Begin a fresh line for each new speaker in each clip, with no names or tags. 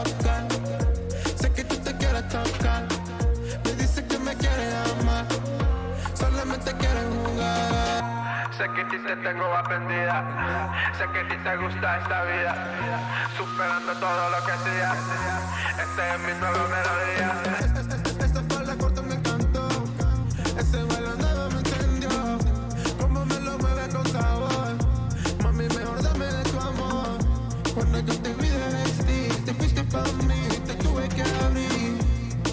tocar. Sé que tú te quieres tocar. Me dices que me quieres amar. Solamente quieres jugar.
Sé que a ti te tengo aprendida. Sé que a ti te gusta esta vida. Superando todo lo que hacía. Este es mi nueva melodía.
Esta falda corta me encantó. Ese baile nuevo me encendió. Como me lo mueve con sabor. Mami, mejor dame de tu amor. Cuando yo te vi de vestir, te fuiste pa' mí, te tuve que abrir.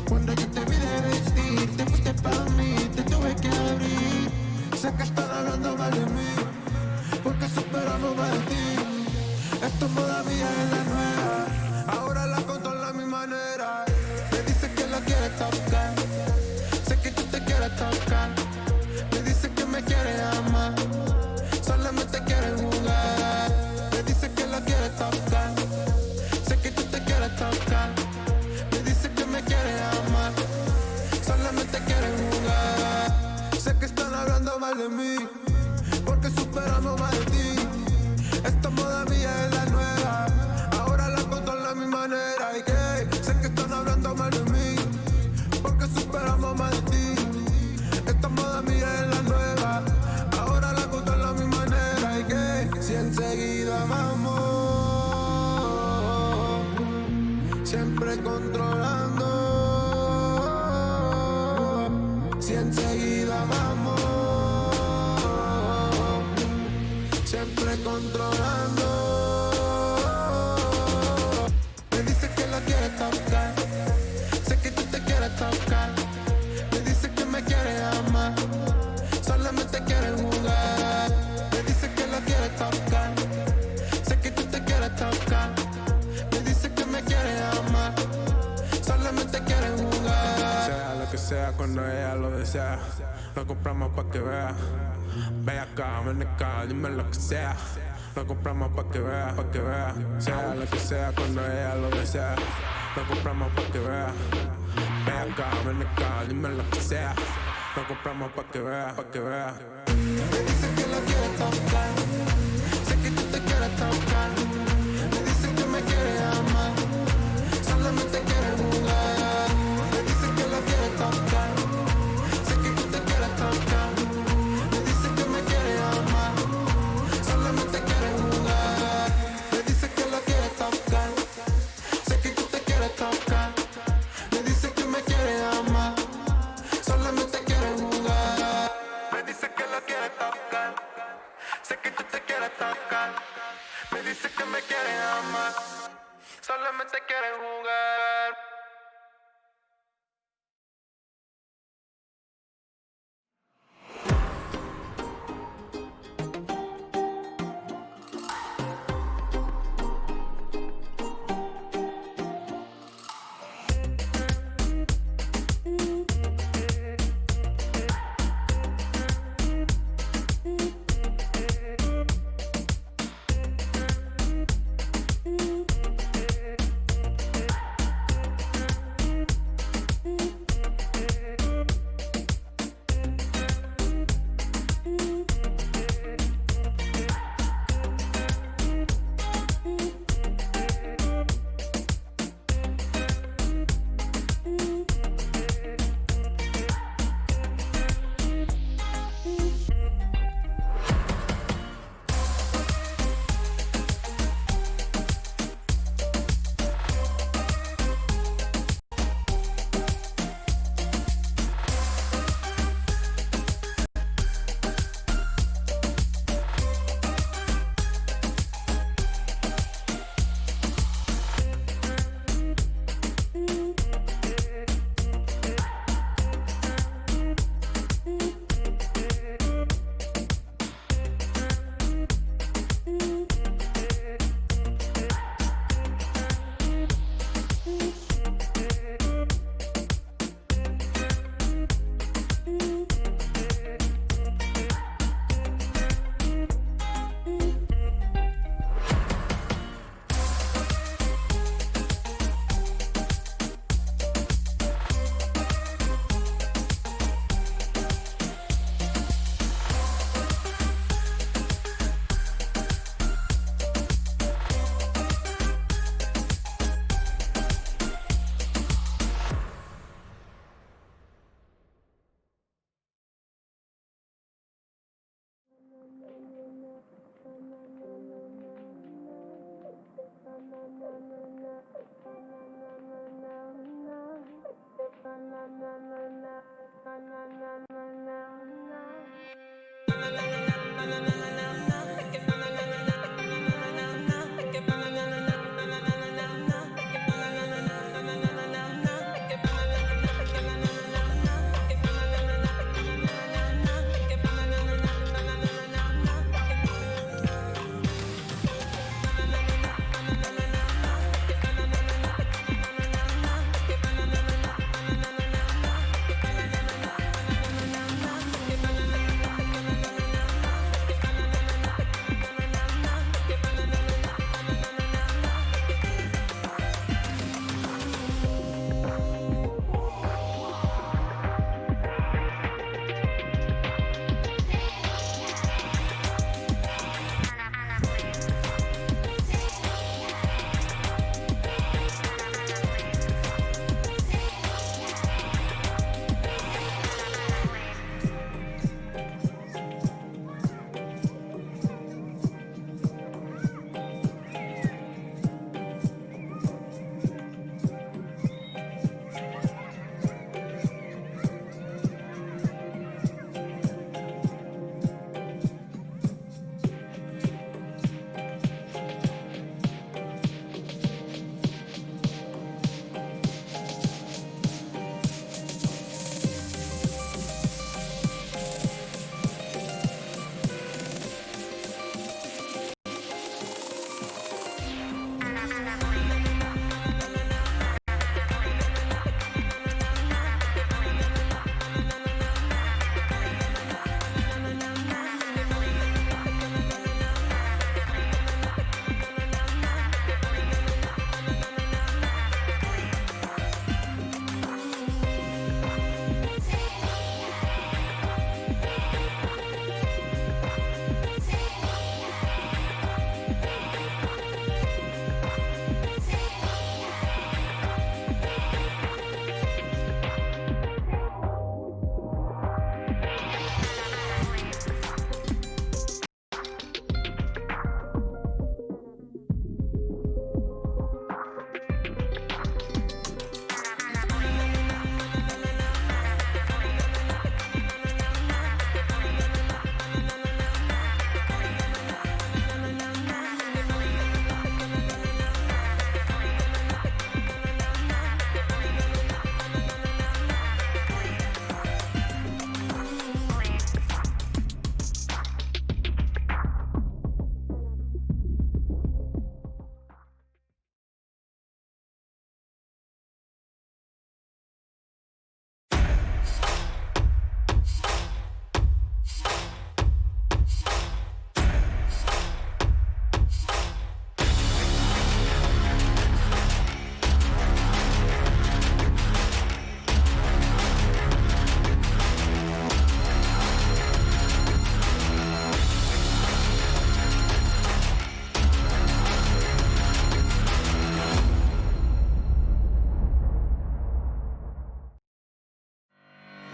Cuando yo te vi de vestir, te fuiste pa' mí, te tuve que abrir. Sé que están hablando mal de mí, porque superamos mal de ti. Esto todavía es la nueva, ahora la controlo a mi manera. Me dice que la quiere tocar, sé que tú te quieres tocar. Me dice que me quiere amar, solamente quiere jugar. Me dice que la quiere tocar, sé que tú te quieres tocar. Me dice que me quiere amar, solamente quiere jugar. Sé que están hablando mal de mí, porque superamos mal de ti. Esta moda mía es la nueva, ahora la controlo a mi manera. Y que sé que están hablando mal de mí, porque superamos mal de ti. Esta moda mía es la nueva, ahora la controlo a mi manera. Y que si enseguida vamos, siempre controlando. Si enseguida vamos, siempre controlando. Me dice que la quiere tocar, sé que tú te quieres tocar. Me dice que me quiere amar, solamente quiere jugar. Me dice que la quiere tocar, sé que tú te quieres tocar. Me dice que me quiere amar, solamente quiere jugar.
Sea lo que sea cuando ella lo desea, lo compramos pa' que vea. Ve acá, ven acá, dime lo que sea. Lo compramos pa' que vea, pa' que vea. Sea lo que sea cuando ella lo desea, lo compramos pa' que vea. Ve acá, ven acá, dime lo que sea. Lo compramos pa' que vea, pa' que vea.
Me dice que la quiere tocar, sé que tú te quieres tocar. Me dice que me quiere amar, solamente quiere jugar. Me dice que la quiere tocar, sé que tú te quieres tocar. Me dice que me quiere amar, solamente quiere jugar. Me dice que la quiere tocar, sé que tú te quieres tocar. Me dice que me quiere amar, solamente quiere jugar. Me dice que la quiere tocar, sé que tú te quieres tocar. Me dice que me quiere amar, solamente quiere jugar.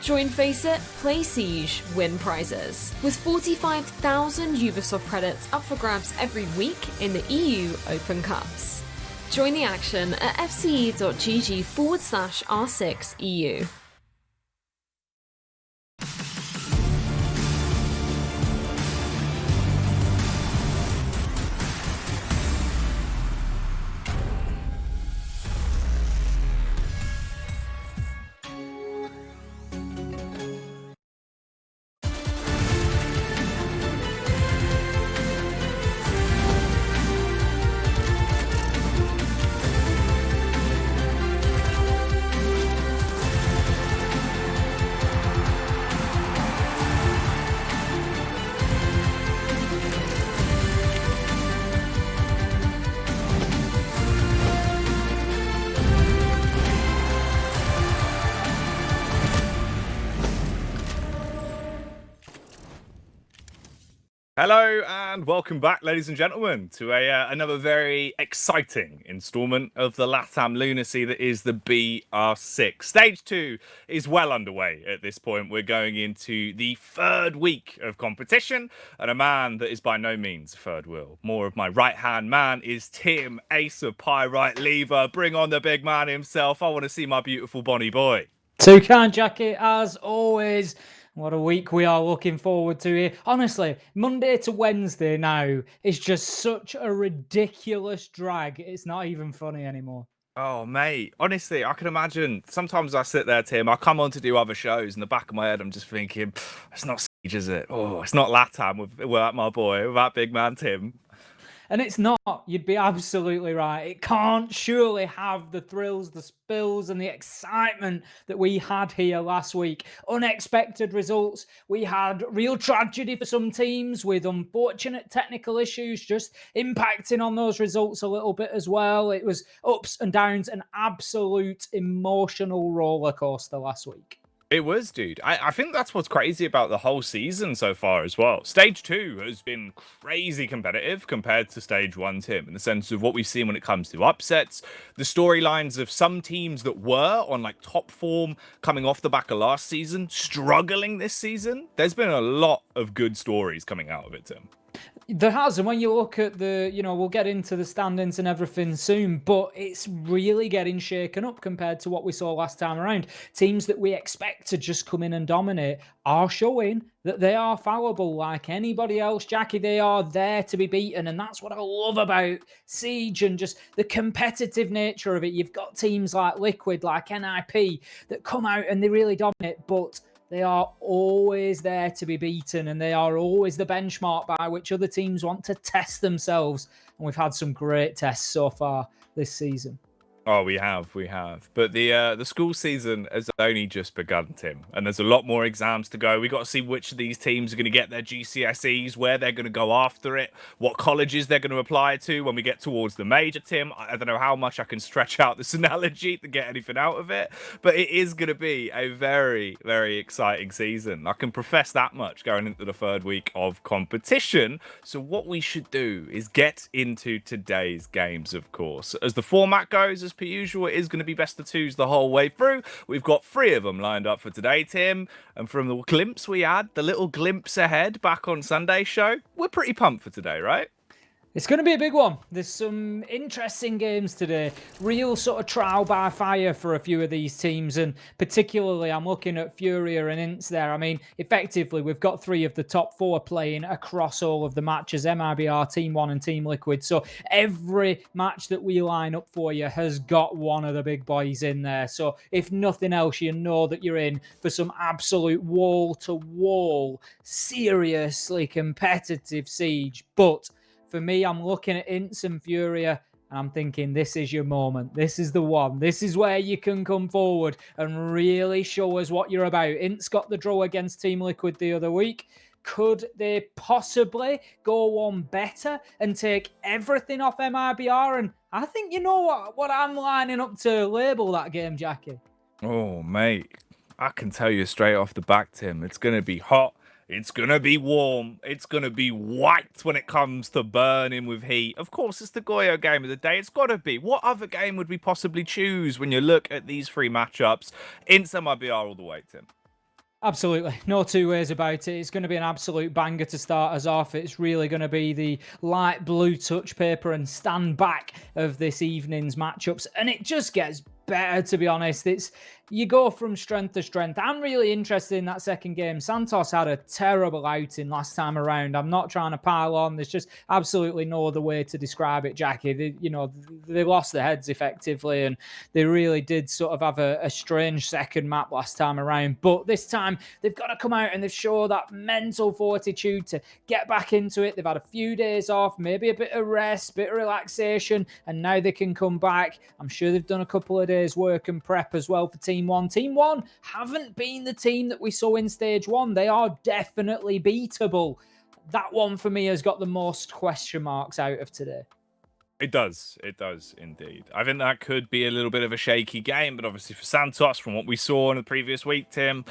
Join Face It, Play Siege, win prizes. With 45,000 Ubisoft credits up for grabs every week in the EU Open Cups. Join the action at fce.gg/R6EU.
Hello and welcome back, ladies and gentlemen, to another very exciting instalment of the Latam lunacy that is the BR6. Stage 2 is well underway at this point. We're going into the third week of competition, and a man that is by no means third wheel. More of my right-hand man is Tim, Ace of Pyrite Lever. Bring on the big man himself. I want to see my beautiful Bonnie boy.
Toucan Jackie, as always. What a week we are looking forward to here. Honestly, Monday to Wednesday now is just such a ridiculous drag. It's not even funny anymore.
Oh, mate. Honestly, I can imagine. Sometimes I sit there, Tim. I come on to do other shows. In the back of my head, I'm just thinking, it's not Siege, is it? Oh, it's not Latam without my boy, without big man Tim.
And it's not. You'd be absolutely right. It can't surely have the thrills, the spills, and the excitement that we had here last week. Unexpected results. We had real tragedy for some teams with unfortunate technical issues just impacting on those results a little bit as well. It was ups and downs, an absolute emotional roller coaster last week.
It was, dude. I think that's what's crazy about the whole season so far as well. Stage 2 has been crazy competitive compared to Stage 1, Tim, in the sense of what we've seen when it comes to upsets, the storylines of some teams that were on like top form coming off the back of last season, struggling this season. There's been a lot of good stories coming out of it, Tim.
There has, and when you look at the, we'll get into the standings and everything soon, but it's really getting shaken up compared to what we saw last time around. Teams that we expect to just come in and dominate are showing that they are fallible like anybody else, Jackie. They are there to be beaten, and that's what I love about Siege and just the competitive nature of it. You've got teams like Liquid, like NIP, that come out and they really dominate, but they are always there to be beaten, and they are always the benchmark by which other teams want to test themselves. And we've had some great tests so far this season.
Oh, we have. But the school season has only just begun, Tim, and there's a lot more exams to go. We got to see which of these teams are going to get their GCSEs, where they're going to go after it, what colleges they're going to apply to when we get towards the major, Tim. I don't know how much I can stretch out this analogy to get anything out of it, but it is going to be a very, very exciting season. I can profess that much going into the third week of competition. So what we should do is get into today's games, of course. As the format goes, as per usual, it is going to be best of twos the whole way through. We've got 3 of them lined up for today, Tim. And from the glimpse we had, the little glimpse ahead back on Sunday's show, we're pretty pumped for today, right?
It's going to be a big one. There's some interesting games today. Real sort of trial by fire for a few of these teams. And particularly, I'm looking at Furia and Ints there. I mean, effectively, we've got 3 of the top 4 playing across all of the matches. MIBR, Team 1 and Team Liquid. So every match that we line up for you has got one of the big boys in there. So if nothing else, you know that you're in for some absolute wall-to-wall, seriously competitive Siege. But for me, I'm looking at Ints and Furia, and I'm thinking, this is your moment. This is the one. This is where you can come forward and really show us what you're about. Ints got the draw against Team Liquid the other week. Could they possibly go one better and take everything off MIBR? And I think you know what I'm lining up to label that game, Jackie.
Oh, mate. I can tell you straight off the back, Tim, it's going to be hot. It's going to be warm. It's going to be white when it comes to burning with heat. Of course, it's the Goyo game of the day. It's got to be. What other game would we possibly choose when you look at these 3 matchups? Ints MIBR all the way, Tim.
Absolutely. No two ways about it. It's going to be an absolute banger to start us off. It's really going to be the light blue touch paper and stand back of this evening's matchups. And it just gets better, to be honest. It's you go from strength to strength. I'm really interested in that second game. Santos had a terrible outing last time around. I'm not trying to pile on. There's just absolutely no other way to describe it, Jackie. They lost their heads effectively, and they really did sort of have a strange second map last time around. But this time, they've got to come out and they've shown that mental fortitude to get back into it. They've had a few days off, maybe a bit of rest, bit of relaxation, and now they can come back. I'm sure they've done a couple of days work and prep as well for Team 1. Team 1 haven't been the team that we saw in Stage 1. They are definitely beatable. That one for me has got the most question marks out of today.
It does indeed. I think that could be a little bit of a shaky game, but obviously for Santos, from what we saw in the previous week, Tim,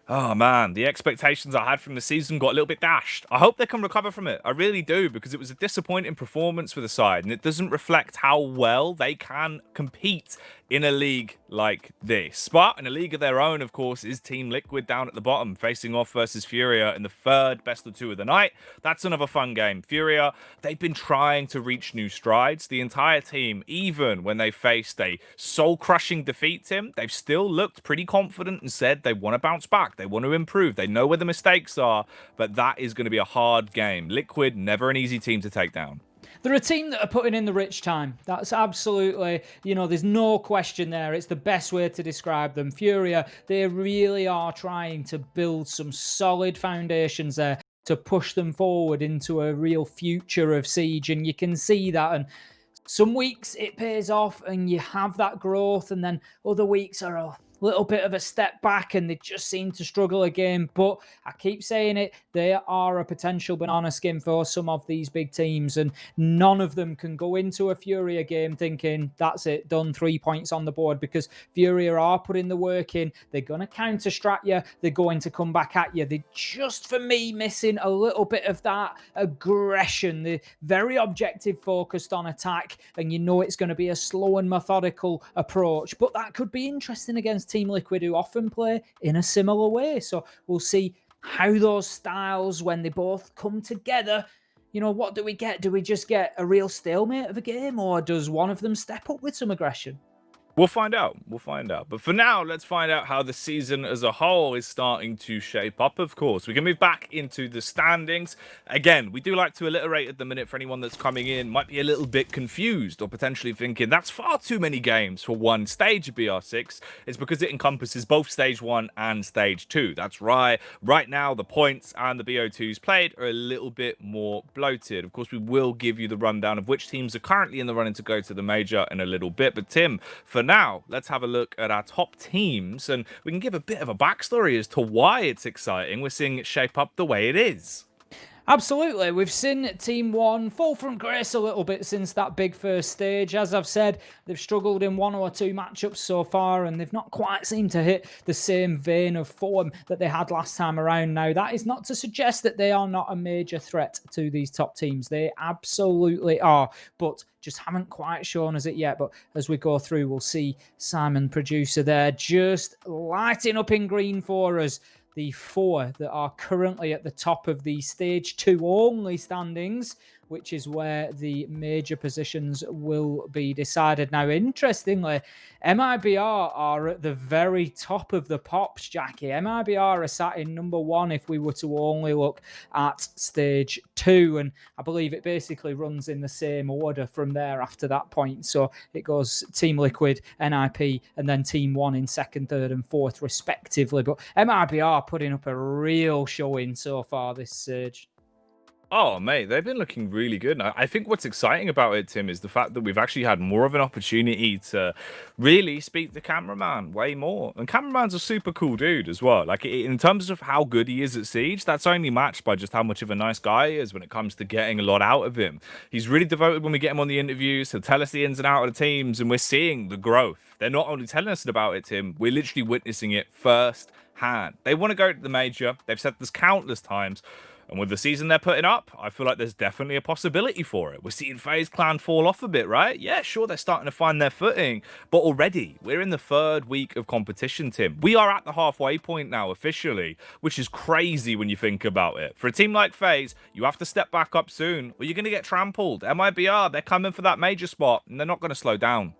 oh man, the expectations I had from the season got a little bit dashed. I hope they can recover from it. I really do, because it was a disappointing performance for the side, and it doesn't reflect how well they can compete in a league like this. But in a league of their own, of course, is Team Liquid down at the bottom, facing off versus Furia in the third best of two of the night. That's another fun game. Furia, they've been trying to reach new strides. The entire team, even when they faced a soul-crushing defeat, Tim, they've still looked pretty confident and said they want to bounce back. They want to improve. They know where the mistakes are, but that is going to be a hard game. Liquid, never an easy team to take down.
They're a team that are putting in the rich time. That's absolutely, there's no question there. It's the best way to describe them. Furia, they really are trying to build some solid foundations there to push them forward into a real future of Siege. And you can see that. And some weeks it pays off and you have that growth. And then other weeks are a little bit of a step back and they just seem to struggle again. But I keep saying it, they are a potential banana skin for some of these big teams, and none of them can go into a Furia game thinking that's it, done, 3 points on the board, because Furia are putting the work in. They're going to counter strat you. They're going to come back at you. They're just, for me, missing a little bit of that aggression. They're very objective focused on attack, and it's going to be a slow and methodical approach. But that could be interesting against Team Liquid, who often play in a similar way. So we'll see how those styles, when they both come together, what do we get? Do we just get a real stalemate of a game, or does one of them step up with some aggression?
We'll find out. But for now, let's find out how the season as a whole is starting to shape up, of course. We can move back into the standings. Again, we do like to alliterate at the minute for anyone that's coming in, might be a little bit confused or potentially thinking that's far too many games for one stage of BR6. It's because it encompasses both Stage 1 and Stage 2. That's right. Right now, the points and the BO2s played are a little bit more bloated. Of course, we will give you the rundown of which teams are currently in the running to go to the major in a little bit. But Tim, for now, let's have a look at our top teams, and we can give a bit of a backstory as to why it's exciting. We're seeing it shape up the way it is.
Absolutely. We've seen Team 1 fall from grace a little bit since that big first stage. As I've said, they've struggled in one or two matchups so far, and they've not quite seemed to hit the same vein of form that they had last time around. Now, that is not to suggest that they are not a major threat to these top teams. They absolutely are, but just haven't quite shown us it yet. But as we go through, we'll see Simon, producer there, just lighting up in green for us. The 4 that are currently at the top of the Stage 2 only standings, which is where the major positions will be decided. Now, interestingly, MIBR are at the very top of the pops, Jackie. MIBR are sat in number 1 if we were to only look at Stage 2, and I believe it basically runs in the same order from there after that point. So it goes Team Liquid, NIP, and then Team 1 in 2nd, 3rd, and 4th, respectively. But MIBR putting up a real showing so far this surge.
Oh, mate, they've been looking really good. And I think what's exciting about it, Tim, is the fact that we've actually had more of an opportunity to really speak to cameraman way more. And cameraman's a super cool dude as well. Like, in terms of how good he is at Siege, that's only matched by just how much of a nice guy he is when it comes to getting a lot out of him. He's really devoted when we get him on the interviews. He'll tell us the ins and outs of the teams, and we're seeing the growth. They're not only telling us about it, Tim, we're literally witnessing it first hand. They want to go to the major. They've said this countless times. And with the season they're putting up, I feel like there's definitely a possibility for it. We're seeing FaZe Clan fall off a bit, right? Yeah, sure, they're starting to find their footing. But already, we're in the 3rd week of competition, Tim. We are at the halfway point now, officially, which is crazy when you think about it. For a team like FaZe, you have to step back up soon, or you're going to get trampled. MIBR, they're coming for that major spot, and they're not going to slow down.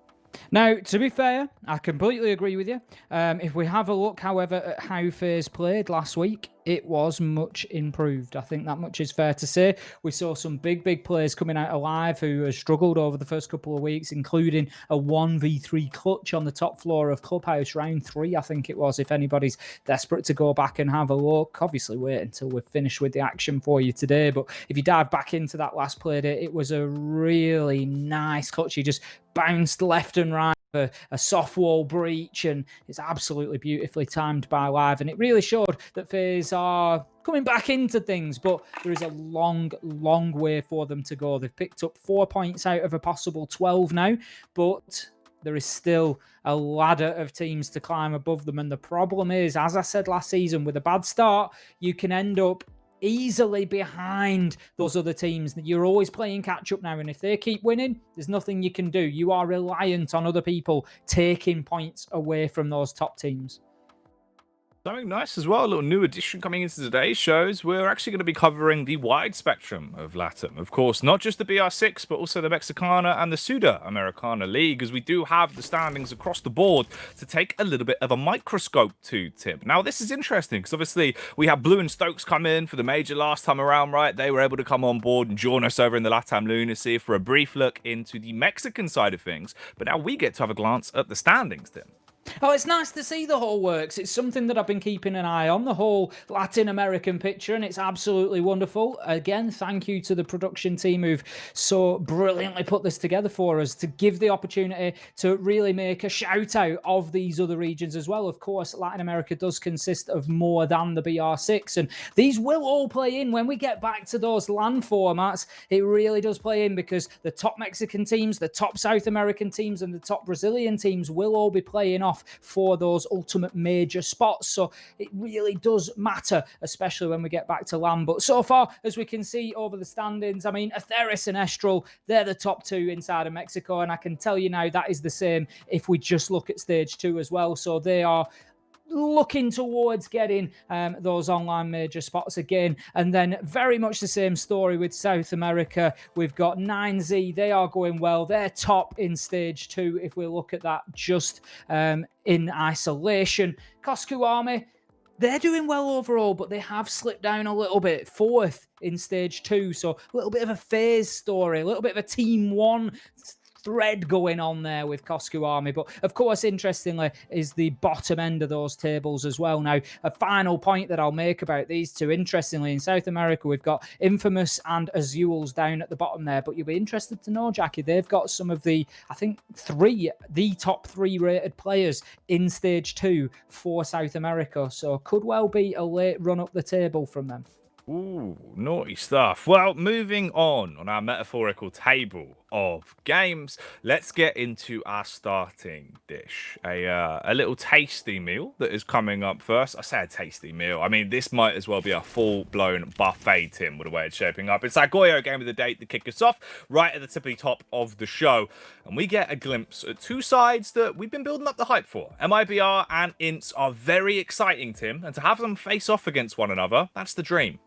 Now, to be fair, I completely agree with you. If we have a look, however, at how FaZe played last week, it was much improved. I think that much is fair to say. We saw some big players coming out alive who have struggled over the first couple of weeks, including a 1v3 clutch on the top floor of Clubhouse, round 3, I think it was. If anybody's desperate to go back and have a look, obviously wait until we're finished with the action for you today. But if you dive back into that last play, it was a really nice clutch. He just bounced left and right, a soft wall breach, and it's absolutely beautifully timed by Live. And it really showed that FaZe are coming back into things, but there is a long way for them to go. They've picked up 4 points out of a possible 12 now, but there is still a ladder of teams to climb above them. And the problem is, as I said last season, with a bad start, you can end up easily behind those other teams. That you're always playing catch up now, and if they keep winning, there's nothing you can do. You are reliant on other people taking points away from those top teams.
Something nice as well, a little new addition coming into today's shows. We're actually going to be covering the wide spectrum of Latam. Of course, not just the BR6, but also the Mexicana and the Sudamericana League, as we do have the standings across the board to take a little bit of a microscope to, Tim. Now, this is interesting, because obviously we had Blue and Stokes come in for the major last time around, right? They were able to come on board and join us over in the Latam Lunacy for a brief look into the Mexican side of things. But now we get to have a glance at the standings, Tim.
Oh, it's nice to see the whole works. It's something that I've been keeping an eye on, the whole Latin American picture, and it's absolutely wonderful. Again, thank you to the production team who've so brilliantly put this together for us, to give the opportunity to really make a shout out of these other regions as well. Of course, Latin America does consist of more than the BR6, and these will all play in when we get back to those LAN formats. It really does play in, because the top Mexican teams, the top South American teams, and the top Brazilian teams will all be playing off for those ultimate major spots. So it really does matter, especially when we get back to LAN. But so far, as we can see over the standings, I mean, Atheris and Estral, they're the top 2 inside of Mexico. And I can tell you now, that is the same if we just look at stage 2 as well. So they are looking towards getting those online major spots again. And then very much the same story with South America. We've got 9Z. They are going well. They're top in stage 2 if we look at that just in isolation. Coscu Army, they're doing well overall, but they have slipped down a little bit. 4th in stage 2. So a little bit of a FaZe story, a little bit of a Team 1 thread going on there with Coscu Army. But of course, interestingly, is the bottom end of those tables as well. Now, a final point that I'll make about these two, interestingly, in South America, we've got Infamous and Azules down at the bottom there. But you'll be interested to know, Jackie, they've got some of the, I think, the top 3 rated players in stage 2 for South America. So could well be a late run up the table from them.
Ooh, naughty stuff. Well, moving on our metaphorical table of games, let's get into our starting dish. A little tasty meal that is coming up first. I say a tasty meal. I mean, this might as well be a full-blown buffet, Tim, with the way it's shaping up. It's our Goyo game of the day to kick us off, right at the tippy top of the show. And we get a glimpse at 2 sides that we've been building up the hype for. MIBR and INTS are very exciting, Tim. And to have them face off against one another, that's the dream.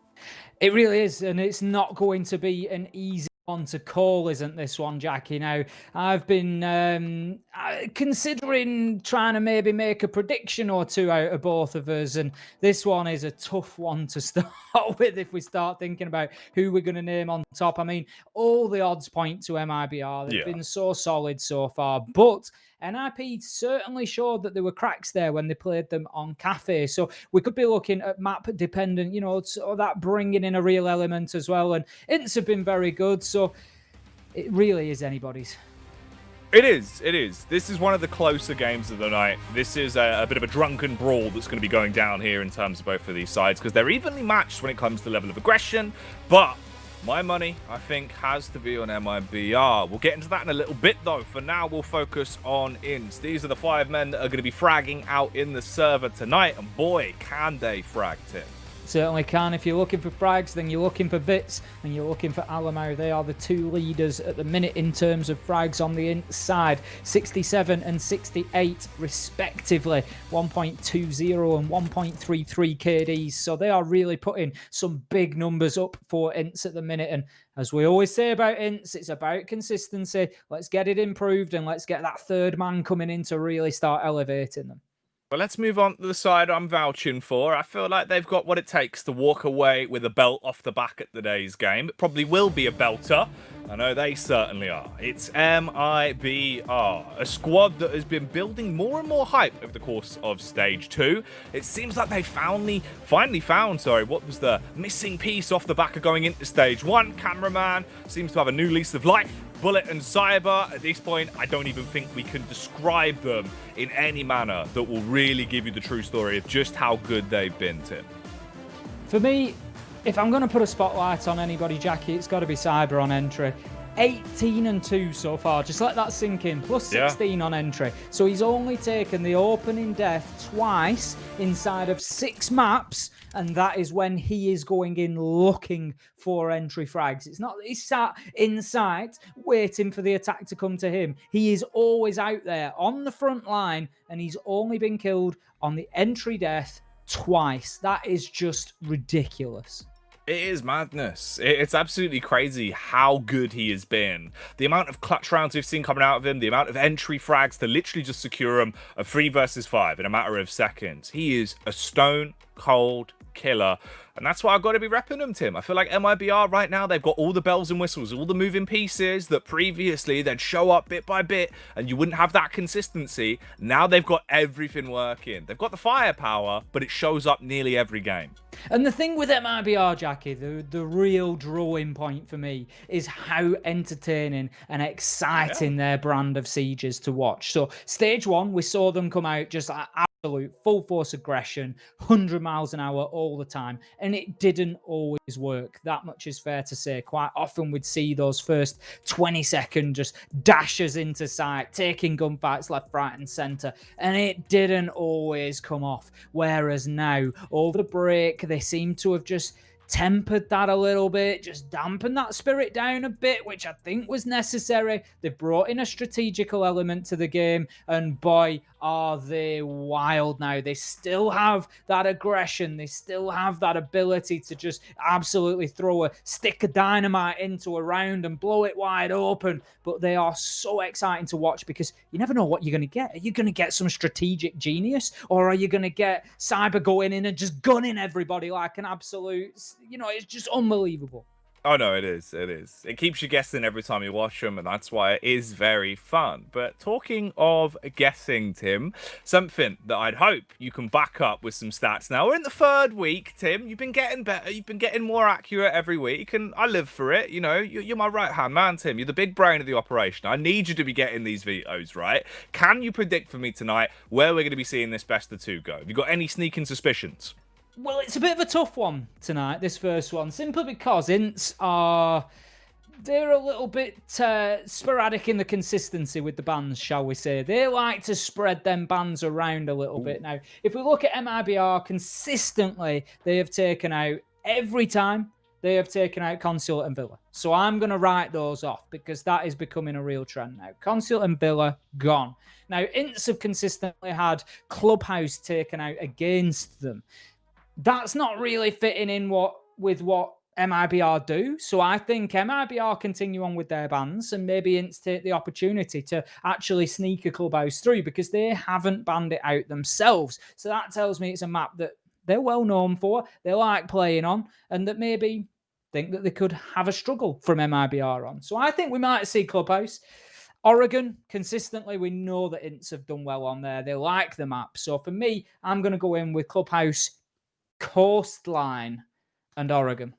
It really is, and it's not going to be an easy one to call, isn't this one, Jackie? Now, I've been considering trying to maybe make a prediction or 2 out of both of us, and this one is a tough one to start with if we start thinking about who we're going to name on top. I mean, all the odds point to MIBR. They've been so solid so far, but NIP certainly showed that there were cracks there when they played them on Cafe. So we could be looking at map dependent, you know, so that bringing in a real element as well. And INTS have been very good. So it really is anybody's.
It is. This is one of the closer games of the night. This is a bit of a drunken brawl that's going to be going down here in terms of both of these sides, because they're evenly matched when it comes to level of aggression. But my money, I think, has to be on MIBR. We'll get into that in a little bit, though. For now, we'll focus on INTS. These are the 5 men that are going to be fragging out in the server tonight. And boy, can they frag, Tim.
Certainly can. If you're looking for frags, then you're looking for Vits and you're looking for Alamo. They are the two leaders at the minute in terms of frags on the inside. 67 and 68 respectively. 1.20 and 1.33 KDs. So they are really putting some big numbers up for Ints at the minute. And as we always say about Ints, it's about consistency. Let's get it improved and let's get that third man coming in to really start elevating them.
Well, let's move on to the side I'm vouching for. I feel like they've got what it takes to walk away with a belt off the back at today's game. It probably will be a belter. I know they certainly are. It's MIBR, a squad that has been building more and more hype over the course of Stage 2. It seems like they finally found, what was the missing piece off the back of going into Stage 1. Cameraman seems to have a new lease of life. Bullet and Cyber, at this point, I don't even think we can describe them in any manner that will really give you the true story of just how good they've been, Tim.
For me, if I'm going to put a spotlight on anybody, Jackie, it's got to be Cyber on entry. 18 and 2 so far. Just let that sink in. Plus 16 on entry. So he's only taken the opening death twice inside of 6 maps. And that is when he is going in looking for entry frags. It's not that he's sat in sight waiting for the attack to come to him. He is always out there on the front line, and he's only been killed on the entry death twice. That is just ridiculous.
It is madness. It's absolutely crazy how good he has been. The amount of clutch rounds we've seen coming out of him, the amount of entry frags to literally just secure him a 3 versus 5 in a matter of seconds. He is a stone cold killer. And that's why I've got to be repping them, Tim. I feel like MIBR right now, they've got all the bells and whistles, all the moving pieces that previously they'd show up bit by bit and you wouldn't have that consistency. Now they've got everything working. They've got the firepower, but it shows up nearly every game.
And the thing with MIBR, Jackie, the real drawing point for me is how entertaining and exciting their brand of sieges to watch. So Stage 1, we saw them come out just like absolute full force aggression, 100 miles an hour all the time. And it didn't always work. That much is fair to say. Quite often we'd see those first 20-second just dashes into sight, taking gunfights left, right and centre. And it didn't always come off. Whereas now, over the break, they seem to have just tempered that a little bit, just dampened that spirit down a bit, which I think was necessary. They've brought in a strategical element to the game, and boy, are they wild now. They still have that aggression. They still have that ability to just absolutely throw a stick of dynamite into a round and blow it wide open. But they are so exciting to watch because you never know what you're going to get. Are you going to get some strategic genius, or are you going to get Cyber going in and just gunning everybody like an absolute, it's just unbelievable.
Oh, no, it is. It is. It keeps you guessing every time you watch them, and that's why it is very fun. But talking of guessing, Tim, something that I'd hope you can back up with some stats. Now, we're in the 3rd week, Tim. You've been getting better. You've been getting more accurate every week, and I live for it. You're my right-hand man, Tim. You're the big brain of the operation. I need you to be getting these vetoes, right? Can you predict for me tonight where we're going to be seeing this best of 2 go? Have you got any sneaking suspicions?
Well, it's a bit of a tough one tonight, this first one, simply because Ints they're a little bit sporadic in the consistency with the bans, shall we say. They like to spread them bans around a little bit. Now, if we look at MIBR, consistently, they have taken out, every time, they have taken out Consulate and Villa. So I'm going to write those off because that is becoming a real trend now. Consulate and Villa, gone. Now, Ints have consistently had Clubhouse taken out against them. That's not really fitting in with what MIBR do. So I think MIBR continue on with their bans and maybe Ints take the opportunity to actually sneak a Clubhouse through because they haven't banned it out themselves. So that tells me it's a map that they're well known for, they like playing on, and that maybe think that they could have a struggle from MIBR on. So I think we might see Clubhouse. Oregon, consistently, we know that Ints have done well on there. They like the map. So for me, I'm going to go in with Clubhouse, Coastline, and Oregon.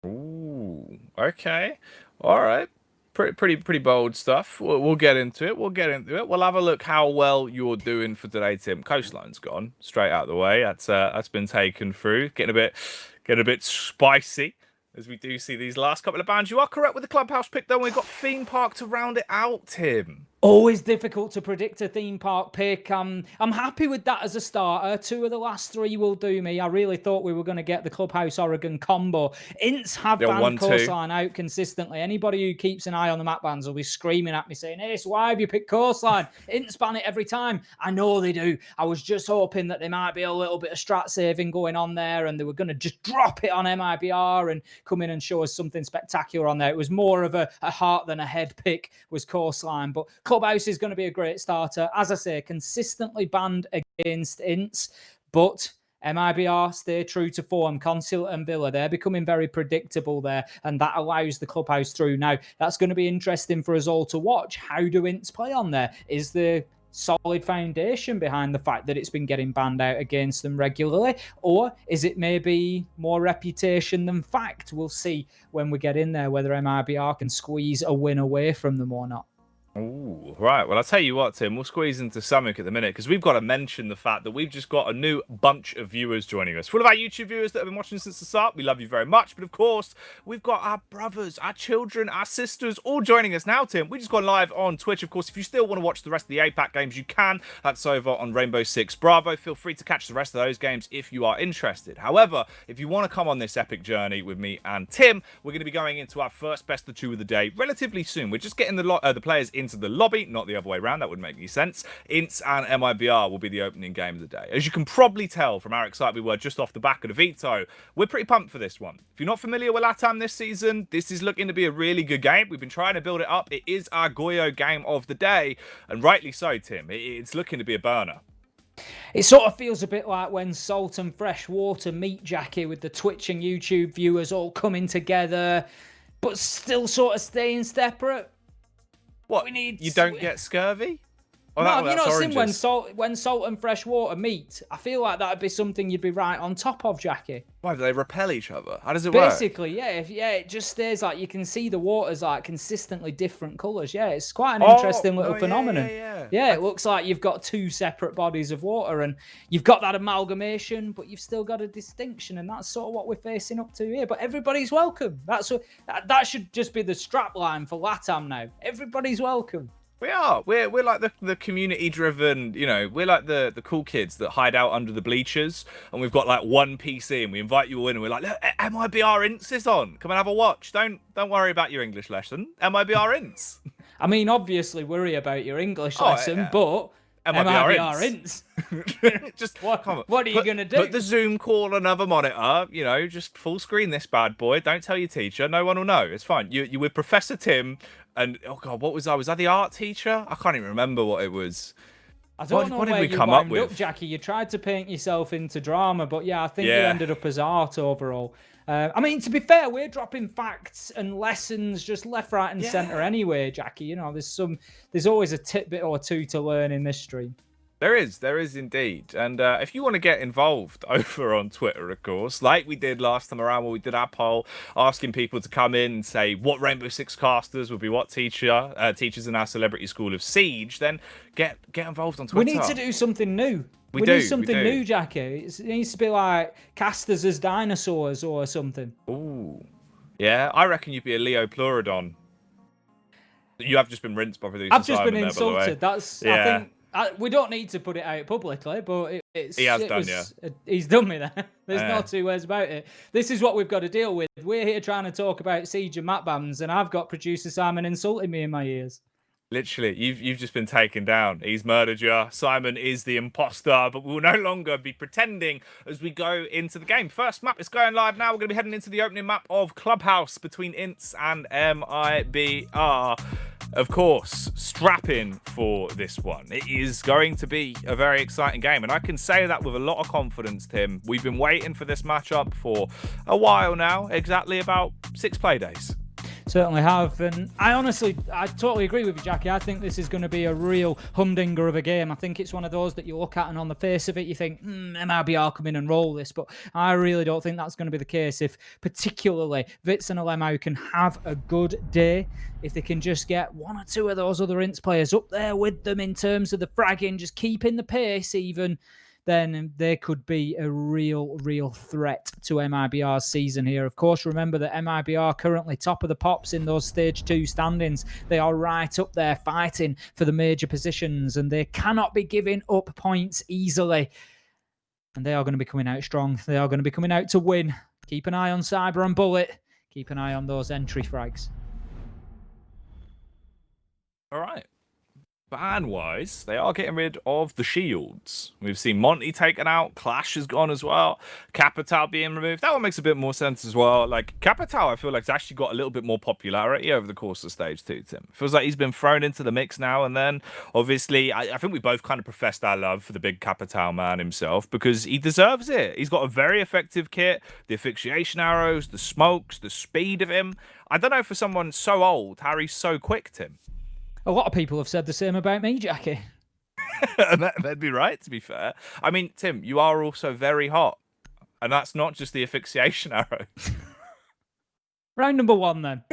Ooh, okay. All right. Pretty bold stuff. We'll get into it. We'll have a look how well you're doing for today, Tim. Coastline's gone straight out of the way. That's been taken through. Getting a bit spicy as we do see these last couple of bands. You are correct with the Clubhouse pick, though. We've got Theme Park to round it out, Tim.
Always difficult to predict a theme park pick. I'm happy with that as a starter. 2 of the last 3 will do me. I really thought we were going to get the Clubhouse Oregon combo. Ints have
Yeah,
banned
1-2.
Coastline out consistently. Anybody who keeps an eye on the map bans will be screaming at me saying, "Ace, why have you picked Coastline?" Ints ban it every time. I know they do. I was just hoping that there might be a little bit of strat saving going on there and they were going to just drop it on MIBR and come in and show us something spectacular on there. It was more of a heart than a head pick was Coastline, but Clubhouse is going to be a great starter. As I say, consistently banned against Ints, but MIBR stay true to form. Consulate and Villa, they're becoming very predictable there, and that allows the Clubhouse through. Now, that's going to be interesting for us all to watch. How do Ints play on there? Is the solid foundation behind the fact that it's been getting banned out against them regularly, or is it maybe more reputation than fact? We'll see when we get in there whether MIBR can squeeze a win away from them or not.
Ooh, right. Well, I'll tell you what, Tim, we'll squeeze into something at the minute because we've got to mention the fact that we've just got a new bunch of viewers joining us. For all of our YouTube viewers that have been watching since the start, we love you very much. But of course, we've got our brothers, our children, our sisters all joining us now, Tim. We just got live on Twitch. Of course, if you still want to watch the rest of the APAC games, you can. That's over on Rainbow Six Bravo. Feel free to catch the rest of those games if you are interested. However, if you want to come on this epic journey with me and Tim, we're going to be going into our first best of 2 of the day relatively soon. We're just getting the players into the lobby, not the other way around. That wouldn't make any sense. Ints and MIBR will be the opening game of the day. As you can probably tell from how excited we were just off the back of the veto, we're pretty pumped for this one. If you're not familiar with Latam this season, this is looking to be a really good game. We've been trying to build it up. It is our Goyo game of the day, and rightly so, Tim. It's looking to be a burner.
It sort of feels a bit like when Salt and Fresh Water meet, Jackie, with the Twitch and YouTube viewers all coming together, but still sort of staying separate.
What? You don't get scurvy? Oh,
no, have you not seen when salt and fresh water meet? I feel like that'd be something you'd be right on top of, Jackie.
Why do they repel each other? How does it work?
Basically, yeah. It just stays like you can see the water's like consistently different colours. Yeah, it's quite an interesting little phenomenon. Yeah, it looks like you've got 2 separate bodies of water and you've got that amalgamation, but you've still got a distinction, and that's sort of what we're facing up to here. But everybody's welcome. That should just be the strap line for Latam now. Everybody's welcome.
We are. We're like the community-driven, we're like the cool kids that hide out under the bleachers, and we've got like one PC, and we invite you in, and we're like, look, MIBR Ints is on. Come and have a watch. Don't worry about your English lesson. MIBR Ints.
I mean, obviously worry about your English lesson, but MIBR Ints.
Just
what are you going to do?
Put the Zoom call on another monitor, just full screen this bad boy. Don't tell your teacher. No one will know. It's fine. You with Professor Tim. And oh god, what was I? Was I the art teacher? I can't even remember what it was.
I don't know where you wound up, Jackie. You tried to paint yourself into drama, but yeah, I think you ended up as art overall. I mean, to be fair, we're dropping facts and lessons just left, right, and centre anyway, Jackie. There's always a tidbit or 2 to learn in this stream.
There is indeed. And if you want to get involved over on Twitter, of course, like we did last time around when we did our poll, asking people to come in and say what Rainbow Six casters would be what teachers in our celebrity school of Siege, then get involved on Twitter.
We need to do something new. We need something new, Jackie. It needs to be like casters as dinosaurs or something.
Ooh. Yeah, I reckon you'd be a Leo Pleurodon. You have just been rinsed by producer
I've just
Simon
been insulted.
There,
I think... we don't need to put it out publicly, but he's done me there. There's no 2 ways about it. This is what we've got to deal with. We're here trying to talk about Siege and map bans, and I've got producer Simon insulting me in my ears.
Literally, you've just been taken down. He's murdered you. Simon is the imposter, but we'll no longer be pretending as we go into the game. First map is going live now. We're going to be heading into the opening map of Clubhouse between Ints and MIBR. Of course, strap in for this one. It is going to be a very exciting game, and I can say that with a lot of confidence, Tim. We've been waiting for this matchup for a while now, exactly about 6 play days.
Certainly have, and I totally agree with you, Jackie. I think this is going to be a real humdinger of a game. I think it's one of those that you look at and on the face of it you think, MIBR come in and roll this, but I really don't think that's going to be the case if particularly Vitz and Alemau can have a good day. If they can just get 1 or 2 of those other Ints players up there with them in terms of the fragging, just keeping the pace even, then they could be a real threat to MIBR's season here. Of course, remember that MIBR currently top of the pops in those Stage 2 standings. They are right up there fighting for the major positions, and they cannot be giving up points easily. And they are going to be coming out strong. They are going to be coming out to win. Keep an eye on Cyber and Bullet. Keep an eye on those entry frags.
All right. Ban-wise, they are getting rid of the shields. We've seen Monty taken out. Clash is gone as well. Capital being removed. That one makes a bit more sense as well. Like, Capital, I feel like, has actually got a little bit more popularity over the course of Stage 2, Tim. Feels like he's been thrown into the mix now and then. Obviously, I think we both kind of professed our love for the big Capital man himself because he deserves it. He's got a very effective kit. The asphyxiation arrows, the smokes, the speed of him. I don't know, for someone so old, how he's so quick, Tim.
A lot of people have said the same about me, Jackie.
And they'd be right, to be fair. I mean, Tim, you are also very hot. And that's not just the asphyxiation arrow.
Round number 1, then.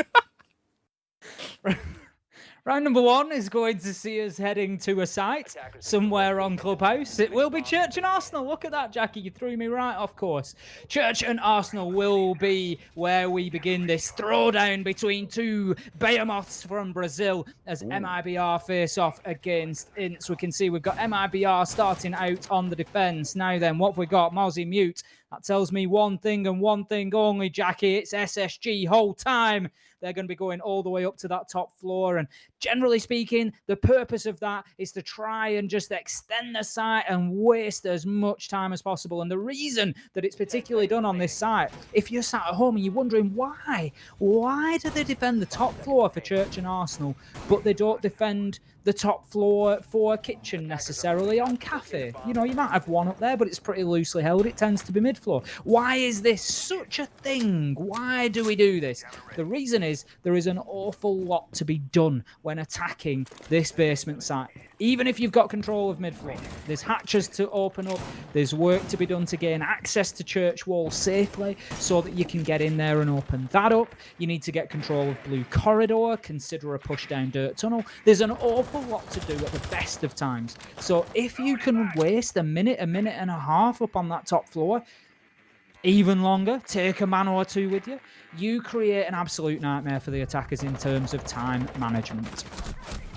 Round number 1 is going to see us heading to a site somewhere on Clubhouse. It will be Church and Arsenal. Look at that, Jackie. You threw me right off course. Church and Arsenal will be where we begin this throwdown between two behemoths from Brazil as MIBR face off against Ints. We can see we've got MIBR starting out on the defense. Now then, what have we got? Mozzie Mute. That tells me one thing and one thing only, Jackie. It's SSG whole time. They're going to be going all the way up to that top floor. And generally speaking, the purpose of that is to try and just extend the site and waste as much time as possible. And the reason that it's particularly done on this site, if you're sat at home and you're wondering why do they defend the top floor for Church and Arsenal, but they don't defend the top floor for Kitchen necessarily on Cafe? You know, you might have one up there, but it's pretty loosely held. It tends to be mid-floor. Why is this such a thing? Why do we do this? The reason is there is an awful lot to be done when attacking this basement site. Even if you've got control of mid-floor, there's hatches to open up, there's work to be done to gain access to Church Wall safely so that you can get in there and open that up. You need to get control of Blue Corridor, consider a push down Dirt Tunnel. There's an awful lot to do at the best of times. So if you can waste a minute and a half up on that top floor, even longer, take a man or two with you, you create an absolute nightmare for the attackers in terms of time management.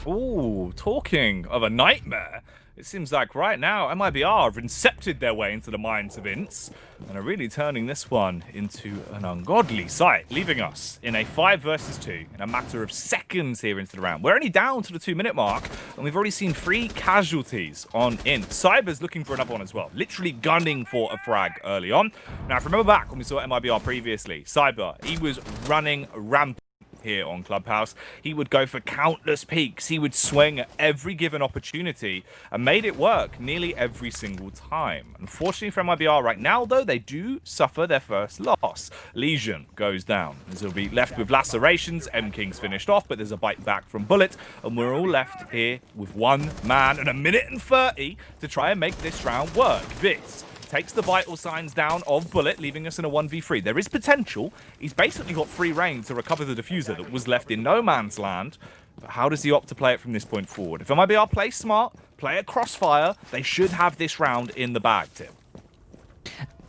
Ooh, talking of a nightmare, it seems like right now MIBR have incepted their way into the minds of Ints and are really turning this one into an ungodly sight, leaving us in a 5 versus 2 in a matter of seconds here into the round. We're only down to the 2-minute mark, and we've already seen 3 casualties on Int. Cyber's looking for another one as well, literally gunning for a frag early on. Now, if you remember back when we saw MIBR previously, Cyber, he was running rampant here on Clubhouse. He would go for countless peaks. He would swing at every given opportunity and made it work nearly every single time. Unfortunately for MIBR right now, though, they do suffer their first loss. Legion goes down, as he'll be left with lacerations. M-King's finished off, but there's a bite back from Bullet, and we're all left here with 1 man and 1:30 to try and make this round work. Vitz takes the vital signs down of Bullet, leaving us in a 1v3. There is potential. He's basically got free reign to recover the diffuser that was left in no man's land. But how does he opt to play it from this point forward? If MIBR play smart, play a crossfire, they should have this round in the bag, Tim.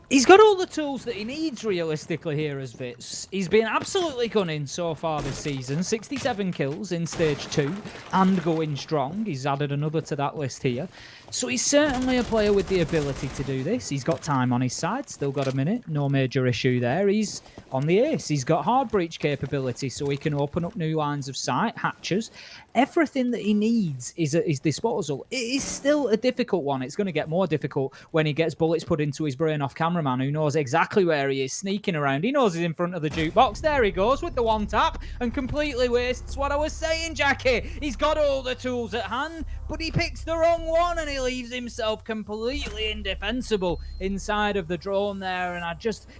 He's got all the tools that he needs, realistically, here as Vitz. He's been absolutely gunning so far this season. 67 kills in Stage 2 and going strong. He's added another to that list here. So he's certainly a player with the ability to do this. He's got time on his side, still got a minute, no major issue there. He's on the ace. He's got hard breach capability, so he can open up new lines of sight, hatches. Everything that he needs is at his disposal. It is still a difficult one. It's going to get more difficult when he gets bullets put into his brain off cameraman, who knows exactly where he is, sneaking around. He knows he's in front of the jukebox. There he goes with the one tap and completely wastes what I was saying, Jackie. He's got all the tools at hand, but he picks the wrong one and he leaves himself completely indefensible inside of the drone there. And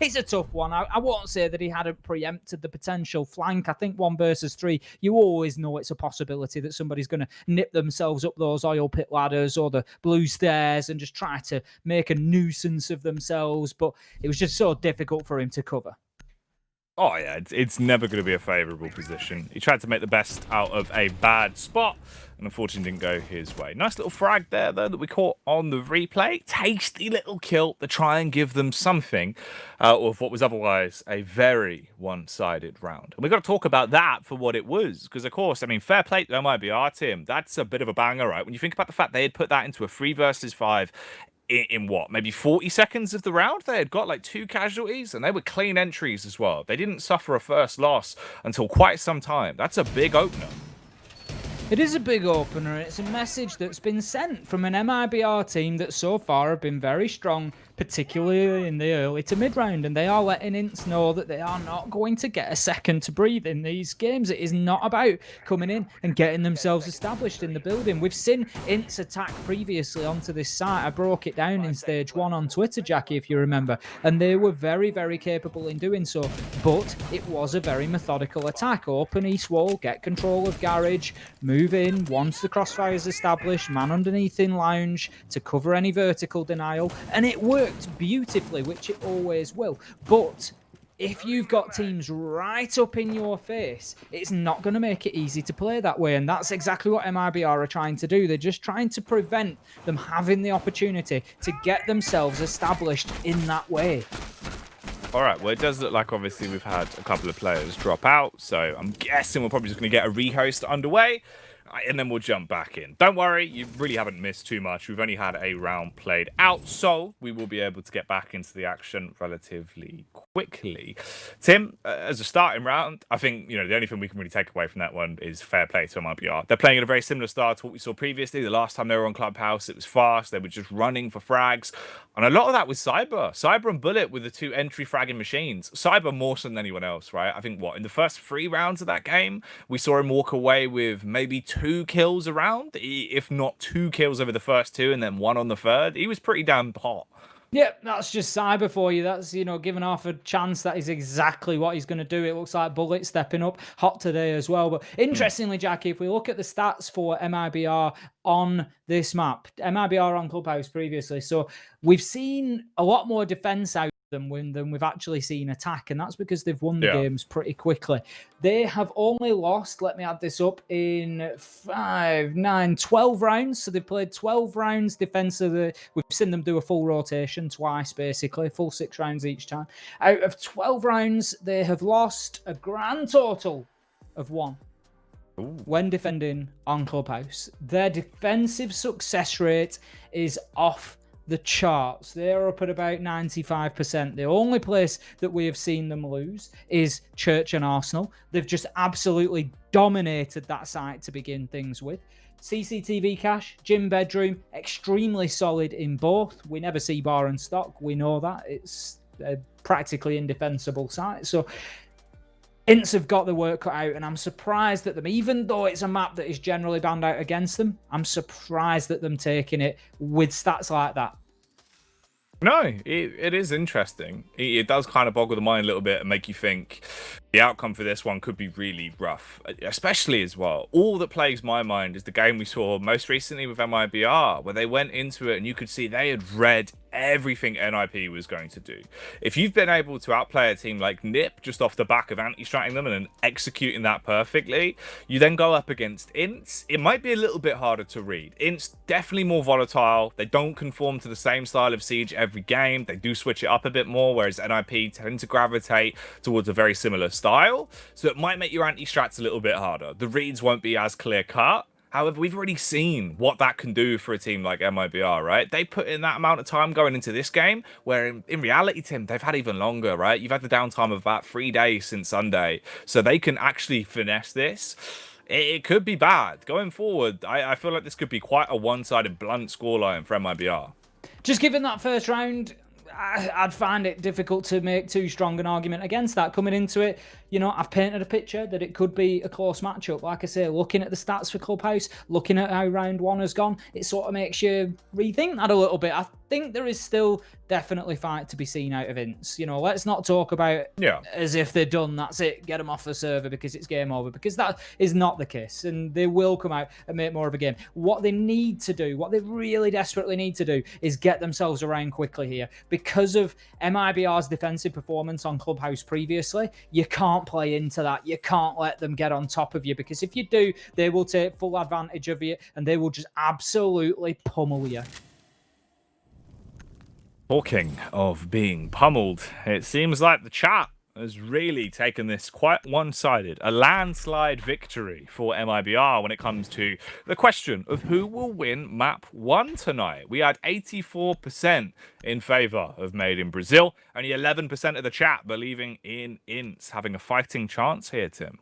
it's a tough one. I won't say that he hadn't preempted the potential flank. I think 1 versus 3, you always know it's a possibility that somebody's going to nip themselves up those oil pit ladders or the blue stairs and just try to make a nuisance of themselves. But it was just so difficult for him to cover.
Oh, yeah, it's never going to be a favourable position. He tried to make the best out of a bad spot, and unfortunately didn't go his way. Nice little frag there, though, that we caught on the replay. Tasty little kill to try and give them something of what was otherwise a very one-sided round. And we've got to talk about that for what it was, because, of course, I mean, fair play to MIBR, Tim. That's a bit of a banger, right? When you think about the fact they had put that into a 3 versus 5 in what, maybe 40 seconds of the round, they had got like 2 casualties, and they were clean entries as well. They didn't suffer a first loss until quite some time. That's a big opener.
It is a big opener. It's a message that's been sent from an MIBR team that so far have been very strong, particularly in the early to mid round, and they are letting Ints know that they are not going to get a second to breathe in these games. It is not about coming in and getting themselves established in the building. We've seen Ints attack previously onto this site. I broke it down in stage 1 on Twitter, Jackie, if you remember, and they were very, very capable in doing so, but it was a very methodical attack. Open east wall, get control of garage, move in once the crossfire is established, man underneath in lounge to cover any vertical denial, and it worked beautifully, which it always will. But if you've got teams right up in your face, it's not going to make it easy to play that way, and that's exactly what MIBR are trying to do. They're just trying to prevent them having the opportunity to get themselves established in that way.
All right, well, it does look like, obviously, we've had a couple of players drop out, so I'm guessing we're probably just going to get a rehost underway, and then we'll jump back in. Don't worry, you really haven't missed too much. We've only had a round played out, so we will be able to get back into the action relatively quickly. Tim, as a starting round, I think, the only thing we can really take away from that one is fair play to MIBR. They're playing at a very similar style to what we saw previously. The last time they were on Clubhouse, it was fast. They were just running for frags. And a lot of that was Cyber. Cyber and Bullet were the 2 entry fragging machines. Cyber more so than anyone else, right? I think, in the first 3 rounds of that game, we saw him walk away with maybe 2 kills around, if not 2 kills over the first 2 and then 1 on the third. He was pretty damn hot.
Yep, that's just Cyber for you. That's, giving half a chance. That is exactly what he's going to do. It looks like Bullet stepping up hot today as well. But interestingly, Jackie, if we look at the stats for MIBR on this map, MIBR on Clubhouse previously, so we've seen a lot more defense out than we've actually seen attack, and that's because they've won the games pretty quickly. They have only lost, let me add this up, in 5, 9, 12 rounds. So they've played 12 rounds defensively. We've seen them do a full rotation twice, basically, full 6 rounds each time. Out of 12 rounds, they have lost a grand total of 1. Ooh. When defending on Clubhouse. Their defensive success rate is off the charts. They're up at about 95%. The only place that we have seen them lose is Church and Arsenal. They've just absolutely dominated that site to begin things with. CCTV cache, gym bedroom, extremely solid in both. We never see bar and stock. We know that. It's a practically indefensible site. So Ints have got the work cut out, and I'm surprised at them. Even though it's a map that is generally banned out against them, I'm surprised at them taking it with stats like that.
No, it is interesting. It does kind of boggle the mind a little bit and make you think the outcome for this one could be really rough, especially as well. All that plagues my mind is the game we saw most recently with MIBR, where they went into it and you could see they had read everything NIP was going to do. If you've been able to outplay a team like NIP just off the back of anti-stratting them and then executing that perfectly, you then go up against Ints. It might be a little bit harder to read. Ints definitely more volatile. They don't conform to the same style of Siege every game. They do switch it up a bit more, whereas NIP tend to gravitate towards a very similar style. So it might make your anti-strats a little bit harder. The reads won't be as clear cut. However, we've already seen what that can do for a team like MIBR, right? They put in that amount of time going into this game, where in reality, Tim, they've had even longer, right? You've had the downtime of about 3 days since Sunday. So they can actually finesse this. It could be bad. Going forward, I feel like this could be quite a one-sided, blunt scoreline for MIBR.
Just given that first round, I'd find it difficult to make too strong an argument against that. Coming into it, I've painted a picture that it could be a close matchup. Like I say, looking at the stats for Clubhouse, looking at how round 1 has gone, it sort of makes you rethink that a little bit. think there is still definitely fight to be seen out of Ints. You know, let's not talk about as if they're done, that's it, get them off the server because it's game over, because that is not the case, and they will come out and make more of a game. What they need to do, what they really desperately need to do, is get themselves around quickly here. Because of MIBR's defensive performance on Clubhouse previously, you can't play into that. You can't let them get on top of you, because if you do, they will take full advantage of you and they will just absolutely pummel you.
Talking of being pummeled, it seems like the chat has really taken this quite one-sided. A landslide victory for MIBR when it comes to the question of who will win map 1 tonight. We had 84% in favor of Made in Brazil, only 11% of the chat believing in Ints having a fighting chance here, Tim.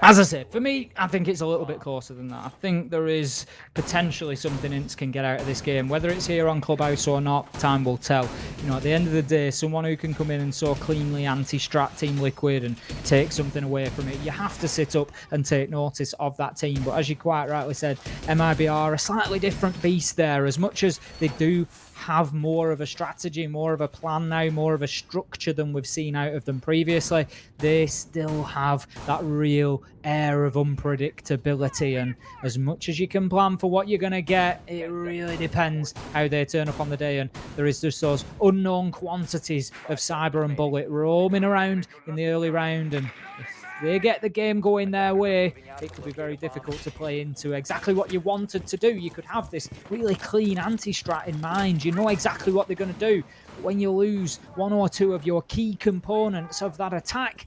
As I said, for me, I think it's a little bit closer than that. I think there is potentially something Ints can get out of this game. Whether it's here on Clubhouse or not, time will tell. You know, at the end of the day, someone who can come in and so cleanly anti-strat Team Liquid and take something away from it, you have to sit up and take notice of that team. But as you quite rightly said, MIBR are a slightly different beast there. As much as they do have more of a strategy, more of a plan now, more of a structure than we've seen out of them previously, they still have that real air of unpredictability. And as much as you can plan for what you're going to get, it really depends how they turn up on the day. And there is just those unknown quantities of Cyber and Bullet roaming around in the early round, and if they get the game going their way, it could be very difficult to play into exactly what you wanted to do. You could have this really clean anti-strat in mind. You know exactly what they're going to do. But when you lose one or two of your key components of that attack,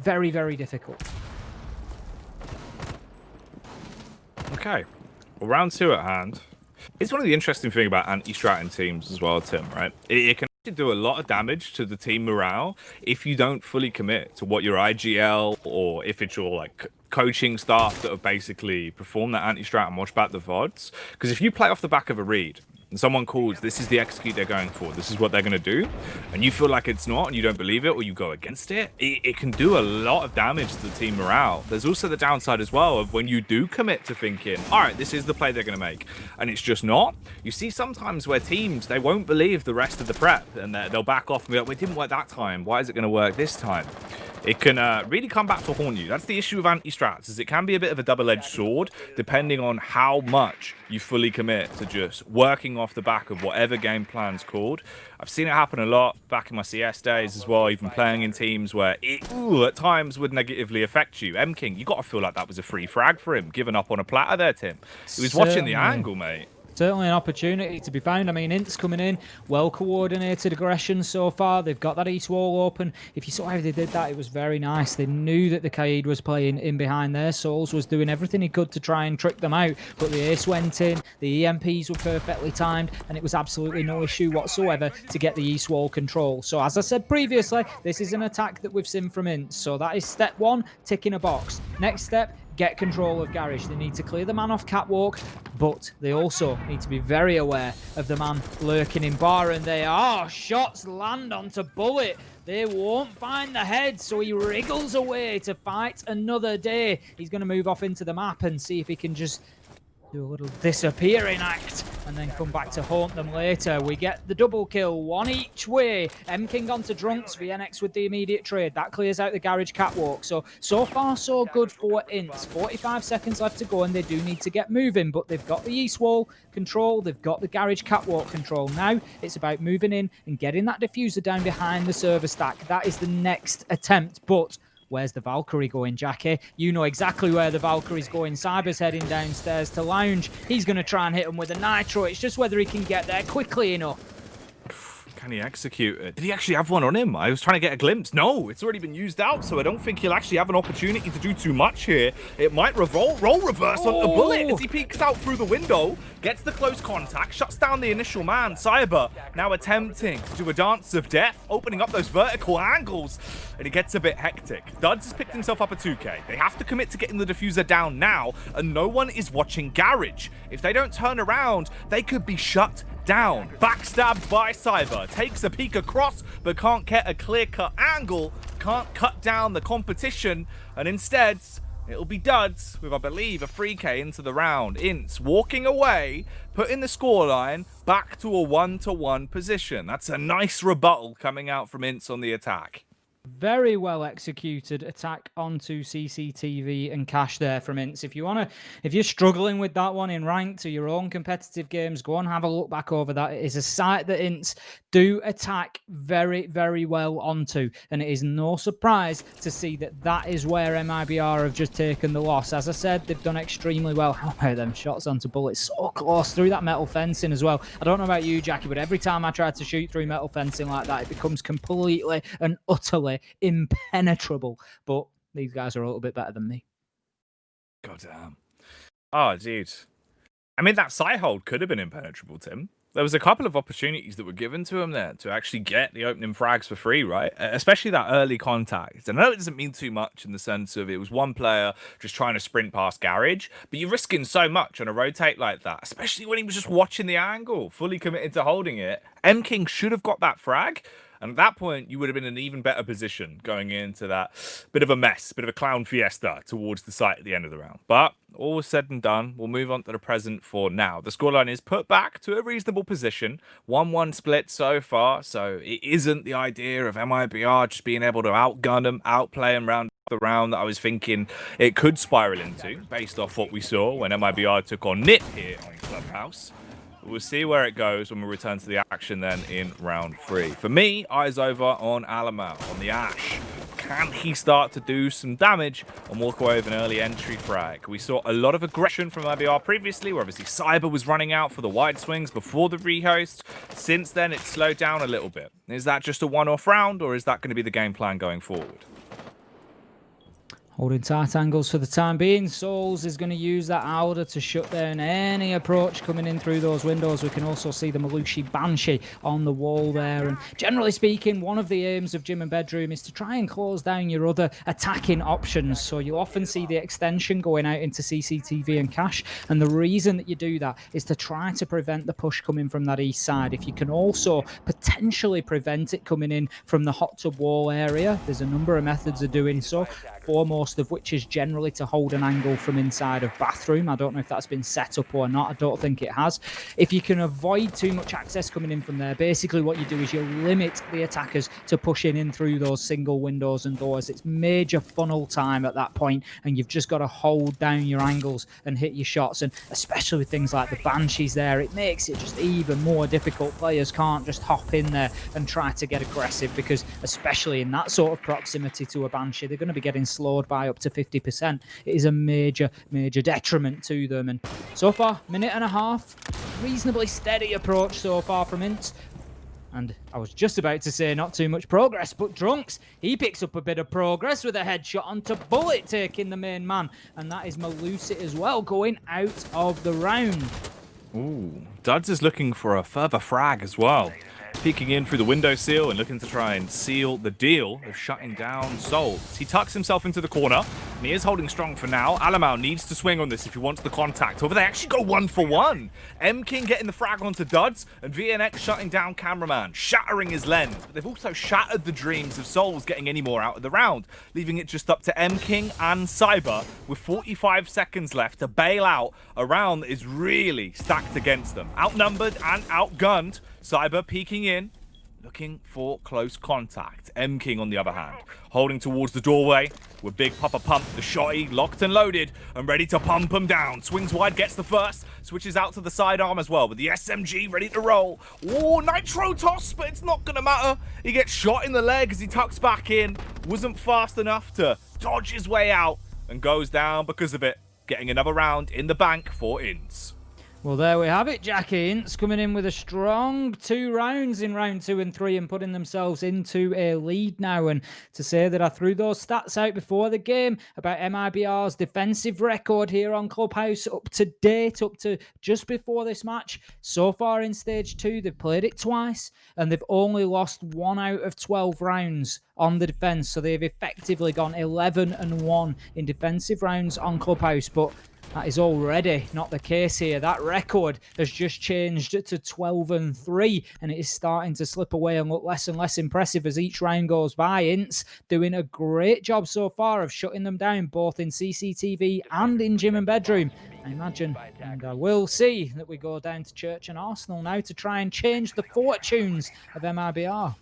very, very difficult.
Okay, well, round 2 at hand. It's one of the interesting things about anti-strat in teams as well, Tim, right? It can do a lot of damage to the team morale if you don't fully commit to what your IGL, or if it's your like coaching staff that have basically performed that anti-strat and watch back the VODs. Because if you play off the back of a read and someone calls, this is the execute they're going for, this is what they're going to do, and you feel like it's not and you don't believe it, or you go against it, it can do a lot of damage to the team morale. There's also the downside as well of when you do commit to thinking, all right, this is the play they're going to make, and it's just not. You see sometimes where teams, they won't believe the rest of the prep, and they'll back off and be like, well, it didn't work that time, why is it going to work this time? It can really come back to haunt you. That's the issue with anti-strats, is it can be a bit of a double-edged sword depending on how much you fully commit to just working off the back of whatever game plan's called. I've seen it happen a lot back in my CS days as well, even playing in teams where it at times would negatively affect you. M-King, you got to feel like that was a free frag for him, giving up on a platter there, Tim. He was watching the angle, mate.
Certainly an opportunity to be found. I mean, Ints coming in, well-coordinated aggression so far. They've got that east wall open. If you saw how they did that, it was very nice. They knew that the Kaid was playing in behind there. Souls was doing everything he could to try and trick them out, but the ace went in, the EMPs were perfectly timed, and it was absolutely no issue whatsoever to get the east wall control. So as I said previously, this is an attack that we've seen from Ints. So that is step 1, ticking a box. Next step, get control of Garage. They need to clear the man off catwalk, but they also need to be very aware of the man lurking in bar, and they are. Shots land onto Bullet. They won't find the head, so he wriggles away to fight another day. He's going to move off into the map and see if he can just do a little disappearing act and then come back to haunt them later. We get the double kill, one each way. M-King onto Drunks, VNX with the immediate trade. That clears out the garage catwalk. So far, so good for Ints. 45 seconds left to go, and they do need to get moving, but they've got the east wall control, they've got the garage catwalk control. Now it's about moving in and getting that diffuser down behind the server stack. That is the next attempt, but where's the Valkyrie going, Jackie? You know exactly where the Valkyrie's going. Cyber's heading downstairs to lounge. He's going to try and hit him with a nitro. It's just whether he can get there quickly enough.
Can he execute it? Did he actually have one on him? I was trying to get a glimpse. No, it's already been used out, so I don't think he'll actually have an opportunity to do too much here. It might roll reverse on the Bullet as he peeks out through the window, gets the close contact, shuts down the initial man. Cyber now attempting to do a dance of death, opening up those vertical angles, and it gets a bit hectic. Duds has picked himself up a 2K. They have to commit to getting the diffuser down now, and no one is watching Garage. If they don't turn around, they could be shut down. Backstabbed by Cyber. Takes a peek across, but can't get a clear-cut angle. Can't cut down the competition, and instead It'll be duds with, I believe, a 3k into the round. Ints walking away, putting the scoreline back to a 1-1 position. That's a nice rebuttal coming out from Ints on the attack.
Very well executed attack onto CCTV and Cash there from Ints. If you're struggling with that one in ranked or your own competitive games, go and have a look back over that. It is a site that Ints do attack very, very well onto, and it is no surprise to see that is where MIBR have just taken the loss. As I said, they've done extremely well. How about them shots onto bullets? So close through that metal fencing as well. I don't know about you, Jackie, but every time I try to shoot through metal fencing like that, it becomes completely and utterly impenetrable. But these guys are a little bit better than me.
God damn. Oh, dude. I mean, that side hold could have been impenetrable, Tim. There was a couple of opportunities that were given to him there to actually get the opening frags for free, right? Especially that early contact. And I know it doesn't mean too much in the sense of it was one player just trying to sprint past Garage, but you're risking so much on a rotate like that, especially when he was just watching the angle, fully committed to holding it. M-King should have got that frag. And at that point, you would have been in an even better position going into that bit of a mess, bit of a clown fiesta towards the site at the end of the round. But all said and done, we'll move on to the present for now. The scoreline is put back to a reasonable position. 1-1 split so far, so it isn't the idea of MIBR just being able to outgun them, outplay them round the round that I was thinking it could spiral into, based off what we saw when MIBR took on Nip here on Clubhouse. We'll see where it goes when we return to the action then in round 3. For me, eyes over on Alamau, on the Ash. Can he start to do some damage and walk away with an early entry frag? We saw a lot of aggression from IBR previously, where obviously Cyber was running out for the wide swings before the rehost. Since then, it's slowed down a little bit. Is that just a one-off round, or is that going to be the game plan going forward?
Holding tight angles for the time being. Souls is going to use that Auda to shut down any approach coming in through those windows. We can also see the Malushi Banshee on the wall there. And generally speaking, one of the aims of Gym and Bedroom is to try and close down your other attacking options. So you often see the extension going out into CCTV and Cash. And the reason that you do that is to try to prevent the push coming from that east side. If you can also potentially prevent it coming in from the hot tub wall area, there's a number of methods of doing so. Foremost of which is generally to hold an angle from inside of bathroom. I don't know if that's been set up or not. I don't think it has. If you can avoid too much access coming in from there, basically what you do is you limit the attackers to pushing in through those single windows and doors. It's major funnel time at that point, and you've just got to hold down your angles and hit your shots. And especially with things like the Banshees there, it makes it just even more difficult. Players can't just hop in there and try to get aggressive, because especially in that sort of proximity to a Banshee, they're going to be getting slowed by up to 50%. It is a major detriment to them. And so far, minute and a half, reasonably steady approach so far from Ints. And I was just about to say not too much progress, but Drunks, he picks up a bit of progress with a headshot onto Bullet, taking the main man. And that is Malusi as well, going out of the round.
Ooh, Duds is looking for a further frag as well. Peeking in through the windowsill and looking to try and seal the deal of shutting down Souls. He tucks himself into the corner, and he is holding strong for now. Alamau needs to swing on this if he wants the contact. However, they actually go 1-for-1. M-King getting the frag onto Duds, and VNX shutting down Cameraman, shattering his lens. But they've also shattered the dreams of Souls getting any more out of the round, leaving it just up to M-King and Cyber with 45 seconds left to bail out a round that is really stacked against them. Outnumbered and outgunned. Cyber peeking in, looking for close contact. M-King, on the other hand, holding towards the doorway with Big Papa Pump, the shotty, locked and loaded and ready to pump him down. Swings wide, gets the first, switches out to the sidearm as well with the SMG ready to roll. Oh, nitro toss, but it's not going to matter. He gets shot in the leg as he tucks back in. Wasn't fast enough to dodge his way out and goes down because of it. Getting another round in the bank for Ints.
Well, there we have it. Jackie Ints coming in with a strong 2 rounds in round 2 and 3 and putting themselves into a lead now. And to say that I threw those stats out before the game about MIBR's defensive record here on Clubhouse up to date, up to just before this match. So far in stage 2, they've played it twice and they've only lost 1 out of 12 rounds on the defense. So they've effectively gone 11-1 in defensive rounds on Clubhouse. But That is already not the case here. That record has just changed to 12-3, and it is starting to slip away and look less and less impressive as each round goes by. Ints doing a great job so far of shutting them down, both in CCTV and in gym and bedroom. I imagine, and I will see that we go down to Church and Arsenal now to try and change the fortunes of MIBR.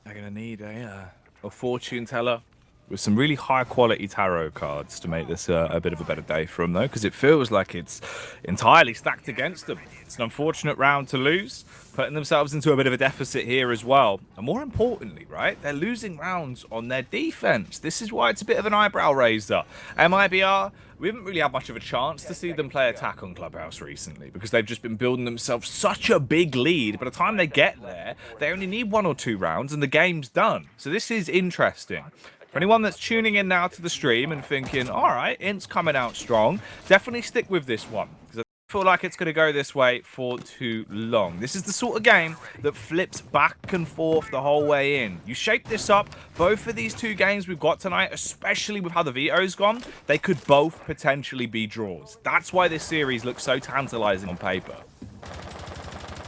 They're going to need a fortune teller with some really high quality tarot cards to make this a bit of a better day for them, though, because it feels like it's entirely stacked against them. It's an unfortunate round to lose, putting themselves into a bit of a deficit here as well. And more importantly, right, they're losing rounds on their defense. This is why it's a bit of an eyebrow raiser. MIBR, we haven't really had much of a chance to see them play attack on Clubhouse recently because they've just been building themselves such a big lead. By the time they get there, they only need 1 or 2 rounds and the game's done. So this is interesting. For anyone that's tuning in now to the stream and thinking, all right, Int's coming out strong, definitely stick with this one, because I feel like it's going to go this way for too long. This is the sort of game that flips back and forth the whole way in. You shape this up, both of these 2 games we've got tonight, especially with how the veto's gone, they could both potentially be draws. That's why this series looks so tantalizing on paper.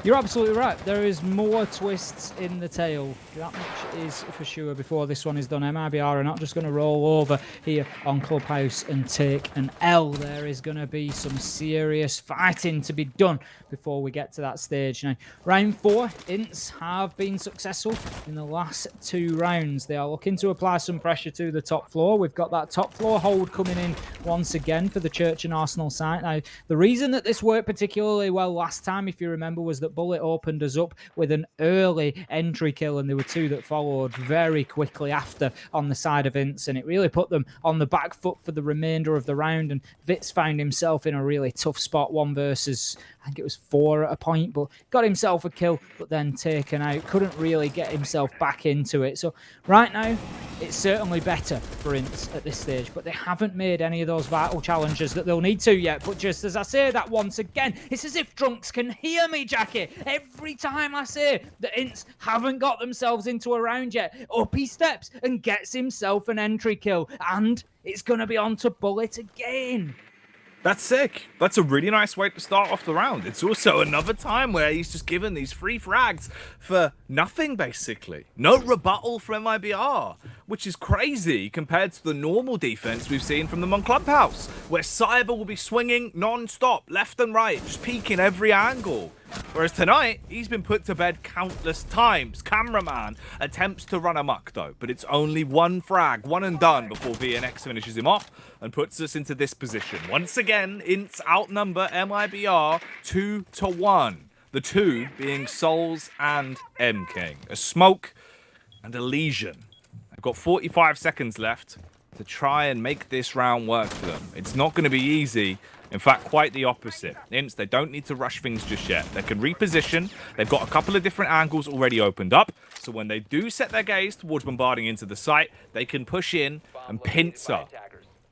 You're absolutely right. There is more twists in the tail. That much is for sure before this one is done. MIBR are not just going to roll over here on Clubhouse and take an L. There is going to be some serious fighting to be done before we get to that stage. Now, round 4, Ints have been successful in the last 2 rounds. They are looking to apply some pressure to the top floor. We've got that top floor hold coming in once again for the Church and Arsenal side. Now, the reason that this worked particularly well last time, if you remember, was that Bullet opened us up with an early entry kill, and there were 2 that followed very quickly after on the side of Ints, and it really put them on the back foot for the remainder of the round. And Vitz found himself in a really tough spot, 1 versus, I think it was 4 at a point, but got himself a kill, but then taken out. Couldn't really get himself back into it. So right now, it's certainly better for Ints at this stage, but they haven't made any of those vital challenges that they'll need to yet. But just as I say that once again, it's as if drunks can hear me, Jackie. Every time I say the Ints haven't got themselves into a round yet, up he steps and gets himself an entry kill, and it's going to be on to Bullet again.
That's sick. That's a really nice way to start off the round. It's also another time where he's just given these free frags for nothing, basically. No rebuttal from MIBR, which is crazy compared to the normal defense we've seen from them on Clubhouse, where Cyber will be swinging non-stop, left and right, just peeking every angle. Whereas tonight, he's been put to bed countless times. Cameraman attempts to run amok though, but it's only 1 frag, 1 and done before VNX finishes him off and puts us into this position. Once again, Ints outnumber MIBR 2-1. The 2 being Souls and M-King. A smoke and a lesion. They've got 45 seconds left to try and make this round work for them. It's not going to be easy. In fact, quite the opposite. Ints, they don't need to rush things just yet. They can reposition. They've got a couple of different angles already opened up. So when they do set their gaze towards bombarding into the site, they can push in and pincer,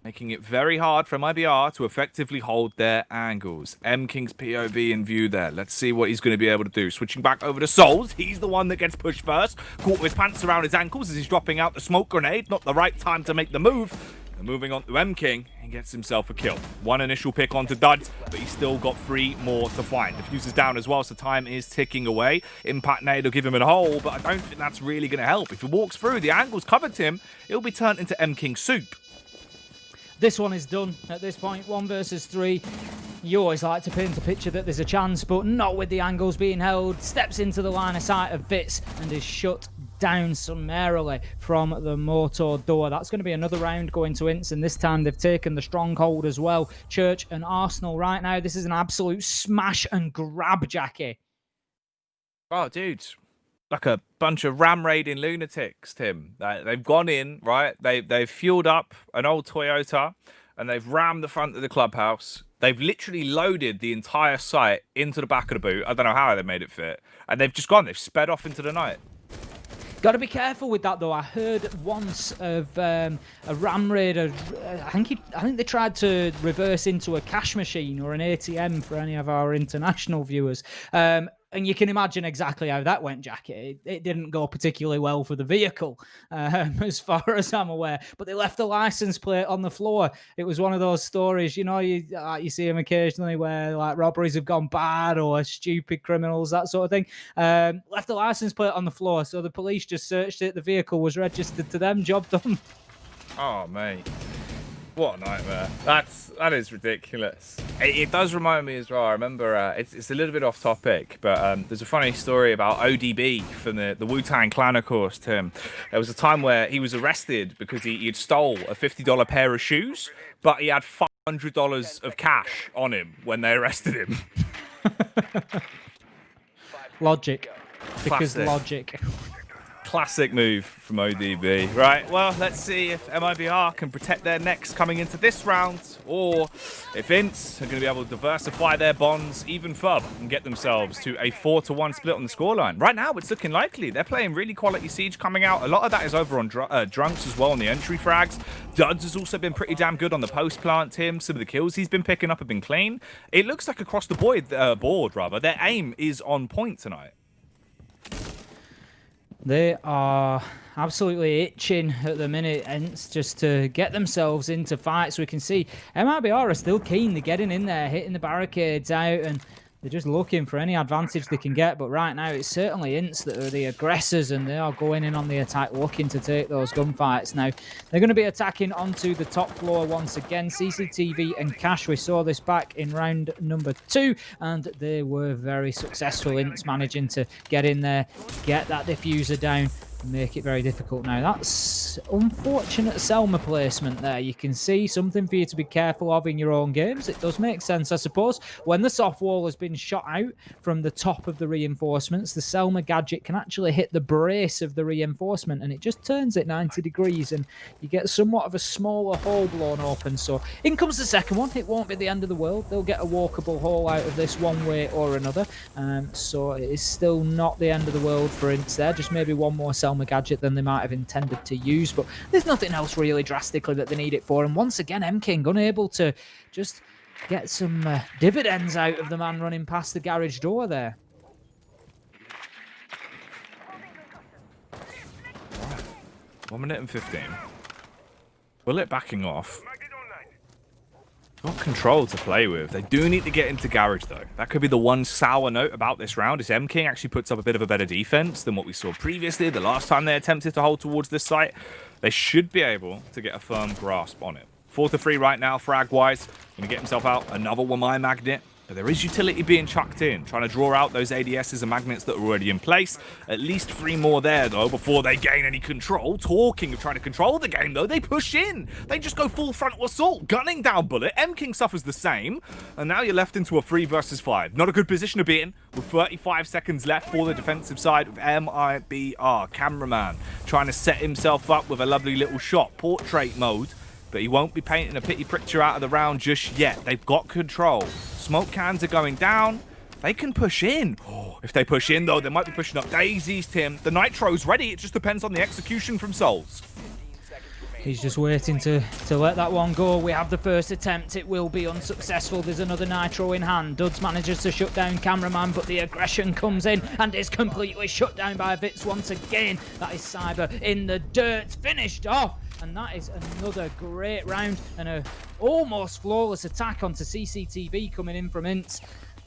making it very hard for MIBR to effectively hold their angles. M-King's POV in view there. Let's see what he's going to be able to do. Switching back over to Souls. He's the one that gets pushed first. Caught with pants around his ankles as he's dropping out the smoke grenade. Not the right time to make the move. And moving on to M-King, he gets himself a kill. 1 initial pick onto Duds, but he's still got 3 more to find. The fuse is down as well, so time is ticking away. Impact nade will give him a hole, but I don't think that's really going to help. If he walks through, the angle's covered him, it'll be turned into M-King soup.
This one is done at this point, 1 versus 3. You always like to paint a picture that there's a chance, but not with the angles being held. Steps into the line of sight of Vitz and is shut down summarily from the motor door. That's going to be another round going to Ints, and this time they've taken the stronghold as well. Church and Arsenal right now, this is an absolute smash and grab, Jackie.
Oh, dude. Like a bunch of ram raiding lunatics, Tim. They've gone in, right? They've fueled up an old Toyota and they've rammed the front of the clubhouse. They've literally loaded the entire site into the back of the boot. I don't know how they made it fit. And they've just gone. They've sped off into the night.
Got to be careful with that, though. I heard once of a ram raider. I think they tried to reverse into a cash machine or an ATM for any of our international viewers. And you can imagine exactly how that went, Jackie. It didn't go particularly well for the vehicle, as far as I'm aware. But they left the license plate on the floor. It was one of those stories, you know, you see them occasionally where like robberies have gone bad or stupid criminals, that sort of thing. Left the license plate on the floor, so the police just searched it. The vehicle was registered to them. Job done.
Oh, mate. What a nightmare. That is ridiculous. It does remind me as well. I remember it's a little bit off topic, but there's a funny story about ODB from the Wu-Tang Clan, of course, Tim. There was a time where he was arrested because he'd stole a $50 pair of shoes, but he had $500 of cash on him when they arrested him.
Logic. Because
Classic.
logic.
Classic move from ODB. Right, well, let's see if MIBR can protect their necks coming into this round, or if Ints are going to be able to diversify their bonds even further and get themselves to a 4-1 split on the scoreline. Right now, it's looking likely. They're playing really quality Siege coming out. A lot of that is over on Drunks as well on the entry frags. Duds has also been pretty damn good on the post plant, Tim. Some of the kills he's been picking up have been clean. It looks like across the board, their aim is on point tonight.
They are absolutely itching at the minute, Ents, just to get themselves into fights. We can see MIBR are still keen. They're getting in there, hitting the barricades out, and they're just looking for any advantage they can get. But right now, it's certainly Ints that are the aggressors, and they are going in on the attack, looking to take those gunfights. Now, they're going to be attacking onto the top floor once again. CCTV and Cash, we saw this back in round number 2, and they were very successful. Ints managing to get in there, get that diffuser down, make it very difficult. Now, that's unfortunate Selma placement there. You can see something for you to be careful of in your own games. It does make sense, I suppose. When the soft wall has been shot out from the top of the reinforcements, the Selma gadget can actually hit the brace of the reinforcement, and it just turns it 90 degrees, and you get somewhat of a smaller hole blown open. So in comes the second one. It won't be the end of the world. They'll get a walkable hole out of this one way or another. So it is still not the end of the world for Ints there. Just maybe one more Selma gadget than they might have intended to use, but there's nothing else really drastically that they need it for. And once again, M-King unable to just get some dividends out of the man running past the garage door there.
1 minute and 15. Bullet backing off. Got control to play with. They do need to get into garage, though. That could be the one sour note about this round, is M-King actually puts up a bit of a better defense than what we saw previously. The last time they attempted to hold towards this site, they should be able to get a firm grasp on it. 4-3 right now, frag-wise. Going to get himself out another Wamai magnet. But there is utility being chucked in, trying to draw out those ADSs and magnets that are already in place. At least 3 more there, though, before they gain any control. Talking of trying to control the game, though, they push in. They just go full frontal assault, gunning down Bullet. M-King suffers the same. And now you're left into a 3 versus 5. Not a good position to be in, with 35 seconds left for the defensive side of MIBR. Cameraman trying to set himself up with a lovely little shot. Portrait mode. But he won't be painting a pity picture out of the round just yet. They've got control. Smoke cans are going down. They can push in. Oh, if they push in, though, they might be pushing up daisies, Tim. The Nitro's ready. It just depends on the execution from Souls.
He's just waiting to let that one go. We have the first attempt. It will be unsuccessful. There's another Nitro in hand. Duds manages to shut down Cameraman, but the aggression comes in and is completely shut down by Vitz once again. That is Cyber in the dirt. Finished off. And that is another great round and a almost flawless attack onto CCTV coming in from Ints.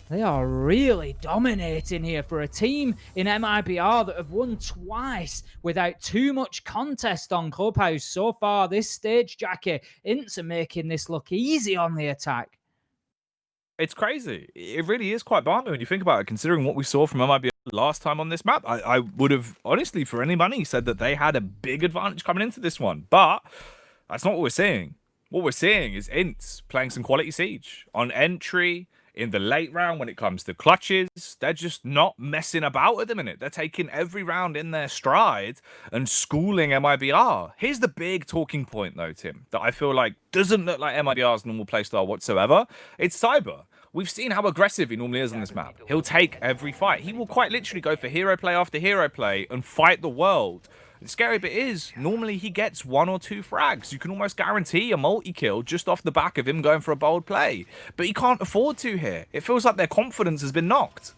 They are really dominating here for a team in MIBR that have won twice without too much contest on Clubhouse so far this stage, Jackie. Ints are making this look easy on the attack.
It's crazy. It really is quite balmy when you think about it, considering what we saw from MIBR last time on this map. I would have, honestly, for any money, said that they had a big advantage coming into this one. But that's not what we're seeing. What we're seeing is Ints playing some quality Siege. On entry, in the late round, when it comes to clutches, they're just not messing about at the minute. They're taking every round in their stride and schooling MIBR. Here's the big talking point, though, Tim, that I feel like doesn't look like MIBR's normal playstyle whatsoever. It's Cyber. We've seen how aggressive he normally is on this map. He'll take every fight. He will quite literally go for hero play after hero play and fight the world. The scary bit is, normally he gets 1 or 2 frags. You can almost guarantee a multi-kill just off the back of him going for a bold play. But he can't afford to here. It feels like their confidence has been knocked.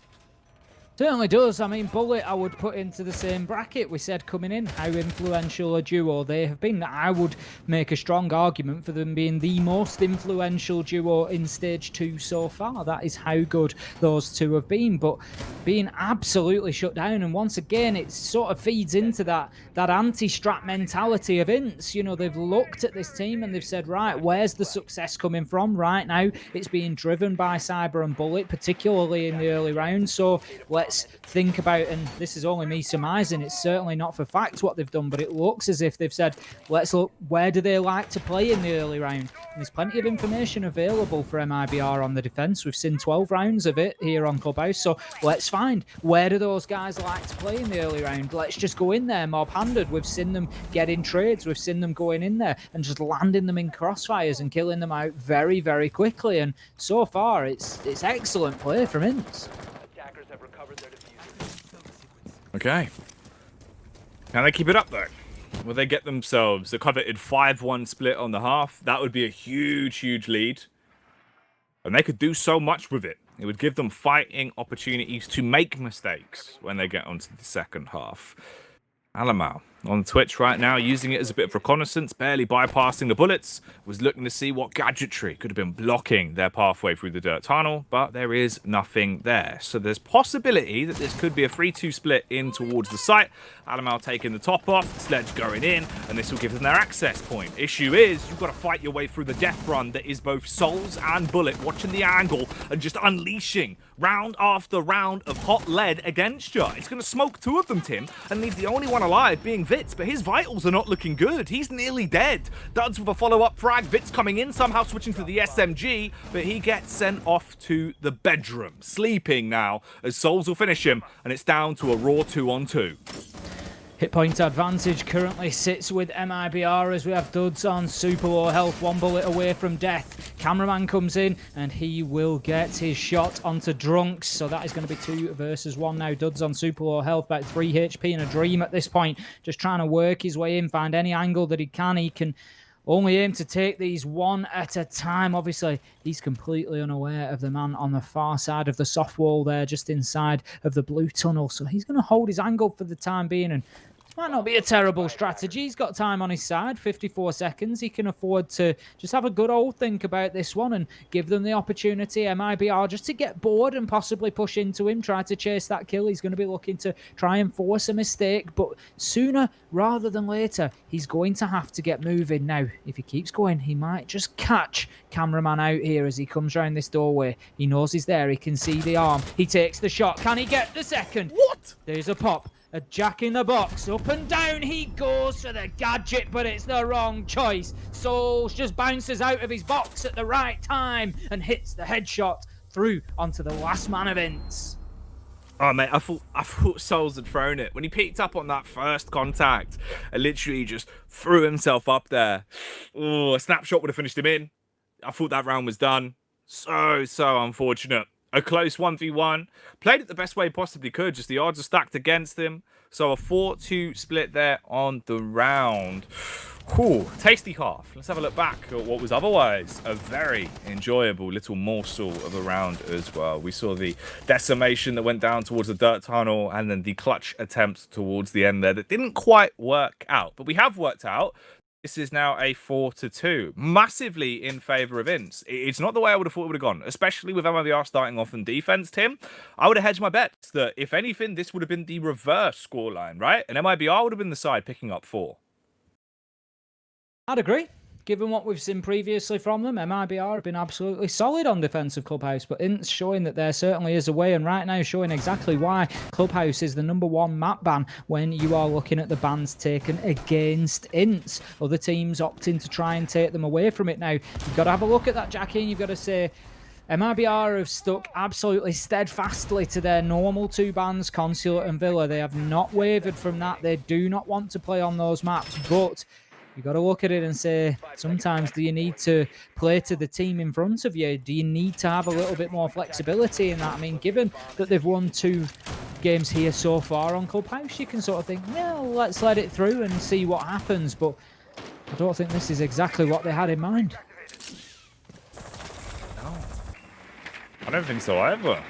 Certainly does. I mean, Bullet I would put into the same bracket. We said coming in how influential a duo they have been. I would make a strong argument for them being the most influential duo in Stage 2 so far. That is how good those two have been, but being absolutely shut down. And once again, it sort of feeds into that anti-strat mentality of Ince. You know, they've looked at this team and they've said, right, where's the success coming from? Right now, it's being driven by Cyber and Bullet, particularly in the early rounds. So let's think about, and this is only me surmising, it's certainly not for fact what they've done, but it looks as if they've said, let's look, where do they like to play in the early round? And there's plenty of information available for MIBR on the defense. We've seen 12 rounds of it here on Clubhouse, so let's find, where do those guys like to play in the early round? Let's just go in there mob-handed. We've seen them get in trades, we've seen them going in there and just landing them in crossfires and killing them out very, very quickly, and so far it's excellent play from Ince.
Okay. Can they keep it up, though? Will they get themselves a coveted 5-1 split on the half? That would be a huge, huge lead. And they could do so much with it. It would give them fighting opportunities to make mistakes when they get onto the second half. Alamau on Twitch right now, using it as a bit of reconnaissance, barely bypassing the bullets, was looking to see what gadgetry could have been blocking their pathway through the dirt tunnel, but there is nothing there. So there's possibility that this could be a 3-2 split in towards the site. Alamau taking the top off, Sledge going in, and this will give them their access point. Issue is, you've got to fight your way through the death run that is both Souls and Bullet, watching the angle and just unleashing round after round of hot lead against you. It's going to smoke two of them, Tim, and leave the only one alive being Vitz, but his vitals are not looking good. He's nearly dead. Duds with a follow-up frag. Vitz coming in, somehow switching to the SMG, but he gets sent off to the bedroom, sleeping now, as Souls will finish him, and it's down to a raw 2-on-2.
Hit point advantage currently sits with MIBR as we have Duds on super low health, 1 bullet away from death. Cameraman comes in and he will get his shot onto Drunks. So that is going to be 2 versus 1 now. Duds on super low health, about 3 HP and a dream at this point. Just trying to work his way in, find any angle that he can. He can only aim to take these one at a time. Obviously, he's completely unaware of the man on the far side of the soft wall there, just inside of the blue tunnel. So he's going to hold his angle for the time being, and might not be a terrible strategy. He's got time on his side, 54 seconds. He can afford to just have a good old think about this one and give them the opportunity, MIBR, just to get bored and possibly push into him, try to chase that kill. He's going to be looking to try and force a mistake, but sooner rather than later, he's going to have to get moving. Now, if he keeps going, he might just catch Cameraman out here as he comes around this doorway. He knows he's there. He can see the arm. He takes the shot. Can he get the second?
What?
There's a pop. A jack in the box. Up and down he goes for the gadget, but it's the wrong choice. Souls just bounces out of his box at the right time and hits the headshot through onto the last man of Ince.
Oh, mate, I thought Souls had thrown it. When he picked up on that first contact, I literally just threw himself up there. Oh, a snapshot would have finished him in. I thought that round was done. So unfortunate. A close 1v1. Played it the best way he possibly could. Just the odds are stacked against him. So a 4-2 split there on the round. Whew, tasty half. Let's have a look back at what was otherwise a very enjoyable little morsel of a round as well. We saw the decimation that went down towards the dirt tunnel and then the clutch attempt towards the end there that didn't quite work out. But we have worked out this is now a 4-2, massively in favour of Ince. It's not the way I would have thought it would have gone, especially with MIBR starting off in defence, Tim. I would have hedged my bets that, if anything, this would have been the reverse scoreline, right? And MIBR would have been the side picking up 4.
I'd agree. Given what we've seen previously from them, MIBR have been absolutely solid on defensive Clubhouse, but Ince showing that there certainly is a way, and right now showing exactly why Clubhouse is the #1 map ban when you are looking at the bans taken against Ince. Other teams opting to try and take them away from it now. You've got to have a look at that, Jackie, and you've got to say, MIBR have stuck absolutely steadfastly to their normal 2 bans, Consulate and Villa. They have not wavered from that. They do not want to play on those maps, but you got to look at it and say, sometimes do you need to play to the team in front of you? Do you need to have a little bit more flexibility in that? I mean, given that they've won 2 games here so far on Clubhouse, you can sort of think, well, let's let it through and see what happens. But I don't think this is exactly what they had in mind.
No, I don't think so either.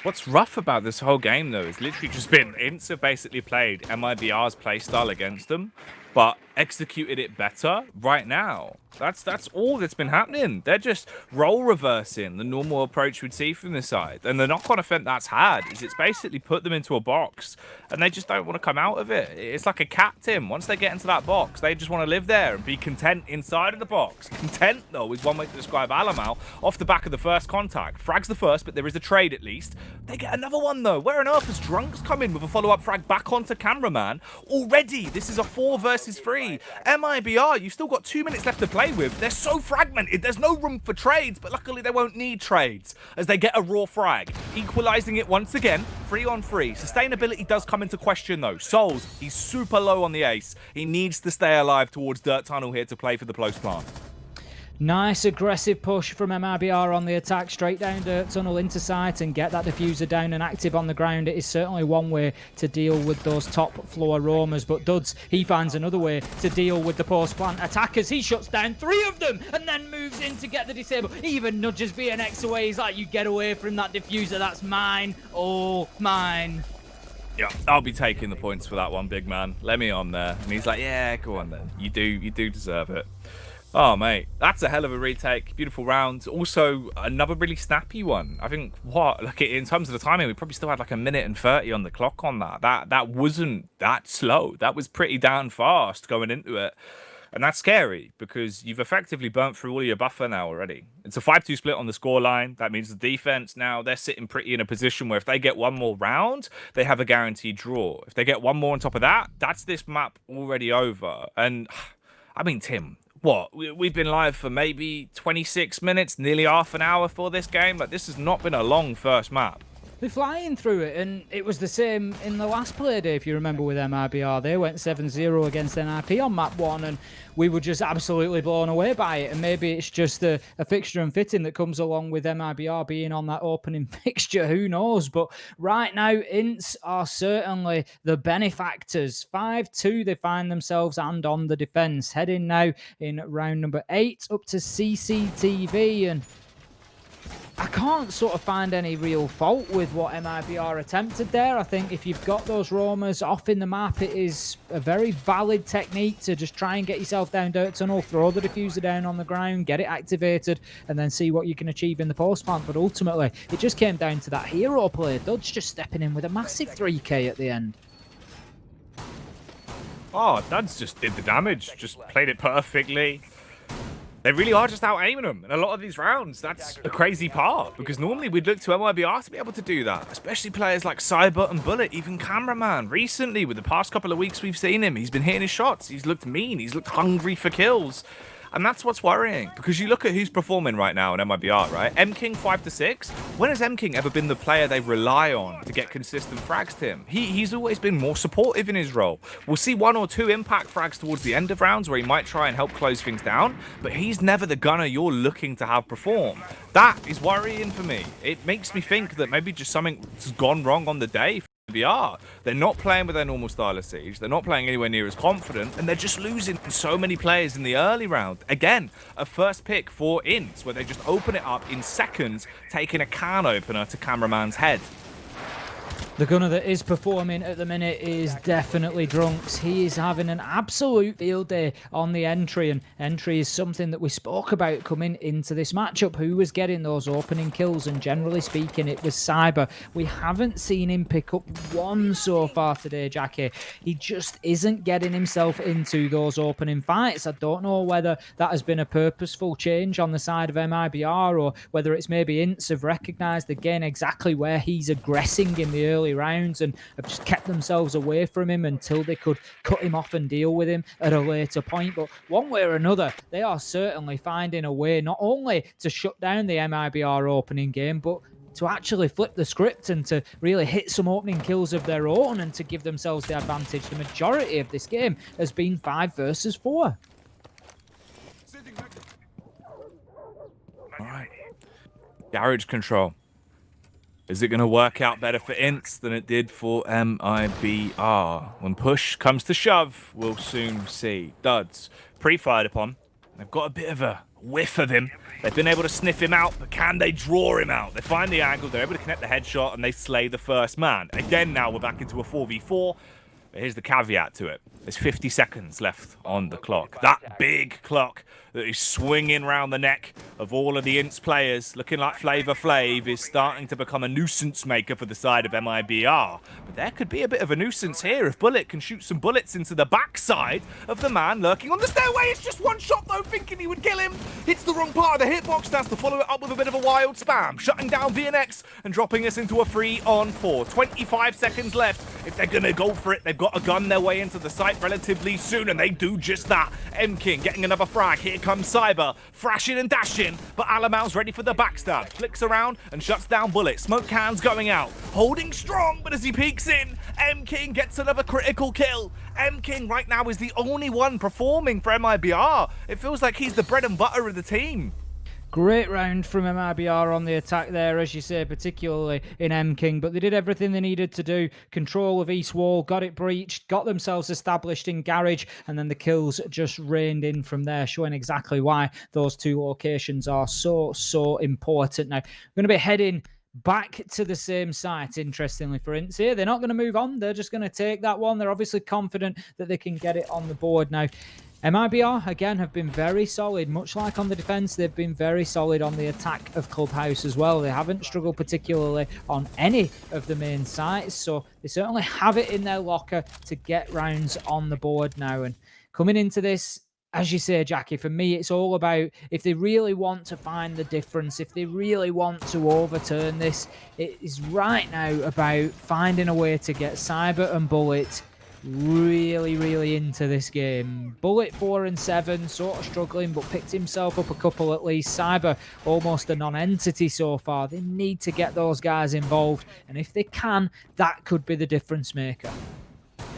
What's rough about this whole game, though, is literally just been Ints have basically played MIBR's playstyle against them, but executed it better right now. That's all that's been happening. They're just role reversing the normal approach we'd see from this side. And the knock-on effect that's had is it's basically put them into a box, and they just don't want to come out of it. It's like a cat, Tim. Once they get into that box, they just want to live there and be content inside of the box. Content, though, is one way to describe Alamau. Off the back of the first contact. Frag's the first, but there is a trade at least. They get another one, though. Where on earth has Drunks come in with a follow-up frag back onto Cameraman? Already, this is a 4 versus 3. MIBR, you've still got 2 minutes left to play with. They're so fragmented. There's no room for trades, but luckily they won't need trades as they get a raw frag. Equalizing it once again, 3 on 3. Sustainability does come into question, though. Souls, he's super low on the ace. He needs to stay alive towards Dirt Tunnel here to play for the close plant.
Nice aggressive push from MIBR on the attack, straight down Dirt Tunnel into sight and get that diffuser down and active on the ground. It is certainly one way to deal with those top floor roamers, but Duds, he finds another way to deal with the post plant attackers. He shuts down 3 of them and then moves in to get the disable. He even nudges VNX away. He's like, you get away from that diffuser, that's mine, all mine.
Yeah, I'll be taking the points for that one, big man. Let me on there. And he's like, yeah, go on then. You do deserve it. Oh, mate, that's a hell of a retake. Beautiful round. Also, another really snappy one. I think, like in terms of the timing, we probably still had like 1 minute and 30 on the clock on that. That wasn't that slow. That was pretty damn fast going into it. And that's scary because you've effectively burnt through all your buffer now already. It's a 5-2 split on the scoreline. That means the defense now, they're sitting pretty in a position where if they get one more round, they have a guaranteed draw. If they get one more on top of that, that's this map already over. And I mean, Tim, what? We've been live for maybe 26 minutes, nearly half an hour for this game. Like, this has not been a long first map.
They're flying through it, and it was the same in the last play day, if you remember, with MIBR. They went 7-0 against NIP on map 1, and we were just absolutely blown away by it. And maybe it's just a fixture and fitting that comes along with MIBR being on that opening fixture. Who knows? But right now, Ints are certainly the benefactors. 5-2 they find themselves, and on the defense. Heading now in round number 8 up to CCTV, and I can't sort of find any real fault with what MIBR attempted there. I think if you've got those roamers off in the map, it is a very valid technique to just try and get yourself down Dirt Tunnel, throw the diffuser down on the ground, get it activated, and then see what you can achieve in the post plant. But ultimately, it just came down to that hero play. Dodge just stepping in with a massive 3k at the end.
Oh, Duds just did the damage, just played it perfectly. They really are just out-aiming them in a lot of these rounds. That's a crazy part, because normally we'd look to MIBR to be able to do that, especially players like Cyber and Bullet, even Cameraman. Recently, with the past couple of weeks we've seen him, he's been hitting his shots. He's looked mean. He's looked hungry for kills. And that's what's worrying, because you look at who's performing right now in MIBR, right? M-King 5-6. When has M-King ever been the player they rely on to get consistent frags, Tim? He's always been more supportive in his role. We'll see 1 or 2 impact frags towards the end of rounds where he might try and help close things down, but he's never the gunner you're looking to have perform. That is worrying for me. It makes me think that maybe just something's gone wrong on the day. They're not playing with their normal style of siege. They're not playing anywhere near as confident, and they're just losing so many players in the early round. Again, a first pick for Ints, where they just open it up in seconds, taking a can opener to Cameraman's head.
The gunner that is performing at the minute is definitely Drunks. He is having an absolute field day on the entry, and entry is something that we spoke about coming into this matchup. Who was getting those opening kills? And generally speaking, it was Cyber. We haven't seen him pick up one so far today, Jackie. He just isn't getting himself into those opening fights. I don't know whether that has been a purposeful change on the side of MIBR, or whether it's maybe Ints have recognised again exactly where he's aggressing in the early rounds and have just kept themselves away from him until they could cut him off and deal with him at a later point. But one way or another, they are certainly finding a way not only to shut down the MIBR opening game, but to actually flip the script and to really hit some opening kills of their own and to give themselves the advantage. The majority of this game has been 5 versus 4.
All right. Garage control. Is it going to work out better for Ints than it did for MIBR? When push comes to shove, we'll soon see. Duds, pre-fired upon. They've got a bit of a whiff of him. They've been able to sniff him out, but can they draw him out? They find the angle, they're able to connect the headshot, and they slay the first man. Again, now we're back into a 4v4. But here's the caveat to it. There's 50 seconds left on the clock. That big clock that is swinging round the neck of all of the Ints players, looking like Flavor Flav, is starting to become a nuisance maker for the side of MIBR. But there could be a bit of a nuisance here if Bullet can shoot some bullets into the backside of the man lurking on the stairway. It's just one shot, though, thinking he would kill him. Hits the wrong part of the hitbox. That's to follow it up with a bit of a wild spam, shutting down VNX and dropping us into a 3-on-4. 25 seconds left. If they're going to go for it, they've got to gun their way into the site relatively soon, and they do just that. M-King getting another frag. Here comes Cyber, thrashing and dashing, but Alamau's ready for the backstab. Flicks around and shuts down Bullet. Smoke cans going out. Holding strong, but as he peeks in, M-King gets another critical kill. M-King right now is the only one performing for MIBR. It feels like he's the bread and butter of the team.
Great round from MIBR on the attack there, as you say, particularly in M-King, but they did everything they needed to do. Control of East Wall, got it breached, got themselves established in Garage, and then the kills just rained in from there, showing exactly why those two locations are so important. Now, we're going to be heading back to the same site, interestingly, for Ints here. They're not going to move on. They're just going to take that one. They're obviously confident that they can get it on the board now. MIBR, again, have been very solid. Much like on the defense, they've been very solid on the attack of Clubhouse as well. They haven't struggled particularly on any of the main sites, so they certainly have it in their locker to get rounds on the board now. And coming into this, as you say, Jackie, for me, it's all about if they really want to find the difference, if they really want to overturn this, it is right now about finding a way to get Cyber and Bullet really into this game. Bullet 4-7, sort of struggling, but picked himself up a couple at least. Cyber almost a non-entity so far. They need to get those guys involved, and if they can, that could be the difference maker.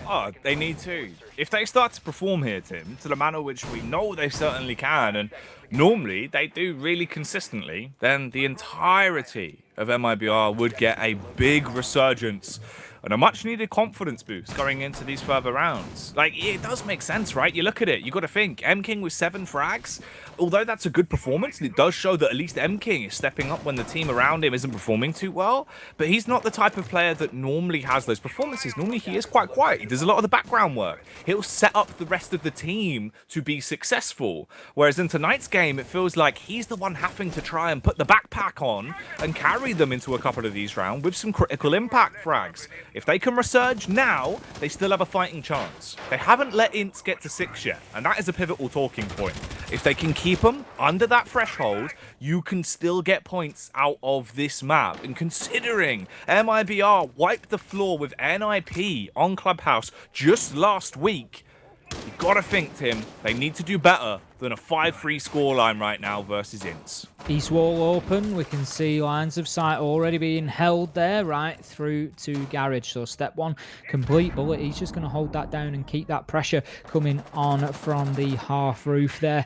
Oh, they need to. If they start to perform here, Tim, to the manner which we know they certainly can, and normally they do really consistently, then the entirety of MIBR would get a big resurgence and a much-needed confidence boost going into these further rounds. Like, it does make sense, right? You look at it, you got to think, M-King with 7 frags, although that's a good performance, and it does show that at least M-King is stepping up when the team around him isn't performing too well, but he's not the type of player that normally has those performances. Normally, he is quite quiet. He does a lot of the background work. He'll set up the rest of the team to be successful, whereas in tonight's game, it feels like he's the one having to try and put the backpack on and carry them into a couple of these rounds with some critical impact frags. If they can resurge now, they still have a fighting chance. They haven't let Ints get to 6 yet, and that is a pivotal talking point. If they can keep them under that threshold, you can still get points out of this map. And considering MIBR wiped the floor with NIP on Clubhouse just last week, you gotta think, Tim, they need to do better than a 5-3 scoreline right now versus Ints.
East wall open. We can see lines of sight already being held there right through to Garage. So step 1 complete. Bullet, he's just going to hold that down and keep that pressure coming on from the half roof there.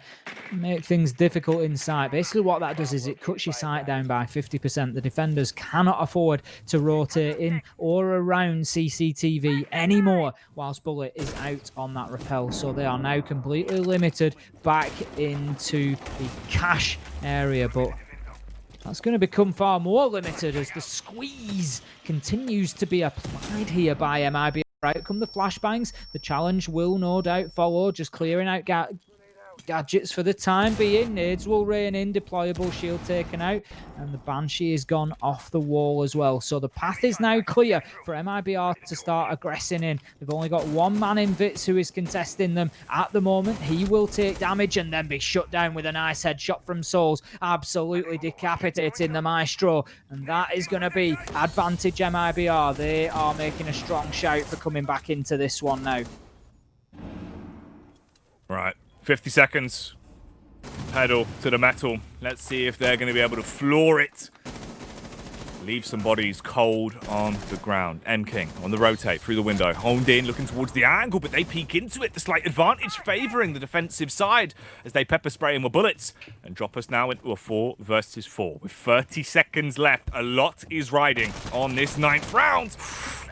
Make things difficult inside. Basically what that does is it cuts your sight down by 50%. The defenders cannot afford to rotate in or around CCTV anymore whilst Bullet is out on that rappel. So they are now completely limited back into the cache area, but that's going to become far more limited as the squeeze continues to be applied here by MIB. Right, come the flashbangs. The challenge will no doubt follow, just clearing out gadgets for the time being. Nades will rain in, deployable shield taken out, and the Banshee is gone off the wall as well. So the path is now clear for MIBR to start aggressing in. They've only got one man in Vitz who is contesting them at the moment. He will take damage and then be shut down with a nice headshot from Souls, absolutely decapitating the Maestro, and that is going to be advantage MIBR. They are making a strong shout for coming back into this one now.
Right. 50 seconds. Pedal to the metal. Let's see if they're going to be able to floor it. Leave some bodies cold on the ground. M-King on the rotate through the window. Honed in, looking towards the angle, but they peek into it. The slight advantage favouring the defensive side as they pepper spray him with bullets and drop us now into a 4 versus 4. With 30 seconds left, a lot is riding on this 9th round.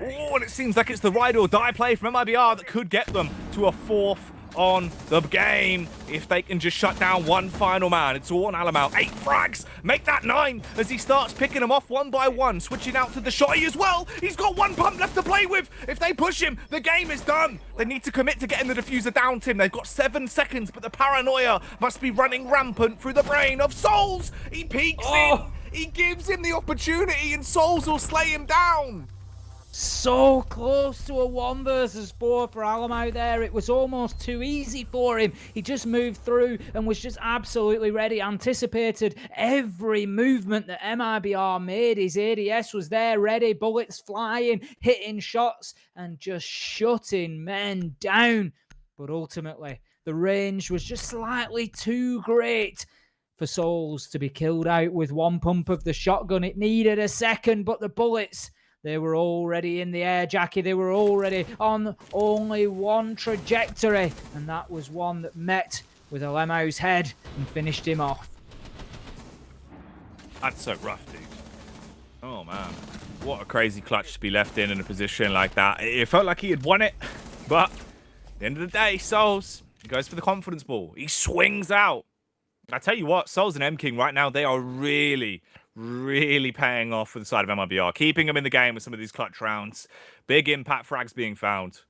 Oh, and it seems like it's the ride or die play from MIBR that could get them to a 4th on the game. If they can just shut down one final man, it's all on Alamau. 8 frags, make that 9 as he starts picking them off one by one, switching out to the shotty as well. He's got 1 pump left to play with. If they push him, the game is done. They need to commit to getting the diffuser down, Tim. They've got 7 seconds, but the paranoia must be running rampant through the brain of Souls. He peeks in. He gives him the opportunity, and Souls will slay him down.
So close to a 1 versus 4 for Alamau there. It was almost too easy for him. He just moved through and was just absolutely ready. Anticipated every movement that MIBR made. His ADS was there, ready. Bullets flying, hitting shots, and just shutting men down. But ultimately, the range was just slightly too great for Souls to be killed out with 1 pump of the shotgun. It needed a second, but the bullets, they were already in the air, Jackie. They were already on only one trajectory, and that was one that met with Alemau's head and finished him off.
That's so rough, dude. Oh, man. What a crazy clutch to be left in a position like that. It felt like he had won it, but at the end of the day, Souls, he goes for the confidence ball. He swings out. I tell you what, Souls and M-King right now, they are really paying off for the side of MIBR, keeping them in the game with some of these clutch rounds. Big impact frags being found.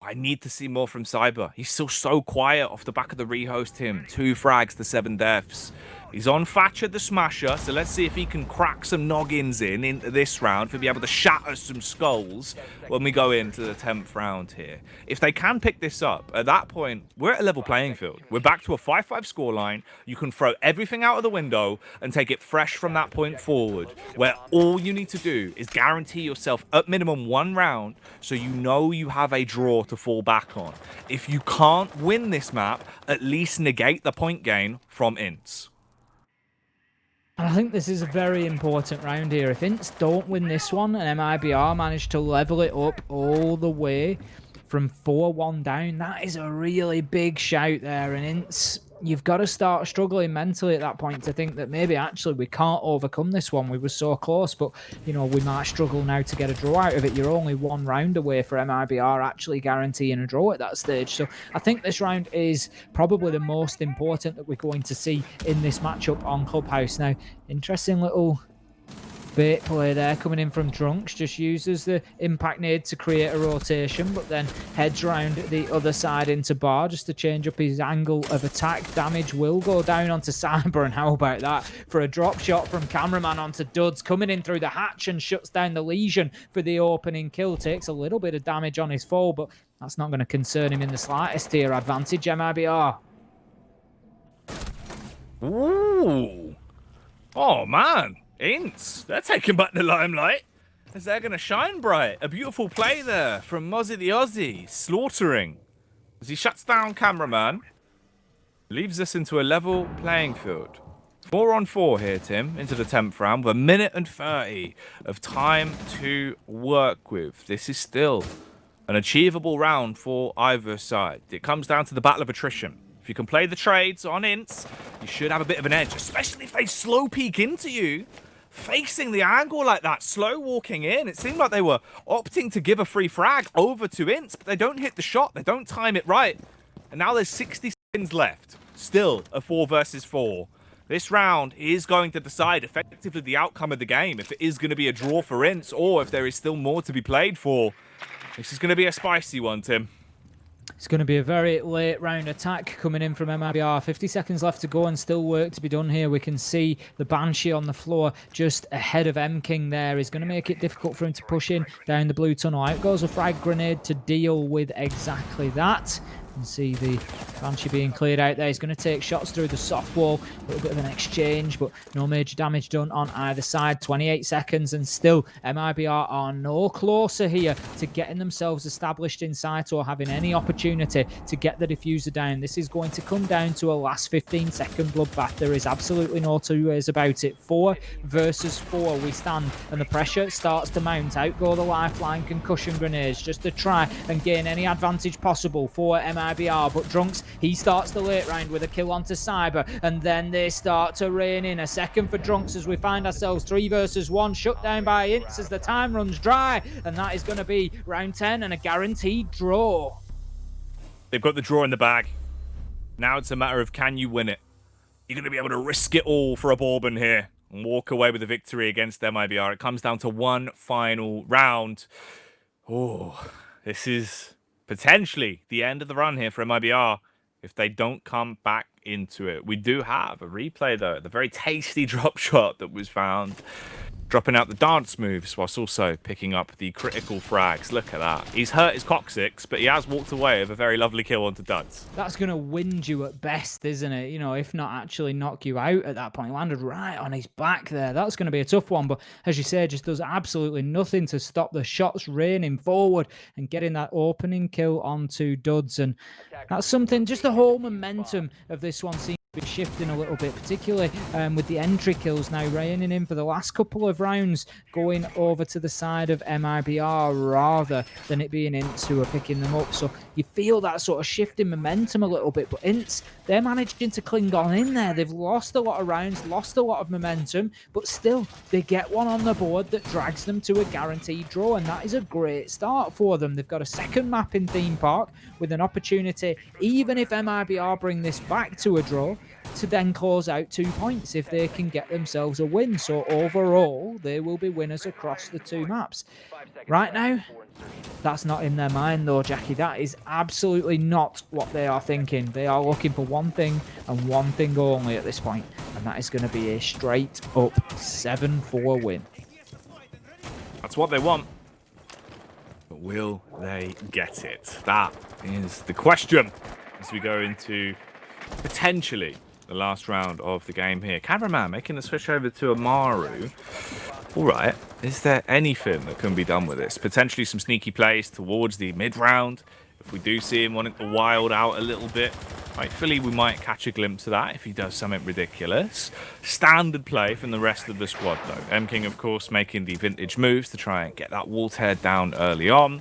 I need to see more from Cyber. He's still so quiet off the back of the rehost him. 2 frags to 7 deaths. He's on Thatcher the Smasher, so let's see if he can crack some noggins into this round to be able to shatter some skulls when we go into the 10th round here. If they can pick this up, at that point, we're at a level playing field. We're back to a 5-5 scoreline. You can throw everything out of the window and take it fresh from that point forward, where all you need to do is guarantee yourself at minimum 1 round so you know you have a draw to fall back on. If you can't win this map, at least negate the point gain from ints.
And I think this is a very important round here. If Ints don't win this one and MIBR manage to level it up all the way from 4-1 down, that is a really big shout there. And Ints, you've got to start struggling mentally at that point to think that maybe actually we can't overcome this one. We were so close, but you know, we might struggle now to get a draw out of it. You're only 1 round away for MIBR actually guaranteeing a draw at that stage. So I think this round is probably the most important that we're going to see in this matchup on Clubhouse. Now, interesting little bait play there coming in from Drunks, just uses the impact nade to create a rotation, but then heads round the other side into Bar just to change up his angle of attack. Damage will go down onto Cyber, and how about that for a drop shot from Cameraman onto Duds, coming in through the hatch and shuts down the Legion for the opening kill. Takes a little bit of damage on his fall, but that's not going to concern him in the slightest here. Advantage MIBR.
Ooh. Oh, man. Ints, they're taking back the limelight as they're going to shine bright. A beautiful play there from Mozzie the Aussie, slaughtering as he shuts down Cameraman. Leaves us into a level playing field. 4 on 4 here, Tim, into the 10th round with 1 minute and 30 of time to work with. This is still an achievable round for either side. It comes down to the battle of attrition. If you can play the trades on Ints, you should have a bit of an edge, especially if they slow peek into you. Facing the angle like that, slow walking in. It seemed like they were opting to give a free frag over to Ints, but they don't hit the shot. They don't time it right. And now there's 60 seconds left. Still a 4 versus 4. This round is going to decide effectively the outcome of the game. If it is going to be a draw for Ints or if there is still more to be played for. This is going to be a spicy one, Tim.
It's going to be a very late round attack coming in from MIBR. 50 seconds left to go and still work to be done here. We can see the Banshee on the floor just ahead of M-King there. Is going to make it difficult for him to push in down the blue tunnel. Out goes a frag grenade to deal with exactly that. And see the Banshee being cleared out there. He's going to take shots through the soft wall. A little bit of an exchange, but no major damage done on either side. 28 seconds, and still MIBR are no closer here to getting themselves established in sight or having any opportunity to get the diffuser down. This is going to come down to a last 15-second bloodbath. There is absolutely no two ways about it. 4 versus 4 we stand, and the pressure starts to mount. Out go the lifeline concussion grenades just to try and gain any advantage possible for MIBR. But Drunks, he starts the late round with a kill onto Cyber, and then they start to rain in. A second for Drunks as we find ourselves 3 versus 1, shut down by Ints as the time runs dry, and that is going to be round 10 and a guaranteed draw.
They've got the draw in the bag. Now it's a matter of, can you win it? You're going to be able to risk it all for a Bourbon here and walk away with a victory against MIBR. It comes down to one final round. Oh, this is potentially the end of the run here for MIBR if they don't come back into it. We do have a replay, though. The very tasty drop shot that was found, dropping out the dance moves whilst also picking up the critical frags. Look at that. He's hurt his coccyx, but he has walked away with a very lovely kill onto Duds.
That's going to wind you at best, isn't it? You know, if not actually knock you out at that point. He landed right on his back there. That's going to be a tough one, but as you say, just does absolutely nothing to stop the shots raining forward and getting that opening kill onto Duds. And that's something, just the whole momentum of this one seems be shifting a little bit, particularly with the entry kills now raining in for the last couple of rounds, going over to the side of MIBR rather than it being Ints who are picking them up. So you feel that sort of shift in momentum a little bit, but Ints, they're managing to cling on in there. They've lost a lot of rounds, lost a lot of momentum, but still they get one on the board that drags them to a guaranteed draw, and that is a great start for them. They've got a second map in Theme Park with an opportunity, even if MIBR bring this back to a draw, to then close out 2 points if they can get themselves a win. So overall, they will be winners across the two maps. Right now, that's not in their mind though, Jackie. That is absolutely not what they are thinking. They are looking for one thing and one thing only at this point, and that is going to be a straight up 7-4 win.
That's what they want. But will they get it? That is the question as we go into potentially the last round of the game here. Cameraman making the switch over to Amaru. All right, is there anything that can be done with this? Potentially some sneaky plays towards the mid-round. If we do see him wanting to wild out a little bit, rightfully we might catch a glimpse of that if he does something ridiculous. Standard play from the rest of the squad, though. M-King, of course, making the vintage moves to try and get that wall tear down early on.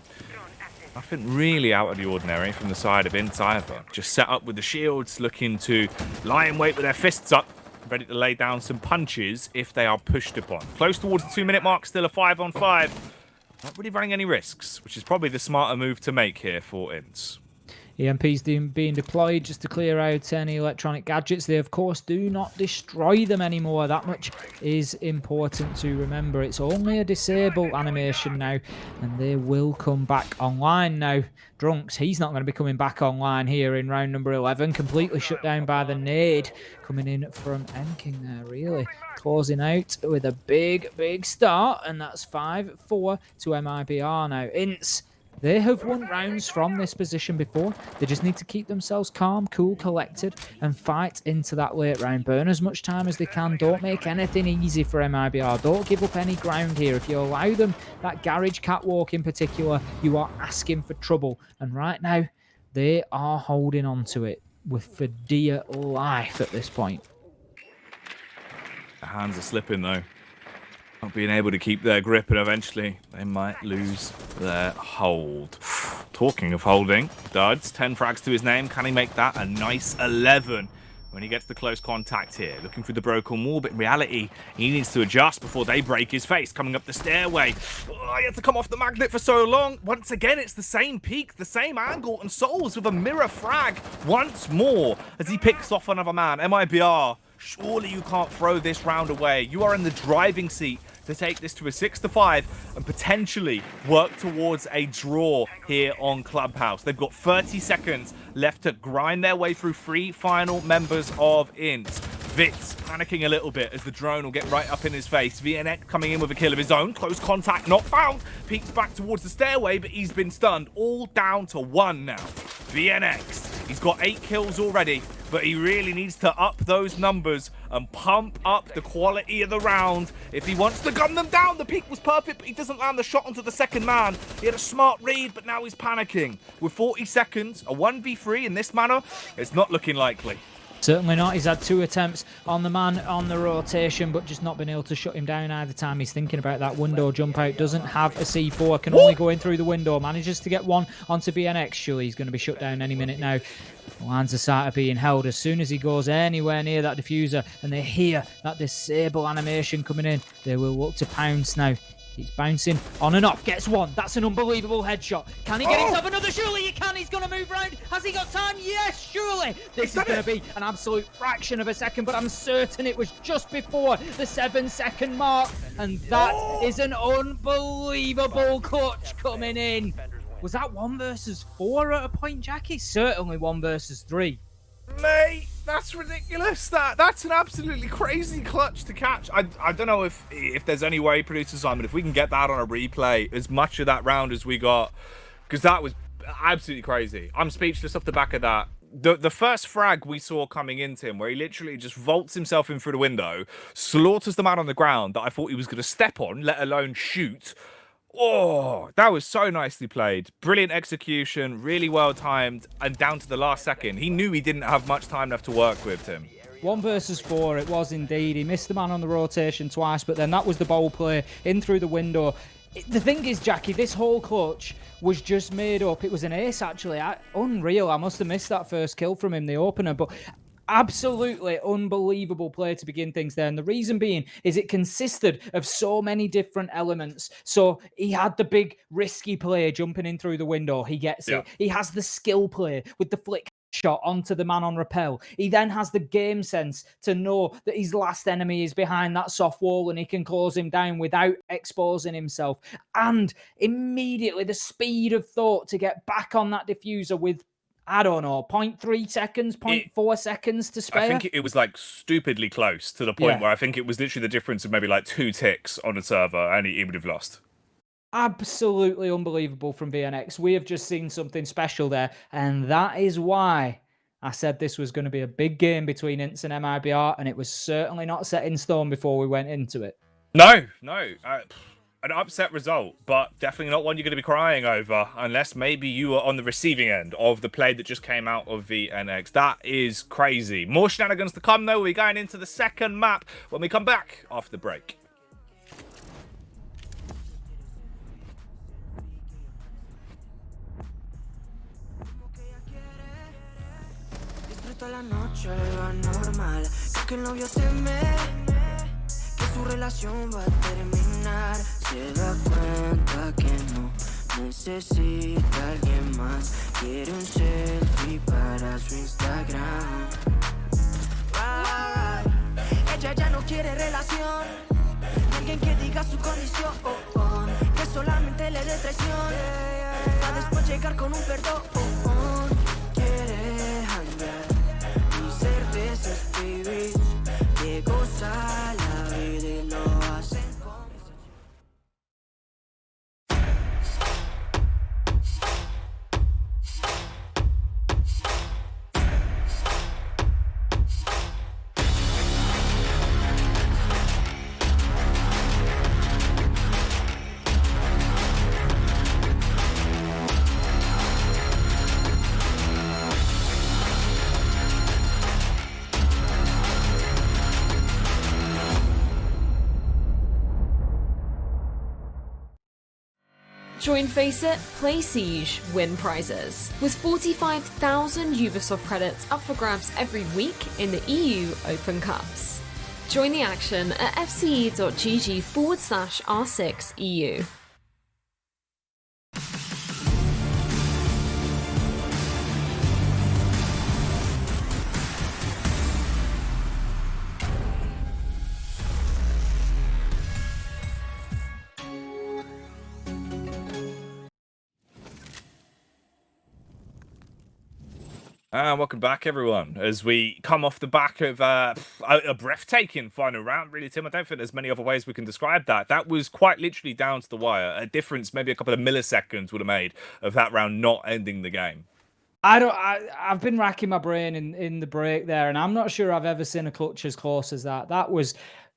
Nothing really out of the ordinary from the side of Ints either. Just set up with the shields, looking to lie in wait with their fists up, ready to lay down some punches if they are pushed upon. Close towards the 2-minute mark, still a 5-on-5. Not really running any risks, which is probably the smarter move to make here for Ints.
EMPs being deployed just to clear out any electronic gadgets. They, of course, do not destroy them anymore. That much is important to remember. It's only a disable animation now, and they will come back online now. Drunks, he's not going to be coming back online here in round number 11. Completely shut down by the nade coming in from M-King there, really. Closing out with a big, big start, and that's 5-4 to MIBR now. Ints, they have won rounds from this position before. They just need to keep themselves calm, cool, collected, and fight into that late round. Burn as much time as they can. Don't make anything easy for MIBR. Don't give up any ground here. If you allow them that garage catwalk in particular, you are asking for trouble. And right now, they are holding on to it with for dear life at this point.
The hands are slipping, though. Not being able to keep their grip, and eventually they might lose their hold. Talking of holding, Duds, 10 frags to his name. Can he make that a nice 11 when he gets the close contact here? Looking through the broken wall, but in reality, he needs to adjust before they break his face. Coming up the stairway. Oh, he had to come off the magnet for so long. Once again, it's the same peak, the same angle, and Souls with a mirror frag once more as he picks off another man. MIBR, surely you can't throw this round away. You are in the driving seat to take this to a 6-5 and potentially work towards a draw here on Clubhouse. They've got 30 seconds left to grind their way through 3 final members of Ints. Vitz panicking a little bit as the drone will get right up in his face. VNX coming in with a kill of his own. Close contact, not found. Peeks back towards the stairway, but he's been stunned. All down to 1 now. VNX, he's got 8 kills already, but he really needs to up those numbers and pump up the quality of the round if he wants to gun them down. The peak was perfect, but he doesn't land the shot onto the second man. He had a smart read, but now he's panicking. With 40 seconds, a 1v3 in this manner, it's not looking likely.
Certainly not. He's had 2 attempts on the man on the rotation, but just not been able to shut him down either time. He's thinking about that window jump out. Doesn't have a C4. Can only go in through the window. Manages to get one onto BNX. Surely he's going to be shut down any minute now. Lines of sight are being held as soon as he goes anywhere near that diffuser, and they hear that disable animation coming in. They will look to pounce now. Keeps bouncing on and off. Gets one. That's an unbelievable headshot. Can he get himself another? Surely he can. He's going to move around. Has he got time? Yes, surely. This is going to be an absolute fraction of a second, but I'm certain it was just before the 7-second mark. And that is an unbelievable clutch coming in. Was that 1 versus 4 at a point, Jackie? Certainly 1 versus 3.
Mate, that's ridiculous. That's an absolutely crazy clutch to catch. I don't know if there's any way, producer Simon, if we can get that on a replay, as much of that round as we got, because that was absolutely crazy. I'm speechless off the back of that. The first frag we saw coming into him, where he literally just vaults himself in through the window, slaughters the man on the ground that I thought he was going to step on, let alone shoot. Oh, that was so nicely played. Brilliant execution, really well timed, and down to the last second. He knew he didn't have much time left to work with, Tim.
1 versus 4, it was indeed. He missed the man on the rotation twice, but then that was the bowl play in through the window. The thing is, Jackie, this whole clutch was just made up. It was an ace, actually. Unreal. I must have missed that first kill from him, the opener, but absolutely unbelievable play to begin things there. And the reason being is it consisted of so many different elements. So he had the big risky play jumping in through the window. He gets it. He has the skill play with the flick shot onto the man on rappel. He then has the game sense to know that his last enemy is behind that soft wall and he can close him down without exposing himself. And immediately the speed of thought to get back on that diffuser with, I don't know, 0.3 seconds, 0.4 seconds to spare.
I think it was like stupidly close to the point where I think it was literally the difference of maybe like 2 ticks on a server and he would have lost.
Absolutely unbelievable from VNX. We have just seen something special there. And that is why I said this was going to be a big game between Ints and MIBR. And it was certainly not set in stone before we went into it.
No. An upset result, but definitely not one you're going to be crying over unless maybe you were on the receiving end of the play that just came out of VNX. That is crazy. More shenanigans to come, though. We're going into the second map when we come back after the break.
La noche algo anormal, creo que el novio teme que su relación va a terminar. Se da cuenta que no necesita a alguien más. Quiere un selfie para su Instagram. Ella ya no quiere relación, alguien que diga su condición, que solamente le dé traición, para después llegar con un perdón. Quiere hangar y ser de esos babies que goza la vida y lo hacen con...
Join Face It, Play Siege, win prizes. With 45,000 Ubisoft credits up for grabs every week in the EU Open Cups. Join the action at fce.gg/R6EU.
And welcome back, everyone, as we come off the back of a breathtaking final round, really, Tim. I don't think there's many other ways we can describe that. That was quite literally down to the wire. A difference, maybe a couple of milliseconds would have made of that round not ending the game.
I've been racking my brain in the break there, and I'm not sure I've ever seen a clutch as close as that. That was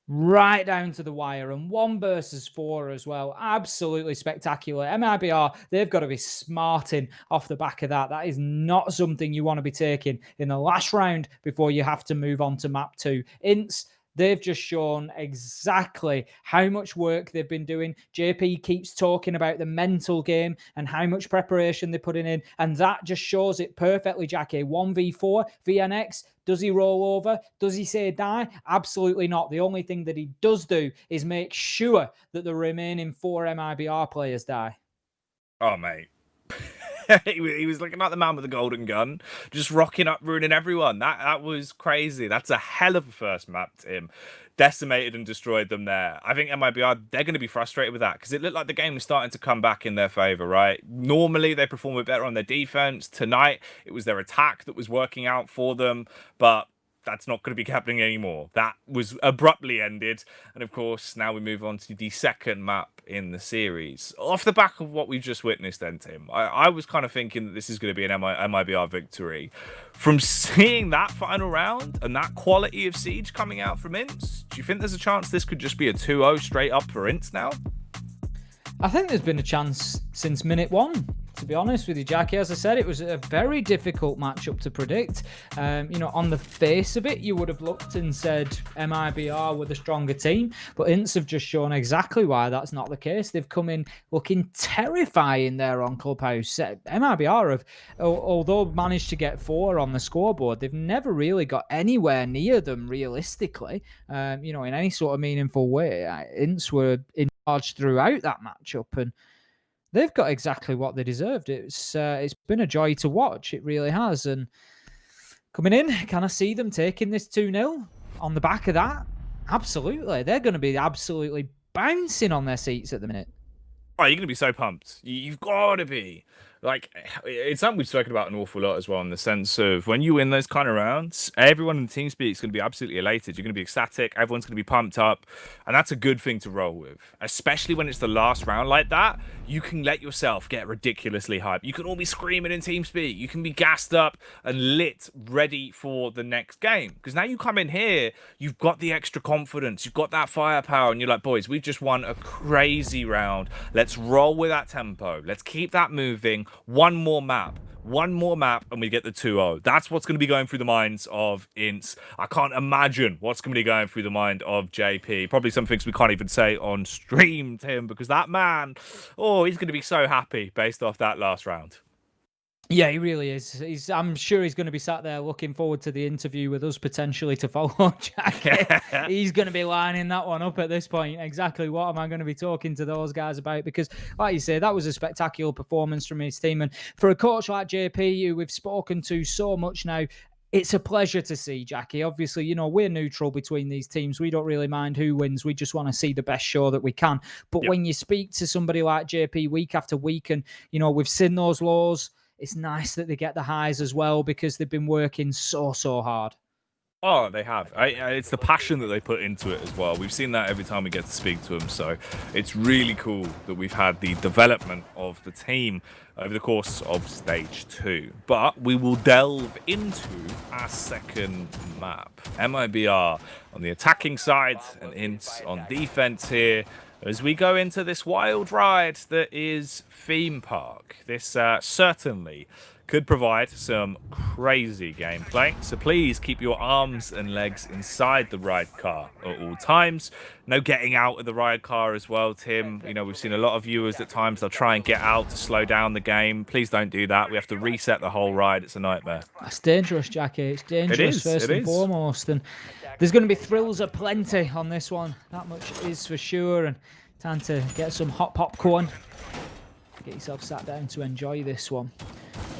right down to the wire, and 1 versus 4 as well. Absolutely spectacular. MIBR, they've got to be smarting off the back of that. That is not something you want to be taking in the last round before you have to move on to map 2. Ints, They've just shown exactly how much work they've been doing. JP keeps talking about the mental game and how much preparation they're putting in, and that just shows it perfectly, Jackie. 1v4, VNX, does he roll over? Does he say die? Absolutely not. The only thing that he does do is make sure that the remaining 4 MIBR players die.
Oh, mate. He was looking like the man with the golden gun, just rocking up, ruining everyone. That was crazy. That's a hell of a first map, Tim. Decimated and destroyed them there. I think MIBR, they're going to be frustrated with that because it looked like the game was starting to come back in their favor, right? Normally, they perform a bit better on their defense. Tonight, it was their attack that was working out for them, but that's not going to be happening anymore. That was abruptly ended. And of course, now we move on to the second map in the series. Off the back of what we've just witnessed then, Tim, I was kind of thinking that this is going to be an MIBR victory. From seeing that final round and that quality of siege coming out from Ints, do you think there's a chance this could just be a 2-0 straight up for Ints now?
I think there's been a chance since minute 1. To be honest with you, Jackie, as I said, it was a very difficult matchup to predict. On the face of it, you would have looked and said MIBR were the stronger team, but Ints have just shown exactly why that's not the case. They've come in looking terrifying there on Clubhouse. MIBR have, although managed to get 4 on the scoreboard, they've never really got anywhere near them realistically, in any sort of meaningful way. Ints were in charge throughout that matchup, and they've got exactly what they deserved. It's been a joy to watch. It really has. And coming in, can I see them taking this 2-0 on the back of that? Absolutely. They're going to be absolutely bouncing on their seats at the minute.
Oh, you're going to be so pumped. You've got to be. Like, it's something we've spoken about an awful lot as well, in the sense of when you win those kind of rounds, everyone in the team speak is going to be absolutely elated. You're going to be ecstatic. Everyone's going to be pumped up. And that's a good thing to roll with, especially when it's the last round like that. You can let yourself get ridiculously hyped. You can all be screaming in team speak. You can be gassed up and lit, ready for the next game. Because now you come in here, you've got the extra confidence. You've got that firepower. And you're like, boys, we've just won a crazy round. Let's roll with that tempo. Let's keep that moving. One more map, and we get the 2-0. That's what's going to be going through the minds of Ints. I can't imagine what's going to be going through the mind of JP. Probably some things we can't even say on stream, Tim, because that man, he's going to be so happy based off that last round.
Yeah, he really is. I'm sure he's going to be sat there looking forward to the interview with us potentially to follow, Jack. He's going to be lining that one up at this point. Exactly what am I going to be talking to those guys about? Because, like you say, that was a spectacular performance from his team. And for a coach like JP, who we've spoken to so much now, it's a pleasure to see, Jackie. Obviously, we're neutral between these teams. We don't really mind who wins. We just want to see the best show that we can. But when you speak to somebody like JP week after week and, we've seen those lows, it's nice that they get the highs as well because they've been working so hard.
Oh, they have. It's the passion that they put into it as well. We've seen that every time we get to speak to them. So it's really cool that we've had the development of the team over the course of stage 2. But we will delve into our second map. MIBR on the attacking side and Ints on defense here, as we go into this wild ride that is Theme Park. This certainly could provide some crazy gameplay. So please keep your arms and legs inside the ride car at all times. No getting out of the ride car as well, Tim. We've seen a lot of viewers at times, they'll try and get out to slow down the game. Please don't do that. We have to reset the whole ride. It's a nightmare.
That's dangerous, Jackie. It's dangerous first and foremost. And there's going to be thrills aplenty on this one. That much is for sure. And time to get some hot popcorn. Get yourself sat down to enjoy this one.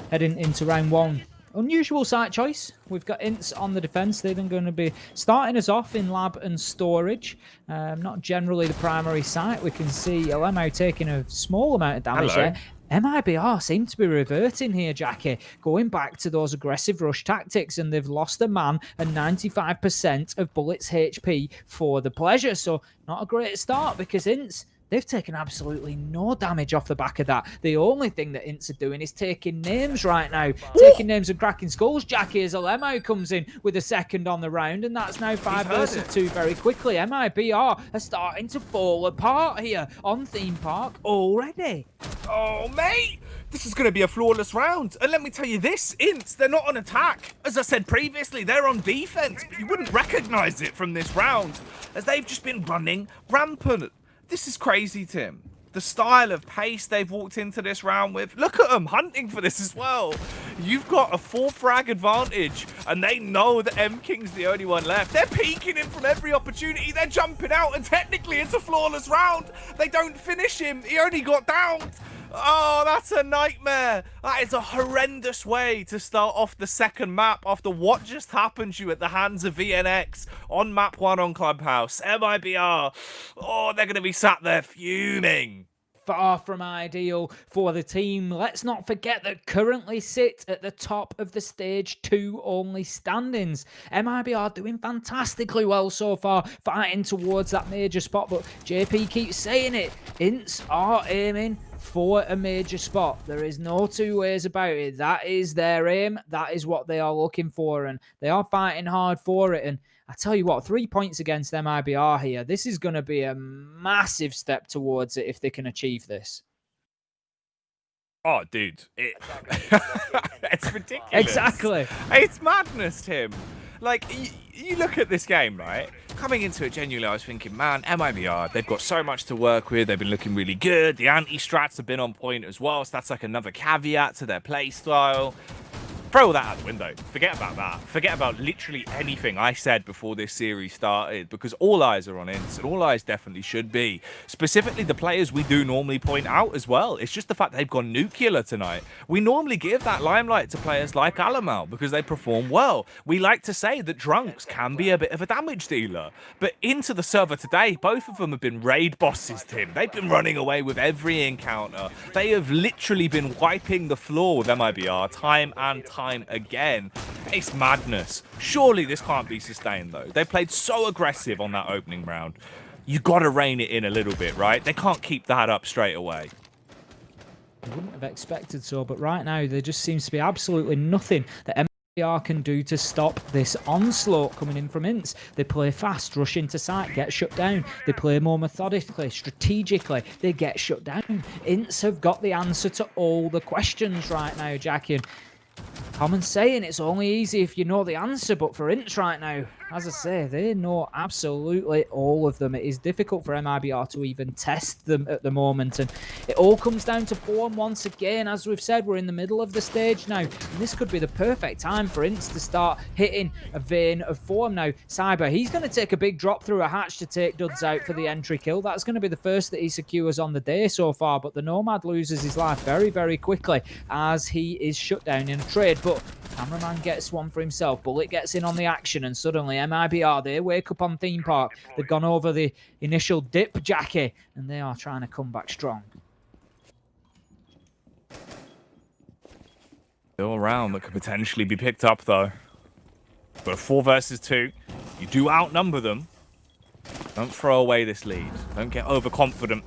Heading into round 1. Unusual site choice. We've got Ints on the defense. They're then going to be starting us off in lab and storage. Not generally the primary site. We can see Alemo taking a small amount of damage there. MIBR seem to be reverting here, Jackie, going back to those aggressive rush tactics, and they've lost a man and 95% of Bullets HP for the pleasure. So not a great start because Ints, they've taken absolutely no damage off the back of that. The only thing that Ints are doing is taking names right now. Taking names and cracking skulls, Jackie, as Alemo comes in with a second on the round, and that's now 5 versus 2 very quickly. MIBR are starting to fall apart here on Theme Park already.
Oh, mate! This is going to be a flawless round. And let me tell you this, Ints, they're not on attack. As I said previously, they're on defense, but you wouldn't recognize it from this round, as they've just been running rampant. This is crazy, Tim. The style of pace they've walked into this round with. Look at them hunting for this as well. You've got a 4-frag advantage, and they know that M-King's the only one left. They're peeking him from every opportunity. They're jumping out, and technically it's a flawless round. They don't finish him. He only got downed. Oh, that's a nightmare. That is a horrendous way to start off the second map after what just happened to you at the hands of VNX on map 1 on Clubhouse. MIBR. Oh, they're going to be sat there fuming.
Far from ideal for the team. Let's not forget that currently sit at the top of the stage 2 only standings. MIBR doing fantastically well so far, fighting towards that major spot, but JP keeps saying it. Ints are aiming for a major spot. There is no two ways about it. That is their aim. That is what they are looking for, and they are fighting hard for it. And I tell you what, 3 points against MIBR here. This is going to be a massive step towards it if they can achieve this.
Oh, dude. It's ridiculous.
Exactly.
It's madness, Tim. Like, you look at this game, right? Coming into it, genuinely, I was thinking, man, MIBR, they've got so much to work with. They've been looking really good. The anti-strats have been on point as well, so that's like another caveat to their play style. Throw all that out the window. Forget about that. Forget about literally anything I said before this series started, because all eyes are on Ints, and all eyes definitely should be. Specifically the players we do normally point out as well. It's just the fact they've gone nuclear tonight. We normally give that limelight to players like Alamal because they perform well. We like to say that Drunks can be a bit of a damage dealer. But into the server today, both of them have been raid bosses, Tim. They've been running away with every encounter. They have literally been wiping the floor with MIBR time and time again. It's madness. Surely this can't be sustained though. They played so aggressive on that opening round. You gotta rein it in a little bit, right? They can't keep that up straight away.
I wouldn't have expected so, but right now there just seems to be absolutely nothing that MIBR can do to stop this onslaught coming in from Ints. They play fast, rush into sight, get shut down. They play more methodically, strategically, they get shut down. Ints have got the answer to all the questions right now, Jackie. And common saying, it's only easy if you know the answer, but for Ints right now, as I say, they know absolutely all of them. It is difficult for MIBR to even test them at the moment, and it all comes down to form once again. As we've said, we're in the middle of the stage now, and this could be the perfect time for Ints to start hitting a vein of form now. Cyber, he's going to take a big drop through a hatch to take Duds out for the entry kill. That's going to be the first that he secures on the day so far, but the Nomad loses his life very, very quickly as he is shut down in a trade, but Cameraman gets one for himself. Bullet gets in on the action, and suddenly MIBR, they wake up on Theme Park. They've gone over the initial dip, Jackie, and they are trying to come back strong.
Still a round that could potentially be picked up, though. But 4 versus 2, you do outnumber them. Don't throw away this lead. Don't get overconfident.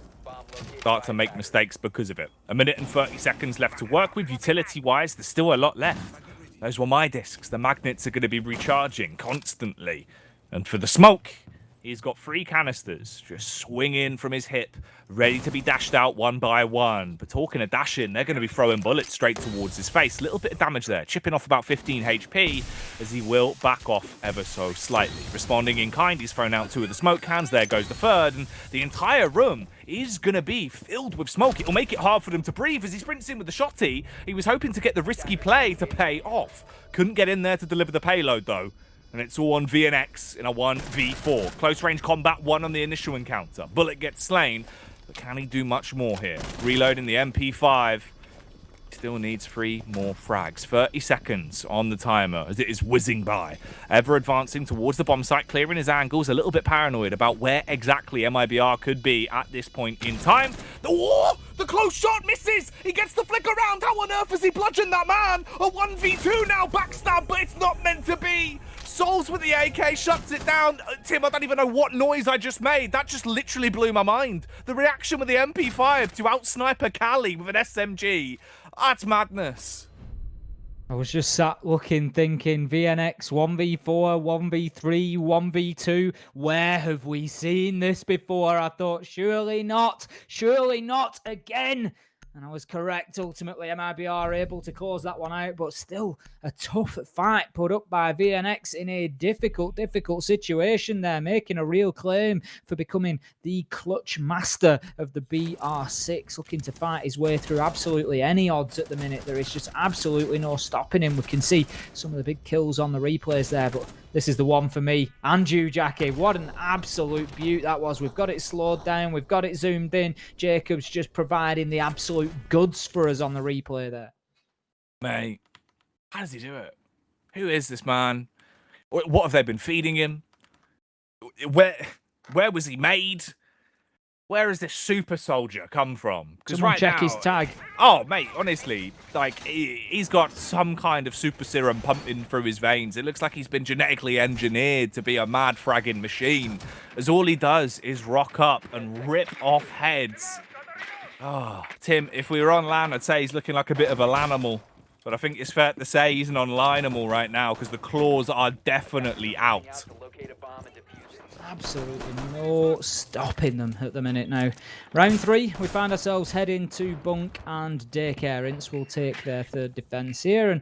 Start to make mistakes because of it. 1 minute and 30 seconds left to work with. Utility-wise, there's still a lot left. Those were my discs. The magnets are going to be recharging constantly. And for the smoke, he's got 3 canisters just swinging from his hip, ready to be dashed out one by one. But talking of dashing, they're going to be throwing bullets straight towards his face. A little bit of damage there, chipping off about 15 HP as he will back off ever so slightly. Responding in kind, he's thrown out 2 of the smoke cans. There goes the 3rd, and the entire room is going to be filled with smoke. It'll make it hard for them to breathe as he sprints in with the shotty. He was hoping to get the risky play to pay off. Couldn't get in there to deliver the payload, though. And it's all on VNX in a 1v4. Close range combat 1 on the initial encounter. Bullet gets slain, but can he do much more here? Reloading the MP5. Still needs 3 more frags. 30 seconds on the timer as it is whizzing by. Ever advancing towards the bomb site, clearing his angles, a little bit paranoid about where exactly MIBR could be at this point in time. The close shot misses! He gets the flick around! How on earth has he bludgeoned that man? A 1v2 now, backstab, but it's not meant to be! Souls with the AK shuts it down. Tim, I don't even know what noise I just made. That just literally blew my mind. The reaction with the MP5 to out-sniper Cali with an SMG. That's madness.
I was just sat looking, thinking, VNX 1v4, 1v3, 1v2. Where have we seen this before? I thought, surely not again. And I was correct. Ultimately, MIBR able to close that one out, but still a tough fight put up by VNX in a difficult situation there, making a real claim for becoming the clutch master of the BR6, looking to fight his way through absolutely any odds at the minute. There is just absolutely no stopping him. We can see some of the big kills on the replays there, but this is the one for me and you, Jackie. What an absolute beaut that was. We've got it slowed down. We've got it zoomed in. Jacob's just providing the absolute goods for us on the replay there.
Mate, how does he do it? Who is this man? What have they been feeding him? Where was he made? Where has this super soldier come from? Because right
check
now,
his tag.
Oh, mate, honestly, like, he's got some kind of super serum pumping through his veins. It looks like he's been genetically engineered to be a mad fragging machine, as all he does is rock up and rip off heads. Oh, Tim, if we were on LAN, I'd say he's looking like a bit of a LAN-animal. But I think it's fair to say he's an online-animal right now, because the claws are definitely out.
Absolutely no stopping them at the minute now. Round 3, we find ourselves heading to Bunk and Daycare. Ince will take their third defense here, and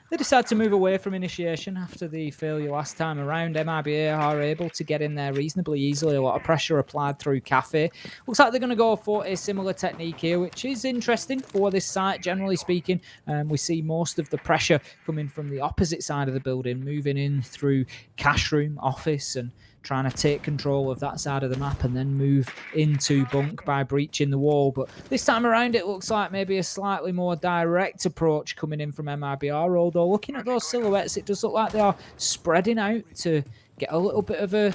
they decide to move away from initiation after the failure last time around. MIBA are able to get in there reasonably easily. A lot of pressure applied through Cafe. Looks like they're going to go for a similar technique here, which is interesting for this site, generally speaking. We see most of the pressure coming from the opposite side of the building, moving in through cash room, office, and trying to take control of that side of the map and then move into Bunk by breaching the wall. But this time around, it looks like maybe a slightly more direct approach coming in from MIBR, although looking at those silhouettes, it does look like they are spreading out to get a little bit of an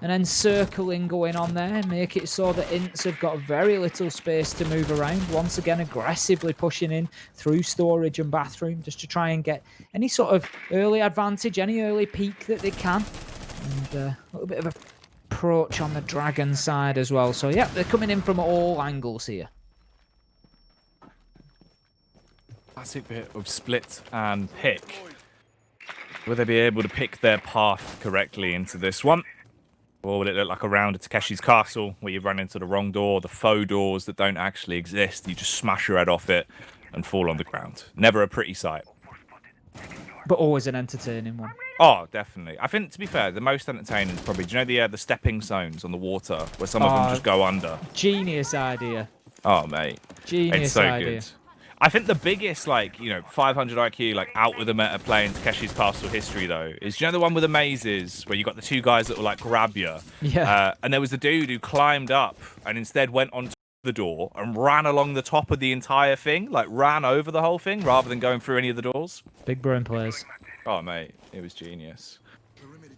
encircling going on there, make it so that Ints have got very little space to move around. Once again, aggressively pushing in through storage and bathroom just to try and get any sort of early advantage, any early peak that they can. And a little bit of approach on the Dragon side as well. So, yeah, they're coming in from all angles here.
Classic bit of split and pick. Will they be able to pick their path correctly into this one? Or will it look like a round at Takeshi's Castle, where you run into the wrong door, the faux doors that don't actually exist, you just smash your head off it and fall on the ground? Never a pretty sight.
But always an entertaining one.
Oh, definitely. I think, to be fair, the most entertaining is probably, do you know the stepping zones on the water, where some of them just go under?
Genius idea.
Oh, mate.
Genius
it's so
idea.
Good. I think the biggest, 500 IQ, out with the meta play in Takeshi's Castle history, though, is, do you know the one with the mazes, where you got the two guys that will, grab you?
Yeah.
And there was the dude who climbed up and instead went onto the door and ran along the top of the entire thing, ran over the whole thing, rather than going through any of the doors.
Big brain players.
Oh, mate, it was genius.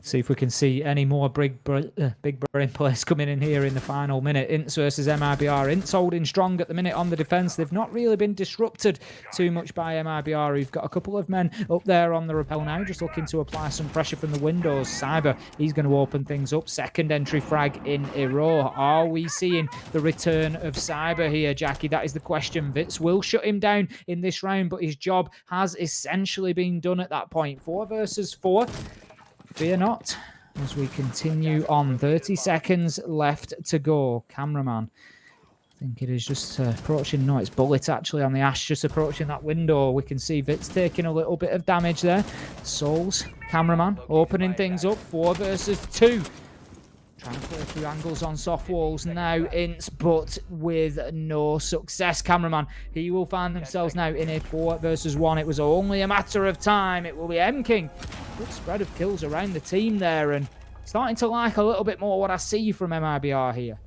See if we can see any more big brain plays coming in here in the final minute. Ints versus MIBR. Ints holding strong at the minute on the defence. They've not really been disrupted too much by MIBR. We've got a couple of men up there on the rappel now, just looking to apply some pressure from the windows. Cyber, he's going to open things up. Second entry frag in a row. Are we seeing the return of Cyber here, Jackie? That is the question. Vitz will shut him down in this round, but his job has essentially been done at that point. 4 versus 4. Fear not, as we continue on. 30 seconds left to go. Cameraman, I think it is just approaching. No, it's Bullet actually on the Ash, just approaching that window. We can see Vitz taking a little bit of damage there. Souls, cameraman, opening things up. 4 versus 2. Trying to play through angles on soft walls now, Ints, but with no success. Cameraman, he will find themselves now in a 4 versus 1. It was only a matter of time. It will be M-King. Good spread of kills around the team there, and starting to like a little bit more what I see from MIBR here.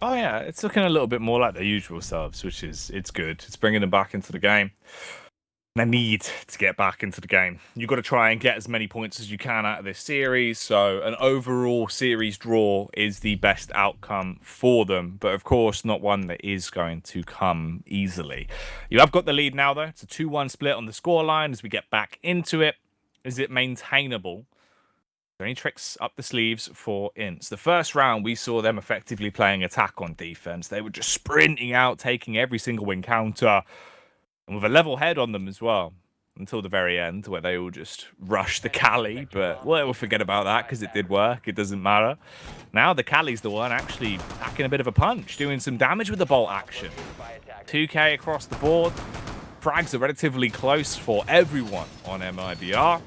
Oh, yeah, it's looking a little bit more like their usual selves, which is, it's good. It's bringing them back into the game. They need to get back into the game. You've got to try and get as many points as you can out of this series. So an overall series draw is the best outcome for them. But of course, not one that is going to come easily. You have got the lead now, though. It's a 2-1 split on the scoreline as we get back into it. Is it maintainable? Are there any tricks up the sleeves for Ints? The first round, we saw them effectively playing attack on defense. They were just sprinting out, taking every single encounter. And with a level head on them as well. until the very end, where they all just rushed the Cali, but we'll forget about that because it did work. It doesn't matter. Now the Cali's the one actually packing a bit of a punch, doing some damage with the bolt action. 2k across the board. Frags are relatively close for everyone on MIBR.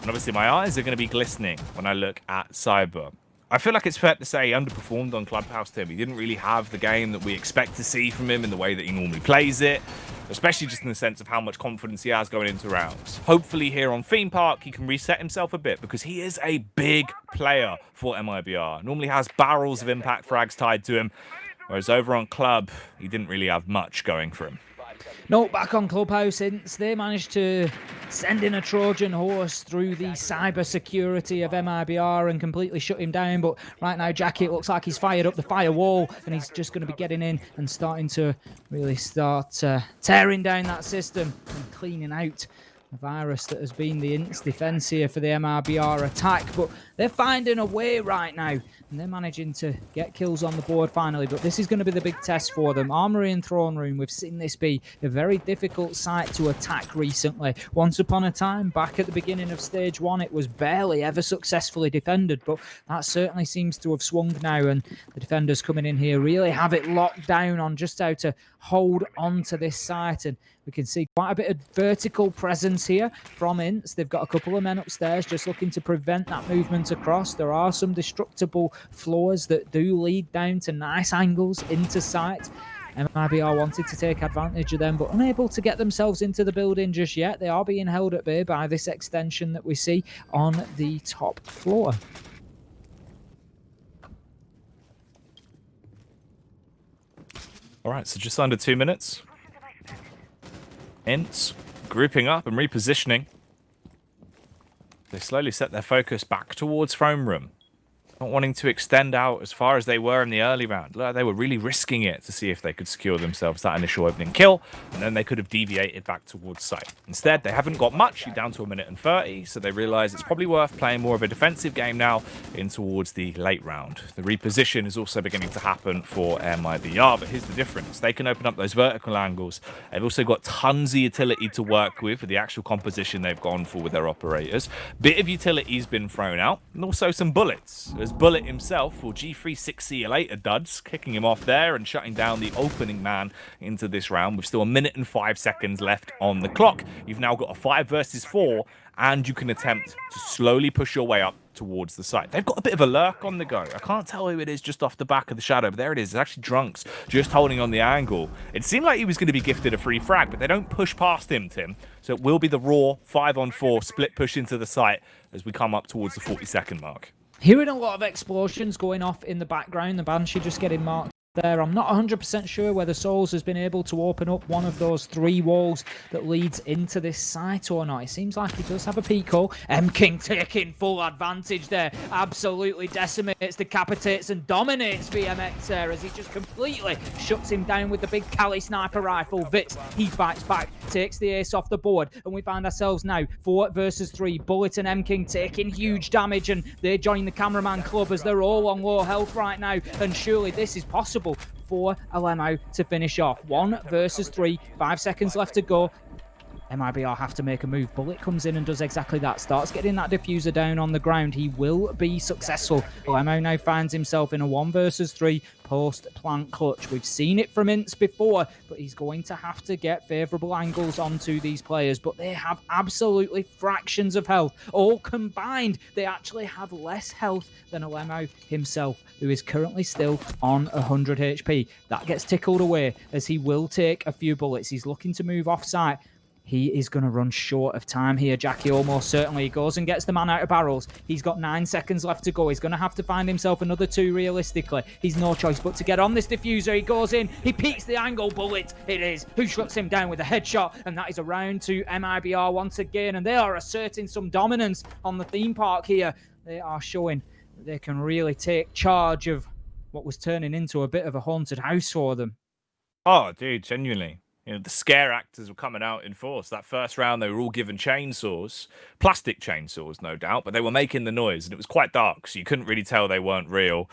And obviously my eyes are going to be glistening when I look at Cyber. I feel like it's fair to say he underperformed on Clubhouse, Tim. He didn't really have the game that we expect to see from him in the way that he normally plays it, especially just in the sense of how much confidence he has going into rounds. Hopefully here on Theme Park, he can reset himself a bit because he is a big player for MIBR. Normally has barrels of impact frags tied to him, whereas over on Club, he didn't really have much going for him.
No, back on Clubhouse, since they managed to send in a Trojan horse through the cyber security of MIBR and completely shut him down. But right now, Jackie, it looks like he's fired up the firewall and he's just going to be getting in and starting to really start tearing down that system and cleaning out the virus that has been the Ints defense here for the MIBR attack. But they're finding a way right now and they're managing to get kills on the board finally. But this is going to be the big test for them. Armory and Throne Room, we've seen this be a very difficult site to attack recently. Once upon a time, back at the beginning of stage 1, it was barely ever successfully defended, but that certainly seems to have swung now, and the defenders coming in here really have it locked down on just how to hold on to this site. And we can see quite a bit of vertical presence here from Ints. They've got a couple of men upstairs just looking to prevent that movement across. There are some destructible floors that do lead down to nice angles into sight. MIBR wanted to take advantage of them, but unable to get themselves into the building just yet. They are being held at bay by this extension that we see on the top floor.
All right, so just under 2 minutes. Ints grouping up and repositioning. They slowly set their focus back towards Throne Room, not wanting to extend out as far as they were in the early round. They were really risking it to see if they could secure themselves that initial opening kill, and then they could have deviated back towards site. Instead, they haven't got much, you're down to 1 minute and 30, so they realise it's probably worth playing more of a defensive game now in towards the late round. The reposition is also beginning to happen for MIBR, but here's the difference. They can open up those vertical angles. They've also got tons of utility to work with the actual composition they've gone for with their operators. Bit of utility's been thrown out, and also some bullets. As Bullet himself will G3 see you later duds, kicking him off there and shutting down the opening man into this round with still 1 minute and 5 seconds left on the clock. You've now got a 5 versus 4, and you can attempt to slowly push your way up towards the site. They've got a bit of a lurk on the go. I can't tell who it is just off the back of the shadow, but there it is. It's actually Drunks just holding on the angle. It seemed like he was going to be gifted a free frag, but they don't push past him, Tim. So it will be the raw 5-on-4 split push into the site as we come up towards the 40-second mark.
Hearing a lot of explosions going off in the background, the Banshee just getting marked there. I'm not 100% sure whether Souls has been able to open up one of those 3 walls that leads into this site or not. It seems like he does have a peek hole. M-King taking full advantage there. Absolutely decimates, decapitates and dominates VMX there as he just completely shuts him down with the big Cali sniper rifle. Vitz, he fights back, takes the ace off the board, and we find ourselves now 4 versus 3. Bullet and M-King taking huge damage, and they join the cameraman club as they're all on low health right now, and surely this is possible for Alemo to finish off. 1 versus 3, 5 seconds left to go. MIBR have to make a move. Bullet comes in and does exactly that. Starts getting that diffuser down on the ground. He will be successful. Alemo now finds himself in a 1 versus 3 post-plant clutch. We've seen it from Ints before, but he's going to have to get favourable angles onto these players. But they have absolutely fractions of health. All combined, they actually have less health than Alemo himself, who is currently still on 100 HP. That gets tickled away as he will take a few bullets. He's looking to move off-site. He is going to run short of time here, Jackie, almost certainly. He goes and gets the man out of barrels. He's got 9 seconds left to go. He's going to have to find himself another 2 realistically. He's no choice but to get on this diffuser. He goes in. He peeks the angle. Bullet it is, who shuts him down with a headshot. And that is a round to MIBR once again. And they are asserting some dominance on the theme park here. They are showing that they can really take charge of what was turning into a bit of a haunted house for them.
Oh, dude, genuinely. You know, the scare actors were coming out in force. That first round, they were all given chainsaws, plastic chainsaws, no doubt, but they were making the noise, and it was quite dark, so you couldn't really tell they weren't real.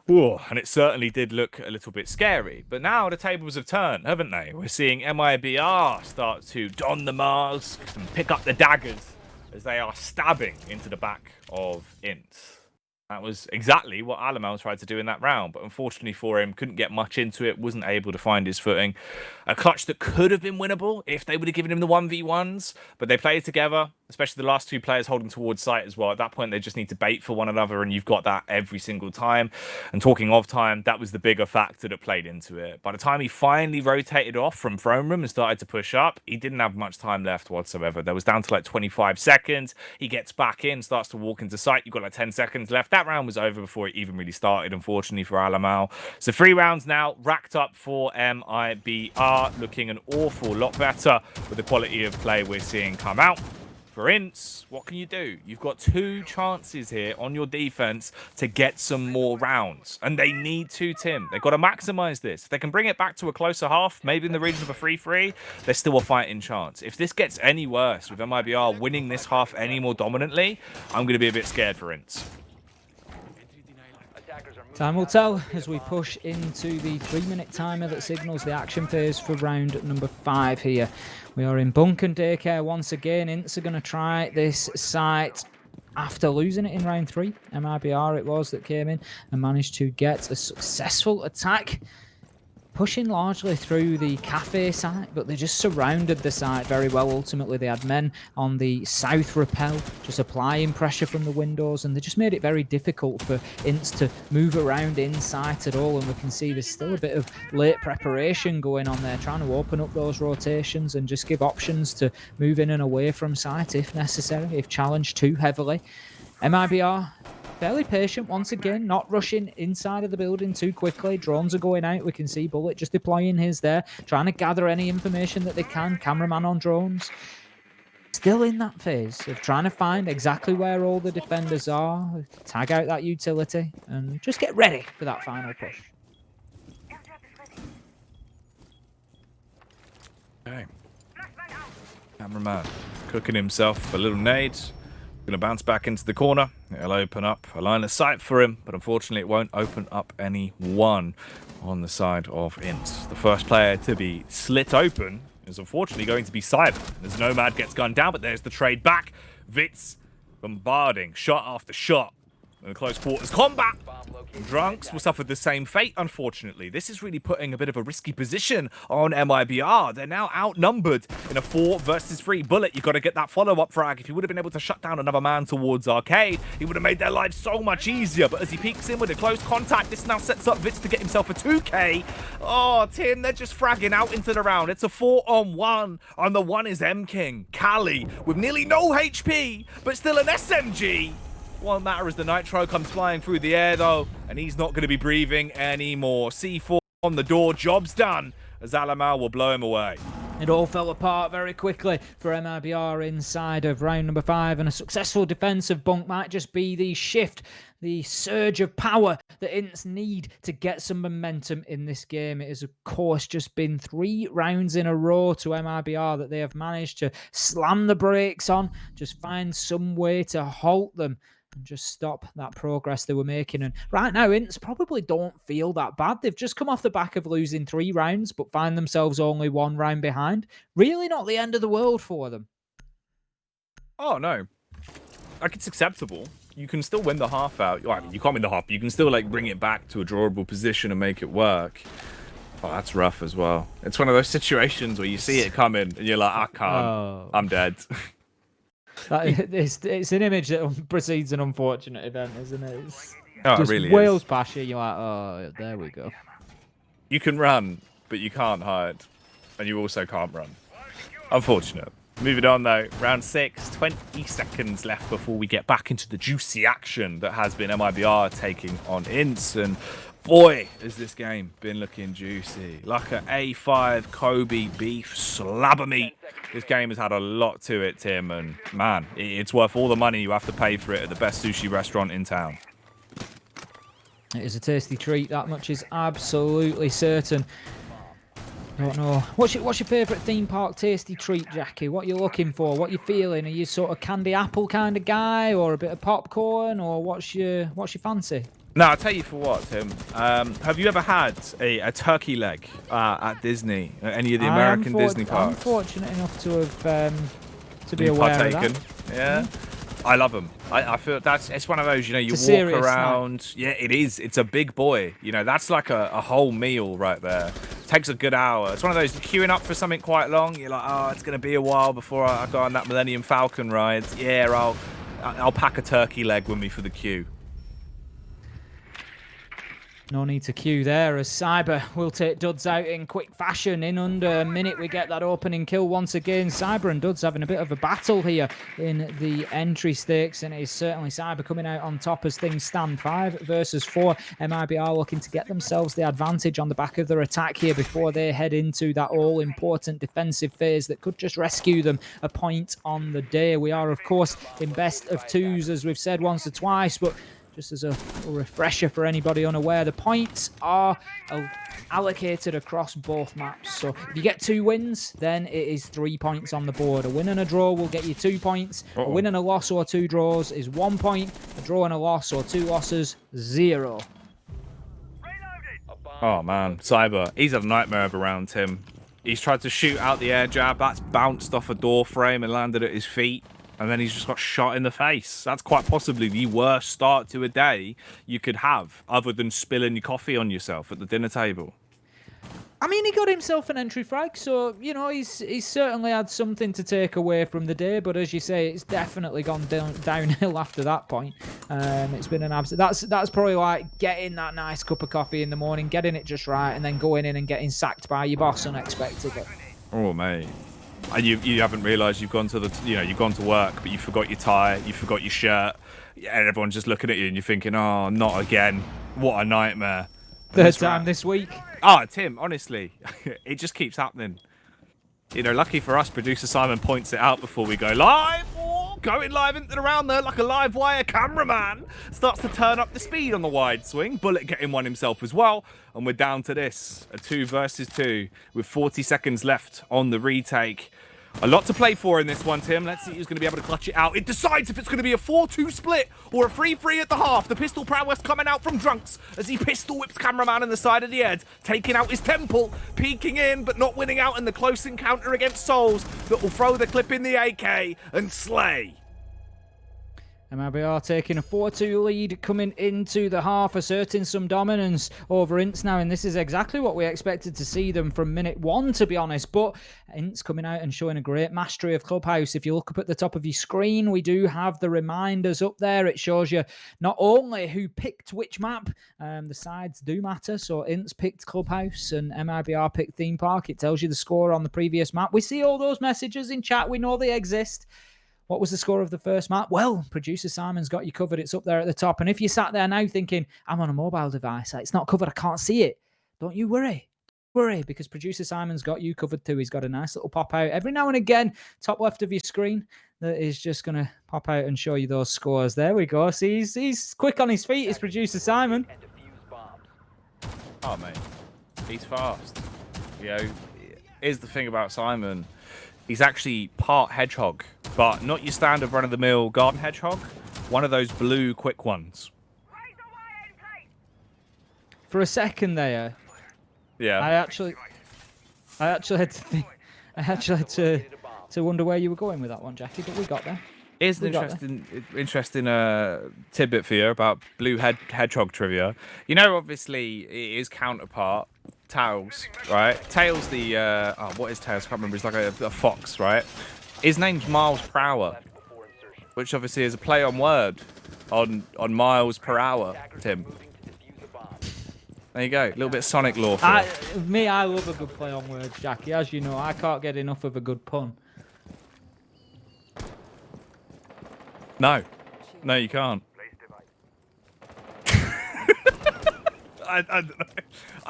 Ooh, and it certainly did look a little bit scary. But now the tables have turned, haven't they? We're seeing MIBR start to don the masks and pick up the daggers as they are stabbing into the back of Int. That was exactly what Alamel tried to do in that round, but unfortunately for him, couldn't get much into it, wasn't able to find his footing. A clutch that could have been winnable if they would have given him the 1v1s, but they played together, especially the last two players holding towards site as well. At that point, they just need to bait for one another, and you've got that every single time. And talking of time, that was the bigger factor that played into it. By the time he finally rotated off from throne room and started to push up, he didn't have much time left whatsoever. There was down to like 25 seconds. He gets back in, starts to walk into site. You've got like 10 seconds left. That round was over before it even really started, unfortunately for Alamau. So 3 rounds now racked up for MIBR, looking an awful lot better with the quality of play we're seeing come out. For Ints, what can you do? You've got 2 chances here on your defense to get some more rounds. And they need to, Tim. They've got to maximize this. If they can bring it back to a closer half, maybe in the region of a 3-3, there's still a fighting chance. If this gets any worse with MIBR winning this half any more dominantly, I'm going to be a bit scared for Ints.
Time will tell as we push into the 3-minute timer that signals the action phase for round number 5 here. We are in Bunk and Daycare once again. Ints are going to try this site after losing it in round 3. MIBR it was that came in and managed to get a successful attack, pushing largely through the cafe site, but they just surrounded the site very well. Ultimately, they had men on the south rappel, just applying pressure from the windows, and they just made it very difficult for Ints to move around in sight at all. And we can see there's still a bit of late preparation going on there, trying to open up those rotations and just give options to move in and away from site if necessary, if challenged too heavily. MIBR fairly patient once again, not rushing inside of the building too quickly. Drones are going out. We can see Bullet just deploying his there, trying to gather any information that they can. Cameraman on drones. Still in that phase of trying to find exactly where all the defenders are, tag out that utility, and just get ready for that final push.
Okay. Cameraman cooking himself a little nade. Going to bounce back into the corner. It'll open up a line of sight for him, but unfortunately it won't open up any one on the side of Int. The first player to be slit open is unfortunately going to be Silent. As Nomad gets gunned down, but there's the trade back. Vitz bombarding shot after shot. In close quarters combat, Drunks will suffer the same fate, unfortunately. This is really putting a bit of a risky position on MIBR. They're now outnumbered in a 4 versus 3. Bullet, you've got to get that follow-up frag. If he would have been able to shut down another man towards Arcade, he would have made their lives so much easier. But as he peeks in with a close contact, this now sets up Vitz to get himself a 2k. Oh, Tim, they're just fragging out into the round. It's a 4-on-1, and the one is M-King. Cali, with nearly no HP, but still an SMG. Won't matter as the Nitro comes flying through the air, though, and he's not going to be breathing anymore. C4 on the door, job's done, as Alamau will blow him away.
It all fell apart very quickly for MIBR inside of round number 5, and a successful defense of Bunk might just be the shift, the surge of power that Ints need to get some momentum in this game. It has, of course, just been 3 rounds in a row to MIBR that they have managed to slam the brakes on, just find some way to halt them and just stop that progress they were making. And right now, Ints probably don't feel that bad. They've just come off the back of losing 3 rounds, but find themselves only 1 round behind. Really not the end of the world for them.
Oh, no. Like, it's acceptable. You can still win the half out. I mean, you can't win the half, but you can still, like, bring it back to a drawable position and make it work. Oh, that's rough as well. It's one of those situations where you see it coming and you're like, I can't.
Oh.
I'm dead.
It's an image that precedes an unfortunate event, isn't it? It's
Oh,
just
it really
wails
is.
past you, you're like, oh, there we go.
You can run, but you can't hide. And you also can't run. Unfortunate. Moving on, though. Round 6, 20 seconds left before we get back into the juicy action that has been MIBR taking on Ints. And boy, has this game been looking juicy. Like a A5 Kobe beef slab of meat. This game has had a lot to it, Tim. And man, it's worth all the money you have to pay for it at the best sushi restaurant in town.
It is a tasty treat, that much is absolutely certain. Don't know. What's your favourite theme park tasty treat, Jackie? What are you looking for? What are you feeling? Are you sort of candy apple kind of guy, or a bit of popcorn, or what's your fancy?
No, I'll tell you for what, Tim. Have you ever had a turkey leg at Disney, at any of the American Disney parks?
I'm fortunate enough to have to be aware
partaken.
of that.
Yeah. I love them. I feel it's one of those, you know, you walk around. Snack. Yeah, it is. It's a big boy. You know, that's like a whole meal right there. It takes a good hour. It's one of those queuing up for something quite long. You're like, oh, it's going to be a while before I go on that Millennium Falcon ride. Yeah, I'll pack a turkey leg with me for the queue.
No need to queue there as Cyber will take Duds out in quick fashion. In under a minute, we get that opening kill once again. Cyber and Duds having a bit of a battle here in the entry stakes, and it is certainly Cyber coming out on top as things stand. 5 versus 4. MIBR looking to get themselves the advantage on the back of their attack here before they head into that all-important defensive phase that could just rescue them a point on the day. We are, of course, in best of 2s, as we've said once or twice, but just as a refresher for anybody unaware, the points are allocated across both maps. So if you get 2 wins, then it is 3 points on the board. A win and a draw will get you 2 points. A win and a loss or 2 draws is 1 point. A draw and a loss or 2 losses, 0.
Oh, man. Cyber, he's had a nightmare of a round, Tim. He's tried to shoot out the air jab. That's bounced off a door frame and landed at his feet. And then he's just got shot in the face. That's quite possibly the worst start to a day you could have, other than spilling your coffee on yourself at the dinner table.
I mean, he got himself an entry frag, so, you know, he's certainly had something to take away from the day. But as you say, it's definitely gone downhill after that point. It's been an absolute... That's probably like getting that nice cup of coffee in the morning, getting it just right, and then going in and getting sacked by your boss unexpectedly.
Oh, mate. And you haven't realised you've gone to you've gone to work, but you forgot your tie, you forgot your shirt, and everyone's just looking at you and you're thinking, oh, not again. What a nightmare.
Third time this week.
Ah, Tim, honestly, it just keeps happening. You know, lucky for us, producer Simon points it out before we go live. Oh, going live into the round there like a live wire cameraman. Starts to turn up the speed on the wide swing. Bullet getting one himself as well. And we're down to this, a 2 versus 2 with 40 seconds left on the retake. A lot to play for in this one, Tim. Let's see who's going to be able to clutch it out. It decides if it's going to be a 4-2 split or a 3-3 at the half. The pistol prowess coming out from Drunks as he pistol whips cameraman in the side of the head, taking out his temple, peeking in but not winning out in the close encounter against Souls that will throw the clip in the AK and slay.
MIBR taking a 4-2 lead coming into the half, asserting some dominance over Ints now, and this is exactly what we expected to see them from minute 1, to be honest. But Ints coming out and showing a great mastery of Clubhouse. If you look up at the top of your screen, we do have the reminders up there. It shows you not only who picked which map, the sides do matter. So Ints picked Clubhouse and MIBR picked Theme Park. It tells you the score on the previous map. We see all those messages in chat. We know they exist. What was the score of the first map? Well, producer Simon's got you covered. It's up there at the top. And if you sat there now thinking, I'm on a mobile device, it's not covered, I can't see it, don't you worry. Because producer Simon's got you covered too. He's got a nice little pop out every now and again, top left of your screen, that is just going to pop out and show you those scores. There we go. See, he's quick on his feet, is producer Simon.
Oh, mate. He's fast. You know, here's the thing about Simon. He's actually part hedgehog, but not your standard run-of-the-mill garden hedgehog. One of those blue quick ones.
For a second there,
yeah,
I actually had to think. I actually had to wonder where you were going with that one, Jackie. But we got there.
Here's an interesting tidbit for you about blue hedgehog trivia. You know, obviously, his counterpart, Tails, right? Tails the, what is Tails? I can't remember. He's like a fox, right? His name's Miles per Hour, which obviously is a play on word on miles per hour, Tim. There you go. A little bit of Sonic lore for you.
I love a good play on words, Jackie. As you know, I can't get enough of a good pun.
No, you can't. I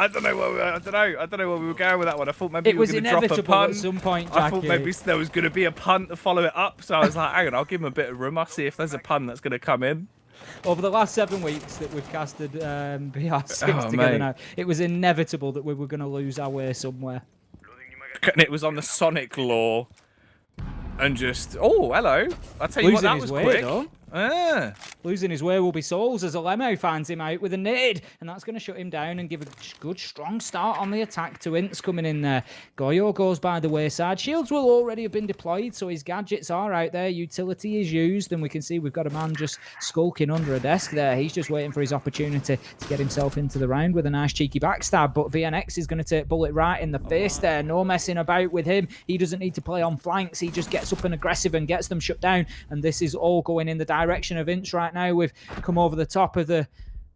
don't know where we were going with that one. I thought maybe
it was
going to drop a pun
at some point, Jackie.
I thought maybe there was going to be a punt to follow it up. So I was like, hang on, I'll give him a bit of room. I'll see if there's a pun that's going to come in.
Over the last 7 weeks that we've casted BR6 together now, it was inevitable that we were going to lose our way somewhere.
And it was on the Sonic lore. And just, oh, hello. I'll tell you what, that was quick.
Losing his way will be souls as Alemo finds him out with a nade, and that's going to shut him down and give a good, strong start on the attack to Ints coming in there. Goyo goes by the wayside. Shields will already have been deployed, so his gadgets are out there. Utility is used, and we can see we've got a man just skulking under a desk there. He's just waiting for his opportunity to get himself into the round with a nice cheeky backstab, but VNX is going to take Bullet right in the face there. No messing about with him. He doesn't need to play on flanks. He just gets up and aggressive and gets them shut down, and this is all going in the direction of Ints right now. We've come over the top of the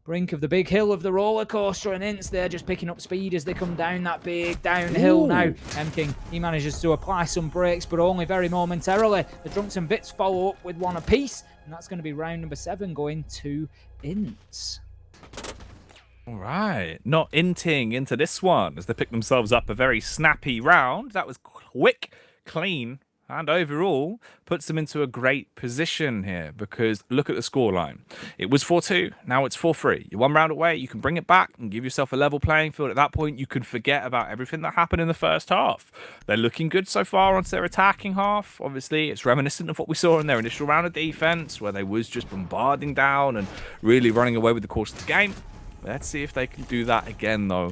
brink of the big hill of the roller coaster, and Ints there just picking up speed as they come down that big downhill. Now M-King, he manages to apply some brakes, but only very momentarily. The Drunks and Bits follow up with one apiece, and that's going to be round number 7 going to Ints.
All right, not inting into this one as they pick themselves up a very snappy round. That was quick, clean, and overall puts them into a great position here, because look at the scoreline. It was 4-2, now it's 4-3. You're one round away, you can bring it back and give yourself a level playing field. At that point, you can forget about everything that happened in the first half. They're looking good so far onto their attacking half. Obviously, it's reminiscent of what we saw in their initial round of defense, where they was just bombarding down and really running away with the course of the game. Let's see if they can do that again, though,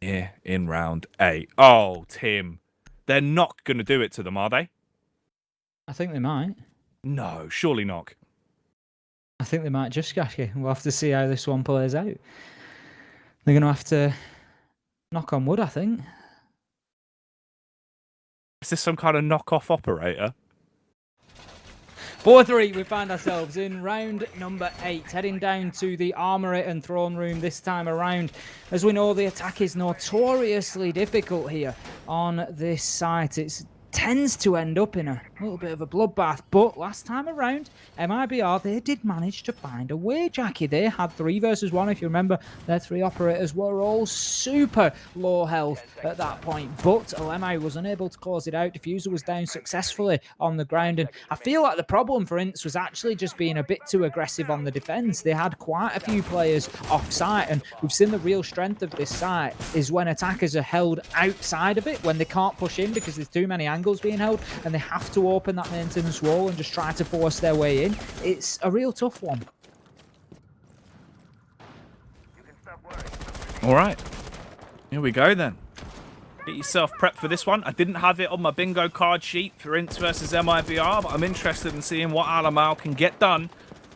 here in round 8. Oh, Tim. They're not going to do it to them, are they?
I think they might.
No, surely not.
I think they might just, Gashi. We'll have to see how this one plays out. They're going to have to knock on wood, I think.
Is this some kind of knockoff operator?
4-3, we find ourselves in round number 8, heading down to the Armory and Throne Room this time around. As we know, the attack is notoriously difficult here on this site. It tends to end up in a little bit of a bloodbath, but last time around, MIBR, they did manage to find a way, Jackie. They had 3 versus 1, if you remember. Their 3 operators were all super low health at that point, but LMI was unable to close it out. Diffuser was down successfully on the ground, and I feel like the problem for Ints was actually just being a bit too aggressive on the defense. They had quite a few players off site, and we've seen the real strength of this site is when attackers are held outside of it, when they can't push in because there's too many angles being held, and they have to open that maintenance wall and just try to force their way in. It's a real tough one.
All right, here we go then. Get yourself prepped for this one. I didn't have it on my bingo card sheet for Ints versus MIBR, but I'm interested in seeing what Alamau can get done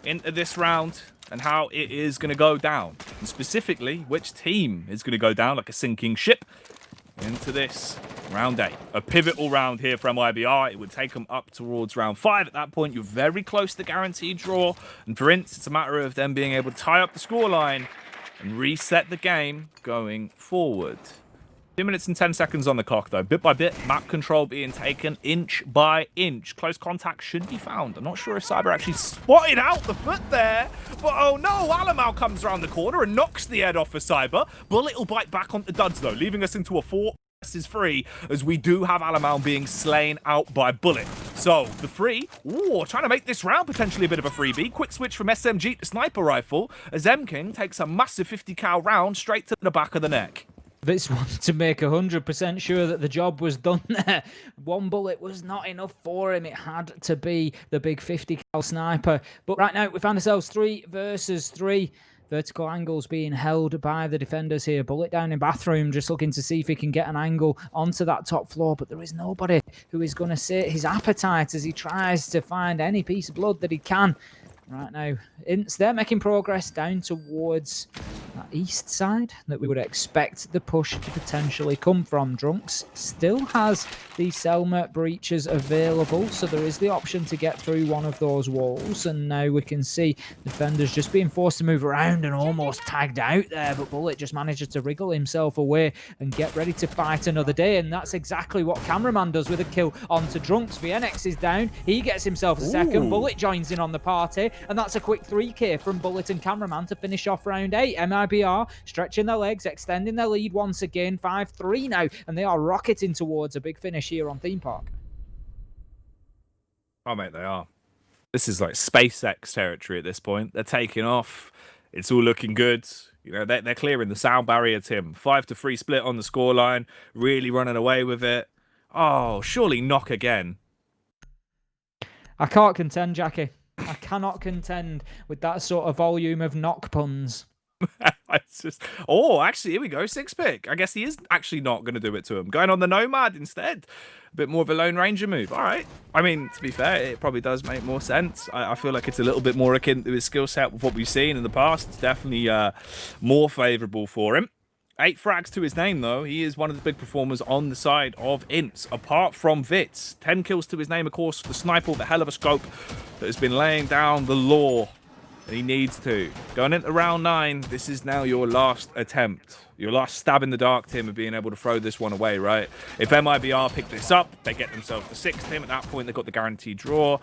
into this round and how it is going to go down. And specifically, which team is going to go down like a sinking ship into this round 8. A pivotal round here for MIBR. It would take them up towards round 5. At that point, you're very close to guaranteed draw. And for Ints, it's a matter of them being able to tie up the scoreline and reset the game going forward. 2 minutes and 10 seconds on the clock, though. Bit by bit, map control being taken inch by inch. Close contact should be found. I'm not sure if Cyber actually spotted out the foot there. But oh no, Alamau comes around the corner and knocks the head off for Cyber. Bullet will bite back on the duds, though, leaving us into a 4 versus 3, as we do have Alamau being slain out by Bullet. So, the 3, trying to make this round potentially a bit of a freebie. Quick switch from SMG to sniper rifle, as M-King takes a massive 50 cal round straight to the back of the neck.
Vitz wanted to make 100% sure that the job was done there. 1 bullet was not enough for him. It had to be the big 50 cal sniper. But right now, we found ourselves 3 versus 3. Vertical angles being held by the defenders here. Bullet down in bathroom, just looking to see if he can get an angle onto that top floor. But there is nobody who is going to sate his appetite as he tries to find any piece of blood that he can. Right now, Ints, they're making progress down towards that east side that we would expect the push to potentially come from. Drunks still has the Selma breaches available, so there is the option to get through one of those walls. And now we can see defenders just being forced to move around and almost tagged out there, but Bullet just manages to wriggle himself away and get ready to fight another day. And that's exactly what Cameraman does with a kill onto Drunks. VNX is down, he gets himself a second. Bullet joins in on the party, and that's a quick 3k from Bullet and Cameraman to finish off round 8. MIBR stretching their legs, extending their lead once again. 5-3 now, and they are rocketing towards a big finish here on Theme Park.
Oh, mate, they are. This is like SpaceX territory at this point. They're taking off. It's all looking good. You know, they're clearing the sound barrier, Tim. 5-3 split on the scoreline. Really running away with it. Oh, surely knock again.
I can't contend, Jackie. I cannot contend with that sort of volume of knock puns.
It's just, oh, actually, here we go. 6-pick. I guess he is actually not going to do it to him. Going on the Nomad instead. A bit more of a Lone Ranger move. All right. I mean, to be fair, it probably does make more sense. I feel like it's a little bit more akin to his skill set with what we've seen in the past. It's definitely more favourable for him. 8 frags to his name, though. He is one of the big performers on the side of Ints, apart from Vitz. 10 kills to his name, of course. The sniper with a hell of a scope that has been laying down the law. And he needs to. Going into round 9, this is now your last attempt. Your last stab in the dark, Tim, of being able to throw this one away, right? If MIBR pick this up, they get themselves the 6th, Tim. At that point, they've got the guaranteed draw.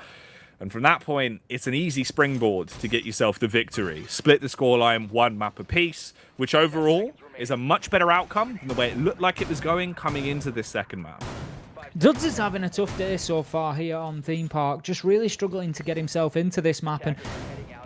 And from that point, it's an easy springboard to get yourself the victory. Split the scoreline 1 map apiece, which overall is a much better outcome than the way it looked like it was going coming into this second map.
Duds is having a tough day so far here on Theme Park, just really struggling to get himself into this map, and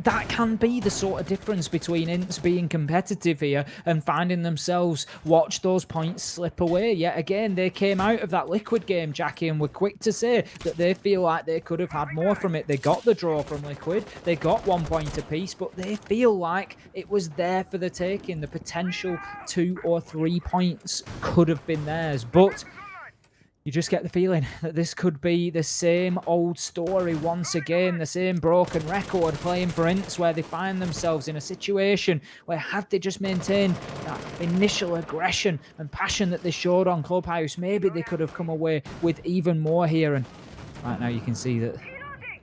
that can be the sort of difference between Ints being competitive here and finding themselves watch those points slip away. Yet again, they came out of that Liquid game, Jackie, and were quick to say that they feel like they could have had more from it. They got the draw from Liquid, they got 1 point apiece, but they feel like it was there for the taking. The potential 2 or 3 points could have been theirs, but you just get the feeling that this could be the same old story once again, the same broken record playing for Ints, where they find themselves in a situation where had they just maintained that initial aggression and passion that they showed on Clubhouse, maybe they could have come away with even more here. And right now you can see that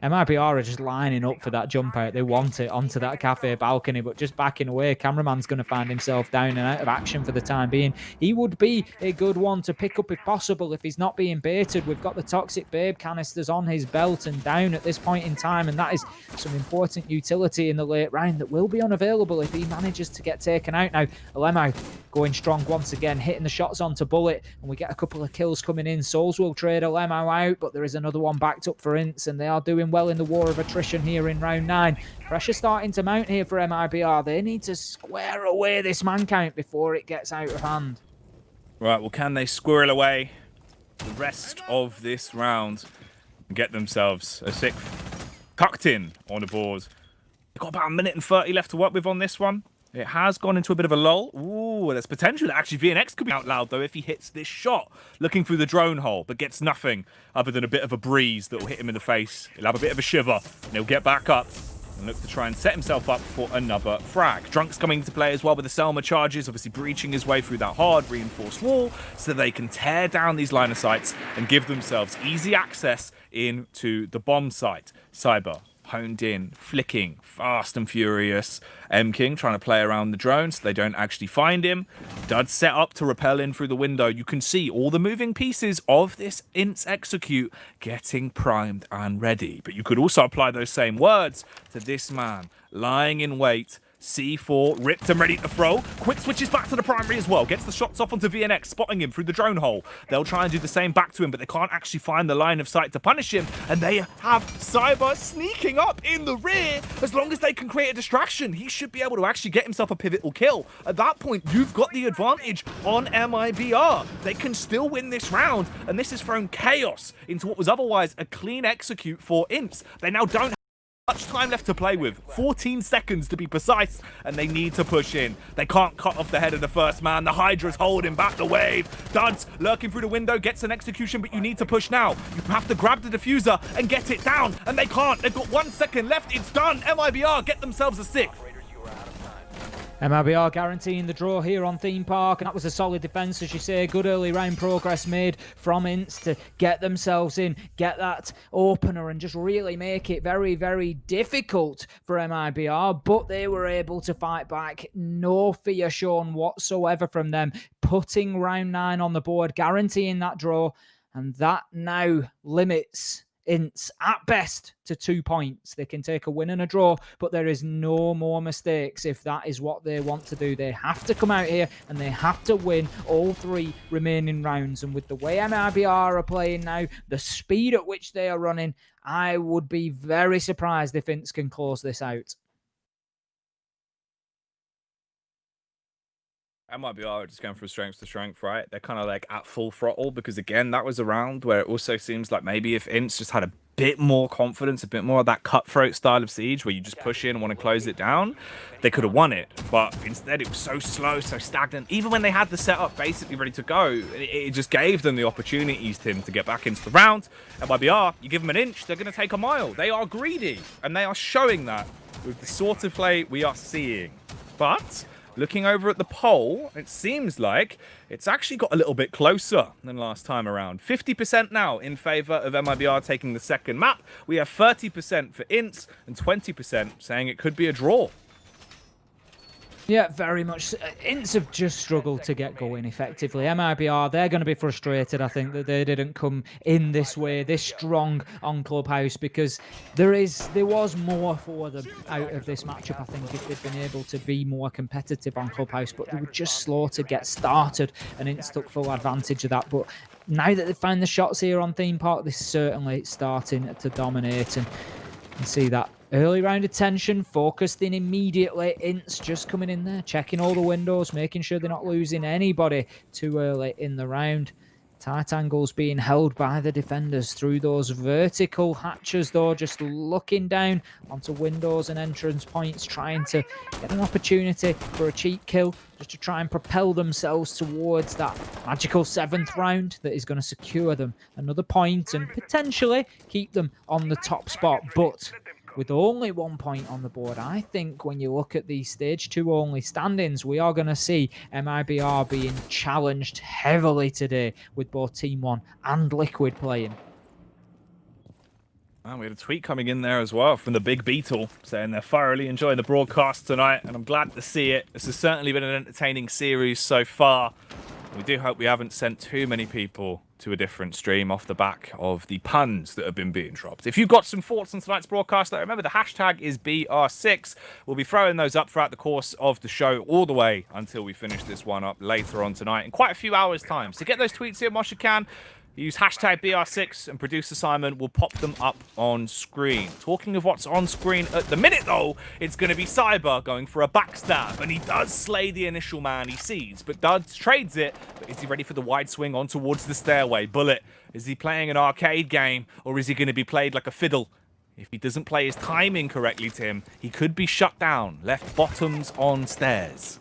MIBR are just lining up for that jump out. They want it onto that cafe balcony, but just backing away. Cameraman's going to find himself down and out of action for the time being. He would be a good one to pick up if possible, if he's not being baited. We've got the Toxic Babe canisters on his belt and down at this point in time, and that is some important utility in the late round that will be unavailable if he manages to get taken out. Now, Alemo going strong once again, hitting the shots onto Bullet, and we get a couple of kills coming in. Souls will trade Alemo out, but there is another one backed up for Ints, and they are doing well in the war of attrition here in round 9. Pressure starting to mount here for MIBR. They need to square away this man count before it gets out of hand.
Right, well, can they squirrel away the rest of this round and get themselves a 6th tucked in on the board? They've got about 1 minute and 30 left to work with on this one. It has gone into a bit of a lull. Ooh, there's potential that actually VNX could be out loud, though, if he hits this shot. Looking through the drone hole, but gets nothing other than a bit of a breeze that will hit him in the face. He'll have a bit of a shiver, and he'll get back up and look to try and set himself up for another frag. Drunk's coming into play as well with the Selma charges, obviously breaching his way through that hard reinforced wall so they can tear down these line of sights and give themselves easy access into the bomb site. Cyber honed in, flicking, fast and furious. M-King trying to play around the drone so they don't actually find him. Dud set up to rappel in through the window. You can see all the moving pieces of this Ints execute getting primed and ready. But you could also apply those same words to this man lying in wait. C4 ripped and ready to throw. Quick switches back to the primary as well. Gets the shots off onto VNX, spotting him through the drone hole. They'll try and do the same back to him, but they can't actually find the line of sight to punish him. And they have Cyber sneaking up in the rear. As long as they can create a distraction, he should be able to actually get himself a pivotal kill. At that point, you've got the advantage on MIBR. They can still win this round, and this has thrown chaos into what was otherwise a clean execute for Ints. They now don't much time left to play with, 14 seconds to be precise, and they need to push in. They can't cut off the head of the first man. The Hydra's holding back the wave. Duds lurking through the window, gets an execution, but you need to push now. You have to grab the diffuser and get it down, and they can't. They've got 1 second left. It's done. MIBR get themselves a 6th.
MIBR guaranteeing the draw here on Theme Park, and that was a solid defence, as you say. Good early round progress made from Ints to get themselves in, get that opener, and just really make it very, very difficult for MIBR, but they were able to fight back. No fear shown whatsoever from them, putting round 9 on the board, guaranteeing that draw, and that now limits Ints at best to 2 points. They can take a win and a draw, but there is no more mistakes if that is what they want to do. They have to come out here and they have to win all 3 remaining rounds. And with the way MIBR are playing now, the speed at which they are running, I would be very surprised if Ints can close this out.
MIBR just going from strength to strength, right? They're kind of like at full throttle because, again, that was a round where it also seems like maybe if Ints just had a bit more confidence, a bit more of that cutthroat style of Siege where you just push in and want to close it down, they could have won it. But instead it was so slow, so stagnant. Even when they had the setup basically ready to go, it just gave them the opportunities, Tim, to get back into the round. And YBR, you give them an inch, they're going to take a mile. They are greedy, and they are showing that with the sort of play we are seeing. But looking over at the poll, it seems like it's actually got a little bit closer than last time around. 50% now in favor of MIBR taking the second map. We have 30% for Ints and 20% saying it could be a draw.
Yeah, very much. Ints have just struggled to get going effectively. MIBR, they're going to be frustrated, I think, that they didn't come in this way, this strong on Clubhouse, because there was more for them out of this matchup, I think, if they'd been able to be more competitive on Clubhouse, but they were just slow to get started, and Ints took full advantage of that. But now that they've found the shots here on Theme Park, they're certainly starting to dominate, and you see that early round attention, focused in immediately. Ints just coming in there, checking all the windows, making sure they're not losing anybody too early in the round. Tight angles being held by the defenders through those vertical hatches, though, just looking down onto windows and entrance points, trying to get an opportunity for a cheap kill, just to try and propel themselves towards that magical 7th round that is going to secure them another point and potentially keep them on the top spot. But with only 1 point on the board, I think when you look at these stage 2 only standings, we are going to see MIBR being challenged heavily today with both Team 1 and Liquid playing.
And we had a tweet coming in there as well from the Big Beetle saying they're thoroughly enjoying the broadcast tonight, and I'm glad to see it. This has certainly been an entertaining series so far. We do hope we haven't sent too many people to a different stream off the back of the puns that have been being dropped. If you've got some thoughts on tonight's broadcast, remember the hashtag is BR6. We'll be throwing those up throughout the course of the show all the way until we finish this one up later on tonight in quite a few hours' time. So get those tweets in whilst you can. Use hashtag BR6 and producer Simon will pop them up on screen. Talking of what's on screen at the minute, though, it's going to be Cyber going for a backstab. And he does slay the initial man he sees, but Duds trades it. But is he ready for the wide swing on towards the stairway? Bullet, is he playing an arcade game, or is he going to be played like a fiddle? If he doesn't play his timing correctly, Tim, he could be shut down, left bottoms on stairs.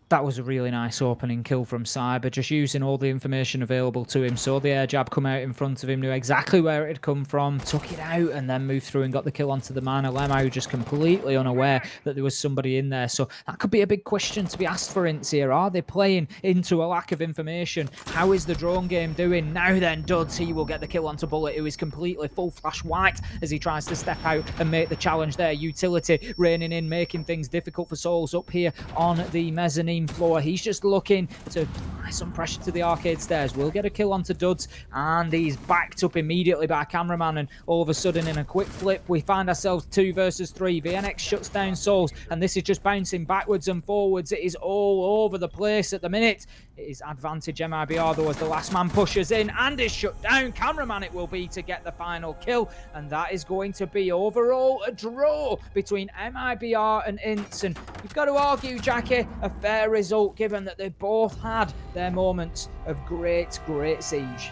That was a really nice opening kill from Cyber, just using all the information available to him. Saw the air jab come out in front of him, knew exactly where it had come from, took it out, and then moved through and got the kill onto the man. Lemau just completely unaware that there was somebody in there. So that could be a big question to be asked for Ints here. Are they playing into a lack of information? How is the drone game doing? Now then, Duds, he will get the kill onto Bullet, who is completely full flash white as he tries to step out and make the challenge there. Utility raining in, making things difficult for Souls up here on the mezzanine floor. He's just looking to apply some pressure to the arcade stairs. We'll get a kill onto Duds, and he's backed up immediately by a cameraman, and all of a sudden in a quick flip we find ourselves 2 versus 3. VNX shuts down Souls, and this is just bouncing backwards and forwards. It is all over the place at the minute. It is advantage MIBR though as the last man pushes in and is shut down. Cameraman it will be to get the final kill, and that is going to be overall a draw between MIBR and Ints. And you've got to argue, Jackie, a fair result given that they both had their moments of great siege.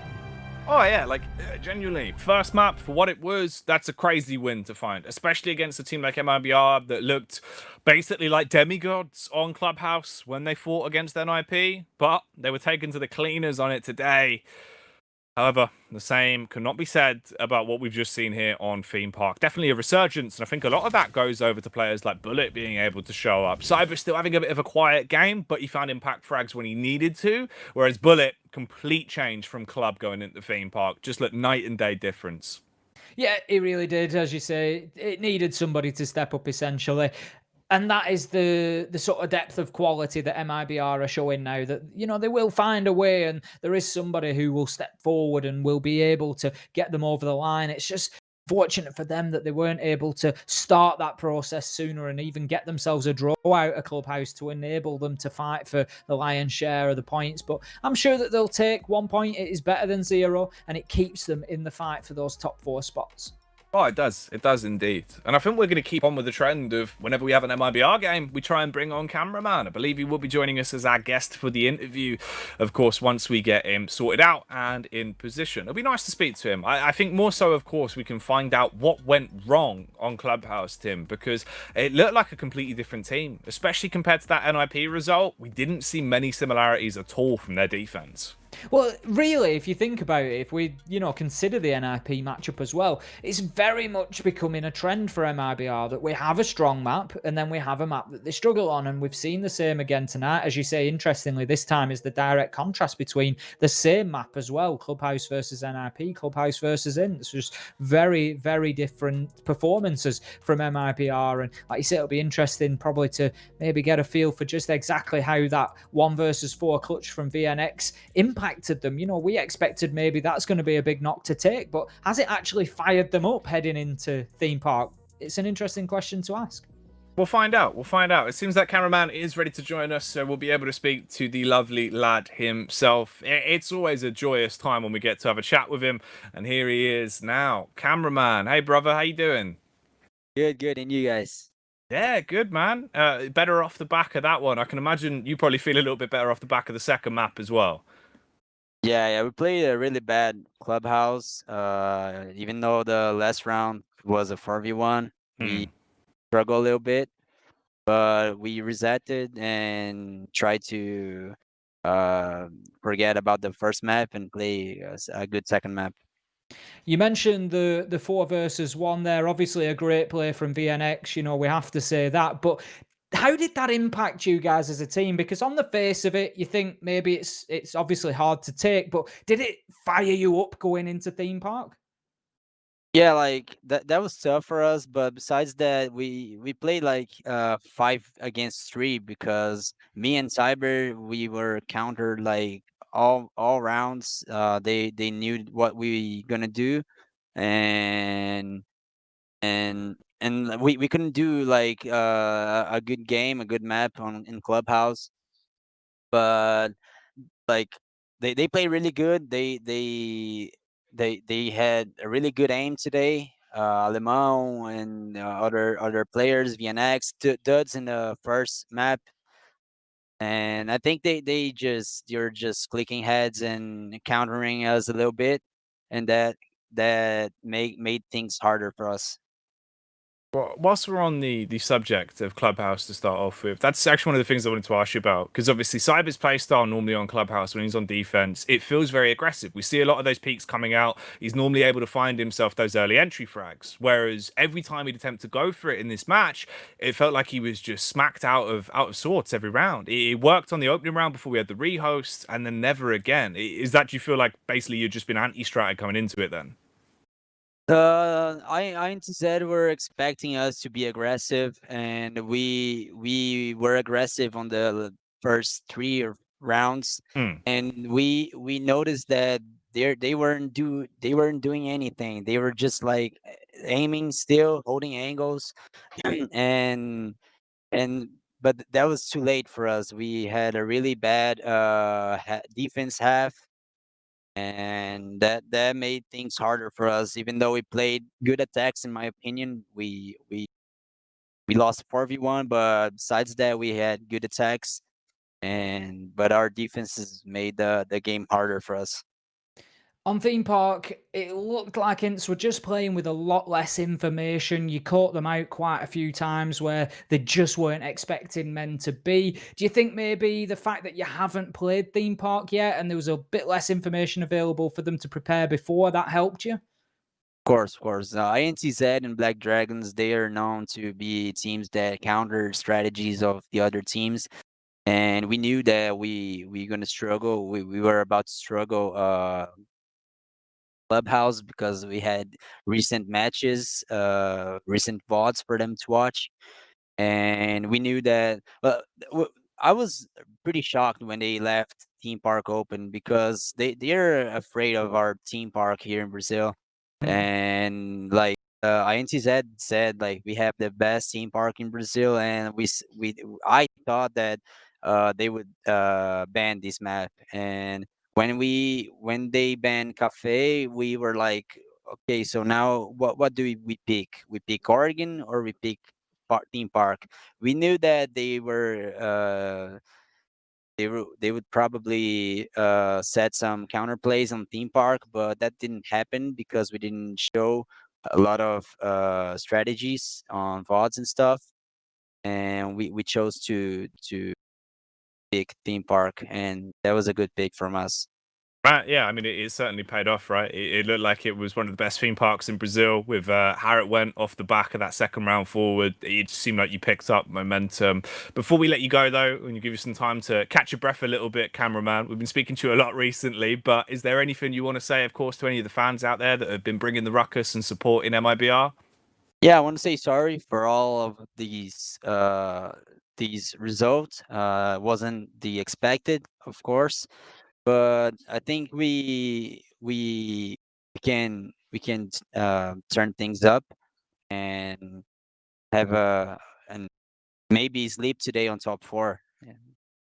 Oh yeah, like genuinely, first map for what it was, that's a crazy win to find, especially against a team like MIBR that looked basically like demigods on Clubhouse when they fought against NIP, but they were taken to the cleaners on it today. However, the same cannot be said about what we've just seen here on Theme Park. Definitely a resurgence, and I think a lot of that goes over to players like Bullet being able to show up. Cyber still having a bit of a quiet game, but he found impact frags when he needed to, whereas Bullet, complete change from Club going into Theme Park. Just look night and day difference.
Yeah, it really did. As you say, it needed somebody to step up essentially. And that is the sort of depth of quality that MIBR are showing now, that, you know, they will find a way, and there is somebody who will step forward and will be able to get them over the line. It's just fortunate for them that they weren't able to start that process sooner and even get themselves a draw out of Clubhouse to enable them to fight for the lion's share of the points. But I'm sure that they'll take 1 point. It is better than 0, and it keeps them in the fight for those top 4 spots.
Oh, it does. It does indeed. And I think we're going to keep on with the trend of whenever we have an MIBR game, we try and bring on cameraman. I believe he will be joining us as our guest for the interview, of course, once we get him sorted out and in position. It'll be nice to speak to him. I think more so, of course, we can find out what went wrong on Clubhouse, Tim, because it looked like a completely different team, especially compared to that NIP result. We didn't see many similarities at all from their defense.
Well, really, if you think about it, if we, consider the NIP matchup as well, it's very much becoming a trend for MIBR that we have a strong map and then we have a map that they struggle on. And we've seen the same again tonight. As you say, interestingly, this time is the direct contrast between the same map as well, Clubhouse versus NIP, Clubhouse versus INT. It's just very, very different performances from MIBR. And like you say, it'll be interesting probably to maybe get a feel for just exactly how that 1 versus 4 clutch from VNX impacted them. We expected maybe that's going to be a big knock to take, but has it actually fired them up heading into Theme Park? It's an interesting question to ask.
We'll find out. We'll find out. It seems that cameraman is ready to join us, so we'll be able to speak to the lovely lad himself. It's always a joyous time when we get to have a chat with him, and here he is now. Cameraman, hey brother, how you doing?
Good, and you guys?
Yeah, good man. Better off the back of that one. I can imagine you probably feel a little bit better off the back of the second map as well.
Yeah, we played a really bad Clubhouse. Even though the last round was a 4v1, we struggled a little bit, but we resetted and tried to forget about the first map and play a good second map.
You mentioned the 4 versus 1 there. Obviously, a great play from VNX. We have to say that. But how did that impact you guys as a team? Because on the face of it, you think maybe it's obviously hard to take, but did it fire you up going into Theme Park?
Yeah, like that was tough for us, but besides that, we played like 5 against 3 because me and Cyber we were countered like all rounds. They knew what we gonna do, and we couldn't do like a good game, a good map on in Clubhouse, but like they play really good. They had a really good aim today. Alemão and other players, VNX, duds in the first map, and I think you're just clicking heads and countering us a little bit, and that made things harder for us.
Well, whilst we're on the subject of Clubhouse to start off with, that's actually one of the things I wanted to ask you about. Because obviously, Cyber's playstyle normally on Clubhouse when he's on defense, it feels very aggressive. We see a lot of those peaks coming out. He's normally able to find himself those early entry frags. Whereas every time he'd attempt to go for it in this match, it felt like he was just smacked out of sorts every round. It worked on the opening round before we had the rehost, and then never again. Is that, do you feel like basically you've just been anti-strat coming into it then?
INTZ were expecting us to be aggressive, and we were aggressive on the first 3 rounds, and we noticed that they weren't doing anything. They were just like aiming still, holding angles, and but that was too late for us. We had a really bad defense half, and that made things harder for us. Even though we played good attacks, in my opinion, we lost 4v1, but besides that, we had good attacks, but our defenses made the game harder for us.
On Theme Park, it looked like Ints were just playing with a lot less information. You caught them out quite a few times where they just weren't expecting men to be. Do you think maybe the fact that you haven't played Theme Park yet and there was a bit less information available for them to prepare before, that helped you?
Of course. INTZ and Black Dragons, they are known to be teams that counter strategies of the other teams. And we knew that we gonna struggle. We were about to struggle Clubhouse because we had recent matches, recent VODs for them to watch, and we knew that. Well, I was pretty shocked when they left Theme Park open because they're afraid of our theme park here in Brazil, and like INTZ said, like we have the best theme park in Brazil, and I thought that they would ban this map, and when they banned Cafe, we were like, okay, so now what do we pick? We pick Oregon or we pick Theme Park? We knew that they would probably set some counter plays on Theme Park, but that didn't happen because we didn't show a lot of strategies on VODs and stuff, and we chose to pick Theme Park, and that was a good pick from us.
Right, yeah, I mean, it certainly paid off, right? It looked like it was one of the best theme parks in Brazil with how it went off the back of that second round forward. It seemed like you picked up momentum. Before we let you go, though, and you give you some time to catch your breath a little bit, cameraman, we've been speaking to you a lot recently, but is there anything you want to say, of course, to any of the fans out there that have been bringing the ruckus and supporting MIBR?
Yeah, I want to say sorry for all of these results. Wasn't the expected, of course, but I think we can turn things up and have and maybe sleep today on top 4. Yeah.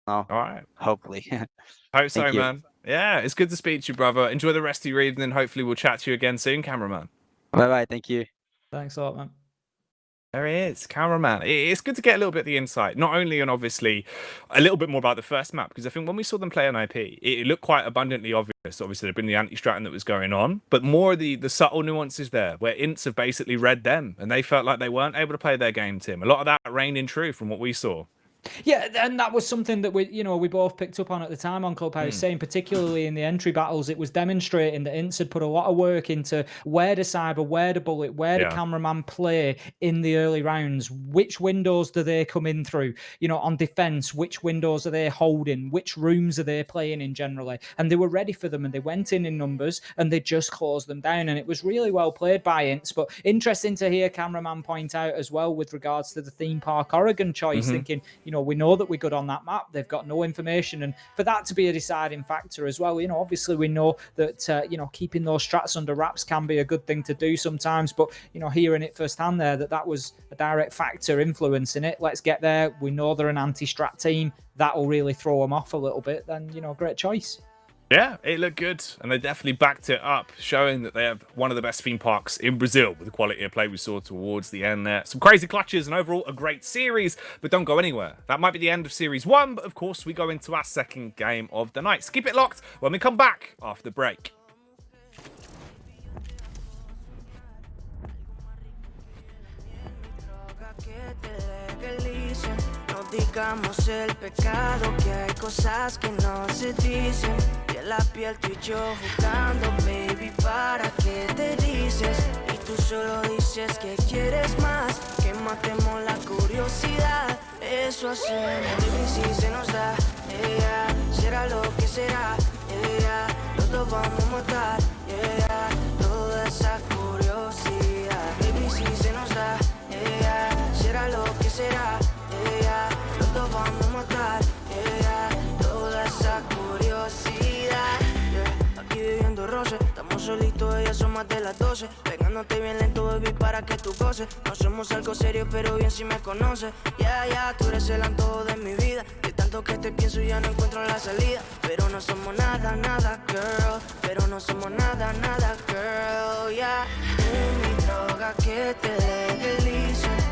Oh,
All right.
hopefully.
Hope so,
Thank you.
man. Yeah, it's good to speak to you, brother. Enjoy the rest of your evening. Hopefully, we'll chat to you again soon, cameraman.
Bye bye. Thank you.
Thanks a lot, man.
There he is, cameraman. It's good to get a little bit of the insight, not only on obviously a little bit more about the first map, because I think when we saw them play on IP, it looked quite abundantly obvious. Obviously, there'd been the anti-stratton that was going on, but more of the subtle nuances there, where ints have basically read them, and they felt like they weren't able to play their game, Tim. A lot of that reigned true from what we saw.
Yeah, and that was something that we both picked up on at the time on Clubhouse, saying particularly in the entry battles, it was demonstrating that Ints had put a lot of work into where to cyber, where to bullet, where to cameraman play in the early rounds. Which windows do they come in through? On defense, which windows are they holding? Which rooms are they playing in generally? And they were ready for them, and they went in numbers, and they just closed them down. And it was really well played by Ints. But interesting to hear cameraman point out as well with regards to the Theme Park Oregon choice, thinking, we know that we're good on that map. They've got no information, and for that to be a deciding factor as well, obviously we know that keeping those strats under wraps can be a good thing to do sometimes, but hearing it firsthand there that was a direct factor influencing it. Let's get there. We know they're an anti-strat team. That'll really throw them off a little bit. Then great choice.
Yeah, it looked good, and they definitely backed it up, showing that they have one of the best theme parks in Brazil with the quality of play we saw towards the end there. Some crazy clutches and overall a great series, but don't go anywhere. That might be the end of Series 1, but of course we go into our second game of the night. So keep it locked when we come back after the break.
Digamos el pecado, que hay cosas que no se dicen. Y en la piel tú y yo jugando, baby, ¿para qué te dices? Y tú solo dices que quieres más, que matemos la curiosidad. Eso hacemos, baby, si se nos da, será lo que será, los dos vamos a matar, toda esa curiosidad. Baby, si se nos da, será lo que será. Los vamos a matar, toda esa curiosidad. Aquí viviendo roce, estamos solitos, ya son más de las 12. Pegándote bien lento, baby, para que tú goces. No somos algo serio, pero bien si me conoces. Tú eres el antojo de mi vida. De tanto que te pienso ya no encuentro la salida. Pero no somos nada, nada, girl. Pero no somos nada, nada, girl, mi droga que te legalicen.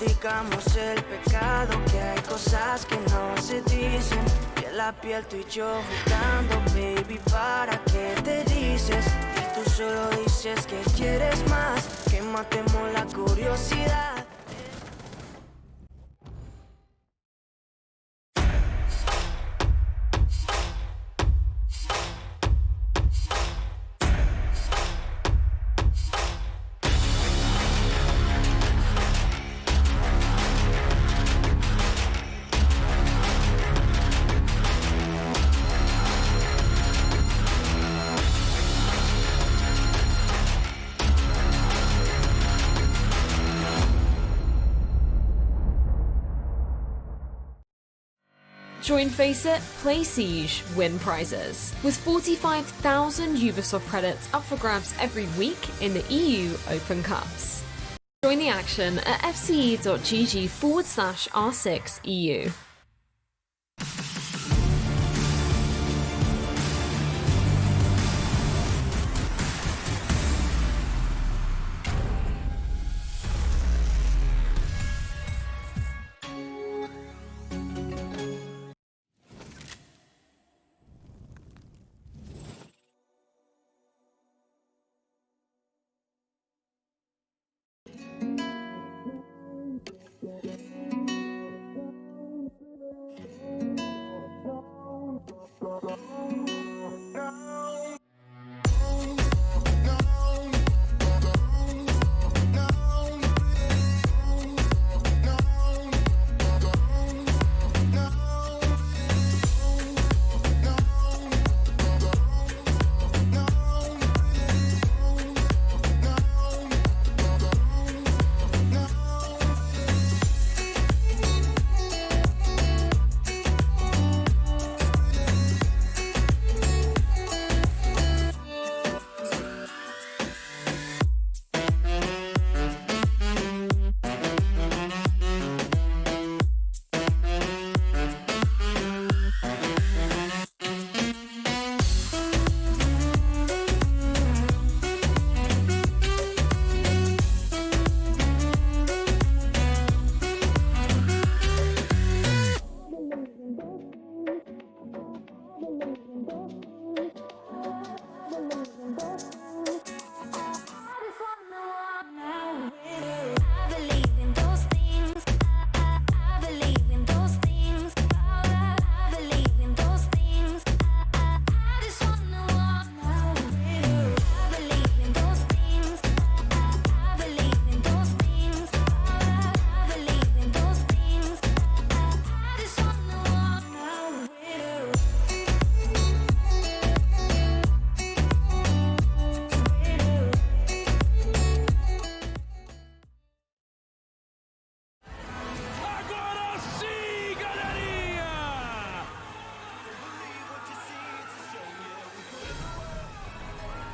Digamos el pecado, que hay cosas que no se dicen. Y en la piel tú y yo jugando, baby, ¿para qué te dices? Y tú solo dices que quieres más, que matemos la curiosidad.
Join Face It, Play Siege, win prizes. With 45,000 Ubisoft credits up for grabs every week in the EU Open Cups. Join the action at fce.gg/R6EU.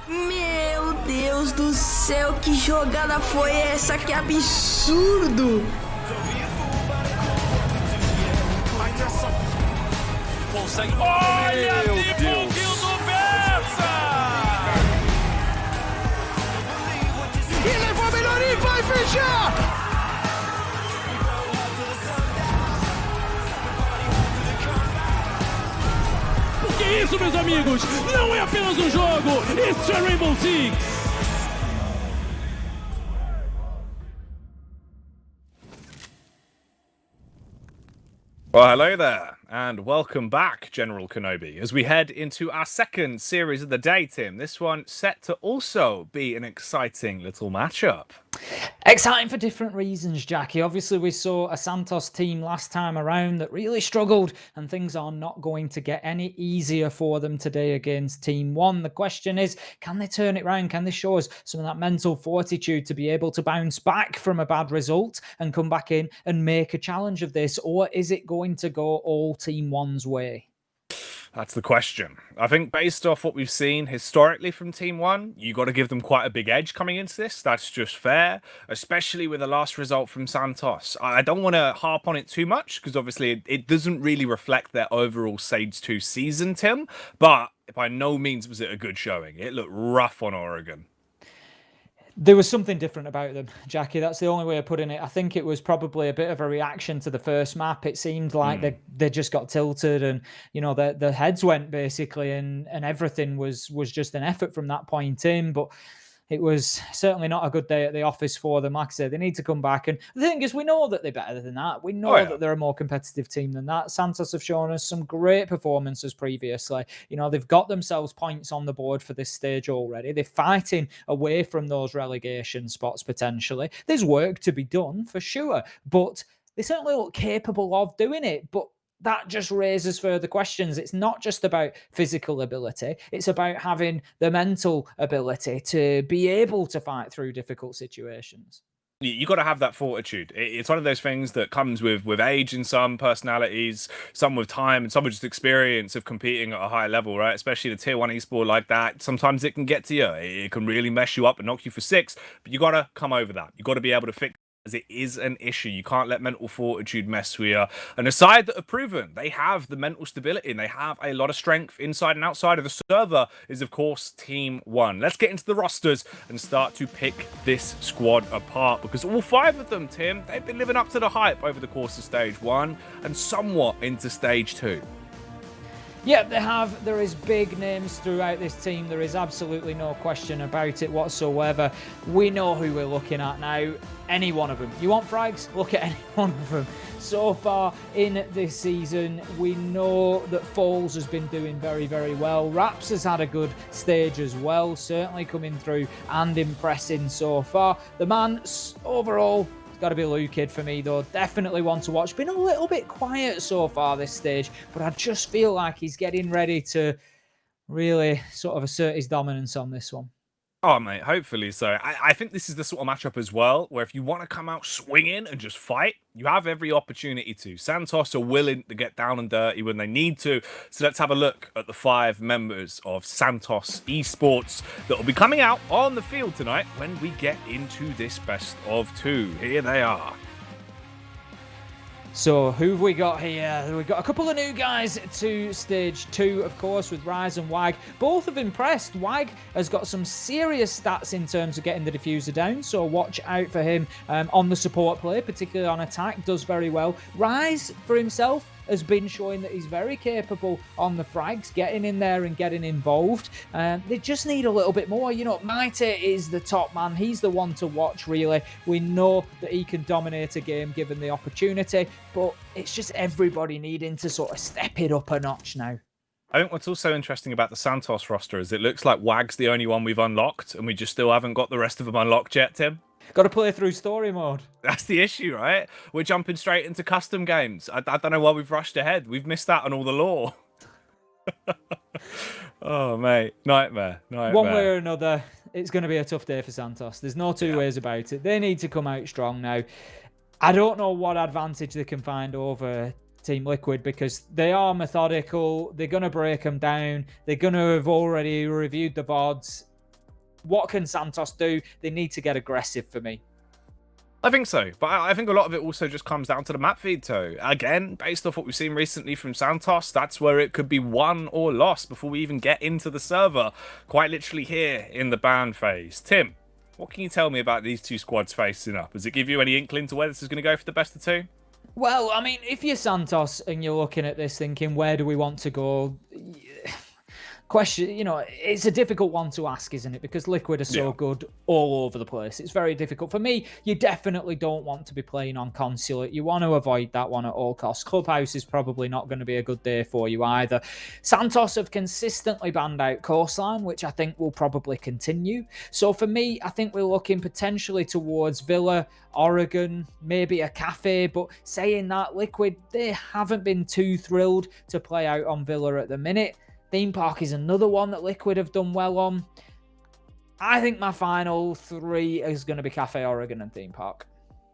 Meu Deus do céu, que jogada foi essa? Que absurdo!
Consegue. Olha a Deus do Bersa! E levou a melhoria e vai fechar! Que isso, meus amigos? Não é apenas um jogo, it's a Rainbow Six!
Well, hello there, and welcome back, General Kenobi, as we head into our second series of the day, Tim. This one set to also be an exciting little matchup.
Exciting for different reasons, Jackie. Obviously, we saw a Santos team last time around that really struggled, and things are not going to get any easier for them today against Team 1. The question is, can they turn it around? Can they show us some of that mental fortitude to be able to bounce back from a bad result and come back in and make a challenge of this? Or is it going to go all Team 1's way?
That's the question. I think based off what we've seen historically from Team 1, you got to give them quite a big edge coming into this. That's just fair, especially with the last result from Santos. I don't want to harp on it too much because obviously it doesn't really reflect their overall Sage 2 season, Tim, but by no means was it a good showing. It looked rough on Oregon.
There was something different about them, Jackie. That's the only way of putting it. I think it was probably a bit of a reaction to the first map. It seemed like they just got tilted and, you know, their heads went basically and everything was just an effort from that point in. But it was certainly not a good day at the office for them. Like I said, they need to come back. And the thing is, we know that they're better than that. We know that they're a more competitive team than that. Santos have shown us some great performances previously. You know, they've got themselves points on the board for this stage already. They're fighting away from those relegation spots potentially. There's work to be done for sure, but they certainly look capable of doing it. But that just raises further questions. It's not just about physical ability. It's about having the mental ability to be able to fight through difficult situations.
You got to have that fortitude. It's one of those things that comes with age in some personalities, some with time, and some with just experience of competing at a high level, right? Especially the tier 1 esport like that. Sometimes it can get to you. It can really mess you up and knock you for 6, but you got to come over that. You got to be able to fix as it is an issue. You can't let mental fortitude mess with you. And a side that have proven they have the mental stability and they have a lot of strength inside and outside of the server is, of course, Team 1. Let's get into the rosters and start to pick this squad apart because all 5 of them, Tim, they've been living up to the hype over the course of Stage 1 and somewhat into Stage 2.
Yeah, they have. There is big names throughout this team. There is absolutely no question about it whatsoever. We know who we're looking at now. Any one of them. You want frags? Look at any one of them. So far in this season, we know that Falls has been doing very, very well. Raps has had a good stage as well, certainly coming through and impressing so far. The man, overall, got to be Lou Kid for me, though. Definitely one to watch. Been a little bit quiet so far this stage, but I just feel like he's getting ready to really sort of assert his dominance on this one.
Oh, mate, hopefully so. I think this is the sort of matchup as well, where if you want to come out swinging and just fight, you have every opportunity to. Santos are willing to get down and dirty when they need to. So let's have a look at the 5 members of Santos Esports that will be coming out on the field tonight when we get into this best of 2. Here they are.
So who have we got here? We've got a couple of new guys to Stage 2, of course, with Rise and Wag. Both have impressed. Wag has got some serious stats in terms of getting the diffuser down, so watch out for him on the support play, particularly on attack. Does very well. Rise, for himself, has been showing that he's very capable on the frags, getting in there and getting involved. They just need a little bit more. You know, Maite is the top man. He's the one to watch, really. We know that he can dominate a game given the opportunity, but it's just everybody needing to sort of step it up a notch now.
I think what's also interesting about the Santos roster is it looks like Wag's the only one we've unlocked, and we just still haven't got the rest of them unlocked yet, Tim.
Got to play through story mode.
That's the issue, right? We're jumping straight into custom games. I don't know why we've rushed ahead. We've missed out on all the lore. Oh, mate. Nightmare.
One way or another, it's going to be a tough day for Santos. There's no two ways about it. They need to come out strong now. I don't know what advantage they can find over Team Liquid because they are methodical. They're going to break them down. They're going to have already reviewed the VODs. What can Santos do? They need to get aggressive for me.
I think so, but I think a lot of it also just comes down to the map feed, too. Again, based off what we've seen recently from Santos, that's where it could be won or lost before we even get into the server, quite literally here in the ban phase. Tim, what can you tell me about these two squads facing up? Does it give you any inkling to where this is going to go for the best of two?
Well, I mean, if you're Santos and you're looking at this thinking, where do we want to go? Question, you know, it's a difficult one to ask, isn't it? Because Liquid are so good all over the place. It's very difficult. For me, you definitely don't want to be playing on Consulate. You want to avoid that one at all costs. Clubhouse is probably not going to be a good day for you either. Santos have consistently banned out Coastline, which I think will probably continue. So for me, I think we're looking potentially towards Villa, Oregon, maybe a cafe. But saying that, Liquid, they haven't been too thrilled to play out on Villa at the minute. Theme Park is another one that Liquid have done well on. I think my final three is going to be Cafe Oregon and Theme Park.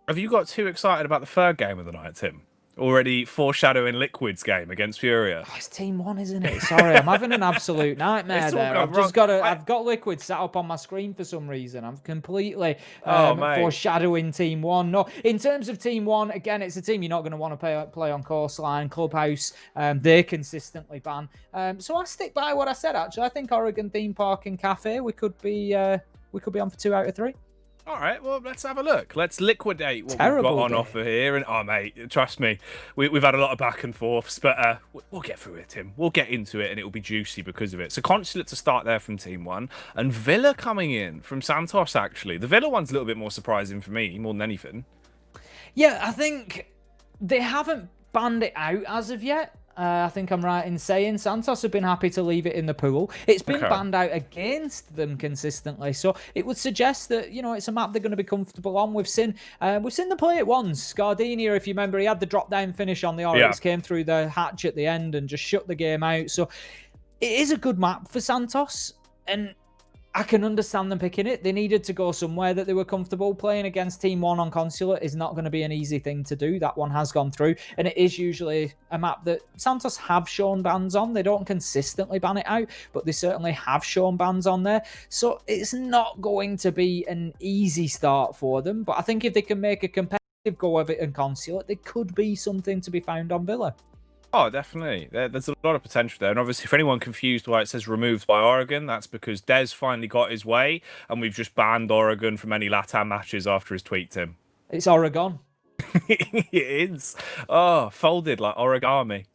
Have you got too excited about the third game of the night, Tim? Already foreshadowing Liquid's game against Furia.
Oh, it's Team 1, isn't it? Sorry, I'm having an absolute nightmare there. I've got Liquid sat up on my screen for some reason. I'm completely foreshadowing Team 1. No, in terms of Team 1, again, it's a team you're not going to want to play on Coastline, Clubhouse. They consistently ban. So I stick by what I said, actually. I think Oregon, Theme Park and Cafe, we could be on for 2 out of 3.
All right, well, let's have a look. Let's liquidate what we've got on offer here. And, oh, mate, trust me, we've had a lot of back and forths, but we'll get through it, Tim. We'll get into it, and it will be juicy because of it. So Consulate to start there from Team 1, and Villa coming in from Santos, actually. The Villa one's a little bit more surprising for me, more than anything.
Yeah, I think they haven't banned it out as of yet. I think I'm right in saying Santos have been happy to leave it in the pool. It's been banned out against them consistently, so it would suggest that, you know, it's a map they're going to be comfortable on. We've seen them play it once. Gardenia, if you remember, he had the drop-down finish on the Oryx, came through the hatch at the end and just shut the game out. So it is a good map for Santos, and I can understand them picking it. They needed to go somewhere that they were comfortable. Playing against Team 1 on Consulate is not going to be an easy thing to do. That one has gone through, and it is usually a map that Santos have shown bans on. They don't consistently ban it out, but they certainly have shown bans on there. So it's not going to be an easy start for them, but I think if they can make a competitive go of it in Consulate, there could be something to be found on Villa.
Oh, definitely. There's a lot of potential there. And obviously, for anyone confused why it says removed by Oregon, that's because Des finally got his way, and we've just banned Oregon from any Latam matches after his tweet, Tim.
It's Oregon.
It is. Oh, folded like origami.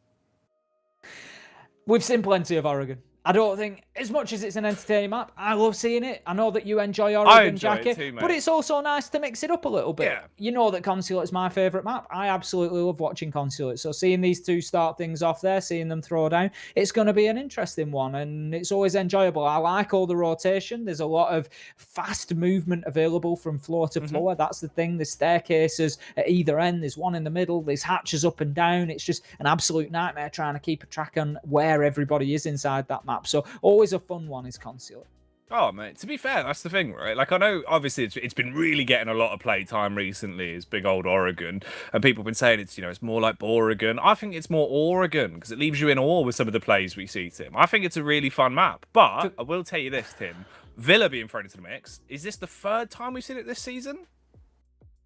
We've seen plenty of Oregon. I don't think, as much as it's an entertaining map, I love seeing it. I know that you enjoy Oregon, Jackie, but it's also nice to mix it up a little bit. Yeah. You know that Consulate is my favourite map. I absolutely love watching Consulate. So seeing these two start things off there, seeing them throw down, it's going to be an interesting one, and it's always enjoyable. I like all the rotation. There's a lot of fast movement available from floor to floor. That's the thing. There's staircases at either end. There's one in the middle. There's hatches up and down. It's just an absolute nightmare trying to keep a track on where everybody is inside that map. So always a fun one is Consulate.
Oh, mate, to be fair, that's the thing, right? Like, I know, obviously, it's been really getting a lot of play time recently, is big old Oregon, and people have been saying it's more like Oregon. I think it's more Oregon, because it leaves you in awe with some of the plays we see, Tim. I think it's a really fun map, but I will tell you this, Tim. Villa being thrown into the mix, is this the third time we've seen it this season?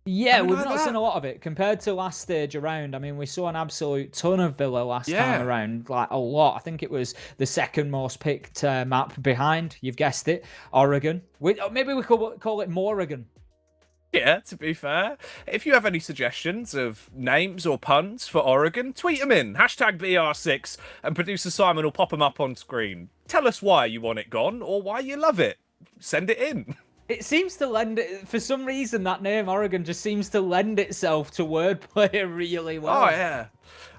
Yeah, we've not seen a lot of it compared to last stage around. I mean, we saw an absolute ton of Villa last time around, like a lot. I think it was the second most picked map behind, you've guessed it, Oregon. Maybe we could call it Moregon.
Yeah, to be fair. If you have any suggestions of names or puns for Oregon, tweet them in. #BR6 and producer Simon will pop them up on screen. Tell us why you want it gone or why you love it. Send it in.
It seems to lend it, for some reason, that name Oregon just seems to lend itself to wordplay really well.
Oh, yeah.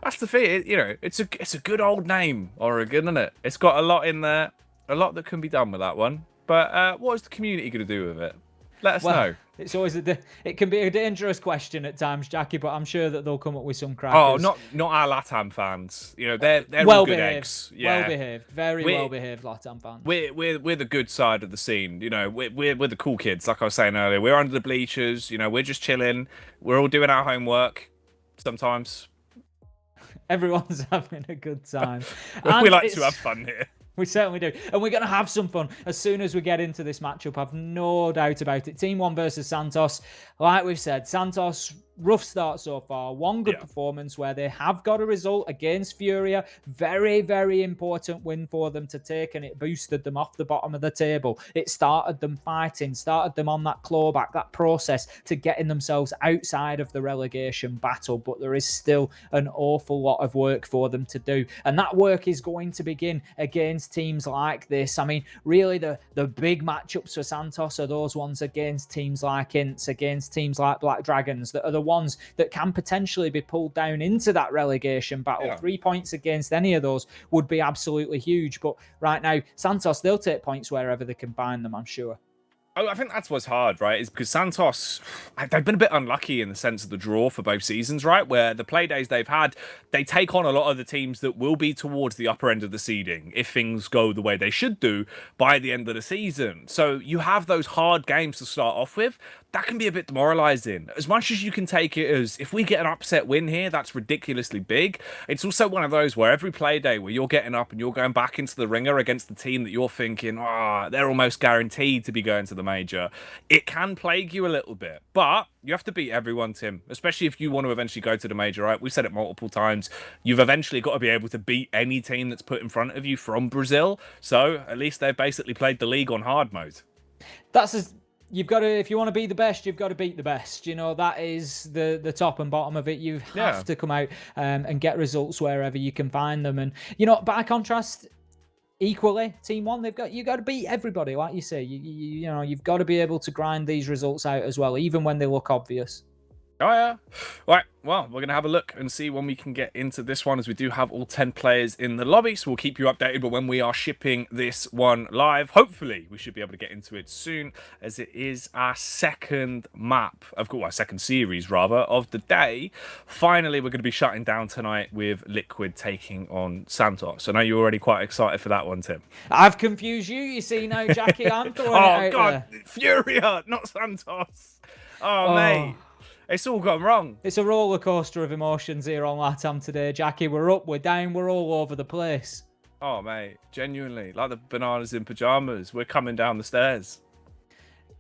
That's the thing. It's a good old name, Oregon, isn't it? It's got a lot in there. A lot that can be done with that one. But what is the community going to do with it? Let us know.
It's always it can be a dangerous question at times, Jackie, but I'm sure that they'll come up with some crackers.
Oh, not our Latam fans. They're
well
all good
behaved,
eggs. Yeah.
well behaved, very well behaved Latam fans.
We're the good side of the scene. We're the cool kids. Like I was saying earlier, we're under the bleachers. We're just chilling. We're all doing our homework. Sometimes
everyone's having a good time.
We like to have fun here.
We certainly do. And we're going to have some fun as soon as we get into this matchup. I've no doubt about it. Team 1 versus Santos. Like we've said, Santos, rough start so far. One good performance where they have got a result against Furia. Very, very important win for them to take, and it boosted them off the bottom of the table. It started them fighting, started them on that clawback, that process to getting themselves outside of the relegation battle. But there is still an awful lot of work for them to do. And that work is going to begin against teams like this. I mean, really the big matchups for Santos are those ones against teams like Ints, against teams like Black Dragons, that are the ones that can potentially be pulled down into that relegation battle. Yeah. 3 points against any of those would be absolutely huge. But right now, Santos, they'll take points wherever they can find them, I'm sure.
Oh, I think that's what's hard, right? Is because Santos, they've been a bit unlucky in the sense of the draw for both seasons, right? Where the play days they've had, they take on a lot of the teams that will be towards the upper end of the seeding if things go the way they should do by the end of the season. So you have those hard games to start off with. That can be a bit demoralizing. As much as you can take it as, if we get an upset win here, that's ridiculously big. It's also one of those where every play day where you're getting up and you're going back into the ringer against the team that you're thinking, they're almost guaranteed to be going to the major. It can plague you a little bit, but you have to beat everyone, Tim, especially if you want to eventually go to the major, right? We've said it multiple times. You've eventually got to be able to beat any team that's put in front of you from Brazil. So at least they've basically played the league on hard mode.
You've got to, if you want to be the best, you've got to beat the best. That is the top and bottom of it. You have to come out and get results wherever you can find them. And, by contrast, equally, Team 1, you got to beat everybody, like you say. You've got to be able to grind these results out as well, even when they look obvious.
Oh, yeah. Right. Well, we're going to have a look and see when we can get into this one, as we do have all 10 players in the lobby. So we'll keep you updated. But when we are shipping this one live, hopefully we should be able to get into it soon, as it is our second map, second series rather, of the day. Finally, we're going to be shutting down tonight with Liquid taking on Santos. I know you're already quite excited for that one, Tim.
I've confused you. You see now, Jackie. I'm throwing it out
God,
there.
Furia, not Santos. Oh, mate. It's all gone wrong.
It's a roller coaster of emotions here on Latam today, Jackie. We're up, we're down, we're all over the place.
Oh, mate, genuinely, like the bananas in pajamas. We're coming down the stairs.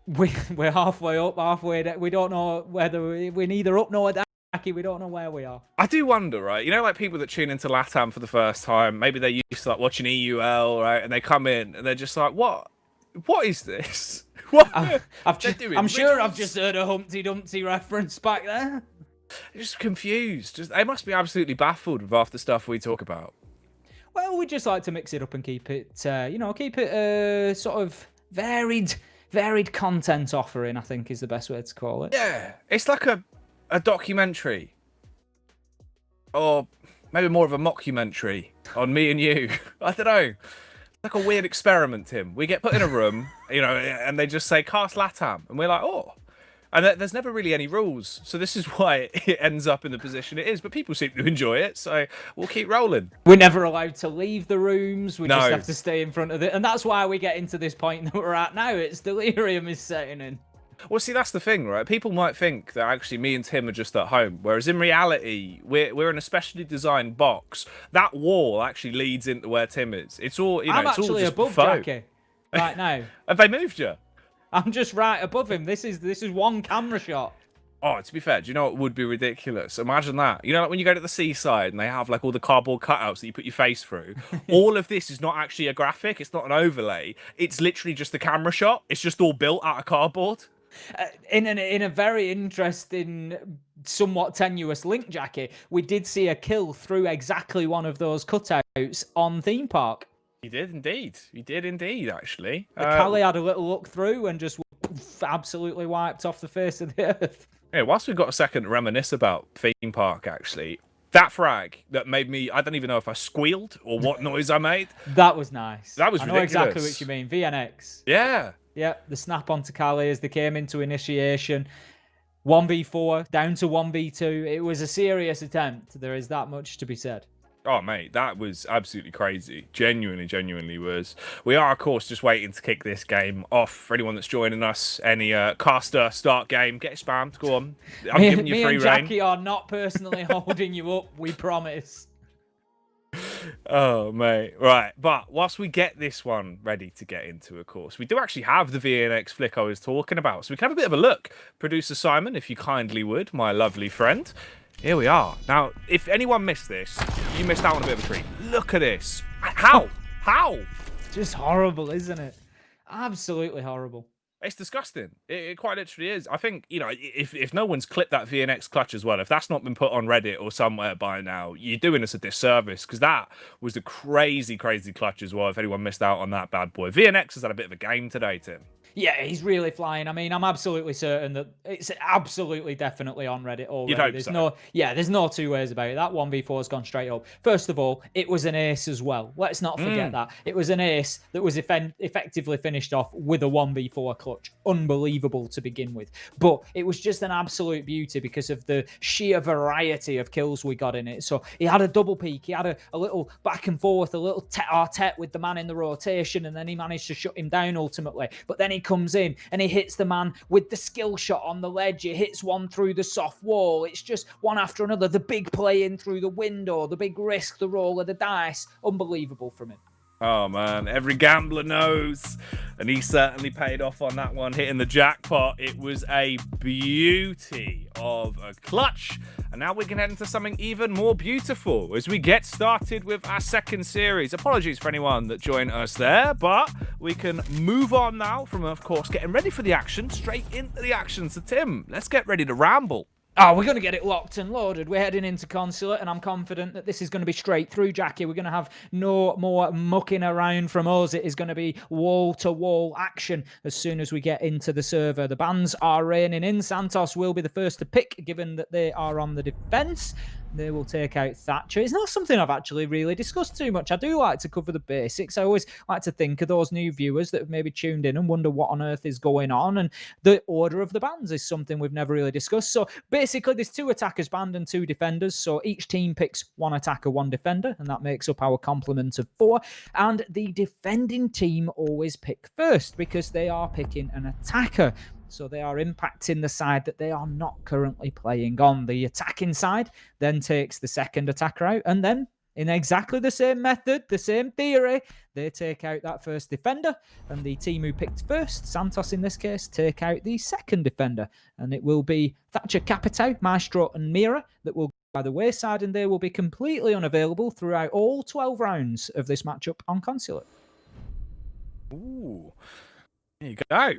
We're halfway up, halfway down. We don't know whether we're neither up nor down, Jackie. We don't know where we are.
I do wonder, right? Like people that tune into Latam for the first time, maybe they're used to like watching EUL, right? And they come in and they're just like, what is this? What?
I'm sure I've just heard a Humpty Dumpty reference back there.
Just confused. They must be absolutely baffled with half the stuff we talk about.
Well, we just like to mix it up and keep it, sort of varied content offering, I think is the best way to call it.
Yeah, it's like a documentary. Or maybe more of a mockumentary on me and you. I don't know. Like a weird experiment, Tim. We get put in a room, and they just say cast Latam, and we're like, oh, and there's never really any rules, so this is why it ends up in the position it is. But people seem to enjoy it, so we'll keep rolling.
We're never allowed to leave the rooms. We just have to stay in front of it, and that's why we get into this point that we're at now. It's delirium is setting in.
Well, see, that's the thing, right? People might think that actually me and Tim are just at home, whereas in reality, we're in a specially designed box. That wall actually leads into where Tim is. It's all,
I'm
it's
actually
all just
above Jackie right now.
Have they moved you?
I'm just right above him. This is one camera shot.
Oh, to be fair, do you know what would be ridiculous? Imagine that. Like when you go to the seaside and they have like all the cardboard cutouts that you put your face through. All of this is not actually a graphic. It's not an overlay. It's literally just a camera shot. It's just all built out of cardboard.
In a very interesting, somewhat tenuous link, Jackie, we did see a kill through exactly one of those cutouts on Theme Park.
He did indeed. He did indeed, actually.
Callie had a little look through and just absolutely wiped off the face of the earth.
Yeah, whilst we've got a second to remainice about Theme Park, actually, that frag that made me, I don't even know if I squealed or what noise I made.
That was nice.
That was
I know
ridiculous.
exactly what you mean. VNX.
Yeah.
Yeah, the snap onto Callie as they came into initiation. 1v4, down to 1v2. It was a serious attempt. There is that much to be said.
Oh, mate, that was absolutely crazy. Genuinely was. We are, of course, just waiting to kick this game off. For anyone that's joining us, any caster start game, get spammed. Go on. I'm giving you free
and
reign.
Jackie are not personally holding you up, we promise.
Oh, mate. Right. But whilst we get this one ready to get into, of course, we do actually have the VNX flick I was talking about. So we can have a bit of a look. Producer Simon, if you kindly would, my lovely friend. Here we are. Now, if anyone missed this, you missed out on a bit of a treat. Look at this. How? How?
Just horrible, isn't it? Absolutely horrible.
It's disgusting. It quite literally is. I think, you know, if no one's clipped that VNX clutch as well, if that's not been put on Reddit or somewhere by now, you're doing us a disservice, because that was a crazy clutch as well, if anyone missed out on that bad boy. VNX has had a bit of a game today, Tim.
Yeah, he's really flying. I mean, I'm absolutely certain that it's absolutely definitely on Reddit already.
You'd hope
there's
so.
there's no two ways about it. That 1v4 has gone straight up. First of all, it was an ace as well. Let's not forget that. It was an ace that was effectively finished off with a 1v4 clutch. Unbelievable to begin with. But it was just an absolute beauty because of the sheer variety of kills we got in it. So he had a double peek. He had a little back and forth, a little tete-a-tete with the man in the rotation, and then he managed to shut him down ultimately. But then he comes in and he hits the man with the skill shot on the ledge. He hits one through the soft wall. It's just one after another. The big play in through the window, the big risk, the roll of the dice. Unbelievable from him.
Oh, man, every gambler knows. And he certainly paid off on that one, hitting the jackpot. It was a beauty of a clutch. And now we can head into something even more beautiful as we get started with our second series. Apologies for anyone that joined us there, but we can move on now from, of course, getting ready for the action, straight into the action. So, Tim, let's get ready to ramble.
Oh, we're going to get it locked and loaded. We're heading into Consulate, and I'm confident that this is going to be straight through, Jackie. We're going to have no more mucking around from us. It is going to be wall-to-wall action as soon as we get into the server. The bans are raining in. Santos will be the first to pick, given that they are on the defense. They will take out Thatcher. It's not something I've actually really discussed too much. I do like to cover the basics. I always like to think of those new viewers that have maybe tuned in and wonder what on earth is going on. And the order of the bans is something we've never really discussed. So basically, there's 2 attackers banned and 2 defenders. So each team picks 1 attacker, 1 defender, and that makes up our complement of 4. And the defending team always pick first because they are picking an attacker. So they are impacting the side that they are not currently playing on. The attacking side then takes the second attacker out, and then in exactly the same method, the same theory, they take out that first defender, and the team who picked first, Santos in this case, take out the second defender. And it will be Thatcher, Capitao, Maestro and Mira that will go by the wayside, and they will be completely unavailable throughout all 12 rounds of this matchup on Consulate.
Ooh, there you go.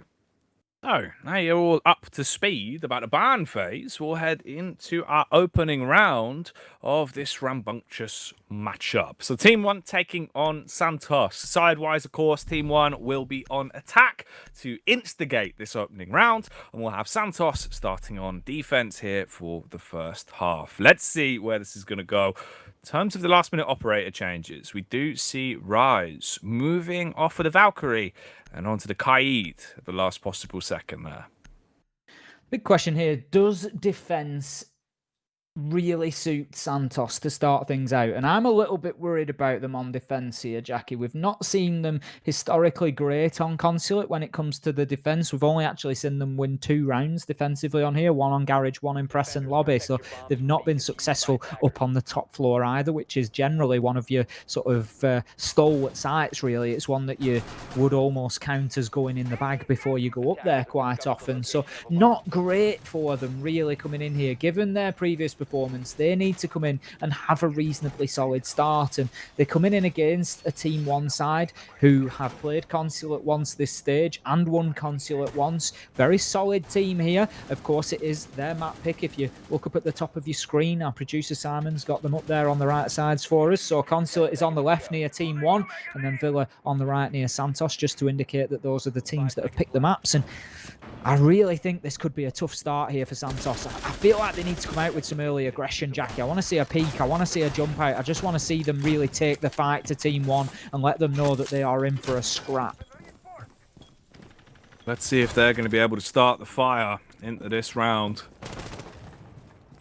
So, now you're all up to speed about the ban phase, we'll head into our opening round of this rambunctious matchup. So Team 1 taking on Santos. Sidewise, of course, Team 1 will be on attack to instigate this opening round, and we'll have Santos starting on defense here for the first half. Let's see where this is going to go. In terms of the last-minute operator changes, we do see Rise moving off of the Valkyrie and onto the Kaid at the last possible second there.
Big question here. Does defense really suit Santos to start things out? And I'm a little bit worried about them on defense here, Jackie. We've not seen them historically great on Consulate when it comes to the defense. We've only actually seen them win 2 rounds defensively on here, 1 on Garage, 1 in Press and Lobby. So they've not been successful up on the top floor either, which is generally one of your sort of stalwart sites, really. It's one that you would almost count as going in the bag before you go up there quite often. So not great for them really coming in here, given their previous performance performance. They need to come in and have a reasonably solid start. And they're coming in against a Team 1 side who have played Consulate once this stage and won Consulate once. Very solid team here. Of course, it is their map pick. If you look up at the top of your screen, our producer Simon's got them up there on the right sides for us. So Consulate is on the left near Team 1, and then Villa on the right near Santos, just to indicate that those are the teams that have picked the maps. And I really think this could be a tough start here for Santos. I feel like they need to come out with some early aggression, Jackie. I want to see a peak. I want to see a jump out. I just want to see them really take the fight to Team 1 and let them know that they are in for a scrap.
Let's see if they're going to be able to start the fire into this round,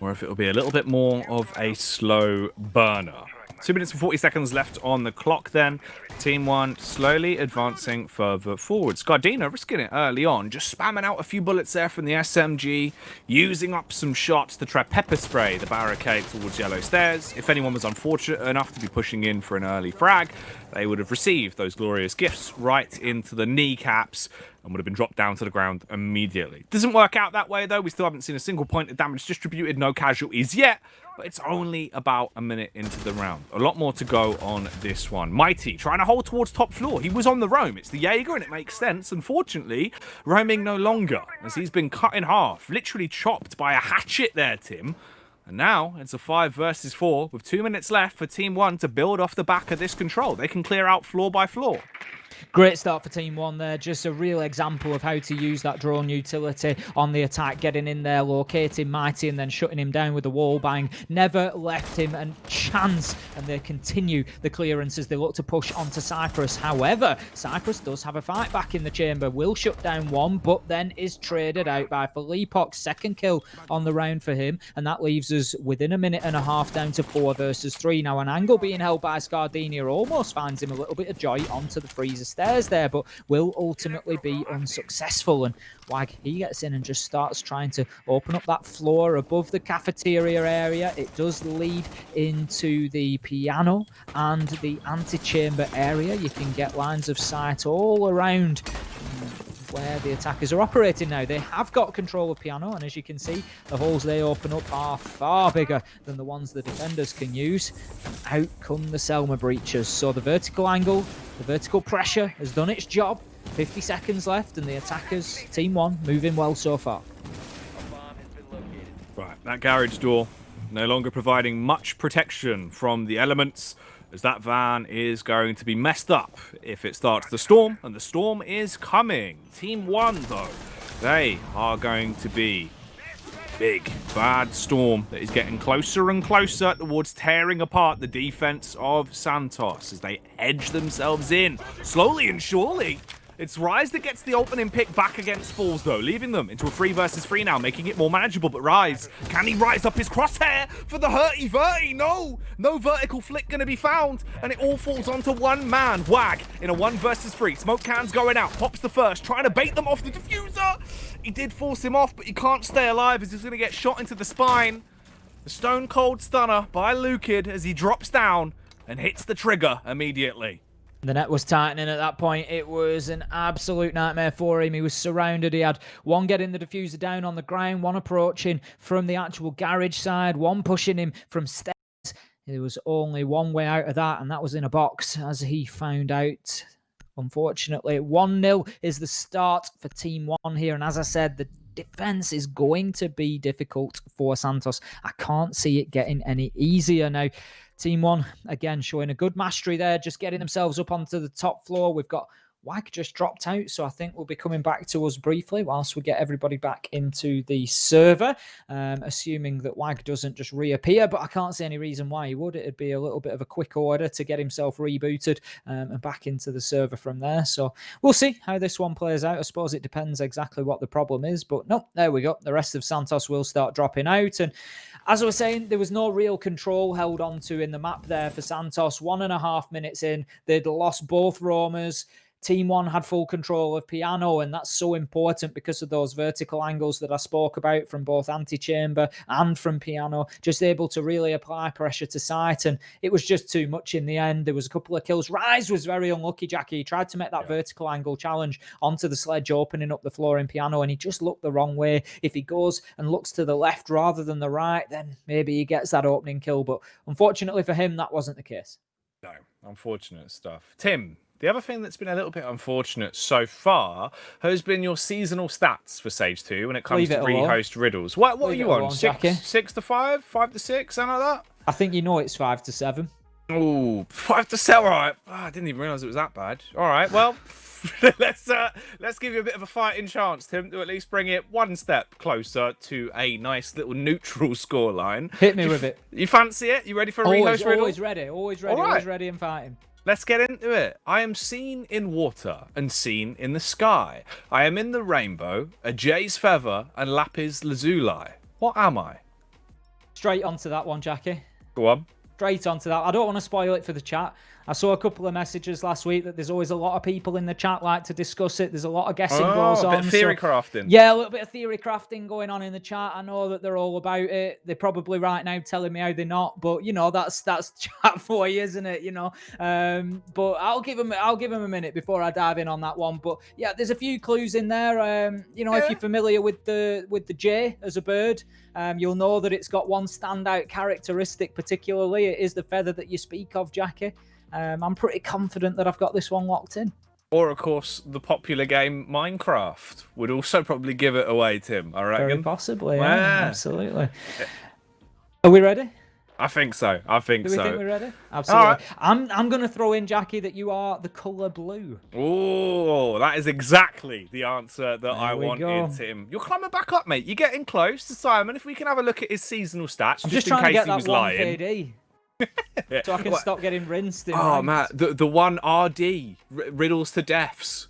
or if it'll be a little bit more of a slow burner. 2 minutes and 40 seconds left on the clock then. Team 1 slowly advancing further forward. Scardino risking it early on, just spamming out a few bullets there from the SMG, using up some shots to try pepper spray the barricade towards Yellow Stairs. If anyone was unfortunate enough to be pushing in for an early frag, they would have received those glorious gifts right into the kneecaps and would have been dropped down to the ground immediately. Doesn't work out that way though. We still haven't seen a single point of damage distributed, no casualties yet, but it's only about a minute into the round. A lot more to go on this one. Mighty trying to hold towards top floor. He was on the roam. It's the Jaeger and it makes sense. Unfortunately, roaming no longer as he's been cut in half, literally chopped by a hatchet there, Tim. And now it's a 5 versus 4 with 2 minutes left for Team 1 to build off the back of this control. They can clear out floor by floor.
Great start for Team 1 there. Just a real example of how to use that drone utility on the attack, getting in there, locating Mighty, and then shutting him down with a wall bang. Never left him a chance, and they continue the clearance as they look to push onto Cyprus. However, Cyprus does have a fight back in the chamber, will shut down one, but then is traded out by Filipok. Second kill on the round for him, and that leaves us within a minute and a half down to 4 versus 3. Now, an angle being held by Scardini almost finds him a little bit of joy onto the freezer stairs there, but will ultimately be unsuccessful. And Wag, he gets in and just starts trying to open up that floor above the cafeteria area. It does lead into the piano and the antechamber area. You can get lines of sight all around where the attackers are operating now. They have got control of piano, and as you can see, the holes they open up are far bigger than the ones the defenders can use. Out come the Selma breachers. So the vertical angle, the vertical pressure has done its job. 50 seconds left, and the attackers, Team 1, moving well so far.
Right, that garage door no longer providing much protection from the elements, as that van is going to be messed up if it starts the storm, and the storm is coming. Team 1, though, they are going to be big, bad storm that is getting closer and closer towards tearing apart the defense of Santos as they edge themselves in, slowly and surely. It's Rise that gets the opening pick back against Falls, though, leaving them into a 3 versus 3 now, making it more manageable. But Rise, can he rise up his crosshair for the hurty-verty? No! No vertical flick going to be found, and it all falls onto one man. Wag in a 1 versus 3. Smoke cans going out. Pops the first, trying to bait them off the diffuser. He did force him off, but he can't stay alive as he's going to get shot into the spine. The stone cold stunner by Lukid as he drops down and hits the trigger immediately.
The net was tightening at that point. It was an absolute nightmare for him. He was surrounded. He had one getting the diffuser down on the ground, one approaching from the actual garage side, one pushing him from stairs. There was only one way out of that, and that was in a box, as he found out. Unfortunately, 1-0 is the start for Team 1 here. And as I said, the defense is going to be difficult for Santos. I can't see it getting any easier now. Team 1, again, showing a good mastery there, just getting themselves up onto the top floor. We've got Wag just dropped out, so I think we'll be coming back to us briefly whilst we get everybody back into the server, assuming that Wag doesn't just reappear, but I can't see any reason why he would. It'd be a little bit of a quick order to get himself rebooted and back into the server from there. So we'll see how this one plays out. I suppose it depends exactly what the problem is, but no, there we go. The rest of Santos will start dropping out, and as I was saying, there was no real control held onto in the map there for Santos. 1.5 minutes in, they'd lost both roamers. Team 1 had full control of piano, and that's so important because of those vertical angles that I spoke about from both Antichamber and from piano, just able to really apply pressure to sight, and it was just too much in the end. There was a couple of kills. Rise was very unlucky, Jackie. He tried to make that vertical angle challenge onto the sledge, opening up the floor in piano, and he just looked the wrong way. If he goes and looks to the left rather than the right, then maybe he gets that opening kill, but unfortunately for him, that wasn't the case.
No, unfortunate stuff. Tim, the other thing that's been a little bit unfortunate so far has been your seasonal stats for Sage 2 when it comes to rehost riddles. What are you on? 6 to 5? 5 to 6? Something like that?
I think you know it's 5 to 7.
Oh, 5 to 7. All right. Oh, I didn't even realise it was that bad. All right, well, let's give you a bit of a fighting chance, Tim, to at least bring it one step closer to a nice little neutral scoreline.
Hit me with it.
You fancy it? You ready for a rehost riddle?
Always ready. Always ready. Right. Always ready and fighting.
Let's get into it. I am seen in water and seen in the sky. I am in the rainbow, a jay's feather, and lapis lazuli. What am I?
Straight onto that one, Jackie.
Go on.
Straight onto that. I don't want to spoil it for the chat. I saw a couple of messages last week that there's always a lot of people in the chat like to discuss it. There's a lot of guessing goes on.
A bit of theory crafting.
Yeah, a little bit of theory crafting going on in the chat. I know that they're all about it. They're probably right now telling me how they're not, but you know that's chat for you, isn't it? You know, but I'll give them a minute before I dive in on that one. But yeah, there's a few clues in there. You know, if you're familiar with the jay as a bird, you'll know that it's got one standout characteristic. Particularly, it is the feather that you speak of, Jackie. I'm pretty confident that I've got this one locked in.
Or, of course, the popular game Minecraft would also probably give it away, Tim, I reckon.
Very possibly, yeah. Absolutely. Are we ready?
I think so. Do we
think we're ready? Absolutely. Right. I'm going to throw in, Jackie, that you are the colour blue.
Oh, that is exactly the answer that I wanted, Tim. You're climbing back up, mate. You're getting close to Simon. If we can have a look at his seasonal stats,
I'm
just
in case
he was lying.
KD. So I can stop getting rinsed.
Oh, man. The one RD, riddles to deaths.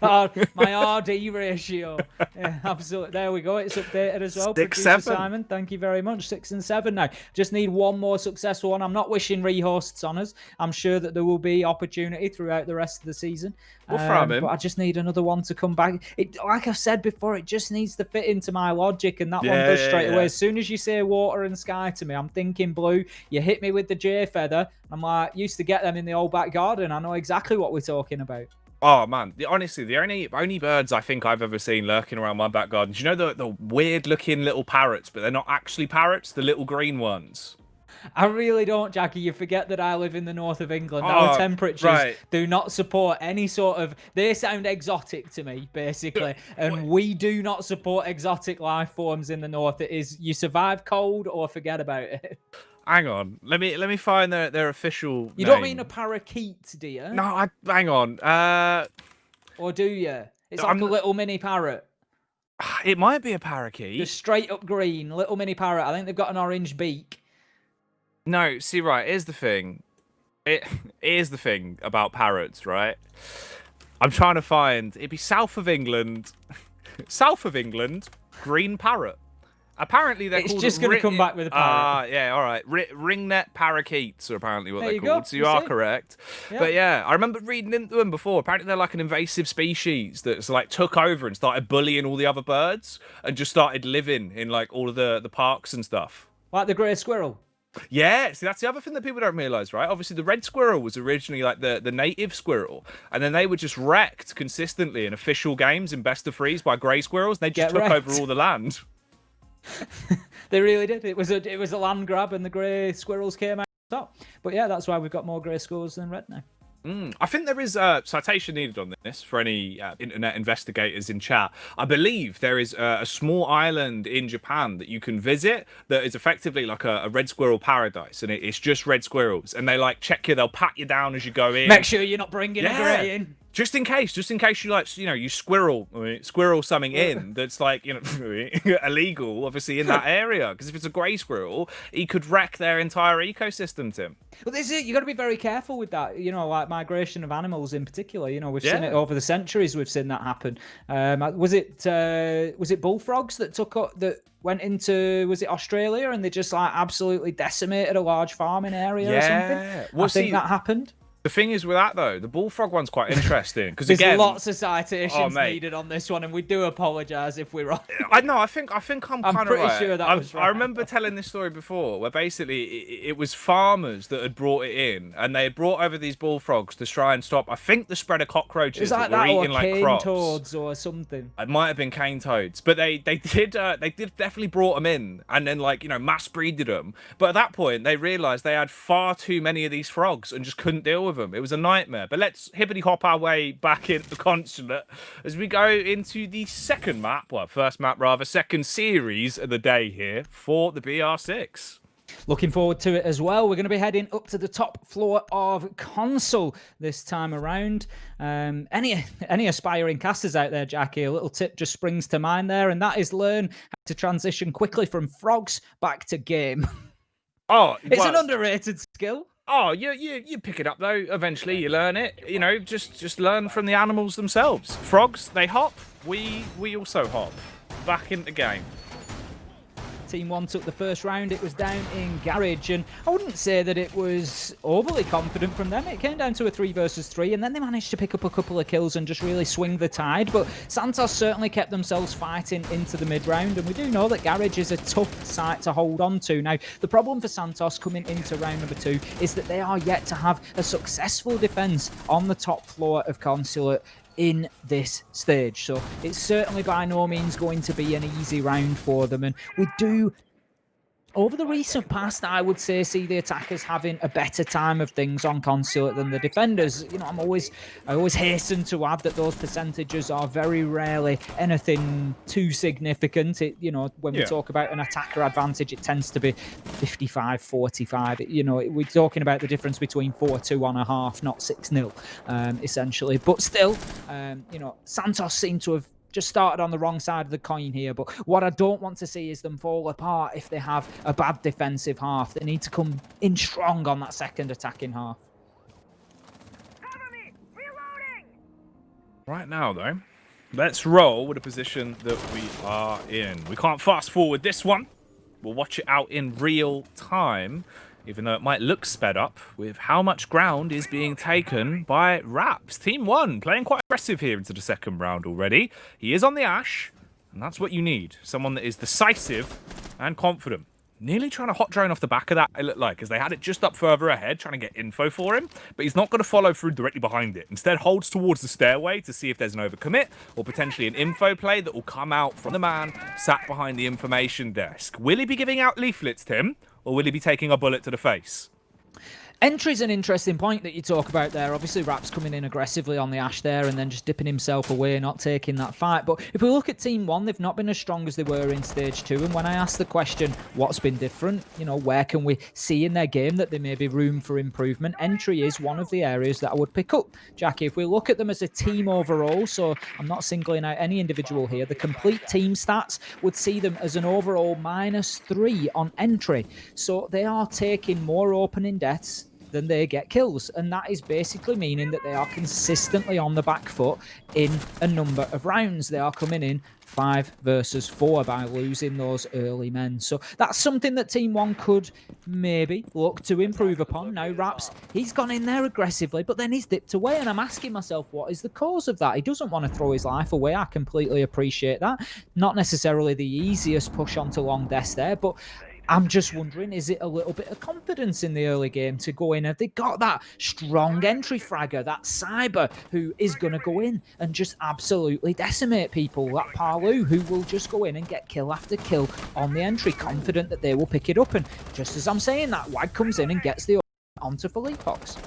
My RD ratio. Yeah, absolutely. There we go. It's updated as well.
6, 7.
Simon, thank you very much. 6 and 7 now. Just need one more successful one. I'm not wishing rehosts on us. I'm sure that there will be opportunity throughout the rest of the season.
We'll throw him.
But I just need another one to come back. Like I've said before, it just needs to fit into my logic, and that one does straight away. As soon as you say water and sky to me, I'm thinking blue. You hit me with the jay feather. I'm like, used to get them in the old back garden. I know exactly what we're talking about.
Oh, man. Honestly, the only birds I think I've ever seen lurking around my back garden. Do you know the weird-looking little parrots, but they're not actually parrots? The little green ones.
I really don't, Jackie. You forget that I live in the north of England. Our temperatures do not support any sort of... They sound exotic to me, basically. And we do not support exotic life forms in the north. It is you survive cold or forget about it.
Hang on. Let me find their official
You don't mean a parakeet, do you?
No, hang on.
Or do you? It's like a little mini parrot.
It might be a parakeet.
Just straight up green, little mini parrot. I think they've got an orange beak.
No, see, right, here's the thing. Here's the thing about parrots, right? I'm trying to find... It'd be south of England. South of England, green parrot. Apparently they're called...
It's just going to come back with a parrot.
Yeah, all right. Ringnet parakeets are apparently what they're called. So you
are
correct. Yeah. But yeah, I remember reading into them before. Apparently they're like an invasive species that's like took over and started bullying all the other birds and just started living in like all of the parks and stuff.
Like the grey squirrel.
Yeah, see, that's the other thing that people don't realise, right? Obviously, the red squirrel was originally like the native squirrel, and then they were just wrecked consistently in official games in best of threes by grey squirrels, and they just took over all the land.
They really did. It was a land grab, and the grey squirrels came out on top. But yeah, that's why we've got more grey squirrels than red now.
I think there is a citation needed on this for any internet investigators in chat. I believe there is a small island in Japan that you can visit that is effectively like a red squirrel paradise, and it's just red squirrels, and they like check you, they'll pat you down as you go in.
Make sure you're not bringing a grey in.
Just in case you like, you squirrel something in that's like, illegal, obviously, in that area. Because if it's a grey squirrel, he could wreck their entire ecosystem, Tim.
Well, this is it. You got to be very careful with that. Like migration of animals in particular. We've seen it over the centuries. We've seen that happen. Was it bullfrogs that went into, was it Australia, and they just like absolutely decimated a large farming area or something? Well, I think that happened.
The thing is with that though, the bullfrog one's quite interesting because
There's
again,
lots of citations needed on this one, and we do apologise if we're wrong.
I know. I think I'm kind of
pretty
right.
sure that was right.
I remember telling this story before, where basically it was farmers that had brought it in, and they had brought over these bullfrogs to try and stop. I think the spread of cockroaches
like
that were eating
or
like
cane
crops.
toads or something.
It might have been cane toads, but they did definitely brought them in, and then like mass breeded them. But at that point, they realised they had far too many of these frogs and just couldn't deal with them. It was a nightmare. But let's hippity hop our way back into the consulate as we go into the second series of the day here for the BR6.
Looking forward to it as well. We're going to be heading up to the top floor of console this time around. Any aspiring casters out there, Jackie, a little tip just springs to mind there, and that is learn how to transition quickly from frogs back to game.
Oh,
it's an underrated skill.
Oh, you pick it up though. Eventually, you learn it. Just learn from the animals themselves. Frogs, they hop. We also hop. Back into the game.
Team 1 took the first round. It was down in Garage, and I wouldn't say that it was overly confident from them. It came down to a 3 versus 3, and then they managed to pick up a couple of kills and just really swing the tide. But Santos certainly kept themselves fighting into the mid-round, and we do know that Garage is a tough site to hold on to. Now, the problem for Santos coming into round number 2 is that they are yet to have a successful defense on the top floor of Consulate in this stage, so it's certainly by no means going to be an easy round for them. And we do, over the recent past, I would say, see the attackers having a better time of things on Consulate than the defenders. I always hasten to add that those percentages are very rarely anything too significant. When we talk about an attacker advantage, it tends to be 55-45. We're talking about the difference between 4-2 on a half, not 6-0, essentially. But still, Santos seem to have just started on the wrong side of the coin here. But what I don't want to see is them fall apart if they have a bad defensive half. They need to come in strong on that second attacking half.
Right now, though, let's roll with the position that we are in. We can't fast forward this one. We'll watch it out in real time, even though it might look sped up with how much ground is being taken by Raps. Team 1 playing quite aggressive here into the second round already. He is on the Ash, and that's what you need. Someone that is decisive and confident. Nearly trying to hot drone off the back of that, it looked like, as they had it just up further ahead, trying to get info for him, but he's not going to follow through directly behind it. Instead, holds towards the stairway to see if there's an overcommit, or potentially an info play that will come out from the man sat behind the information desk. Will he be giving out leaflets, Tim? Or will he be taking a bullet to the face?
Entry's an interesting point that you talk about there. Obviously, Raps coming in aggressively on the Ash there and then just dipping himself away, not taking that fight. But if we look at Team 1, they've not been as strong as they were in Stage 2. And when I ask the question, what's been different? Where can we see in their game that there may be room for improvement? Entry is one of the areas that I would pick up. Jackie, if we look at them as a team overall, so I'm not singling out any individual here, the complete team stats would see them as an overall -3 on Entry. So they are taking more opening deaths than they get kills, and that is basically meaning that they are consistently on the back foot in a number of rounds. They are coming in 5 versus 4 by losing those early men. So that's something that Team 1 could maybe look to improve upon. Now, Raps, he's gone in there aggressively, but then he's dipped away, and I'm asking myself, what is the cause of that? He doesn't want to throw his life away. I completely appreciate that. Not necessarily the easiest push onto long deaths there, but I'm just wondering, is it a little bit of confidence in the early game to go in? Have they got that strong entry fragger, that Cyber, who is going to go in and just absolutely decimate people? That Parlu, who will just go in and get kill after kill on the entry, confident that they will pick it up. And just as I'm saying that, Wag comes in and gets the onto Philippox.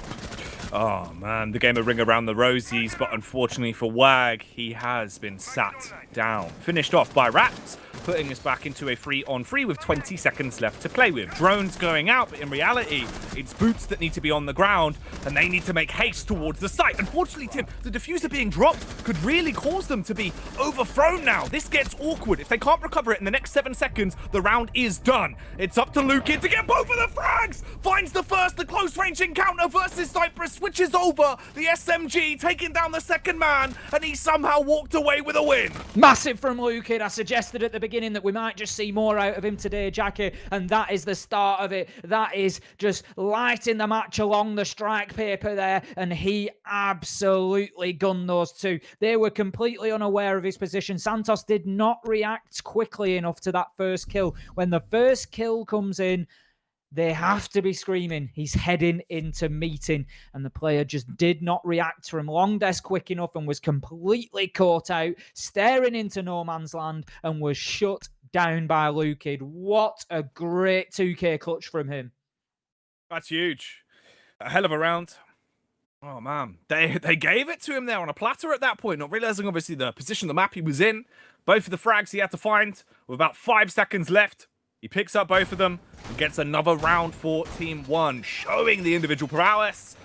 Oh, man, the game of Ring Around the Rosies, but unfortunately for Wag, he has been sat down. Finished off by Raps, putting us back into a 3-on-3 with 20 seconds left to play with. Drones going out, but in reality, it's Boots that need to be on the ground, and they need to make haste towards the site. Unfortunately, Tim, the diffuser being dropped could really cause them to be overthrown now. This gets awkward. If they can't recover it in the next 7 seconds, the round is done. It's up to Lukin to get both of the frags! Finds the first, the close-range encounter versus Cypress switches over the SMG, taking down the second man, and he somehow walked away with a win.
Massive from Luke. I suggested at the beginning that we might just see more out of him today, Jackie, and that is the start of it. That is just lighting the match along the strike paper there, and he absolutely gunned those two. They were completely unaware of his position. Santos did not react quickly enough to that first kill. When the first kill comes in, they have to be screaming, he's heading into meeting. And the player just did not react from long desk quick enough and was completely caught out, staring into no man's land, and was shut down by Lukid. What a great 2K clutch from him.
That's huge. A hell of a round. Oh, man. They gave it to him there on a platter at that point, not realizing, obviously, the position the map he was in. Both of the frags he had to find with about 5 seconds left. He picks up both of them and gets another round for Team 1, showing the individual prowess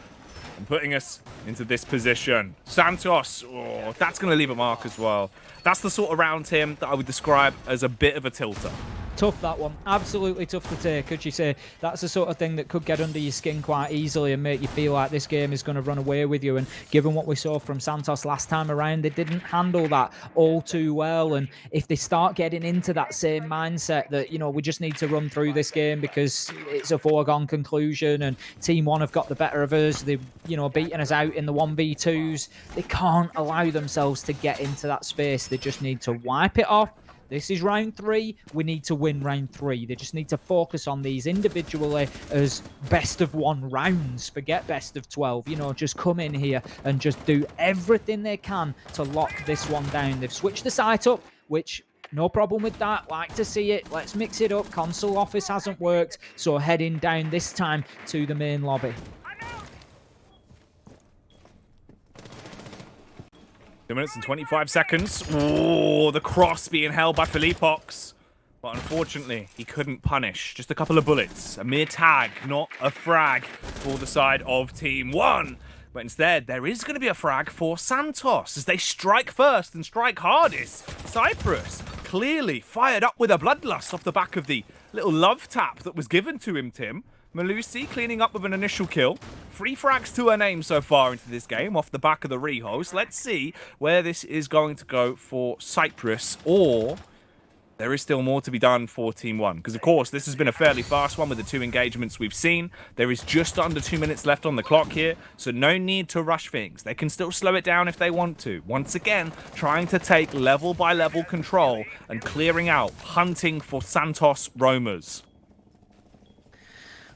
and putting us into this position. Santos, oh, that's going to leave a mark as well. That's the sort of round, Tim, that I would describe as a bit of a tilter.
Tough, that one. Absolutely tough to take. As you say, that's the sort of thing that could get under your skin quite easily and make you feel like this game is going to run away with you. And given what we saw from Santos last time around, they didn't handle that all too well. And if they start getting into that same mindset that, you know, we just need to run through this game because it's a foregone conclusion and Team 1 have got the better of us, they've, you know, beaten us out in the 1v2s, they can't allow themselves to get into that space. They just need to wipe it off. This is round 3. We need to win round 3. They just need to focus on these individually as best of 1 rounds. Forget best of 12. You know, just come in here and just do everything they can to lock this one down. They've switched the site up, which no problem with that. Like to see it. Let's mix it up. Console office hasn't worked, so heading down this time to the main lobby.
2 minutes and 25 seconds. Oh, the cross being held by Philippox. But unfortunately, he couldn't punish. Just a couple of bullets. A mere tag, not a frag for the side of Team 1. But instead, there is going to be a frag for Santos as they strike first and strike hardest. Cyprus clearly fired up with a bloodlust off the back of the little love tap that was given to him, Tim. Malusi cleaning up with an initial kill. 3 frags to her name so far into this game off the back of the rehost. Let's see where this is going to go for Cyprus, or there is still more to be done for Team 1. Because, of course, this has been a fairly fast one with the 2 engagements we've seen. There is just under 2 minutes left on the clock here, so no need to rush things. They can still slow it down if they want to. Once again, trying to take level by level control and clearing out, hunting for Santos roamers.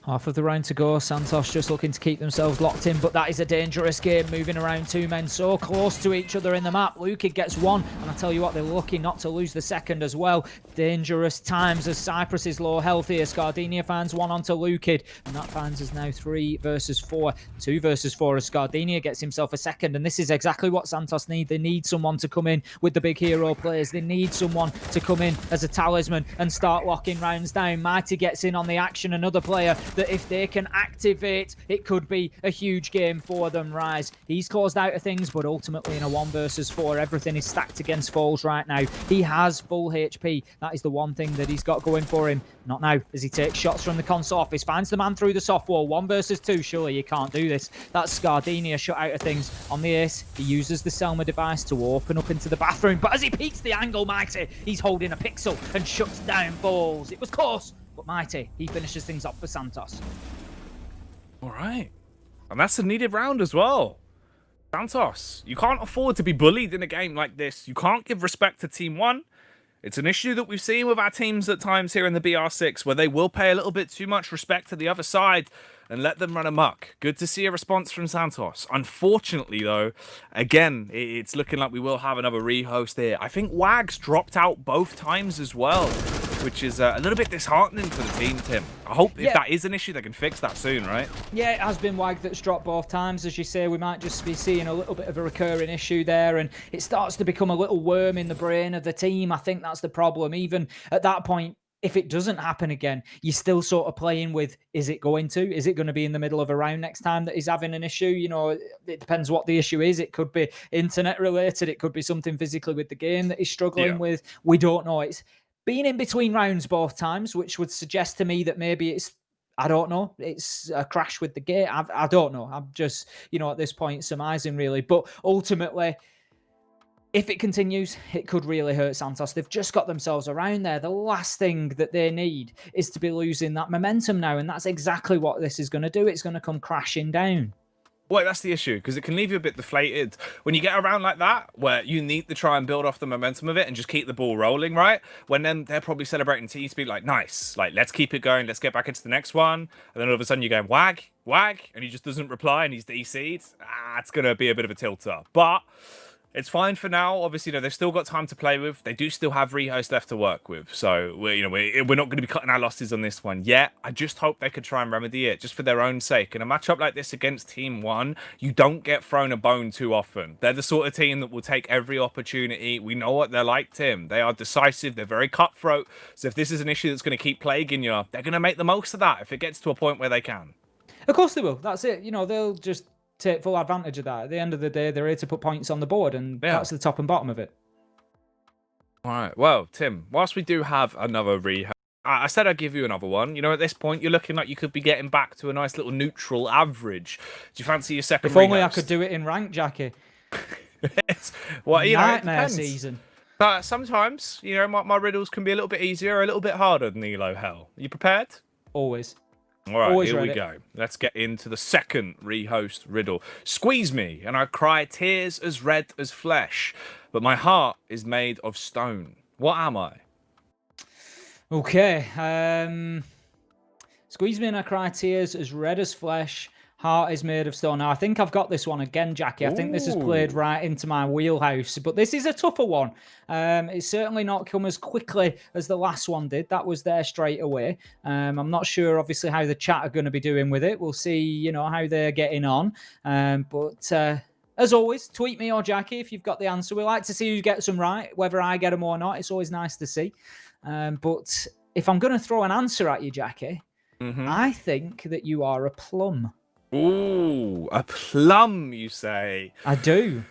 Half of the round to go. Santos just looking to keep themselves locked in, but that is a dangerous game, moving around 2 men so close to each other in the map. Lukid gets 1, and I tell you what, they're lucky not to lose the second as well. Dangerous times as Cyprus is low health here. Scardinia finds 1 onto Lukid, and that finds us now 3 versus 4. 2 versus 4 as Scardinia gets himself a second, and this is exactly what Santos need. They need someone to come in with the big hero players. They need someone to come in as a talisman and start locking rounds down. Mighty gets in on the action, another player that if they can activate, it could be a huge game for them. Rise, he's closed out of things, but ultimately in a 1 versus 4, everything is stacked against Foles right now. He has full HP. That is the one thing that he's got going for him. Not now, as he takes shots from the console office, finds the man through the soft wall. 1 versus 2, surely you can't do this. That's Scardinia shut out of things. On the ace, he uses the Selma device to open up into the bathroom, but as he peeks the angle, Mighty, he's holding a pixel and shuts down Foles. It was close, but Mighty, he finishes things off for Santos.
All right. And that's a needed round as well. Santos, you can't afford to be bullied in a game like this. You can't give respect to Team 1. It's an issue that we've seen with our teams at times here in the BR6, where they will pay a little bit too much respect to the other side and let them run amok. Good to see a response from Santos. Unfortunately, though, again, it's looking like we will have another rehost here. I think Wags dropped out both times as well, which is a little bit disheartening for the team, Tim. I hope if that is an issue, they can fix that soon, right?
Yeah, it has been Wag that's dropped both times. As you say, we might just be seeing a little bit of a recurring issue there, and it starts to become a little worm in the brain of the team. I think that's the problem. Even at that point, if it doesn't happen again, you're still sort of playing with, is it going to? Is it going to be in the middle of a round next time that he's having an issue? You know, it depends what the issue is. It could be internet related. It could be something physically with the game that he's struggling with. We don't know. It's been in between rounds both times, which would suggest to me that maybe it's I don't know. It's a crash with the gate. I don't know. I'm just, at this point surmising really. But ultimately, if it continues, it could really hurt Santos. They've just got themselves around there. The last thing that they need is to be losing that momentum now. And that's exactly what this is going to do. It's going to come crashing down.
Well, that's the issue, because it can leave you a bit deflated. When you get around like that, where you need to try and build off the momentum of it and just keep the ball rolling, right? When then they're probably celebrating T-speed, like, nice. Like, let's keep it going. Let's get back into the next one. And then all of a sudden you go, wag, and he just doesn't reply and he's DC'd. It's going to be a bit of a tilter. But it's fine for now. Obviously, they've still got time to play with. They do still have rehost left to work with. So, we're not going to be cutting our losses on this one yet. I just hope they could try and remedy it, just for their own sake. In a matchup like this against Team 1, you don't get thrown a bone too often. They're the sort of team that will take every opportunity. We know what they're like, Tim. They are decisive. They're very cutthroat. So if this is an issue that's going to keep plaguing you, they're going to make the most of that if it gets to a point where they can.
Of course they will. That's it. They'll just take full advantage of that. At the end of the day, they're here to put points on the board, and that's the top and bottom of it.
All right. Well, Tim, whilst we do have another rehost, I said I'd give you another one. At this point, you're looking like you could be getting back to a nice little neurial average. Do you fancy your second
If only
rehost?
I could do it in rank, Jackie.
Nightmare
season.
But sometimes, my riddles can be a little bit easier, a little bit harder than Elo Hell. Are you prepared?
Always.
All right,
Always
here
ready.
we go. Let's get into the second rehost riddle. Squeeze me, and I cry tears as red as flesh, but my heart is made of stone. What am I?
Okay. Squeeze me and I cry tears as red as flesh. Heart is made of stone. Now, I think I've got this one again, Jackie. I think this has played right into my wheelhouse. But this is a tougher one. It's certainly not come as quickly as the last one did. That was there straight away. I'm not sure, obviously, how the chat are going to be doing with it. We'll see, how they're getting on. But as always, tweet me or Jackie if you've got the answer. We like to see who gets them right, whether I get them or not. It's always nice to see. But if I'm going to throw an answer at you, Jackie, I think that you are a plum.
Ooh, a plum, you say?
I do.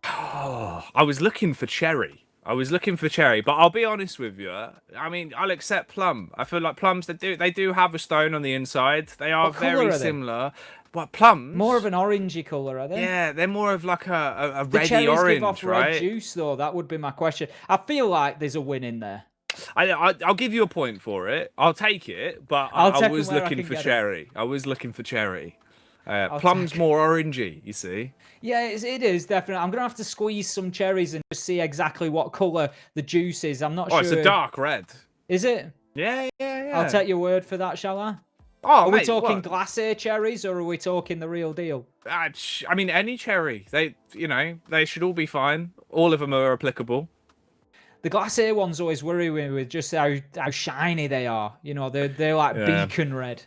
I was looking for cherry. But I'll be honest with you. I mean, I'll accept plum. I feel like plums, they do have a stone on the inside. They are very similar. But plums,
more of an orangey colour, are they?
Yeah, they're more of like a
the
reddy
cherries
orange,
give off
right?
Red juice, though. That would be my question. I feel like there's a win in there.
I'll give you a point for it. I'll take it, but I was looking for cherry. Plum's more orangey, you see.
Yeah, it is, definitely. I'm going to have to squeeze some cherries and just see exactly what colour the juice is. I'm not sure.
Oh, it's a dark red.
Is it?
Yeah.
I'll take your word for that, shall I?
Oh,
are we talking glacé cherries or are we talking the real deal?
I mean, any cherry. They should all be fine. All of them are applicable.
The glacé ones always worry me with just how shiny they are. They're like beacon red.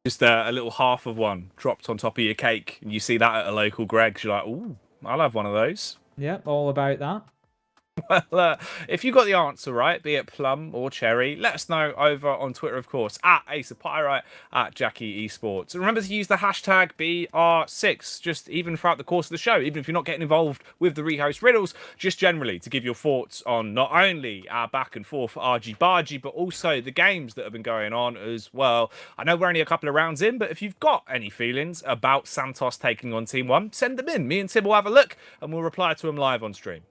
Just a little half of one dropped on top of your cake, and you see that at a local Greg's. You're like, ooh, I'll have one of those.
Yep, all about that.
Well, if you got the answer right, be it plum or cherry, let us know over on Twitter, of course, at Ace of Pyrite, at Jackie Esports. And remember to use the hashtag BR6, just even throughout the course of the show, even if you're not getting involved with the rehost riddles, just generally to give your thoughts on not only our back and forth argy bargy, but also the games that have been going on as well. I know we're only a couple of rounds in, but if you've got any feelings about Santos taking on Team 1, send them in. Me and Tim will have a look, and we'll reply to them live on stream.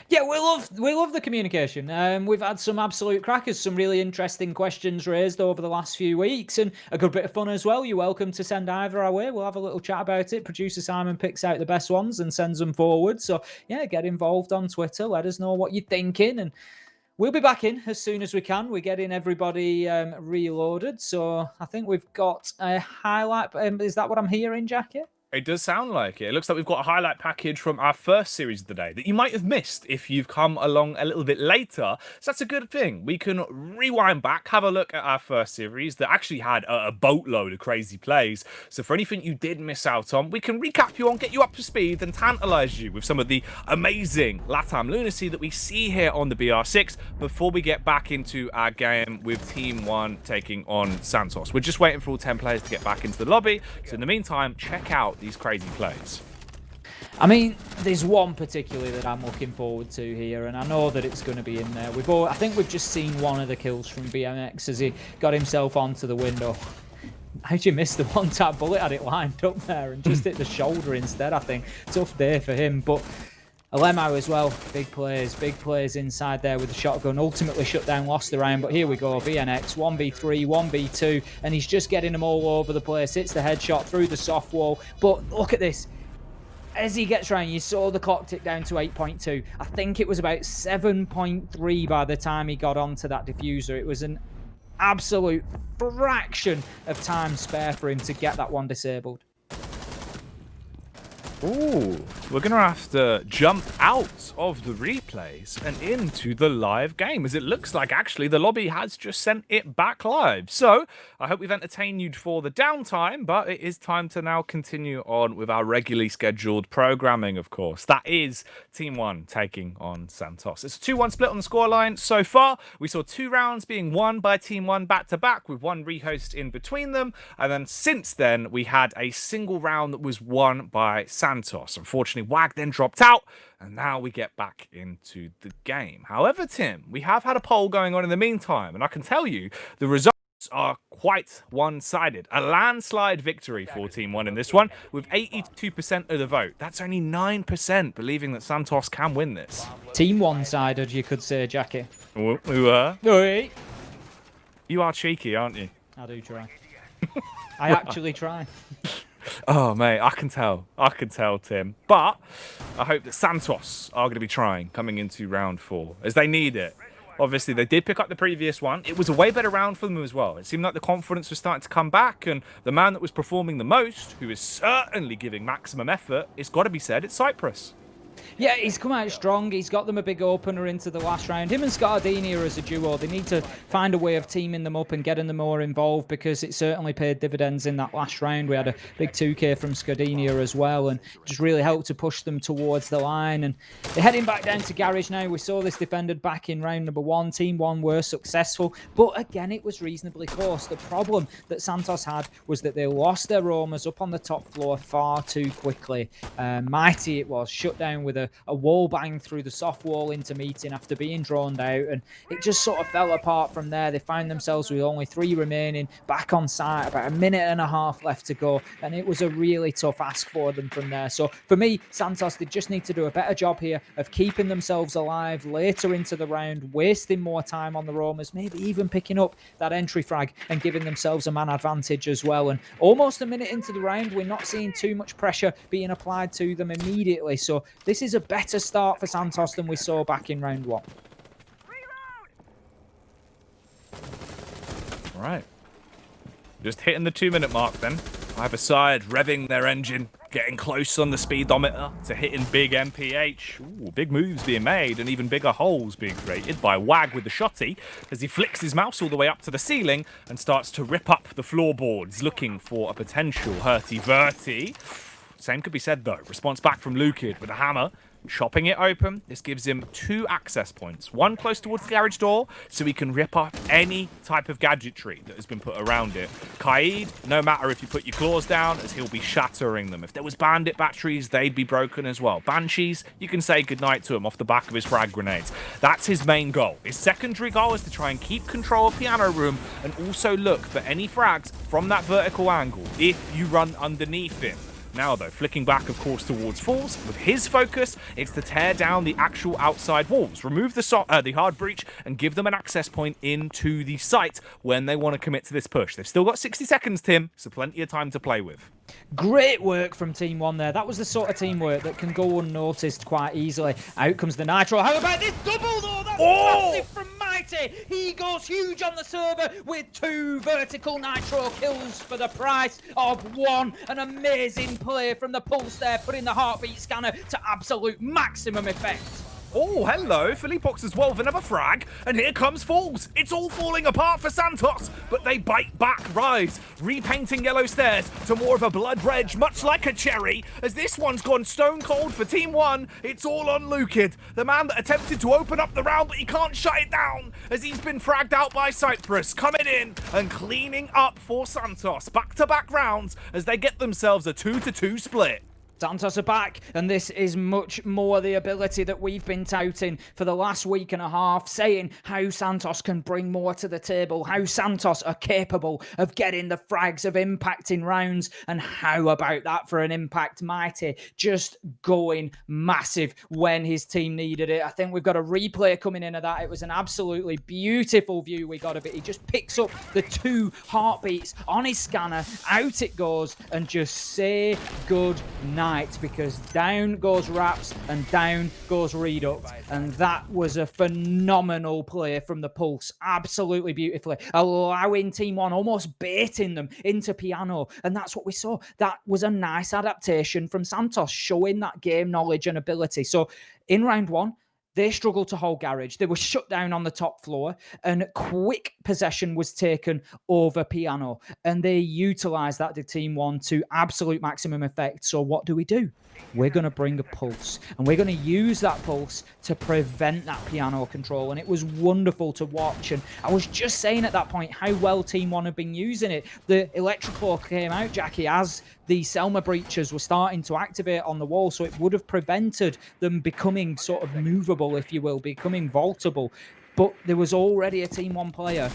Yeah, we love the communication. We've had some absolute crackers, some really interesting questions raised over the last few weeks, and a good bit of fun as well. You're welcome to send either our way. We'll have a little chat about it. Producer Simon picks out the best ones and sends them forward. So, yeah, get involved on Twitter. Let us know what you're thinking, and we'll be back in as soon as we can. We're getting everybody reloaded. So I think we've got a highlight. Is that what I'm hearing, Jackie?
It does sound like it. It looks like we've got a highlight package from our first series of the day that you might have missed if you've come along a little bit later. So that's a good thing. We can rewind back, have a look at our first series that actually had a boatload of crazy plays. So for anything you did miss out on, we can recap you on, get you up to speed and tantalize you with some of the amazing Latam lunacy that we see here on the BR6 before we get back into our game with Team 1 taking on Santos. We're just waiting for all 10 players to get back into the lobby. So in the meantime, check out these crazy plays.
I mean, there's one particularly that I'm looking forward to here, and I know that it's going to be in there. I think we've just seen one of the kills from BMX as he got himself onto the window. How'd you miss the one-tap bullet? Had it lined up there and just hit the shoulder instead, I think. Tough day for him, but Alemao as well. Big plays inside there with the shotgun. Ultimately shut down, lost the round, but here we go. VNX, 1v3, 1v2, and he's just getting them all over the place. Hits the headshot through the soft wall, but look at this. As he gets round, you saw the clock tick down to 8.2. I think it was about 7.3 by the time he got onto that diffuser. It was an absolute fraction of time spare for him to get that one disabled.
Ooh, we're going to have to jump out of the replays and into the live game, as it looks like actually the lobby has just sent it back live. So I hope we've entertained you for the downtime, but it is time to now continue on with our regularly scheduled programming, of course. That is Team 1 taking on Santos. It's a 2-1 split on the scoreline so far. We saw 2 rounds being won by Team 1 back-to-back with one rehost in between them. And then since then, we had a single round that was won by Santos. Unfortunately, Wag then dropped out, and now we get back into the game. However, Tim, we have had a poll going on in the meantime, and I can tell you the results are quite one-sided. A landslide victory for Team 1 in this one, with 82% of the vote. That's only 9% believing that Santos can win this.
Team one-sided, you could say, Jackie.
We were.
Oi.
You are cheeky, aren't you?
I do try. I actually try.
Oh, mate, I can tell, Tim. But I hope that Santos are going to be trying coming into round 4, as they need it. Obviously, they did pick up the previous one. It was a way better round for them as well. It seemed like the confidence was starting to come back, and the man that was performing the most, who is certainly giving maximum effort, it's got to be said, it's Cyprus.
Yeah, he's come out strong. He's got them a big opener into the last round. Him and Scardini are as a duo. They need to find a way of teaming them up and getting them more involved, because it certainly paid dividends in that last round. We had a big 2K from Scardini as well, and just really helped to push them towards the line. And they're heading back down to Garage now. We saw this defended back in round number 1. Team 1 were successful, but again, it was reasonably close. The problem that Santos had was that they lost their roamers up on the top floor far too quickly. Mighty it was, shut down with a wall bang through the soft wall into meeting after being drawn out, and it just sort of fell apart from there. They found themselves with only 3 remaining, back on site, about a minute and a half left to go, and it was a really tough ask for them from there. So for me, Santos, they just need to do a better job here of keeping themselves alive later into the round, wasting more time on the roamers, maybe even picking up that entry frag and giving themselves a man advantage as well. And almost a minute into the round, we're not seeing too much pressure being applied to them immediately. So this is a better start for Santos than we saw back in round 1.
All right. Just hitting the 2-minute mark then. Either side revving their engine, getting close on the speedometer to hitting big MPH. Ooh, big moves being made, and even bigger holes being created by Wag with the shotty as he flicks his mouse all the way up to the ceiling and starts to rip up the floorboards, looking for a potential hurty-verty. Same could be said though. Response back from Lukid with a hammer, chopping it open. This gives him 2 access points. One close towards the garage door, so he can rip up any type of gadgetry that has been put around it. Kaid, no matter if you put your claws down, as he'll be shattering them. If there was bandit batteries, they'd be broken as well. Banshees, you can say goodnight to him off the back of his frag grenades. That's his main goal. His secondary goal is to try and keep control of Piano Room, and also look for any frags from that vertical angle if you run underneath him. Now, though, flicking back, of course, towards Falls. With his focus, it's to tear down the actual outside walls, remove the hard breach, and give them an access point into the site when they want to commit to this push. They've still got 60 seconds, Tim, so plenty of time to play with.
Great work from Team 1 there. That was the sort of teamwork that can go unnoticed quite easily. Out comes the Nitro. How about this double, though? That's massive from Mighty. He goes huge on the server with 2 vertical Nitro kills for the price of 1. An amazing play from the Pulse there, putting the heartbeat scanner to absolute maximum effect.
Oh, hello, Philippox as well with another frag, and here comes Falls. It's all falling apart for Santos, but they bite back, Rise, repainting yellow stairs to more of a blood red, much like a cherry, as this one's gone stone cold for Team 1. It's all on Lukid, the man that attempted to open up the round, but he can't shut it down, as he's been fragged out by Cyprus, coming in and cleaning up for Santos. Back-to-back rounds as they get themselves a 2-2 split.
Santos are back, and this is much more the ability that we've been touting for the last week and a half, saying how Santos can bring more to the table, how Santos are capable of getting the frags, of impacting rounds, and how about that for an impact Mighty, just going massive when his team needed it. I think we've got a replay coming in of that. It was an absolutely beautiful view we got of it. He just picks up the 2 heartbeats on his scanner, out it goes, and just say good night, because down goes Raps and down goes Reduct. And that was a phenomenal play from the Pulse. Absolutely beautifully. Allowing Team 1, almost baiting them into Piano. And that's what we saw. That was a nice adaptation from Santos, showing that game knowledge and ability. So in round 1, they struggled to hold Garage. They were shut down on the top floor, and quick possession was taken over Piano. And they utilised that to Team 1 to absolute maximum effect. So what do? We're going to bring a Pulse, and we're going to use that Pulse to prevent that Piano control. And it was wonderful to watch. And I was just saying at that point how well Team 1 have been using it. The Electroclaw came out, Jackie, as the Selma breaches were starting to activate on the wall, so it would have prevented them becoming sort of movable, if you will, becoming vaultable. But there was already a Team 1 player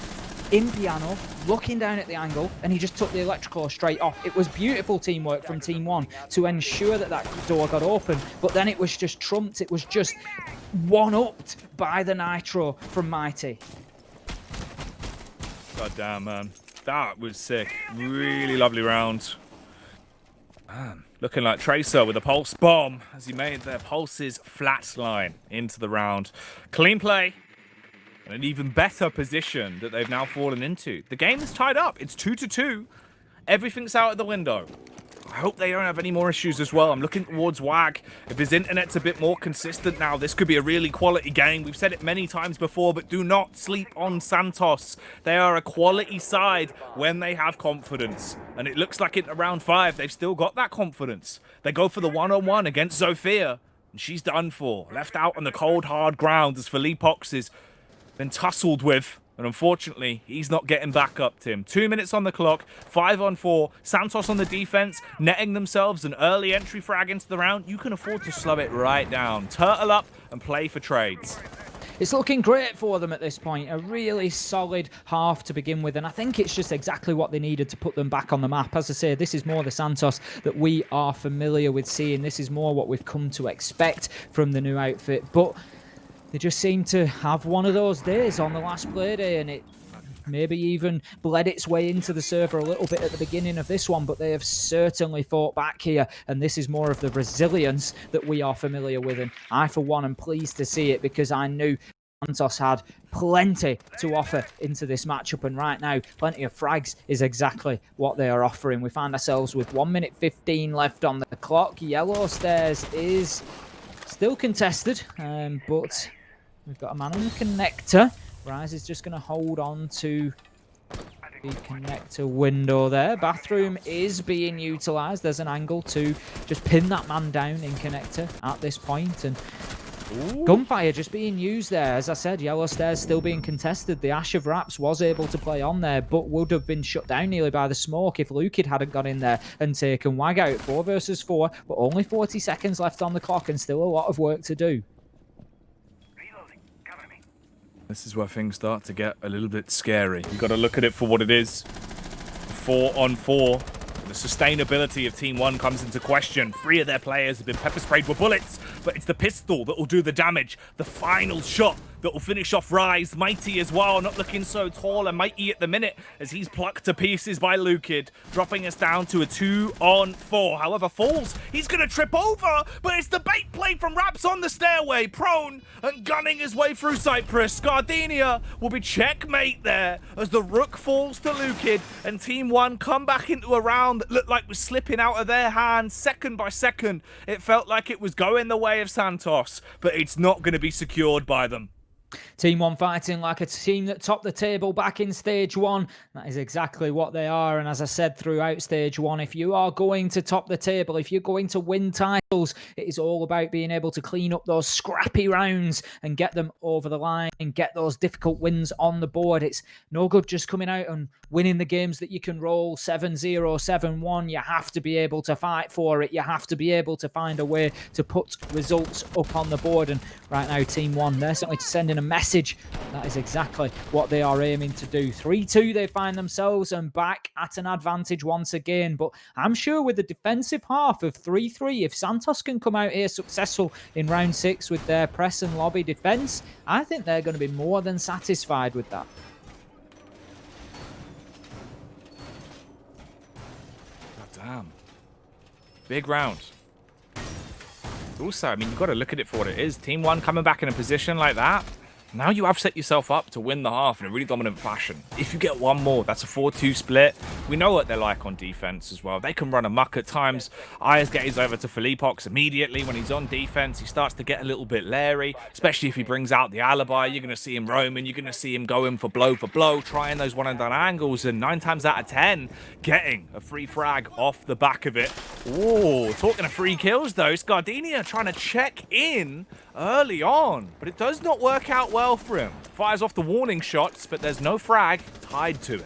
in Piano, looking down at the angle, and he just took the Electroclaw straight off. It was beautiful teamwork from Team 1 to ensure that that door got open, but then it was just trumped. It was just one-upped by the Nitro from Mighty.
God damn, man. That was sick. Really lovely round. Man, looking like Tracer with a Pulse bomb as he made their Pulse's flatline into the round. Clean play. An even better position that they've now fallen into. The game is tied up. It's 2-2. Everything's out of the window. I hope they don't have any more issues as well. I'm looking towards WAG. If his internet's a bit more consistent now, this could be a really quality game. We've said it many times before, but do not sleep on Santos. They are a quality side when they have confidence. And it looks like in round 5, they've still got that confidence. They go for the one-on-one against Zofia, and she's done for. Left out on the cold, hard ground as Philippe Ox is been tussled with, and unfortunately, he's not getting back up, Tim. 2 minutes on the clock, 5-on-4. Santos on the defense, netting themselves an early entry frag into the round. You can afford to slow it right down. Turtle up and play for trades.
It's looking great for them at this point. A really solid half to begin with. And I think it's just exactly what they needed to put them back on the map. As I say, this is more the Santos that we are familiar with seeing. This is more what we've come to expect from the new outfit. But they just seem to have one of those days on the last play day, and it maybe even bled its way into the server a little bit at the beginning of this one, but they have certainly fought back here, and this is more of the resilience that we are familiar with, and I, for one, am pleased to see it, because I knew Santos had plenty to offer into this matchup, and right now, plenty of frags is exactly what they are offering. We find ourselves with 1 minute 15 left on the clock. Yellow Stairs is still contested, but we've got a man on the connector. Rise is just going to hold on to the connector window there. Bathroom is being utilised. There's an angle to just pin that man down in connector at this point. And gunfire just being used there. As I said, Yellow Stairs still being contested. The Ash of Raps was able to play on there, but would have been shut down nearly by the smoke if Lukid hadn't got in there and taken WAG out. 4 versus 4, but only 40 seconds left on the clock and still a lot of work to do.
This is where things start to get a little bit scary. You've got to look at it for what it is. 4-on-4. The sustainability of Team 1 comes into question. 3 of their players have been pepper sprayed with bullets, but it's the pistol that will do the damage. The final shot that will finish off Rise. Mighty as well, not looking so tall and mighty at the minute as he's plucked to pieces by Lukid, dropping us down to a 2-on-4. However, falls, he's going to trip over, but it's the bait play from Raps on the stairway, prone and gunning his way through Cyprus. Gardenia will be checkmate there as the Rook falls to Lukid, and Team 1 come back into a round that looked like was slipping out of their hands second by second. It felt like it was going the way of Santos, but it's not going to be secured by them.
Team 1 fighting like a team that topped the table back in stage 1. That is exactly what they are. And as I said throughout stage 1, if you are going to top the table, if you're going to win titles, it is all about being able to clean up those scrappy rounds and get them over the line and get those difficult wins on the board. It's no good just coming out and winning the games that you can roll 7-0, 7-1. You have to be able to fight for it. You have to be able to find a way to put results up on the board. And right now, Team 1, they're certainly sending a message. That is exactly what they are aiming to do. 3-2, they find themselves and back at an advantage once again. But I'm sure with the defensive half of 3-3, if Santos can come out here successful in round 6 with their press and lobby defense, I think they're going to be more than satisfied with that.
God damn. Big round. Also, I mean, you've got to look at it for what it is. Team 1 coming back in a position like that. Now you have set yourself up to win the half in a really dominant fashion. If you get one more, that's a 4-2 split. We know what they're like on defense as well. They can run amok at times. Ayers gets over to Felipox immediately. When he's on defense, he starts to get a little bit leery, especially if he brings out the alibi. You're going to see him roaming. You're going to see him going for blow, trying those one-and-done angles, and 9 times out of 10, getting a free frag off the back of it. Oh, talking of free kills, though, Scardini trying to check in early on, but it does not work out well for him. Fires off the warning shots, but there's no frag tied to it.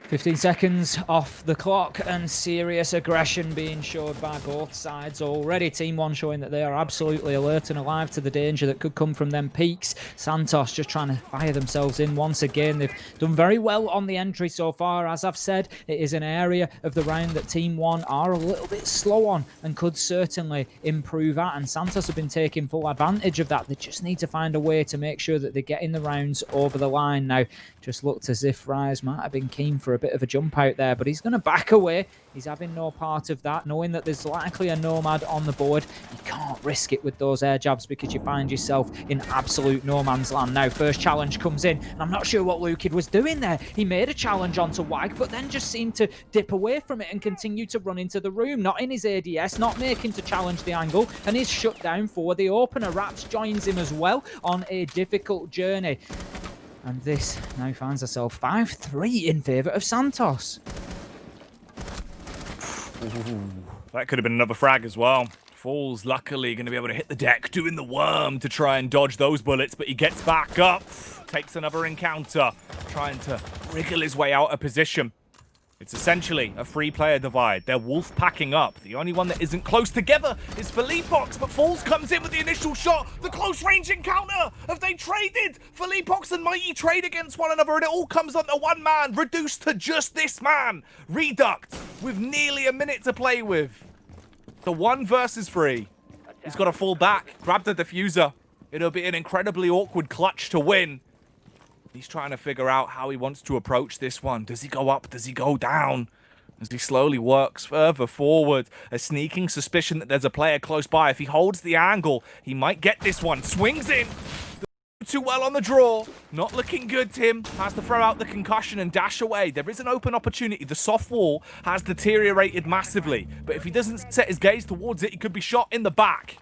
15 seconds off the clock and serious aggression being showed by both sides already. Team 1 showing that they are absolutely alert and alive to the danger that could come from them peaks. Santos just trying to fire themselves in once again. They've done very well on the entry so far. As I've said, it is an area of the round that Team 1 are a little bit slow on and could certainly improve at. And Santos have been taking full advantage of that. They just need to find a way to make sure that they're getting the rounds over the line. Now, just looked as if Rise might have been keen for a bit of a jump out there, but he's going to back away. He's having no part of that, knowing that there's likely a Nomad on the board. You can't risk it with those air jabs because you find yourself in absolute no man's land. Now, first challenge comes in, and I'm not sure what Lukid was doing there. He made a challenge onto Wag, but then just seemed to dip away from it and continue to run into the room, not in his ADS, not making to challenge the angle, and is shut down for the opener. Raps joins him as well on a difficult journey. And this now finds herself 5-3 in favour of Santos.
Ooh, that could have been another frag as well. Falls luckily going to be able to hit the deck, doing the worm to try and dodge those bullets, but he gets back up, takes another encounter, trying to wriggle his way out of position. It's essentially a three-player divide. They're wolf packing up. The only one that isn't close together is Felipox, but Falls comes in with the initial shot. The close-range encounter. Have they traded? Felipox and Mighty trade against one another, and it all comes onto one man, reduced to just this man. Reduct with nearly a minute to play with. The 1 versus 3. He's got to fall back, grab the diffuser. It'll be an incredibly awkward clutch to win. He's trying to figure out how he wants to approach this one. Does he go up? Does he go down? As he slowly works further forward. A sneaking suspicion that there's a player close by. If he holds the angle, he might get this one. Swings in. Too well on the draw. Not looking good, Tim. Has to throw out the concussion and dash away. There is an open opportunity. The soft wall has deteriorated massively. But if he doesn't set his gaze towards it, he could be shot in the back.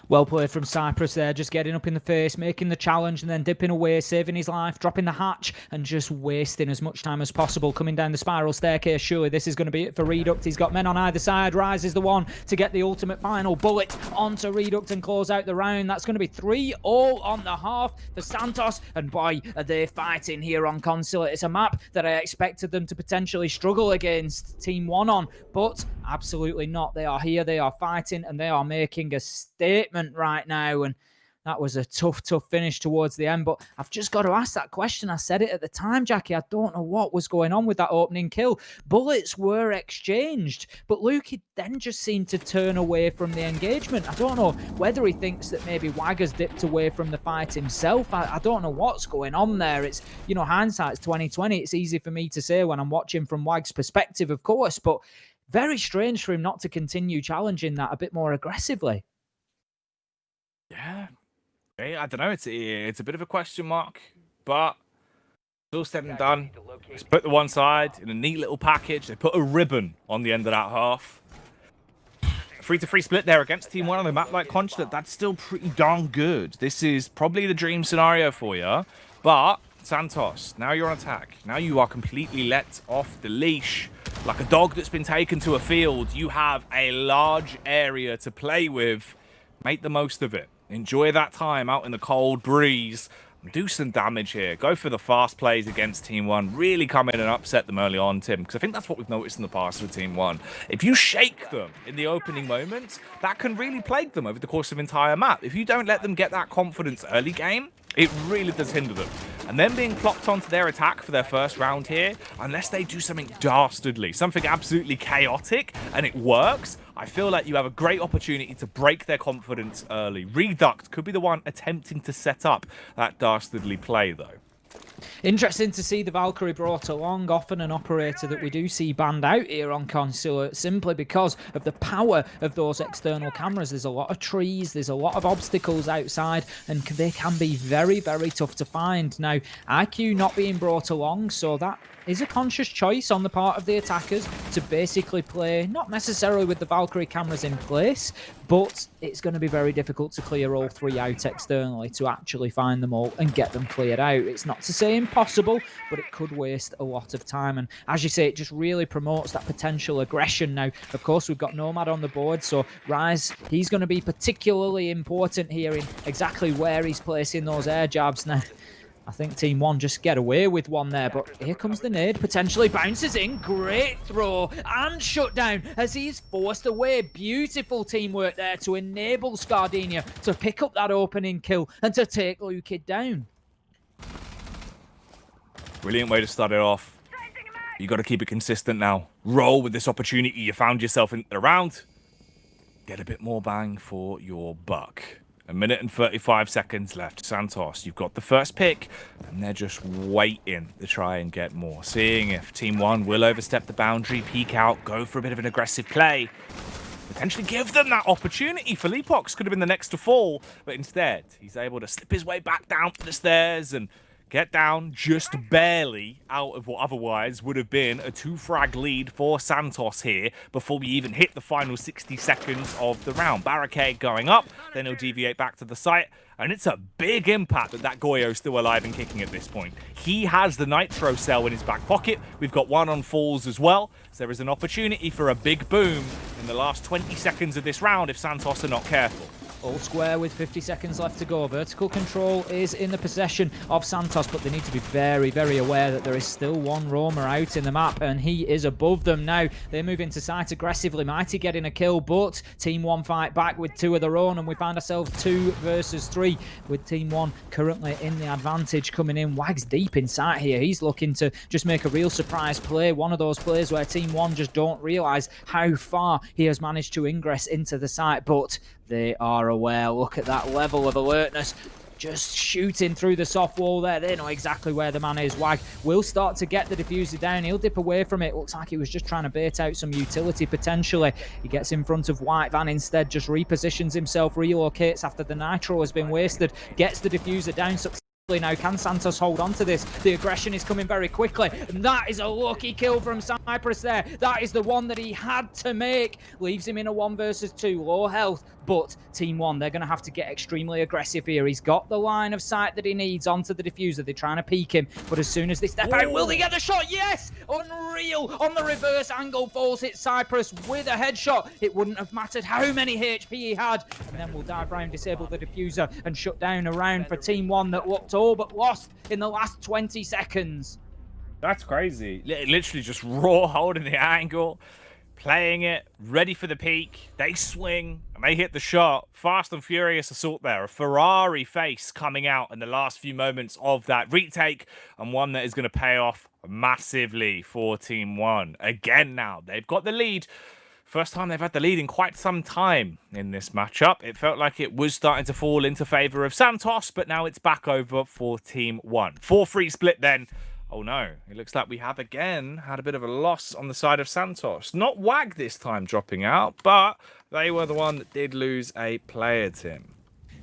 Well played from Cyprus there, just getting up in the face, making the challenge and then dipping away, saving his life, dropping the hatch and just wasting as much time as possible. Coming down the spiral staircase, surely this is going to be it for Reduct. He's got men on either side. Rise is the one to get the ultimate final bullet onto Reduct and close out the round. That's going to be 3 all on the half for Santos. And boy, are they fighting here on Consulate. It's a map that I expected them to potentially struggle against Team 1 on, but absolutely not. They are here, they are fighting, and they are making a statement right now. And that was a tough finish towards the end. But I've just got to ask that question. I said it at the time, Jackie. I don't know what was going on with that opening kill. Bullets were exchanged, but Lukid then just seemed to turn away from the engagement. I don't know whether he thinks that maybe Wagger's dipped away from the fight himself. I don't know what's going on there. It's, you know, hindsight's 2020. It's easy for me to say when I'm watching from Wag's perspective, of course, but very strange for him not to continue challenging that a bit more aggressively.
Yeah, I don't know. It's a bit of a question mark, but it's all said and done. Let's put the one side in a neat little package. They put a ribbon on the end of that half. 3-3 split there against Team 1 on a map like Constant. That's still pretty darn good. This is probably the dream scenario for you. But, Santos, now you're on attack. Now you are completely let off the leash. Like a dog that's been taken to a field, you have a large area to play with. Make the most of it. Enjoy that time out in the cold breeze. Do some damage here. Go for the fast plays against Team 1. Really come in and upset them early on, Tim, because I think that's what we've noticed in the past with Team 1. If you shake them in the opening moments, that can really plague them over the course of an entire map. If you don't let them get that confidence early game, it really does hinder them. And then being plopped onto their attack for their first round here, unless they do something dastardly, something absolutely chaotic, and it works, I feel like you have a great opportunity to break their confidence early. Reduct could be the one attempting to set up that dastardly play, though.
Interesting to see the Valkyrie brought along, often an operator that we do see banned out here on Consulate, simply because of the power of those external cameras. There's a lot of trees, there's a lot of obstacles outside, and they can be very, very tough to find. Now, IQ not being brought along, so that is a conscious choice on the part of the attackers to basically play, not necessarily with the Valkyrie cameras in place, but it's going to be very difficult to clear all three out externally to actually find them all and get them cleared out. It's not to say impossible, but it could waste a lot of time. And as you say, it just really promotes that potential aggression. Now, of course, we've got Nomad on the board, so Rise, he's going to be particularly important here in exactly where he's placing those air jabs. Now, I think Team 1 just get away with one there, but here comes the nade, potentially bounces in, great throw, and shut down as he's forced away. Beautiful teamwork there to enable Scardenia to pick up that opening kill and to take Lukid down.
Brilliant way to start it off. You got to keep it consistent now. Roll with this opportunity you found yourself in the round. Get a bit more bang for your buck. 1 minute and 35 seconds left. Santos, you've got the first pick, and they're just waiting to try and get more. Seeing if Team 1 will overstep the boundary, peek out, go for a bit of an aggressive play. Potentially give them that opportunity. Felipox could have been the next to fall, but instead, he's able to slip his way back down the stairs and get down just barely out of what otherwise would have been a 2-frag lead for Santos here before we even hit the final 60 seconds of the round. Barricade going up, then he'll deviate back to the site, and it's a big impact that Goyo's still alive and kicking at this point. He has the Nitro cell in his back pocket. We've got one on falls as well, so there is an opportunity for a big boom in the last 20 seconds of this round if Santos are not careful.
All square with 50 seconds left to go. Vertical control is in the possession of Santos, but they need to be very, very aware that there is still one roamer out in the map, and he is above them now. They move into sight aggressively. Mighty getting a kill, but Team 1 fight back with two of their own, and we find ourselves 2 versus 3 with Team 1 currently in the advantage coming in. Wags deep in sight here. He's looking to just make a real surprise play. One of those plays where Team 1 just don't realise how far he has managed to ingress into the site, but they are aware. Look at that level of alertness. Just shooting through the soft wall there. They know exactly where the man is. Wag will start to get the diffuser down. He'll dip away from it. Looks like he was just trying to bait out some utility potentially. He gets in front of White Van instead, just repositions himself, relocates after the nitro has been wasted, gets the diffuser down successfully. Now, can Santos hold on to this? The aggression is coming very quickly, and that is a lucky kill from Cyprus there. That is the one that he had to make. Leaves him in a 1 versus 2, low health, but Team 1, they're going to have to get extremely aggressive here. He's got the line of sight that he needs onto the diffuser. They're trying to peek him, but as soon as they step out, will they get the shot? Yes! Unreal! On the reverse angle, falls hit Cyprus with a headshot. It wouldn't have mattered how many HP he had, and then we'll dive round, disable the diffuser, and shut down a round for Team 1 that looked all but lost in the last 20 seconds.
That's crazy. Literally just raw holding the angle, playing it, ready for the peak. They swing and they hit the shot. Fast and furious assault there. A Ferrari face coming out in the last few moments of that retake, and one that is going to pay off massively for Team 1. Again now, they've got the lead. First time they've had the lead in quite some time in this matchup. It felt like it was starting to fall into favour of Santos, but now it's back over for Team 1. 4-3 split then. Oh no, it looks like we have again had a bit of a loss on the side of Santos. Not Wag this time dropping out, but they were the one that did lose a player, Tim.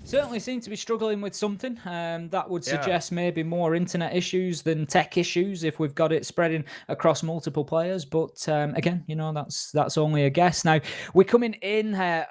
Certainly seem to be struggling with something. That would suggest maybe more internet issues than tech issues if we've got it spreading across multiple players. But again, that's only a guess. Now we're coming in.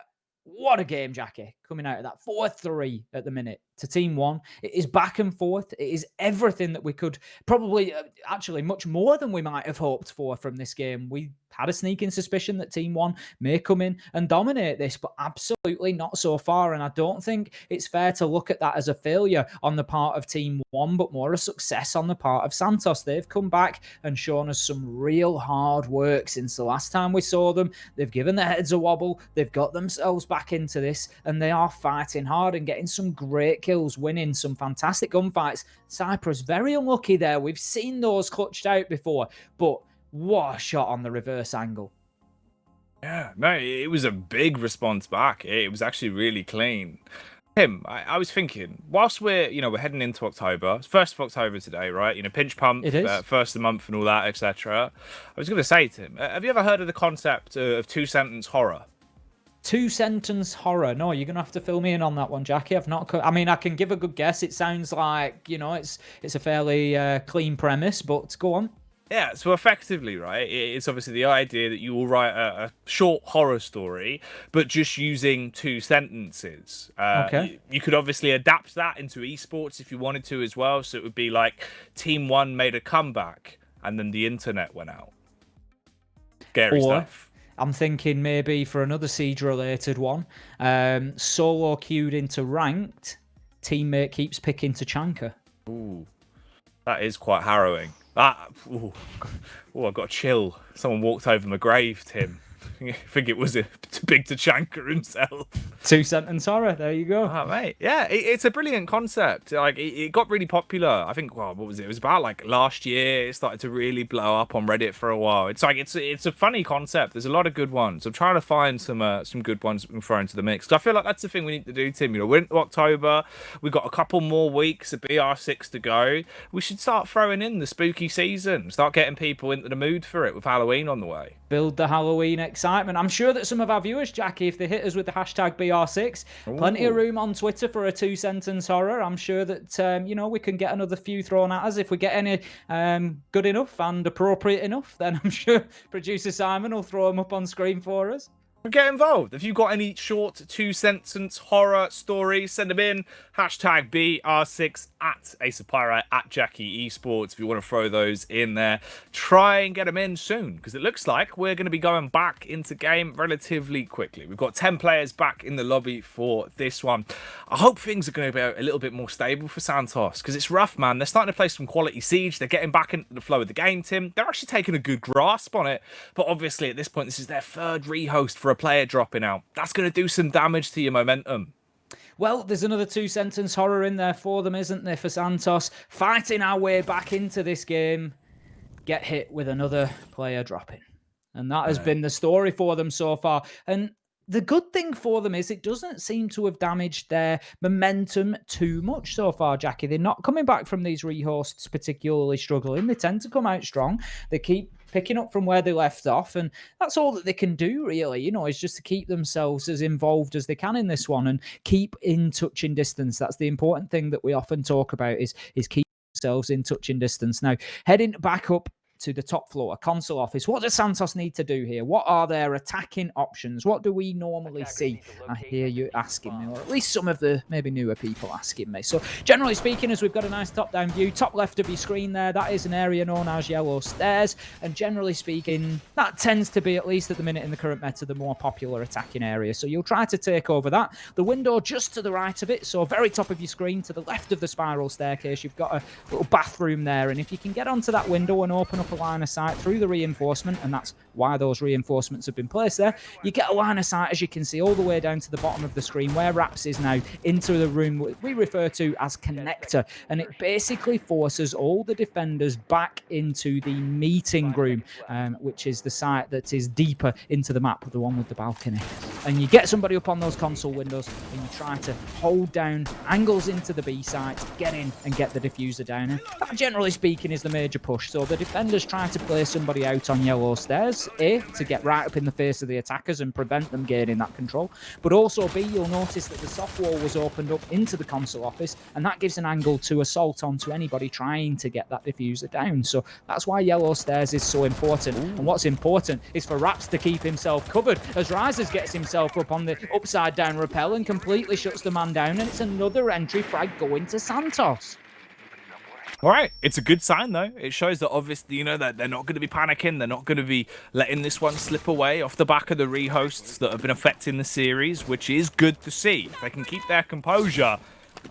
What a game, Jackie! Coming out of that 4-3 at the minute to Team One. It is back and forth. It is everything that we could probably, actually, much more than we might have hoped for from this game. We had a sneaking suspicion that Team One may come in and dominate this, but absolutely not so far. And I don't think it's fair to look at that as a failure on the part of Team One, but more a success on the part of Santos. They've come back and shown us some real hard work since the last time we saw them. They've given their heads a wobble. They've got themselves back into this, and they are fighting hard and getting some great kills, winning some fantastic gunfights. Cyprus, very unlucky there. We've seen those clutched out before, but what a shot on the reverse angle.
Yeah, no, it was a big response back. It was actually really clean. Tim, I was thinking, whilst we're heading into October, it's 1st of October today, right? Pinch pump,
it is.
First of the month and all that, etc. I was going to say, Tim, have you ever heard of the concept of two-sentence horror?
Two-sentence horror? No, you're gonna have to fill me in on that one, Jackie. I've not. I mean, I can give a good guess. It sounds like it's a fairly clean premise, but go on.
Yeah, so effectively, right, it's obviously the idea that you will write a short horror story, but just using 2 sentences.
Okay.
You could obviously adapt that into esports if you wanted to as well. So it would be like Team One made a comeback, and then the internet went out. Scary stuff.
I'm thinking maybe for another Siege-related one, solo queued into ranked, teammate keeps picking Tachanka.
Ooh, that is quite harrowing. I got a chill. Someone walked over my grave, Tim. I think it was a big Tachanka himself.
2-sentence horror. There you go.
Oh, mate. Yeah, it's a brilliant concept. Like, it got really popular. I think, what was it? It was about like last year. It started to really blow up on Reddit for a while. It's like it's a funny concept. There's a lot of good ones. I'm trying to find some good ones we can throw into the mix. Because I feel like that's the thing we need to do, Tim. We're into October. We've got a couple more weeks of BR6 to go. We should start throwing in the spooky season. Start getting people into the mood for it with Halloween on the way.
Build the Halloween excitement. I'm sure that some of our viewers, Jackie, if they hit us with the hashtag BR6, plenty of room on Twitter for a 2-sentence horror. I'm sure that, we can get another few thrown at us. If we get any good enough and appropriate enough, then I'm sure producer Simon will throw them up on screen for us.
Get involved. If you've got any short 2-sentence horror stories, send them in. Hashtag BR6 at Ace of Pirate at Jackie Esports. If you want to throw those in there, try and get them in soon, because it looks like we're going to be going back into game relatively quickly. We've got 10 players back in the lobby for this one. I hope things are going to be a little bit more stable for Santos, because it's rough, man. They're starting to play some quality Siege. They're getting back into the flow of the game, Tim. They're actually taking a good grasp on it. But obviously, at this point, this is their 3rd rehost for a player dropping out. That's going to do some damage to your momentum.
Well, there's another 2-sentence horror in there for them, isn't there, for Santos? Fighting our way back into this game, get hit with another player dropping. And that has been the story for them so far. And the good thing for them is it doesn't seem to have damaged their momentum too much so far, Jackie. They're not coming back from these rehosts particularly struggling. They tend to come out strong. They keep picking up from where they left off, and that's all that they can do, really, is just to keep themselves as involved as they can in this one and keep in touching distance. That's the important thing that we often talk about is keep themselves in touching distance. Now, heading back up to the top floor, console office. What does Santos need to do here? What are their attacking options? What do we normally see? I hear you asking me, or at least some of the maybe newer people asking me. So generally speaking, as we've got a nice top-down view, top left of your screen there, that is an area known as yellow stairs. And generally speaking, that tends to be, at least at the minute in the current meta, the more popular attacking area. So you'll try to take over that. The window just to the right of it, so very top of your screen, to the left of the spiral staircase, you've got a little bathroom there. And if you can get onto that window and open up a line of sight through the reinforcement, and that's why those reinforcements have been placed there, you get a line of sight, as you can see, all the way down to the bottom of the screen where Raps is now, into the room we refer to as connector, and it basically forces all the defenders back into the meeting room, which is the site that is deeper into the map, the one with the balcony. and you get somebody up on those console windows, and you try to hold down angles into the B site, get in and get the diffuser down. And that, generally speaking, is the major push. So the defenders try to play somebody out on yellow stairs, A, to get right up in the face of the attackers and prevent them gaining that control, but also B, you'll notice that the soft wall was opened up into the console office, and that gives an angle to assault onto anybody trying to get that diffuser down. So that's why yellow stairs is so important. And what's important is for Raps to keep himself covered as Risers gets himself up on the upside down rappel and completely shuts the man down, and it's another entry frag going to Santos.
All right, it's a good sign though. It shows that obviously, you know, that they're not going to be panicking. They're not going to be letting this one slip away off the back of the rehosts that have been affecting the series, which is good to see. If they can keep their composure,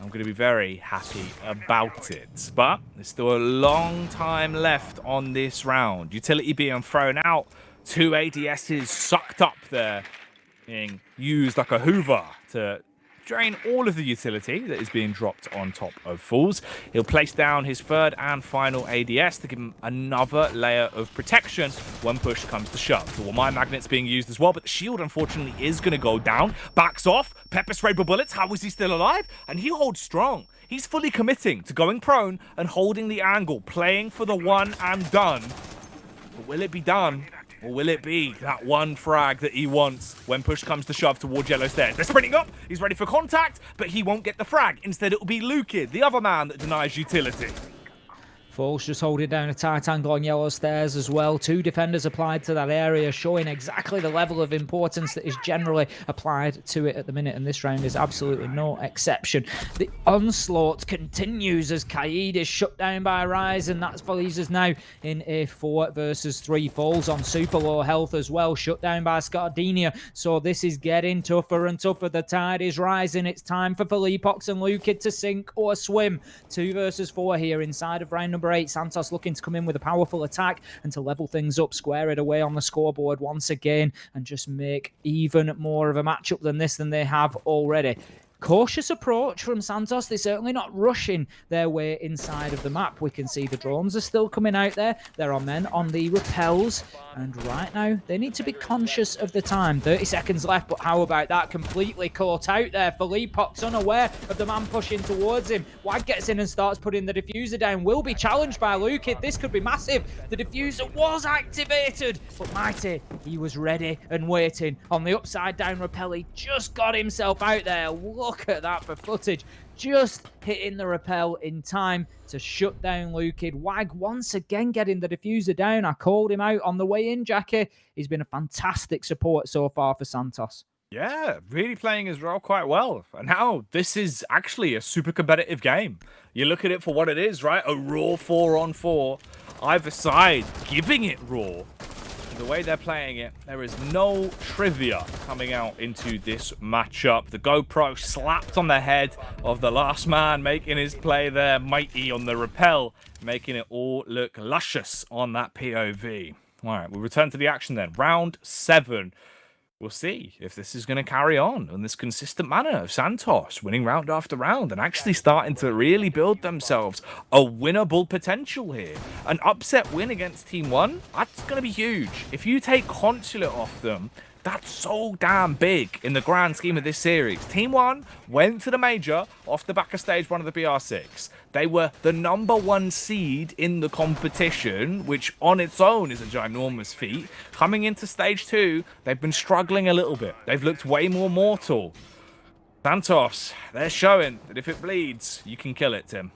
I'm going to be very happy about it. But there's still a long time left on this round. Utility being thrown out, 2 ADSs sucked up there, being used like a hoover to drain all of the utility that is being dropped on top of Fools. He'll place down his third and final ADS to give him another layer of protection when push comes to shove. The Mine Magnet's being used as well, but the shield unfortunately is going to go down. Backs off, pepper sprayed with bullets. How is he still alive? And he holds strong. He's fully committing to going prone and holding the angle, playing for the one and done. But will it be done? Or will it be that one frag that he wants when push comes to shove towards yellow stairs? They're sprinting up. He's ready for contact, but he won't get the frag. Instead, it will be Lukid, the other man that denies utility.
Falls just holding down a tight angle on yellow stairs as well. 2 defenders applied to that area, showing exactly the level of importance that is generally applied to it at the minute, and this round is absolutely no exception. The onslaught continues as Kaid is shut down by Rise, and that leaves us now in a 4 versus 3. Falls on super low health as well, shut down by Scardinia, so this is getting tougher and tougher. The tide is rising. It's time for Felipox and Lukid to sink or swim. 2 versus 4 here inside of round number 8. Santos looking to come in with a powerful attack and to level things up, square it away on the scoreboard once again, and just make even more of a matchup than this than they have already. Cautious approach from Santos. They're certainly not rushing their way inside of the map. We can see the drones are still coming out there. There are men on the rappels, and right now they need to be conscious of the time. 30 seconds left, but how about that? Completely caught out there. Felipox unaware of the man pushing towards him. Wag gets in and starts putting the diffuser down. Will be challenged by Lukid. This could be massive. The diffuser was activated, but Mighty, he was ready and waiting on the upside down rappel. He just got himself out there. Look at that for footage. Just hitting the rappel in time to shut down Lukid. Wag once again getting the diffuser down. I called him out on the way in, Jackie. He's been a fantastic support so far for Santos.
Yeah, really playing his role quite well. And now this is actually a super competitive game. You look at it for what it is, right? A raw 4-on-4. Either side giving it raw. The way they're playing it, there is no trivia coming out into this matchup. The GoPro slapped on the head of the last man making his play there. Mighty on the rappel, making it all look luscious on that POV. All right, we'll return to the action then. Round 7. We'll see if this is going to carry on in this consistent manner of Santos winning round after round and actually starting to really build themselves a winnable potential here. An upset win against Team 1, that's going to be huge. If you take Consulate off them, that's so damn big in the grand scheme of this series. Team 1 went to the major off the back of stage 1 of the BR6. They were the #1 seed in the competition, which on its own is a ginormous feat. Coming into stage 2, they've been struggling a little bit. They've looked way more mortal. Santos, they're showing that if it bleeds, you can kill it, Tim.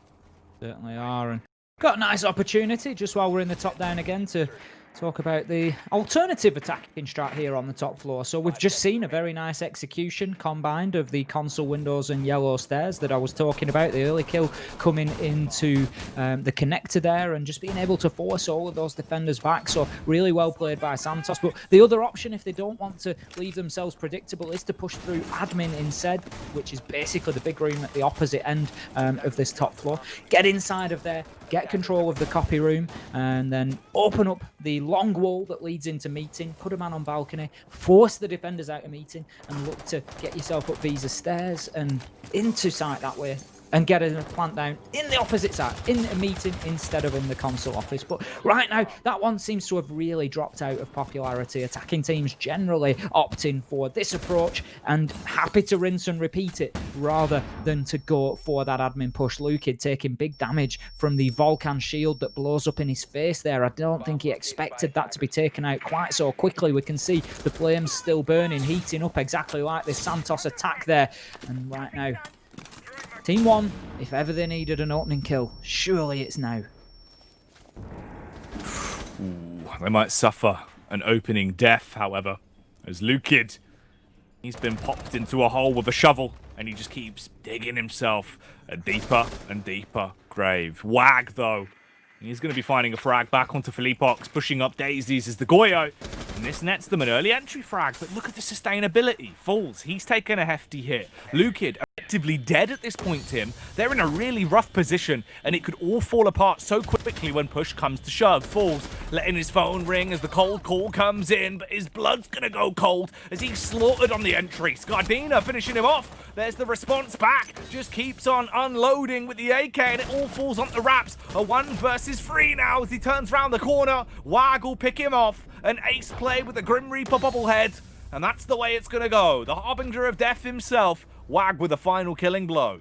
Certainly are. And got a nice opportunity just while we're in the top down again to talk about the alternative attacking strat here on the top floor. So we've just seen a very nice execution combined of the console windows and yellow stairs that I was talking about. The early kill coming into the connector there and just being able to force all of those defenders back. So really well played by Santos. But the other option, if they don't want to leave themselves predictable, is to push through admin instead, which is basically the big room at the opposite end of this top floor. Get inside of there, get control of the copy room, and then open up the long wall that leads into meeting, put a man on balcony, force the defenders out of meeting, and look to get yourself up Visa stairs and into sight that way. and get a plant down in the opposite side, in a meeting instead of in the console office. But right now, that one seems to have really dropped out of popularity. Attacking teams generally opting for this approach and happy to rinse and repeat it rather than to go for that admin push. Lukid taking big damage from the Volcan shield that blows up in his face there. I don't think he expected that to be taken out quite so quickly. We can see the flames still burning, heating up exactly like this Santos attack there. And right now, Team 1, if ever they needed an opening kill, surely it's now.
Ooh, they might suffer an opening death, however, as Lukid, he's been popped into a hole with a shovel, and he just keeps digging himself a deeper and deeper grave. Wag, though, he's going to be finding a frag back onto Felipox, pushing up daisies as the Goyo. And this nets them an early entry frag, but look at the sustainability. Falls, he's taken a hefty hit. Lukid, effectively dead at this point, Tim. They're in a really rough position, and it could all fall apart so quickly when push comes to shove. Falls, letting his phone ring as the cold call comes in, but his blood's going to go cold as he's slaughtered on the entry. Scardina finishing him off. There's the response back. Just keeps on unloading with the AK, and it all falls onto Raps. A 1 versus 3 now as he turns around the corner. Wag will pick him off. An ace play with the Grim Reaper bobblehead. And that's the way it's going to go. The Harbinger of Death himself. Wag with a final killing blow.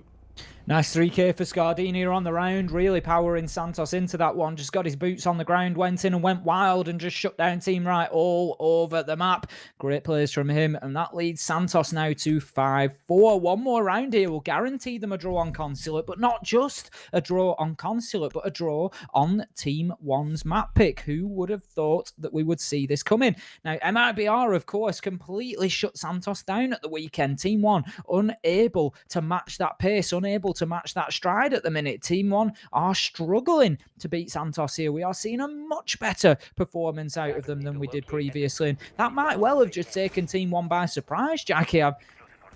Nice 3k for Scardini on the round, really powering Santos into that one. Just got his boots on the ground, went in and went wild and just shut down Team Right all over the map. Great plays from him, and that leads Santos now to 5-4. One more round here will guarantee them a draw on Consulate, but not just a draw on Consulate, but a draw on Team 1's map pick. Who would have thought that we would see this coming? Now, MIBR, of course, completely shut Santos down at the weekend. Team 1 unable to match that pace, unable to match that stride at the minute. Team 1 are struggling to beat Santos here. We are seeing a much better performance out of them than we did previously, and that might well have just taken Team 1 by surprise, Jackie. I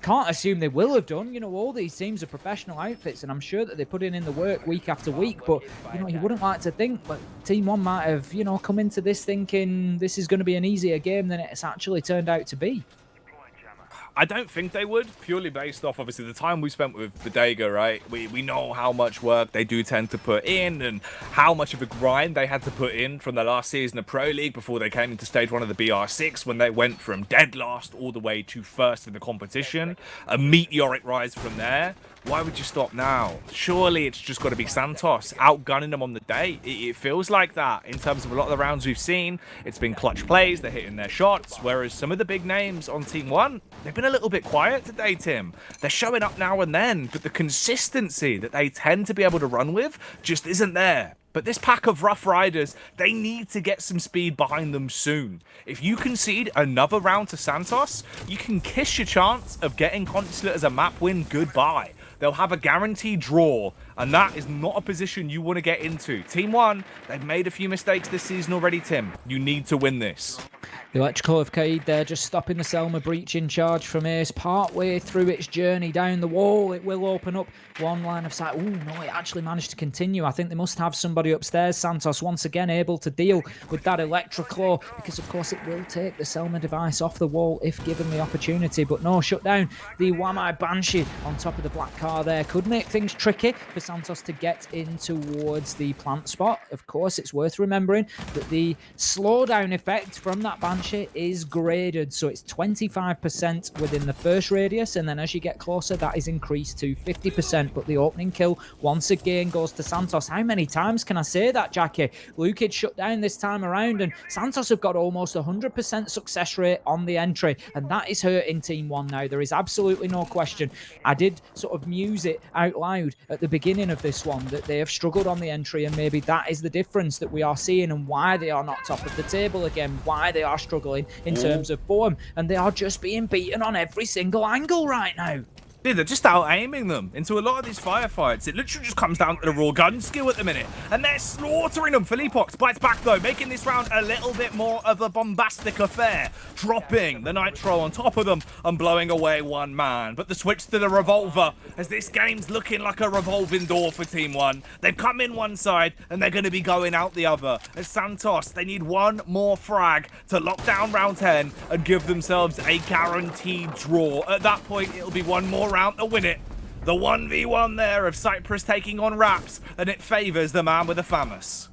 can't assume they will have done. You know, all these teams are professional outfits, and I'm sure that they put in the work week after week, but, you know, you wouldn't like to think, but Team 1 might have, you know, come into this thinking this is going to be an easier game than it's actually turned out to be.
I don't think they would, purely based off, obviously, the time we spent with Bodega, right? We know how much work they do tend to put in and how much of a grind they had to put in from the last season of Pro League before they came into Stage 1 of the BR6 when they went from dead last all the way to first in the competition. A meteoric rise from there. Why would you stop now? Surely it's just got to be Santos outgunning them on the day. It feels like that in terms of a lot of the rounds we've seen. It's been clutch plays, they're hitting their shots, whereas some of the big names on Team 1, they've been a little bit quiet today, Tim. They're showing up now and then, but the consistency that they tend to be able to run with just isn't there. But this pack of Rough Riders, they need to get some speed behind them soon. If you concede another round to Santos, you can kiss your chance of getting Consulate as a map win goodbye. They'll have a guaranteed draw, and that is not a position you want to get into. Team 1, they've made a few mistakes this season already, Tim. You need to win this.
The electrical of Cade there, just stopping the Selma breach in charge from Ace. Partway through its journey down the wall, it will open up one line of sight. Oh no, it actually managed to continue. I think they must have somebody upstairs. Santos once again able to deal with that electroclaw, because of course it will take the Selma device off the wall if given the opportunity. But no, shut down the Wamai Banshee on top of the black car there. Could make things tricky for Santos to get in towards the plant spot. Of course, it's worth remembering that the slowdown effect from that Banshee is graded, so it's 25% within the first radius, and then as you get closer that is increased to 50%. But the opening kill once again goes to Santos. How many times can I say that, Jackie? Lukid shut down this time around, and Santos have got almost 100% success rate on the entry, and that is hurting Team 1 now. There is absolutely no question. I did sort of muse it out loud at the beginning of this one that they have struggled on the entry, and maybe that is the difference that we are seeing and why they are not top of the table again, why they are struggling in terms of form, and they are just being beaten on every single angle right now.
Dude, they're just out-aiming them into a lot of these firefights. It literally just comes down to the raw gun skill at the minute. And they're slaughtering them. Felipox bites back, though, making this round a little bit more of a bombastic affair. Dropping the Nitro on top of them and blowing away one man. But the switch to the revolver, as this game's looking like a revolving door for Team 1. They've come in one side, and they're going to be going out the other. As Santos, they need one more frag to lock down round 10 and give themselves a guaranteed draw. At that point, it'll be one more round to win it. The 1v1 there of Cyprus taking on Raps, and it favours the man with the FAMAS.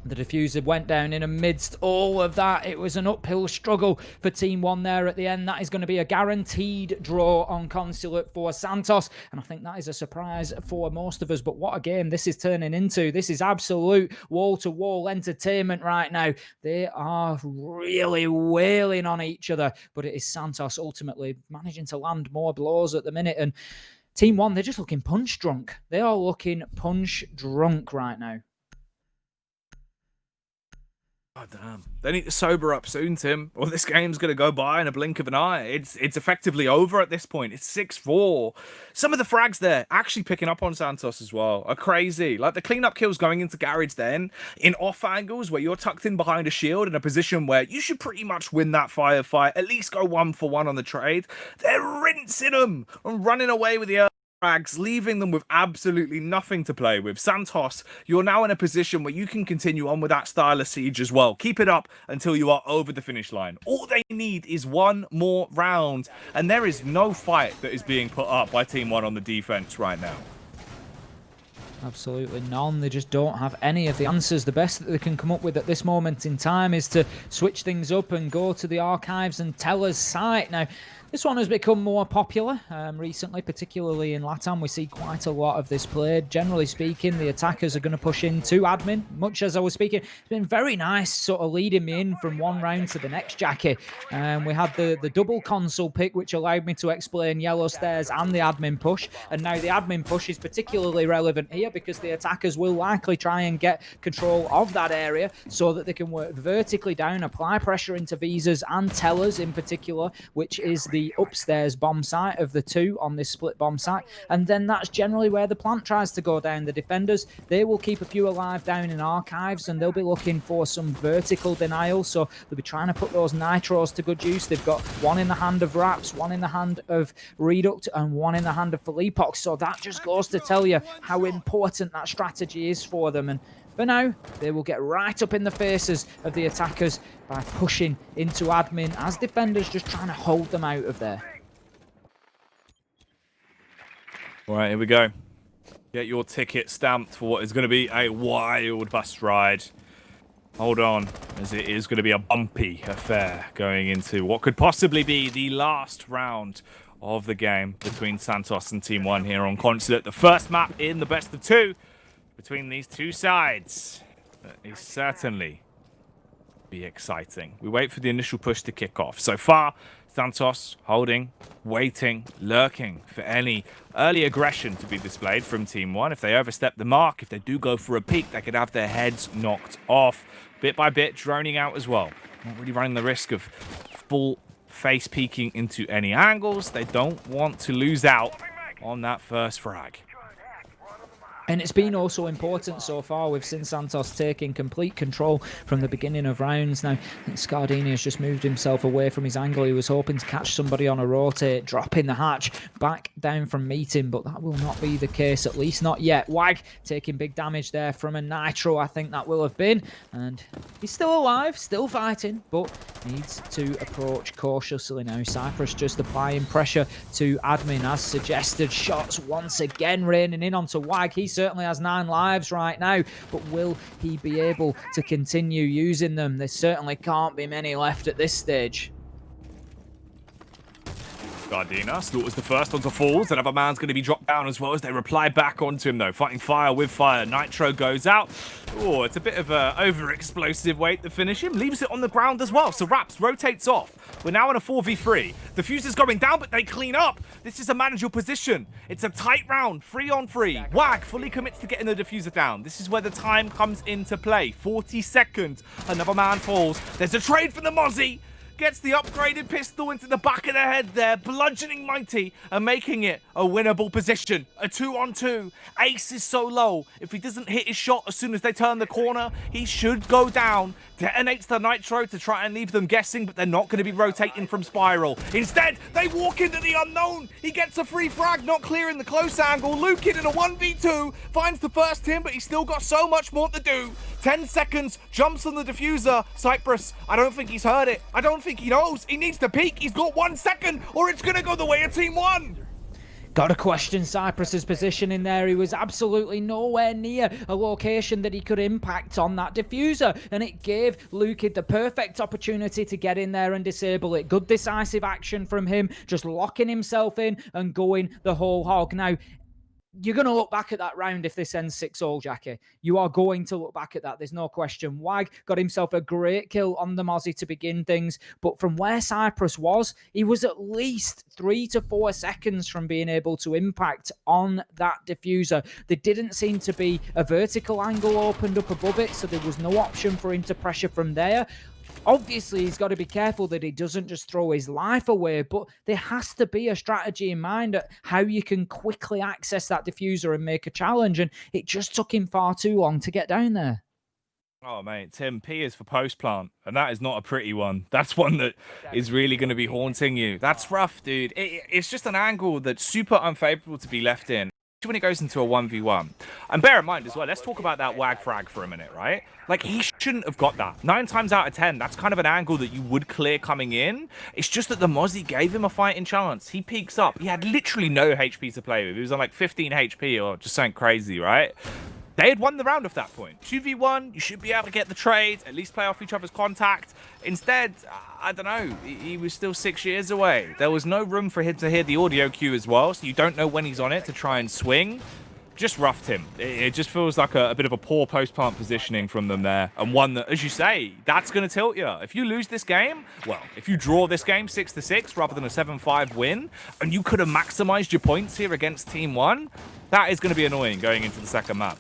The diffuser went down in amidst all of that. It was an uphill struggle for Team 1 there at the end. That is going to be a guaranteed draw on Consulate for Santos. And I think that is a surprise for most of us. But what a game this is turning into. This is absolute wall-to-wall entertainment right now. They are really wailing on each other. But it is Santos ultimately managing to land more blows at the minute. And Team 1, they're just looking punch drunk. They are looking punch drunk right now.
Oh, damn. They need to sober up soon, Tim, or this game's going to go by in a blink of an eye. It's effectively over at this point. It's 6-4. Some of the frags there actually picking up on Santos as well are crazy. Like the cleanup kills going into Garage then, in off angles where you're tucked in behind a shield in a position where you should pretty much win that firefight, at least go 1-for-1 on the trade. They're rinsing them and running away with the frags, leaving them with absolutely nothing to play with. Santos, you're now in a position where you can continue on with that style of siege as well. Keep it up until you are over the finish line. All they need is one more round, and there is no fight that is being put up by Team 1 on the defense right now.
Absolutely none. They just don't have any of the answers. The best that they can come up with at this moment in time is to switch things up and go to the archives and Teller's site. Now, this one has become more popular recently, particularly in Latam. We see quite a lot of this played. Generally speaking, the attackers are going to push into admin. Much as I was speaking, it's been very nice sort of leading me in from one round to the next, Jackie. We had the double console pick, which allowed me to explain yellow stairs and the admin push. And now the admin push is particularly relevant here because the attackers will likely try and get control of that area so that they can work vertically down, apply pressure into visors and tellers in particular, which is the upstairs bomb site of the two on this split bomb site. And then that's generally where the plant tries to go down. The defenders, they will keep a few alive down in archives and they'll be looking for some vertical denial. So they'll be trying to put those nitros to good use. They've got one in the hand of Raps, one in the hand of Reduct, and one in the hand of Felipox. So that just goes to tell you how important that strategy is for them. And for now, they will get right up in the faces of the attackers by pushing into admin as defenders just trying to hold them out of there.
All right, here we go. Get your ticket stamped for what is going to be a wild bus ride. Hold on, as it is going to be a bumpy affair going into what could possibly be the last round of the game between Santos and Team 1 here on Consulate. The first map in the best of two between these two sides. That is certainly be exciting. We wait for the initial push to kick off. So far, Santos holding, waiting, lurking for any early aggression to be displayed from Team 1. If they overstep the mark, if they do go for a peek, they could have their heads knocked off. Bit by bit, droning out as well. Not really running the risk of full face peeking into any angles. They don't want to lose out on that first frag.
And it's been also important so far. We've seen Santos taking complete control from the beginning of rounds. Now, I think Scardini has just moved himself away from his angle. He was hoping to catch somebody on a rotate, dropping the hatch back down from meeting, but that will not be the case, at least not yet. Wag taking big damage there from a nitro, I think that will have been. And he's still alive, still fighting, but needs to approach cautiously now. Cyprus just applying pressure to admin as suggested. Shots once again raining in onto Wag. He certainly has 9 lives right now, but will he be able to continue using them? There certainly can't be many left at this stage.
Gardena slaughters the first onto Falls. Another man's going to be dropped down as well as they reply back onto him, though. Fighting fire with fire. Nitro goes out. Oh, it's a bit of a over-explosive weight to finish him. Leaves it on the ground as well. So Raps rotates off. We're now in a 4v3. The fuser's going down, but they clean up. This is a manageable position. It's a tight round, 3-on-3. Wag fully commits to getting the diffuser down. This is where the time comes into play. 40 seconds. Another man falls. There's a trade from the Mozzie. Gets the upgraded pistol into the back of the head there, bludgeoning Mighty and making it a winnable position. A 2-on-2. Ace is so low. If he doesn't hit his shot as soon as they turn the corner, he should go down. Detonates the Nitro to try and leave them guessing, but they're not going to be rotating from Spiral. Instead, they walk into the unknown. He gets a free frag, not clearing the close angle. Lukin in a 1v2, finds the first hit, but he's still got so much more to do. 10 seconds, jumps on the diffuser. Cyprus, I don't think he's heard it. I don't think he knows. He needs to peek. He's got 1 second, or it's going to go the way of Team 1.
Got to question Cyprus's position in there. He was absolutely nowhere near a location that he could impact on that diffuser, and it gave Lukid the perfect opportunity to get in there and disable it. Good decisive action from him, just locking himself in and going the whole hog. Now, you're going to look back at that round if this ends 6-all, Jackie. You are going to look back at that. There's no question. Wag got himself a great kill on the Mozzie to begin things. But from where Cyprus was, he was at least 3 to 4 seconds from being able to impact on that diffuser. There didn't seem to be a vertical angle opened up above it, so there was no option for him to pressure from there. Obviously, he's got to be careful that he doesn't just throw his life away, but there has to be a strategy in mind at how you can quickly access that diffuser and make a challenge, and it just took him far too long to get down there.
Oh, mate, Tim, P is for post plant, and that is not a pretty one. That's one that is really going to be haunting you. That's rough, dude. It's just an angle that's super unfavorable to be left in when it goes into a 1v1. And bear in mind as well, let's talk about that wag frag for a minute, right? Like, he shouldn't have got that. 9 times out of 10, that's kind of an angle that you would clear coming in. It's just that the Mozzie gave him a fighting chance. He peeks up. He had literally no HP to play with. He was on like 15 HP or just something crazy, right? They had won the round off that point. 2v1, you should be able to get the trade, at least play off each other's contact. Instead, I don't know, he was still 6 years away. There was no room for him to hear the audio cue as well, so you don't know when he's on it to try and swing. Just roughed him. It just feels like a bit of a poor post-plant positioning from them there. And one that, as you say, that's going to tilt you. If you lose this game, well, if you draw this game 6-6 rather than a 7-5 win, and you could have maximized your points here against Team 1, that is going to be annoying going into the second map.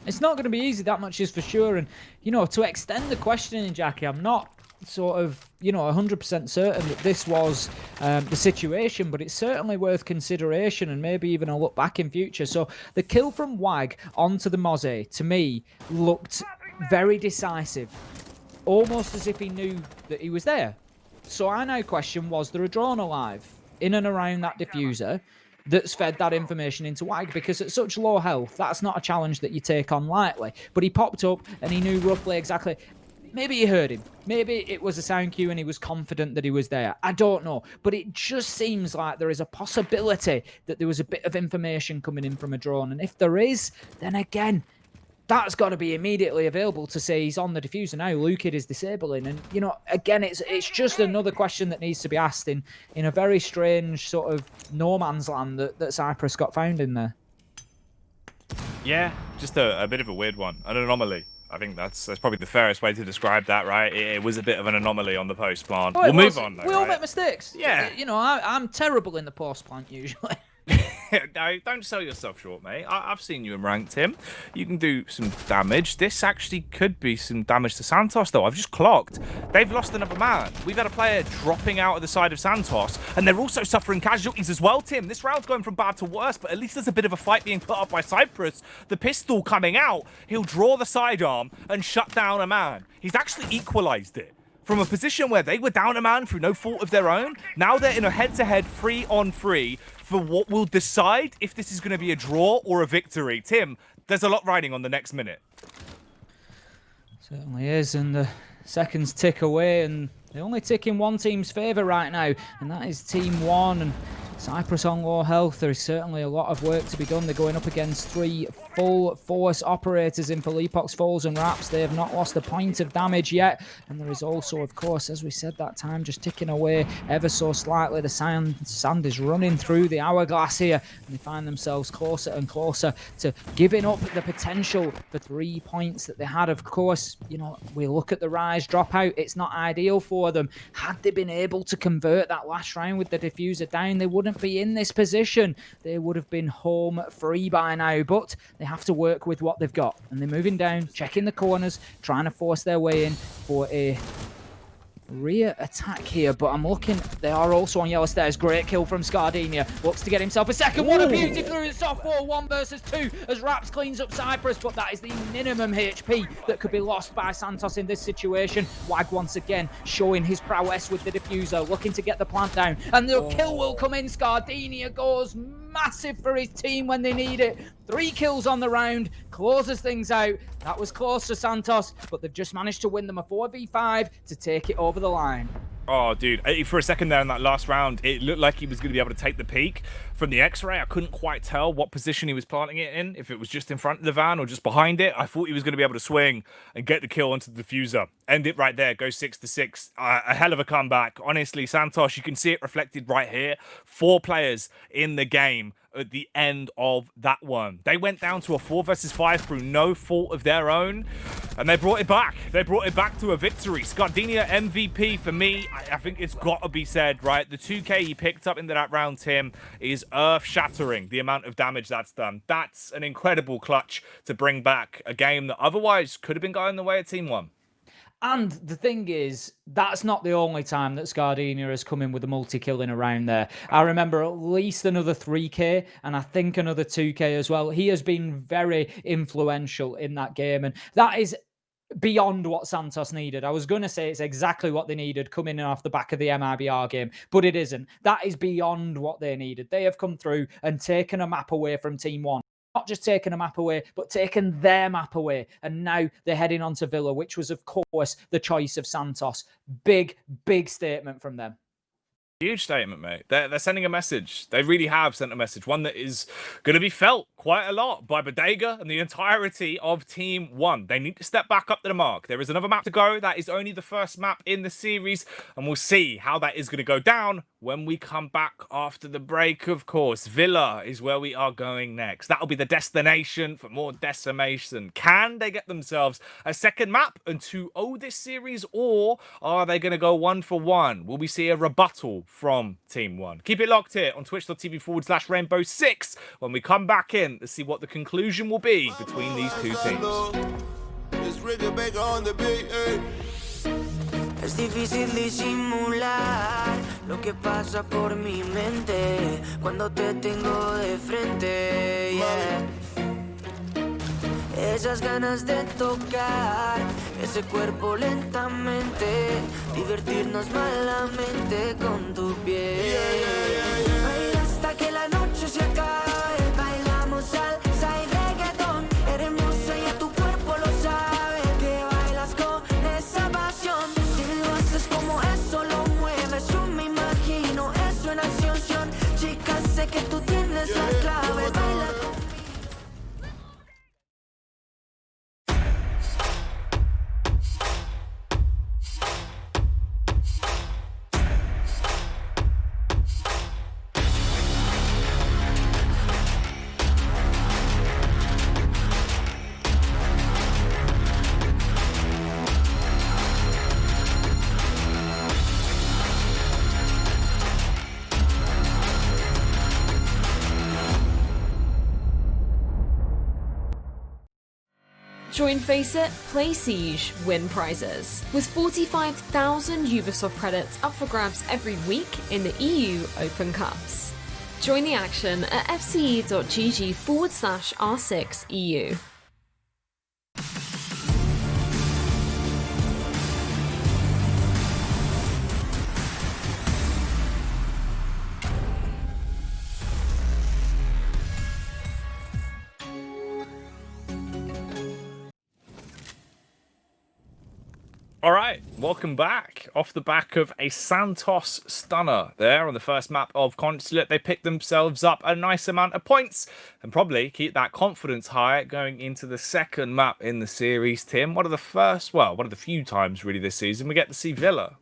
It's not going to be easy, that much is for sure. And, you know, to extend the questioning, Jackie, I'm not sort of, you know, 100% certain that this was the situation, but it's certainly worth consideration and maybe even a look back in future. So the kill from Wag onto the Mozzie, to me, looked very decisive, almost as if he knew that he was there. So I now question, was there a drone alive in and around that diffuser that's fed that information into Wag? Because at such low health, that's not a challenge that you take on lightly. But he popped up and he knew roughly exactly. Maybe he heard him. Maybe it was a sound cue and he was confident that he was there. I don't know. But it just seems like there is a possibility that there was a bit of information coming in from a drone. And if there is, then again, that's got to be immediately available to say he's on the diffuser now. Lukid is disabling. And, you know, again, it's just another question that needs to be asked in a very strange sort of no man's land that Cyprus got found in there.
Yeah, just a bit of a weird one. An anomaly. I think that's probably the fairest way to describe that, right? It was a bit of an anomaly on the post plant. We'll move on, though.
We all make mistakes.
Yeah.
You know, I'm terrible in the post plant usually.
No, don't sell yourself short, mate. I've seen you in ranked, Tim. You can do some damage. This actually could be some damage to Santos, though. I've just clocked. They've lost another man. We've had a player dropping out of the side of Santos, and they're also suffering casualties as well, Tim. This round's going from bad to worse, but at least there's a bit of a fight being put up by Cyprus. The pistol coming out, he'll draw the sidearm and shut down a man. He's actually equalized it. From a position where they were down a man through no fault of their own, now they're in a head-to-head 3-on-3 for what will decide if this is going to be a draw or a victory. Tim, there's a lot riding on the next minute.
Certainly is, and the seconds tick away, and they only tick in one team's favour right now, and that is Team 1. And Cyprus on low health. There is certainly a lot of work to be done. They're going up against 3 full force operators in Philippox, Falls and Raps. They have not lost a point of damage yet. And there is also, of course, as we said, that time just ticking away ever so slightly. The sand is running through the hourglass here. And they find themselves closer and closer to giving up the potential for 3 points that they had. Of course, you know, we look at the Rise dropout. It's not ideal for them. Had they been able to convert that last round with the diffuser down, they wouldn't be in this position. They would have been home free by now, but they have to work with what they've got. And they're moving down, checking the corners, trying to force their way in for a rear attack here, but I'm looking, they are also on yellow stairs. Great kill from Scardinia, looks to get himself a second. What a beauty through the soft wall, 1 versus 2 as Raps cleans up Cyprus, but that is the minimum HP that could be lost by Santos in this situation. Wag once again showing his prowess with the diffuser, looking to get the plant down, and the kill will come in. Scardinia goes massive for his team when they need it. 3 kills on the round, closes things out. That was close to Santos, but they've just managed to win them a 4v5 to take it over the line.
Oh, dude, for a second there in that last round, it looked like he was going to be able to take the peak from the X-ray, I couldn't quite tell what position he was planting it in, if it was just in front of the van or just behind it. I thought he was going to be able to swing and get the kill onto the diffuser. End it right there, go 6-6. A hell of a comeback. Honestly, Santos, you can see it reflected right here. 4 players in the game at the end of that one. They went down to a 4 versus 5 through no fault of their own, and they brought it back. They brought it back to a victory. Scardenia MVP for me. I think it's got to be said, right? The 2K he picked up into that round, Tim, is earth-shattering, the amount of damage that's done. That's an incredible clutch to bring back a game that otherwise could have been going the way of Team 1.
And the thing is, that's not the only time that Scardenia has come in with a multi-killing around there. I remember at least another 3K, and I think another 2K as well. He has been very influential in that game, and that is beyond what Santos needed. I was going to say it's exactly what they needed coming in off the back of the MIBR game, but it isn't. That is beyond what they needed. They have come through and taken a map away from Team 1. Not just taking a map away, but taking their map away. And now they're heading on to Villa, which was, of course, the choice of Santos. Big, big statement from them.
Huge statement, mate. They're sending a message. They really have sent a message. One that is going to be felt quite a lot by Bodega and the entirety of Team 1. They need to step back up to the mark. There is another map to go. That is only the first map in the series. And we'll see how that is going to go down when we come back after the break, of course. Villa is where we are going next. That'll be the destination for more decimation. Can they get themselves a second map and 2-0 this series? Or are they going to go 1-for-1? Will we see a rebuttal from Team 1? Keep it locked here on twitch.tv/Rainbow6 when we come back in to see what the conclusion will be between these two teams.
Es difícil disimular lo que pasa por mi mente cuando te tengo de frente, yeah. Esas ganas de tocar ese cuerpo lentamente, divertirnos malamente con tu piel. Baila hasta que la noche se acabe, bailamos salsa y reggaetón. Eres hermosa y a tu cuerpo lo sabe, que bailas con esa pasión. Si lo haces como eso lo mueves, yo me imagino eso en acción. Chicas, sé que tú tienes la clave, baila con.
Join Face It, play Siege, win prizes. With 45,000 Ubisoft credits up for grabs every week in the EU Open Cups. Join the action at fce.gg/R6EU.
All right, welcome back. Off the back of a Santos stunner there on the first map of Consulate, they picked themselves up a nice amount of points and probably keep that confidence high going into the second map in the series. Tim, one of the few times really this season we get to see Villa.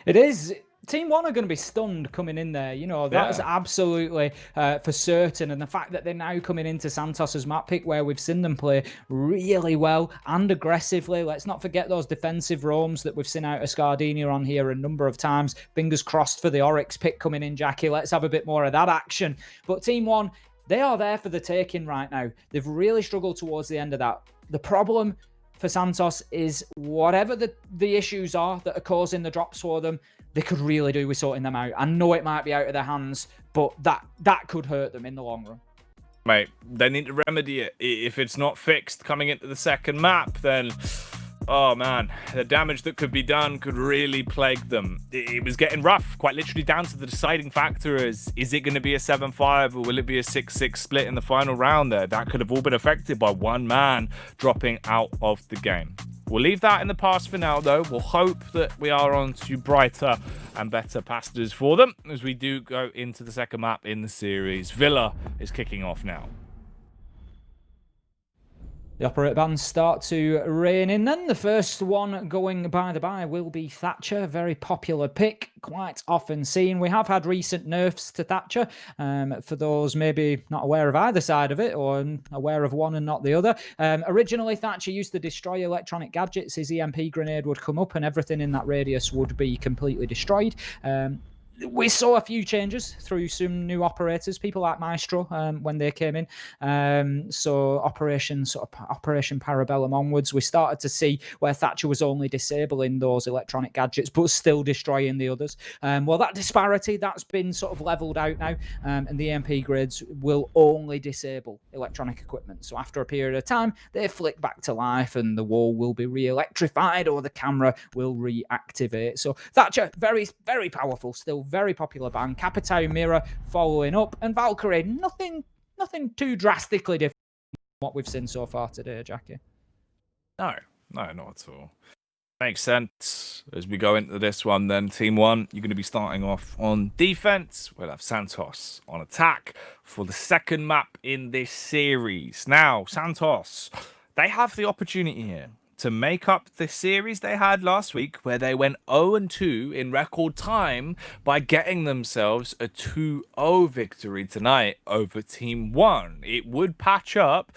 It is. Team 1 are going to be stunned coming in there. You know, that's absolutely for certain. And the fact that they're now coming into Santos's map pick where we've seen them play really well and aggressively. Let's not forget those defensive roams that we've seen out of Scardenia on here a number of times. Fingers crossed for the Oryx pick coming in, Jackie. Let's have a bit more of that action. But Team 1, they are there for the taking right now. They've really struggled towards the end of that. The problem for Santos is whatever the issues are that are causing the drops for them, they could really do with sorting them out. I know it might be out of their hands, but that could hurt them in the long run.
Mate, they need to remedy it. If it's not fixed coming into the second map, then, oh man, the damage that could be done could really plague them. It was getting rough, quite literally down to the deciding factor is it going to be a 7-5 or will it be a 6-6 split in the final round there? That could have all been affected by one man dropping out of the game. We'll leave that in the past for now, though. We'll hope that we are on to brighter and better pastures for them as we do go into the second map in the series. Villa is kicking off now.
The operator bands start to rain in then. The first one going by the by will be Thatcher. Very popular pick, quite often seen. We have had recent nerfs to Thatcher. For those maybe not aware of either side of it or aware of one and not the other. Originally, Thatcher used to destroy electronic gadgets. His EMP grenade would come up and everything in that radius would be completely destroyed. We saw a few changes through some new operators, people like Maestro when they came in. So Operation Parabellum onwards, we started to see where Thatcher was only disabling those electronic gadgets, but still destroying the others. Well, that disparity, that's been sort of leveled out now, and the EMP grids will only disable electronic equipment. So after a period of time, they flick back to life and the wall will be re-electrified or the camera will reactivate. So Thatcher, very, very powerful, still very popular ban. Capitao Mirror following up, and Valkyrie, nothing too drastically different from what we've seen so far today, Jackie.
No, not at all. Makes sense. As we go into this one, then Team 1, you're going to be starting off on defense. We'll have Santos on attack for the second map in this series. Now, Santos, they have the opportunity here to make up the series they had last week where they went 0-2 in record time by getting themselves a 2-0 victory tonight over Team 1. It would patch up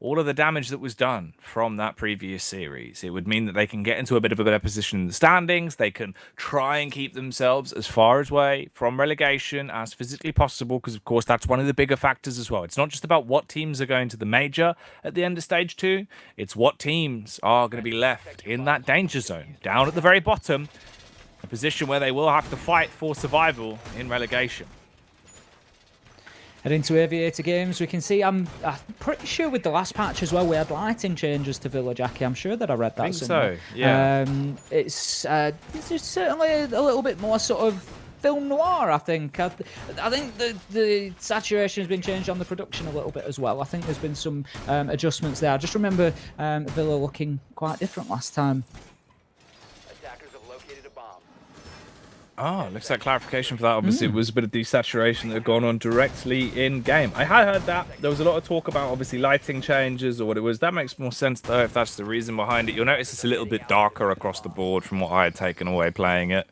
all of the damage that was done from that previous series. It would mean that they can get into a bit of a better position in the standings. They can try and keep themselves as far away from relegation as physically possible, because of course that's one of the bigger factors as well. It's not just about what teams are going to the major at the end of stage 2. It's what teams are going to be left in that danger zone, down at the very bottom, a position where they will have to fight for survival in relegation.
Heading to Aviator Games, we can see, I'm pretty sure with the last patch as well, we had lighting changes to Villa, Jackie. I'm sure that I read that
I think
somewhere.
so, yeah.
It's just certainly a little bit more sort of film noir, I think. I think the saturation has been changed on the production a little bit as well. I think there's been some adjustments there. I just remember Villa looking quite different last time.
Oh, looks like clarification for that. Obviously, it was a bit of desaturation that had gone on directly in game. I had heard that. There was a lot of talk about, obviously, lighting changes or what it was. That makes more sense, though, if that's the reason behind it. You'll notice it's a little bit darker across the board from what I had taken away playing it.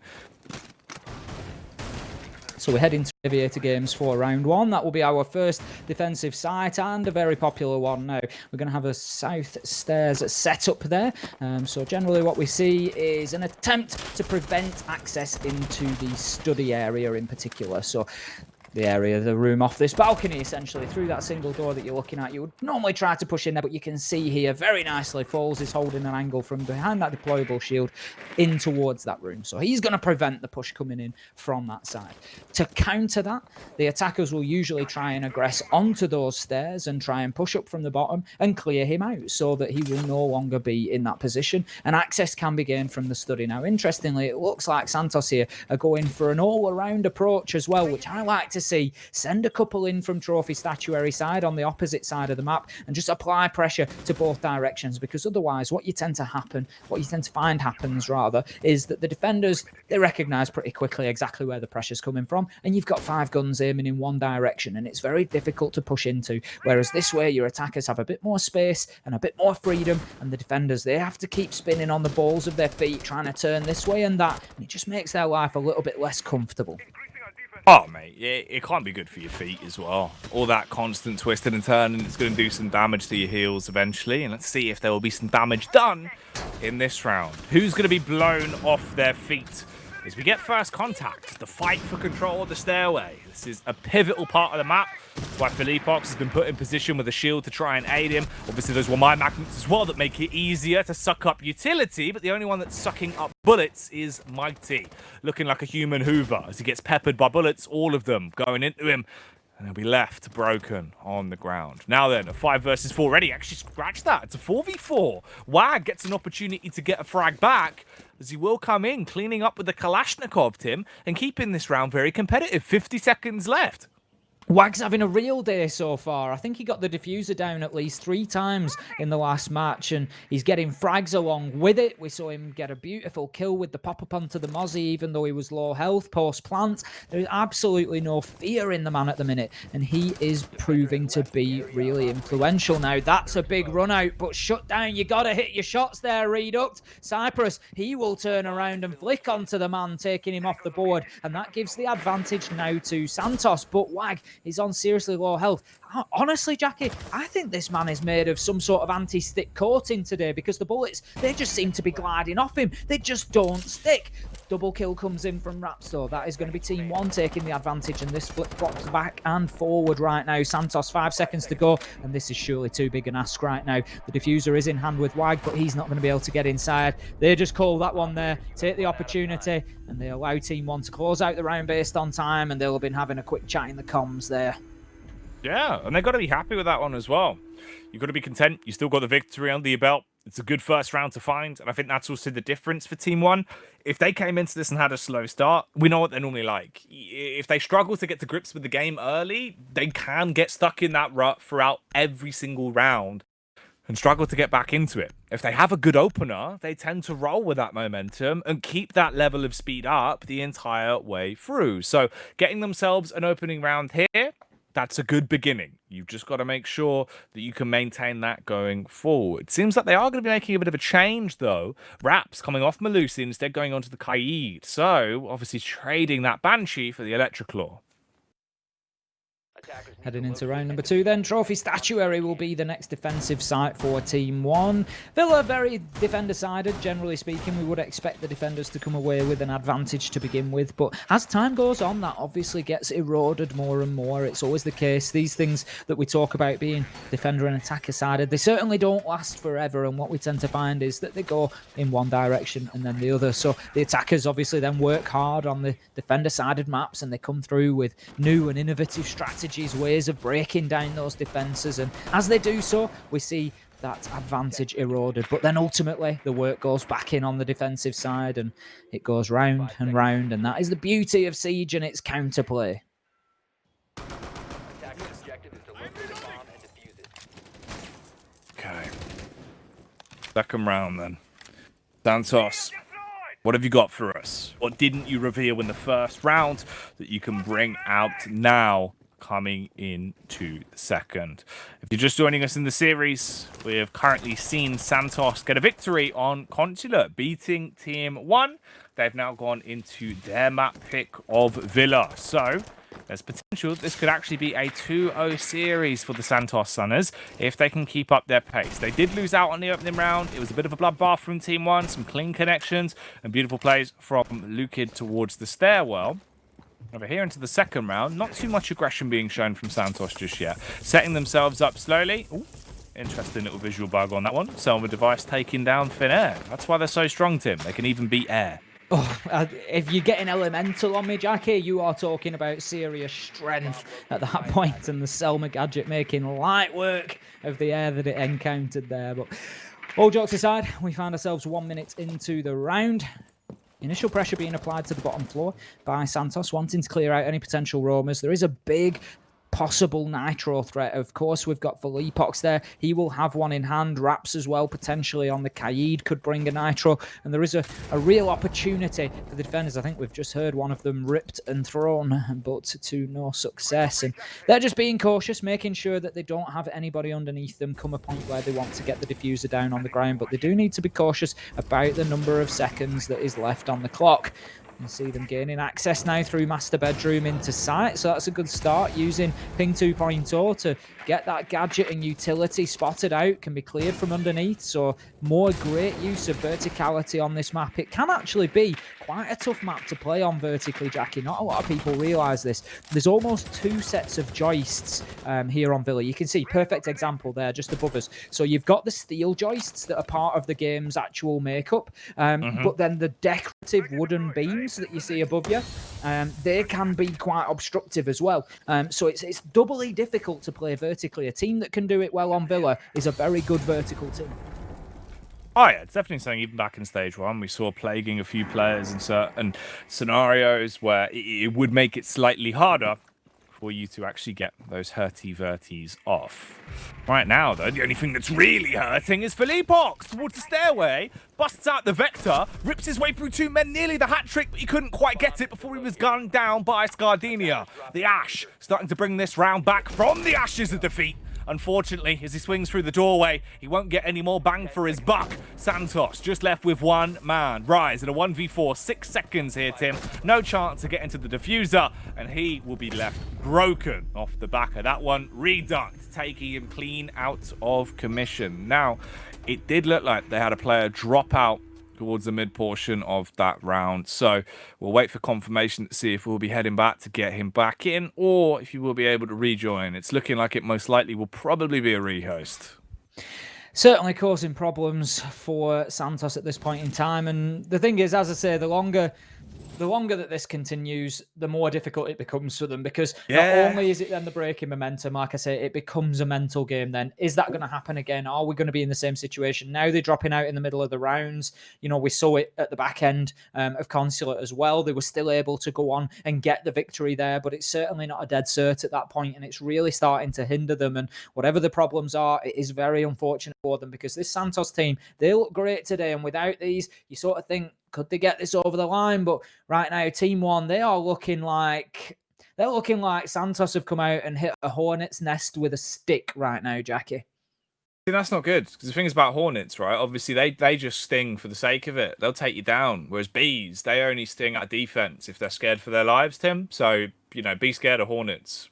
So we're heading to Aviator Games for round 1. That will be our first defensive site and a very popular one now. We're going to have a south stairs set up there. So generally what we see is an attempt to prevent access into the study area in particular. So the area, the room off this balcony, essentially, through that single door that you're looking at. You would normally try to push in there, but you can see here very nicely Falls is holding an angle from behind that deployable shield in towards that room. So he's going to prevent the push coming in from that side. To counter that, the attackers will usually try and aggress onto those stairs and try and push up from the bottom and clear him out so that he will no longer be in that position, and access can be gained from the study. Now, interestingly, it looks like Santos here are going for an all-around approach as well, which I like to see. Send a couple in from Trophy Statuary side on the opposite side of the map and just apply pressure to both directions, because otherwise what you tend to find happens rather, is that the defenders, they recognise pretty quickly exactly where the pressure's coming from, and you've got 5 guns aiming in one direction and it's very difficult to push into, whereas this way your attackers have a bit more space and a bit more freedom, and the defenders, they have to keep spinning on the balls of their feet trying to turn this way and that, and it just makes their life a little bit less comfortable.
Oh, mate, it can't be good for your feet as well. All that constant twisting and turning, it's going to do some damage to your heels eventually. And let's see if there will be some damage done in this round. Who's going to be blown off their feet as we get first contact? The fight for control of the stairway. This is a pivotal part of the map. That's why Philippox has been put in position with a shield to try and aid him. Obviously, those were my magnets as well that make it easier to suck up utility, but the only one that's sucking up bullets is Mighty, looking like a human Hoover as he gets peppered by bullets, all of them going into him, and he'll be left broken on the ground. Now then, a 5 versus 4 already. Actually scratched that. It's a 4v4. Wag gets an opportunity to get a frag back, as he will come in, cleaning up with the Kalashnikov, Tim, and keeping this round very competitive. 50 seconds left.
Wag's having a real day so far. I think he got the diffuser down at least 3 times in the last match, and he's getting frags along with it. We saw him get a beautiful kill with the pop-up onto the Mozzie, even though he was low health post-plant. There's absolutely no fear in the man at the minute, and he is proving to be really influential now. That's a big run out, but shut down. You got to hit your shots there, Reduct. Cypress, he will turn around and flick onto the man, taking him off the board, and that gives the advantage now to Santos, but Wag is on seriously low health. Honestly, Jackie, I think this man is made of some sort of anti-stick coating today, because the bullets, they just seem to be gliding off him. They just don't stick. Double kill comes in from Rapstor. That is going to be Team 1 taking the advantage, and this flip-flops back and forward right now. Santos, 5 seconds to go, and this is surely too big an ask right now. The diffuser is in hand with Wag, but he's not going to be able to get inside. They just call that one there, take the opportunity, and they allow Team 1 to close out the round based on time, and they'll have been having a quick chat in the comms there.
Yeah, and they've got to be happy with that one as well. You've got to be content. You still got the victory under your belt. It's a good first round to find, and I think that's also the difference for Team 1. If they came into this and had a slow start, we know what they're normally like. If they struggle to get to grips with the game early, they can get stuck in that rut throughout every single round and struggle to get back into it. If they have a good opener, they tend to roll with that momentum and keep that level of speed up the entire way through. So getting themselves an opening round here, that's a good beginning. You've just got to make sure that you can maintain that going forward. Seems like they are going to be making a bit of a change, though. Raps coming off Malusi, instead going on to the Kaid. So, obviously trading that Banshee for the Electroclaw.
Heading into round number 2 then, Trophy Statuary will be the next defensive site for Team 1. Villa very defender-sided, generally speaking. We would expect the defenders to come away with an advantage to begin with, but as time goes on, that obviously gets eroded more and more. It's always the case. These things that we talk about being defender and attacker-sided, they certainly don't last forever, and what we tend to find is that they go in one direction and then the other. So the attackers obviously then work hard on the defender-sided maps, and they come through with new and innovative strategies, ways of breaking down those defenses, and as they do so, we see that advantage eroded. But then ultimately, the work goes back in on the defensive side, and it goes round and round, and that is the beauty of Siege and its counterplay.
Okay. Second round then. Santos, what have you got for us? What didn't you reveal in the first round that you can bring out now coming into the second? If you're just joining us in the series, we have currently seen Santos get a victory on Consulate, beating Team 1. They've now gone into their map pick of Villa. So there's potential this could actually be a 2-0 series for the Santos Sunners if they can keep up their pace. They did lose out on the opening round. It was a bit of a bloodbath from Team 1, some clean connections and beautiful plays from Lukid towards the stairwell. Over here into the second round, not too much aggression being shown from Santos just yet. Setting themselves up slowly. Ooh, interesting little visual bug on that one. Selma device taking down Thin Air. That's why they're so strong, Tim. They can even beat air.
Oh, if you're getting elemental on me, Jackie, you are talking about serious strength at that point, and the Selma gadget making light work of the air that it encountered there. But all jokes aside, we find ourselves 1 minute into the round. Initial pressure being applied to the bottom floor by Santos, wanting to clear out any potential roamers. There is a big possible Nitro threat. Of course, we've got Felipox there. He will have one in hand. Raps as well, potentially on the Kaid, could bring a Nitro. And there is a real opportunity for the defenders. I think we've just heard one of them ripped and thrown, but to no success. And they're just being cautious, making sure that they don't have anybody underneath them come a point where they want to get the diffuser down on the ground. But they do need to be cautious about the number of seconds that is left on the clock. You see them gaining access now through Master Bedroom into site, so that's a good start, using Ping 2.0 to get that gadget and utility spotted out, can be cleared from underneath, so more great use of verticality on this map. It can actually be quite a tough map to play on vertically, Jackie. Not a lot of people realise this. There's almost 2 sets of joists here on Villa. You can see, perfect example there, just above us. So you've got the steel joists that are part of the game's actual makeup, but then the decorative wooden beams that you see above you, they can be quite obstructive as well. So it's doubly difficult to play vertically. A team that can do it well on Villa is a very good vertical team.
Oh yeah, it's definitely something. Even back in stage 1, we saw plaguing a few players in certain scenarios where it would make it slightly harder for you to actually get those hurty-verties off. Right now, though, the only thing that's really hurting is Philippox towards the stairway, busts out the Vector, rips his way through 2 men, nearly the hat-trick, but he couldn't quite get it before he was gunned down by Scardenia. The Ash starting to bring this round back from the Ashes of defeat. Unfortunately, as he swings through the doorway, he won't get any more bang for his buck. Santos just left with 1 man. Rise in a 1v4, 6 seconds here, Tim. No chance to get into the diffuser, and he will be left broken off the back of that one. Reduct, taking him clean out of commission. Now, it did look like they had a player drop out towards the mid portion of that round. So we'll wait for confirmation to see if we'll be heading back to get him back in, or if he will be able to rejoin. It's looking like it most likely will probably be a rehost.
Certainly causing problems for Santos at this point in time. And the thing is, as I say, the longer that this continues, the more difficult it becomes for them, because not only is it then the breaking momentum, like I say, it becomes a mental game then. Is that going to happen again? Are we going to be in the same situation? Now they're dropping out in the middle of the rounds. You know, we saw it at the back end of Consulate as well. They were still able to go on and get the victory there, but it's certainly not a dead cert at that point, and it's really starting to hinder them. And whatever the problems are, it is very unfortunate for them, because this Santos team, they look great today, and without these, you sort of think, could they get this over the line? But right now, Team One, they're looking like Santos have come out and hit a hornet's nest with a stick right now, Jackie.
See, that's not good, because the thing is about Hornets, right? Obviously, they just sting for the sake of it. They'll take you down. Whereas Bees, they only sting at defense if they're scared for their lives, Tim. So, you know, be scared of Hornets.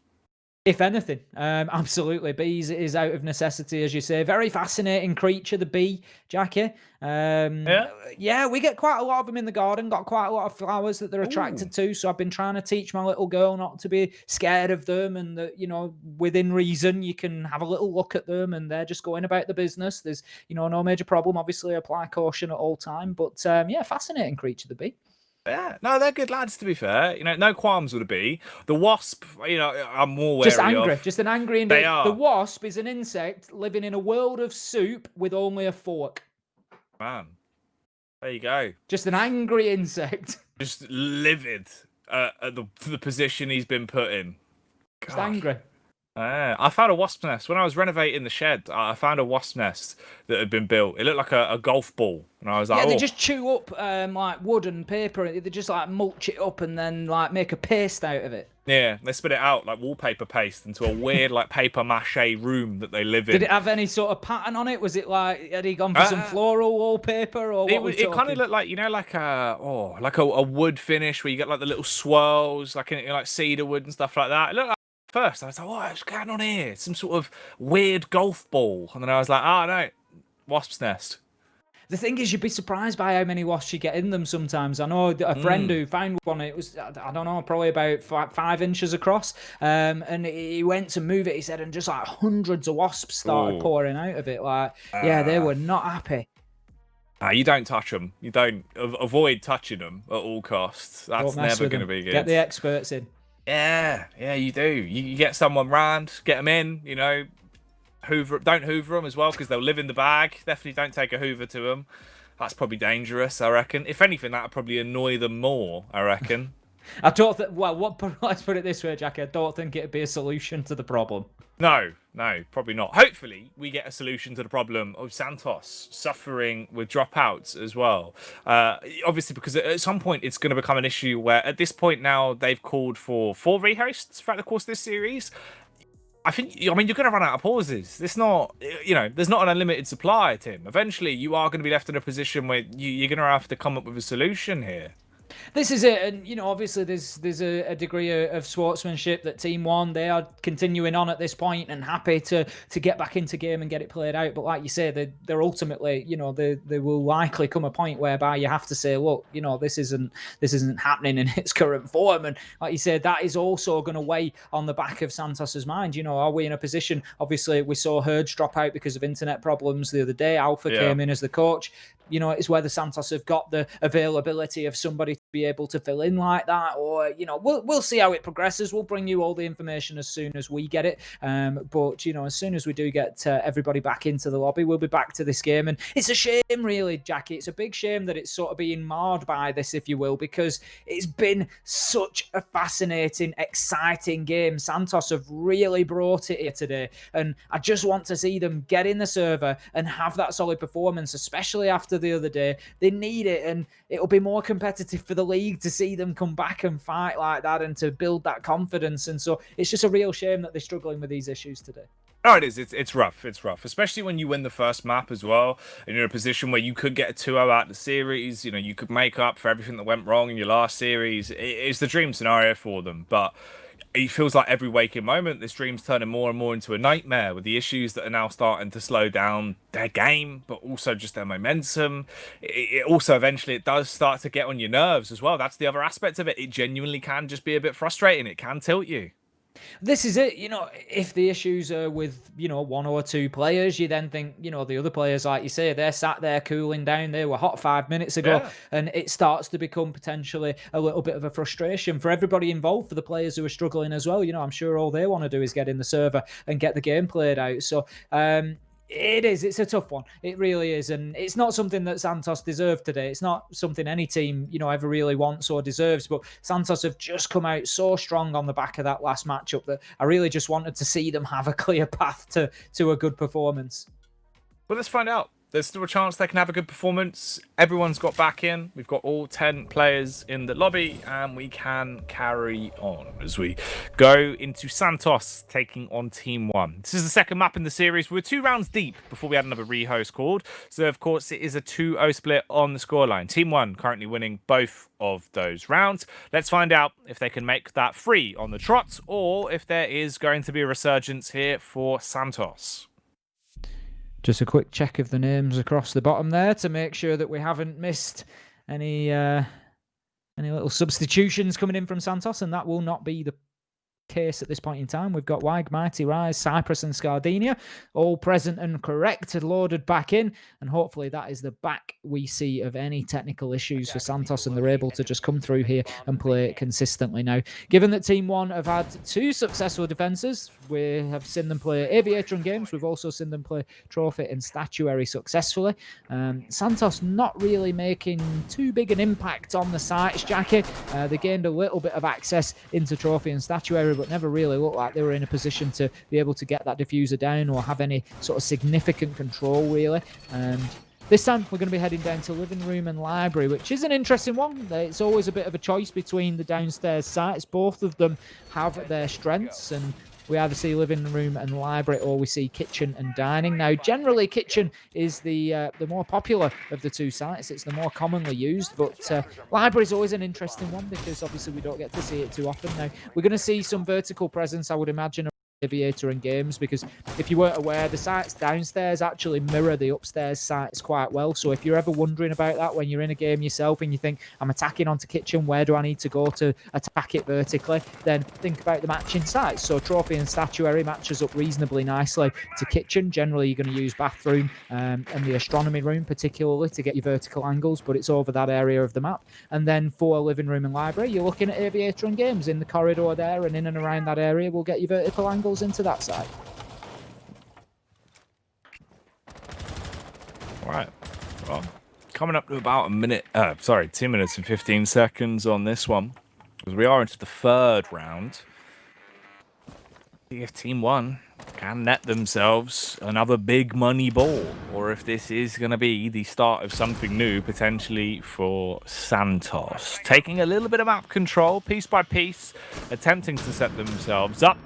If anything, absolutely. Bees is out of necessity, as you say. Very fascinating creature, the bee, Jackie. Yeah, we get quite a lot of them in the garden, got quite a lot of flowers that they're attracted to. So I've been trying to teach my little girl not to be scared of them, and that, you know, within reason, you can have a little look at them and they're just going about the business. There's, you know, no major problem. Obviously, apply caution at all time. But yeah, fascinating creature, the bee.
Yeah, no, they're good lads, to be fair. You know, no qualms with a bee. The wasp, you know, I'm more wary
just angry,
of.
just an angry.
They are.
The wasp is an insect living in a world of soup with only a fork.
Man, there you go.
Just an angry insect.
Just livid at the position he's been put in.
Just
Gosh.
angry.
I found a wasp nest. When I was renovating the shed, I found a wasp nest that had been built. It looked like a golf ball. And I was like,
yeah, they just chew up like wood and paper. They just like mulch it up and then like make a paste out of it.
Yeah, they spit it out like wallpaper paste into a weird like paper mache room that they live in.
Did it have any sort of pattern on it? Was it like, had he gone for some floral wallpaper, or what?
It kind of looked like, you know, like a wood finish where you get like the little swirls, like in like cedar wood and stuff like that. It looked like, first I was like, what's going on here? Some sort of weird golf ball. And then I was like, oh no, wasp's nest.
The thing is, you'd be surprised by how many wasps you get in them sometimes. I know a friend who found one. It was, I don't know, probably about 5 inches across. And he went to move it, he said, and just like hundreds of wasps started pouring out of it. Like, yeah, they were not happy.
You don't touch them. You don't avoid touching them at all costs. That's never going to be good.
Get the experts in.
Yeah, you do. You get someone round, get them in, you know. Don't hoover them as well, because they'll live in the bag. Definitely don't take a hoover to them. That's probably dangerous, I reckon. If anything, that would probably annoy them more, I reckon.
I don't think, let's put it this way, Jackie. I don't think it'd be a solution to the problem.
No, probably not. Hopefully, we get a solution to the problem of Santos suffering with dropouts as well. Obviously, because at some point, it's going to become an issue where, at this point now, they've called for 4 rehosts throughout the course of this series. I mean, you're going to run out of pauses. It's not, you know, there's not an unlimited supply, Tim. Eventually, you are going to be left in a position where you're going to have to come up with a solution here.
This is it, and you know, obviously there's a degree of sportsmanship that Team One, they are continuing on at this point and happy to get back into game and get it played out. But like you say, they're ultimately, you know, there will likely come a point whereby you have to say, look, you know, this isn't happening in its current form. And like you said, that is also going to weigh on the back of Santos's mind. You know, are we in a position? Obviously, we saw Hurge drop out because of internet problems the other day. Alpha came in as the coach. You know, it's whether Santos have got the availability of somebody to be able to fill in like that, or, you know, we'll see how it progresses. We'll bring you all the information as soon as we get it. But, you know, as soon as we do get everybody back into the lobby, we'll be back to this game. And it's a shame, really, Jackie. It's a big shame that it's sort of being marred by this, if you will, because it's been such a fascinating, exciting game. Santos have really brought it here today. And I just want to see them get in the server and have that solid performance, especially after the other day. They need it, and it'll be more competitive for the league to see them come back and fight like that and to build that confidence. And so it's just a real shame that they're struggling with these issues today.
Oh, it is. It's rough. It's rough, especially when you win the first map as well, and you're in a position where you could get a 2-0 out of the series. You know, you could make up for everything that went wrong in your last series. It's the dream scenario for them, but it feels like every waking moment, this dream's turning more and more into a nightmare with the issues that are now starting to slow down their game, but also just their momentum. It also eventually it does start to get on your nerves as well. That's the other aspect of it. It genuinely can just be a bit frustrating. It can tilt you.
This is it, you know, if the issues are with, you know, 1 or 2 players, you then think, you know, the other players, like you say, they're sat there cooling down, they were hot 5 minutes ago, and it starts to become potentially a little bit of a frustration for everybody involved, for the players who are struggling as well. You know, I'm sure all they want to do is get in the server and get the game played out. So, it's a tough one. It really is. And it's not something that Santos deserved today. It's not something any team, you know, ever really wants or deserves. But Santos have just come out so strong on the back of that last matchup that I really just wanted to see them have a clear path to a good performance.
But let's find out. There's still a chance they can have a good performance. Everyone's got back in. We've got all 10 players in the lobby, and we can carry on as we go into Santos taking on Team 1. This is the second map in the series. We were 2 rounds deep before we had another rehost called. So, of course, it is a 2-0 split on the scoreline. Team 1 currently winning both of those rounds. Let's find out if they can make that free on the trot, or if there is going to be a resurgence here for Santos.
Just a quick check of the names across the bottom there to make sure that we haven't missed any little substitutions coming in from Santos, and that will not be the case at this point in time. We've got Wag, Mighty Rise, Cyprus and Scardenia all present and correct, loaded back in, and hopefully that is the back we see of any technical issues for Santos, and they're able to just come through here and play consistently. Now, given that Team 1 have had 2 successful defences, we have seen them play Aviator and Games, we've also seen them play Trophy and Statuary successfully. Santos not really making too big an impact on the sites, Jackie. They gained a little bit of access into Trophy and Statuary, but never really looked like they were in a position to be able to get that diffuser down or have any sort of significant control, really. This time, we're going to be heading down to Living Room and Library, which is an interesting one. It's always a bit of a choice between the downstairs sites. Both of them have their strengths, and we either see Living Room and Library, or we see Kitchen and Dining. Now, generally, Kitchen is the more popular of the 2 sites. It's the more commonly used, but Library is always an interesting one because obviously we don't get to see it too often. Now, we're going to see some vertical presence, I would imagine, Aviator and Games, because if you weren't aware, the sites downstairs actually mirror the upstairs sites quite well. So if you're ever wondering about that when you're in a game yourself and you think, I'm attacking onto Kitchen, where do I need to go to attack it vertically, then think about the matching sites. So Trophy and Statuary matches up reasonably nicely to Kitchen. Generally, you're going to use Bathroom and the Astronomy Room particularly to get your vertical angles, but it's over that area of the map. And then for Living Room and Library, you're looking at Aviator and Games in the corridor there, and in and around that area will get your vertical angles into that side.
Right. Well, coming up to about 2 minutes and 15 seconds on this one, because we are into the 3rd round. See if Team 1 can net themselves another big money ball, or if this is going to be the start of something new potentially for Santos. Taking a little bit of map control, piece by piece, attempting to set themselves up.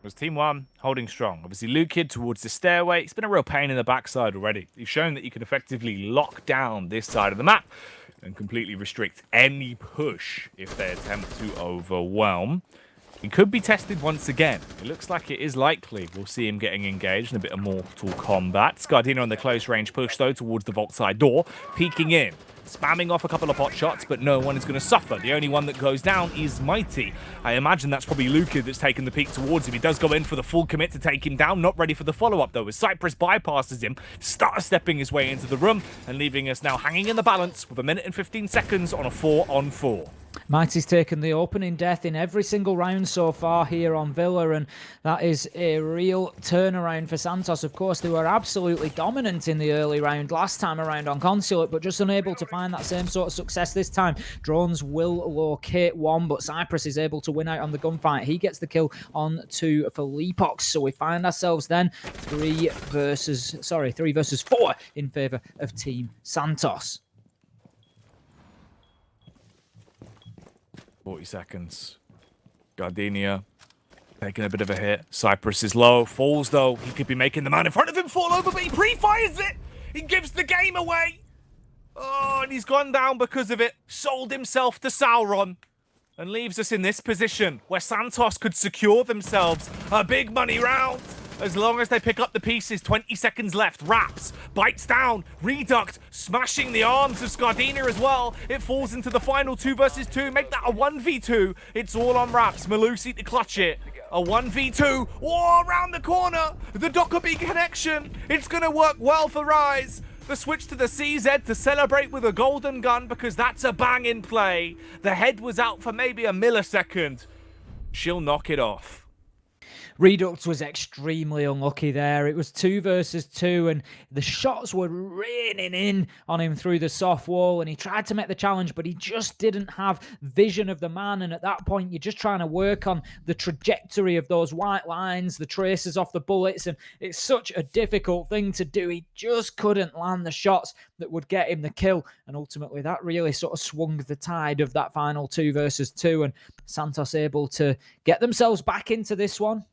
Was Team 1 holding strong. Obviously, Lukid towards the stairway. It's been a real pain in the backside already. He's shown that you can effectively lock down this side of the map and completely restrict any push if they attempt to overwhelm. He could be tested once again. It looks like it is likely we'll see him getting engaged in a bit of Mortal Kombat. Scardina on the close range push, though, towards the vault side door, peeking in. spamming off a couple of pot shots, but no one is going to suffer. The only one that goes down is Mighty. I imagine that's probably Luka that's taken the peek towards him. He does go in for the full commit to take him down, not ready for the follow-up though, as Cypress bypasses him, stepping his way into the room, and leaving us now hanging in the balance with 1 minute and 15 seconds on a 4-on-4.
Mighty's taken the opening death in every single round so far here on Villa, and that is a real turnaround for Santos. Of course, they were absolutely dominant in the early round last time around on Consulate, but just unable to find that same sort of success this time. Drones will locate one, but Cypress is able to win out on the gunfight. He gets the kill on to Felipox, so we find ourselves then 3 versus 4 in favour of Team Santos.
40 seconds. Gardenia taking a bit of a hit. Cypress is low. Falls, though. He could be making the man in front of him fall over, but he pre-fires it. He gives the game away. Oh, and he's gone down because of it. Sold himself to Sauron. And leaves us in this position where Santos could secure themselves a big money round. As long as they pick up the pieces, 20 seconds left. Raps, bites down, Reduct, smashing the arms of Scardina as well. It falls into the final 2 versus 2. Make that a 1v2. It's all on Raps. Malusi to clutch it. A 1v2. Oh, around the corner. The Dokkaebi connection. It's going to work well for Rise. The switch to the CZ to celebrate with a golden gun because that's a bang in play. The head was out for maybe a millisecond. She'll knock it off.
Redux was extremely unlucky there. It was 2 versus 2, and the shots were raining in on him through the soft wall, and he tried to make the challenge, but he just didn't have vision of the man, and at that point, you're just trying to work on the trajectory of those white lines, the traces off the bullets, and it's such a difficult thing to do. He just couldn't land the shots that would get him the kill, and ultimately, that really sort of swung the tide of that final 2 versus 2, and Santos able to get themselves back into this one.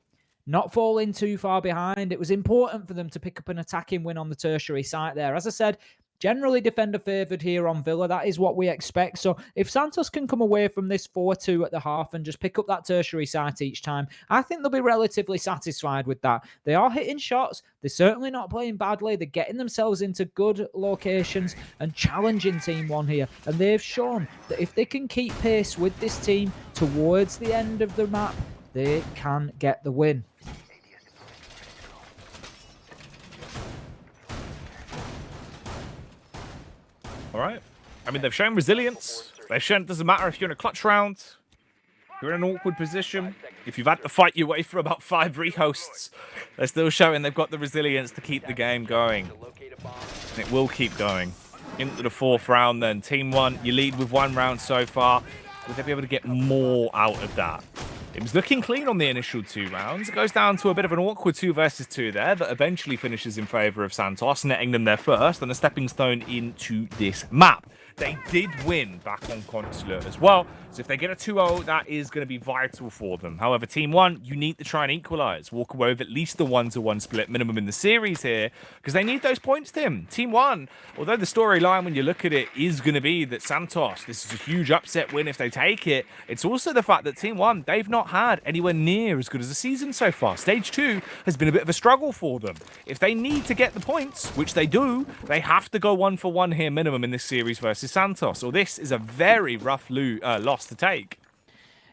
Not falling too far behind. It was important for them to pick up an attacking win on the tertiary site there. As I said, generally defender favoured here on Villa. That is what we expect. So if Santos can come away from this 4-2 at the half and just pick up that tertiary site each time, I think they'll be relatively satisfied with that. They are hitting shots. They're certainly not playing badly. They're getting themselves into good locations and challenging Team 1 here. And they've shown that if they can keep pace with this team towards the end of the map, they can get the win.
All right. I mean, they've shown resilience. They've shown it doesn't matter if you're in a clutch round. You're in an awkward position. If you've had to fight your way through about 5 rehosts, they're still showing they've got the resilience to keep the game going. And it will keep going. Into the 4th round then. Team 1, you lead with 1 round so far. Will they be able to get more out of that? It was looking clean on the initial 2 rounds. It goes down to a bit of an awkward 2 versus 2 there that eventually finishes in favour of Santos, netting them their first and a stepping stone into this map. They did win back on Consulate as well. So if they get a 2-0, that is going to be vital for them. However, Team 1, you need to try and equalise. Walk away with at least the 1-1 split minimum in the series here, because they need those points, Tim. Team 1, although the storyline, when you look at it, is going to be that Santos, this is a huge upset win if they take it. It's also the fact that Team 1, they've not had anywhere near as good as a season so far. Stage 2 has been a bit of a struggle for them. If they need to get the points, which they do, they have to go 1-for-1 here minimum in this series versus Santos. So this is a very rough loss to take.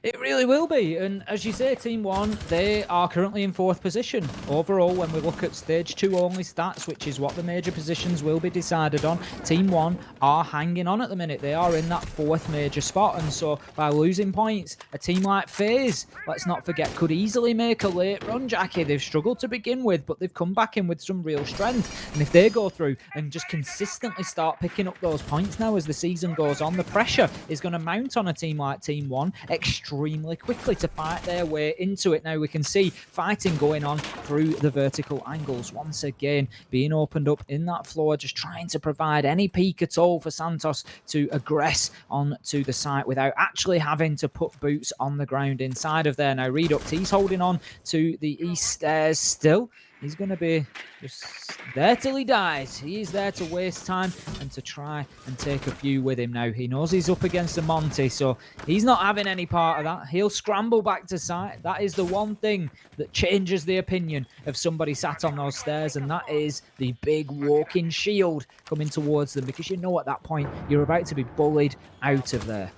It really will be. And as you say, Team 1, they are currently in 4th position. Overall, when we look at Stage 2 only stats, which is what the major positions will be decided on, Team 1 are hanging on at the minute. They are in that 4th major spot. And so by losing points, a team like FaZe, let's not forget, could easily make a late run, Jackie. They've struggled to begin with, but they've come back in with some real strength. And if they go through and just consistently start picking up those points now as the season goes on, the pressure is going to mount on a team like Team 1 extremely quickly to fight their way into it. Now we can see fighting going on through the vertical angles once again being opened up in that floor, just trying to provide any peek at all for Santos to aggress onto the site without actually having to put boots on the ground inside of there. Now Reduct, he's holding on to the east stairs still. he's going to be just there till he dies. He's there to waste time and to try and take a few with him now. He knows he's up against a Monty, so he's not having any part of that. He'll scramble back to site. That is the one thing that changes the opinion of somebody sat on those stairs, and that is the big walking shield coming towards them, because you know at that point you're about to be bullied out of there.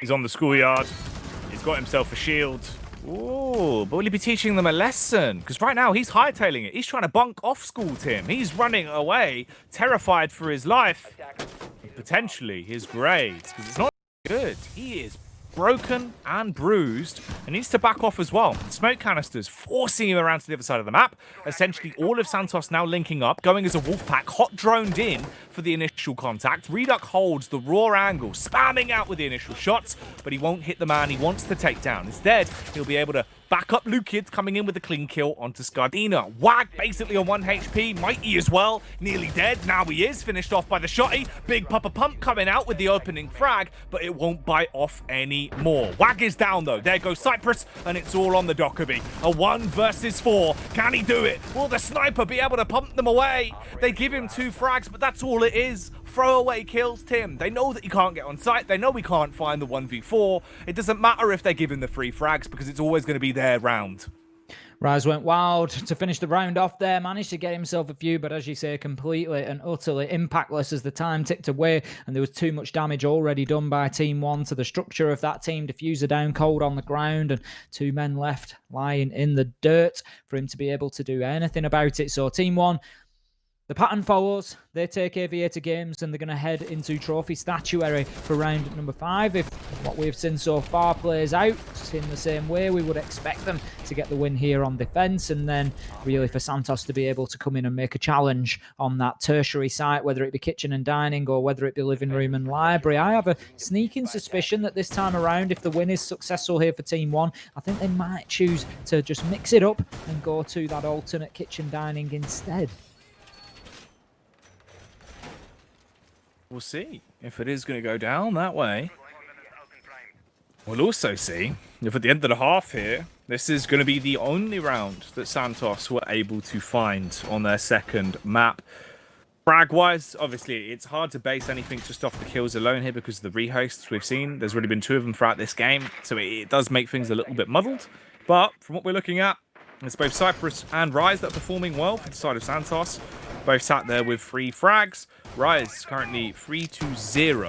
He's on the schoolyard. He's got himself a shield. Ooh, but will he be teaching them a lesson? Because right now he's hightailing it. He's trying to bunk off school, Tim. He's running away, terrified for his life. Potentially his grades, because it's not good. He is broken and bruised and needs to back off as well. Smoke canisters forcing him around to the other side of the map. Essentially all of Santos now linking up, going as a wolf pack, hot droned in for the initial contact. Reduc holds the raw angle, spamming out with the initial shots, but he won't hit the man he wants to take down. Instead, he'll be able to back up Lukid, coming in with a clean kill onto Scardina. Wag basically on 1 HP. Mighty as well. Nearly dead. Now he is. Finished off by the shotty. Big Papa Pump coming out with the opening frag, but it won't bite off any more. Wag is down though. There goes Cypress, and it's all on the Dockerby. A 1 versus 4. Can he do it? Will the sniper be able to pump them away? They give him 2 frags, but that's all it is. Throwaway kills, Tim. They know that he can't get on site. They know he can't find the 1v4. It doesn't matter if they give him the 3 frags, because it's always going to be their round.
Rise went wild to finish the round off there, managed to get himself a few, but as you say, completely and utterly impactless as the time ticked away, and there was too much damage already done by Team 1 to the structure of that team. Diffuser down cold on the ground, and 2 men left lying in the dirt for him to be able to do anything about it. So Team 1, the pattern follows. They take Aviator Games and they're going to head into Trophy Statuary for round number 5. If what we've seen so far plays out in the same way, we would expect them to get the win here on defense, and then really for Santos to be able to come in and make a challenge on that tertiary site, whether it be kitchen and dining or whether it be living room and library. I have a sneaking suspicion that this time around, if the win is successful here for Team 1, I think they might choose to just mix it up and go to that alternate kitchen dining instead.
We'll see if it is going to go down that way. We'll also see if at the end of the half here, this is going to be the only round that Santos were able to find on their second map. Frag-wise, obviously, it's hard to base anything just off the kills alone here because of the rehosts we've seen. There's already been 2 of them throughout this game, so it does make things a little bit muddled. But from what we're looking at, it's both Cypress and Rise that are performing well for the side of Santos. Both sat there with 3 frags. Rise currently 3-0,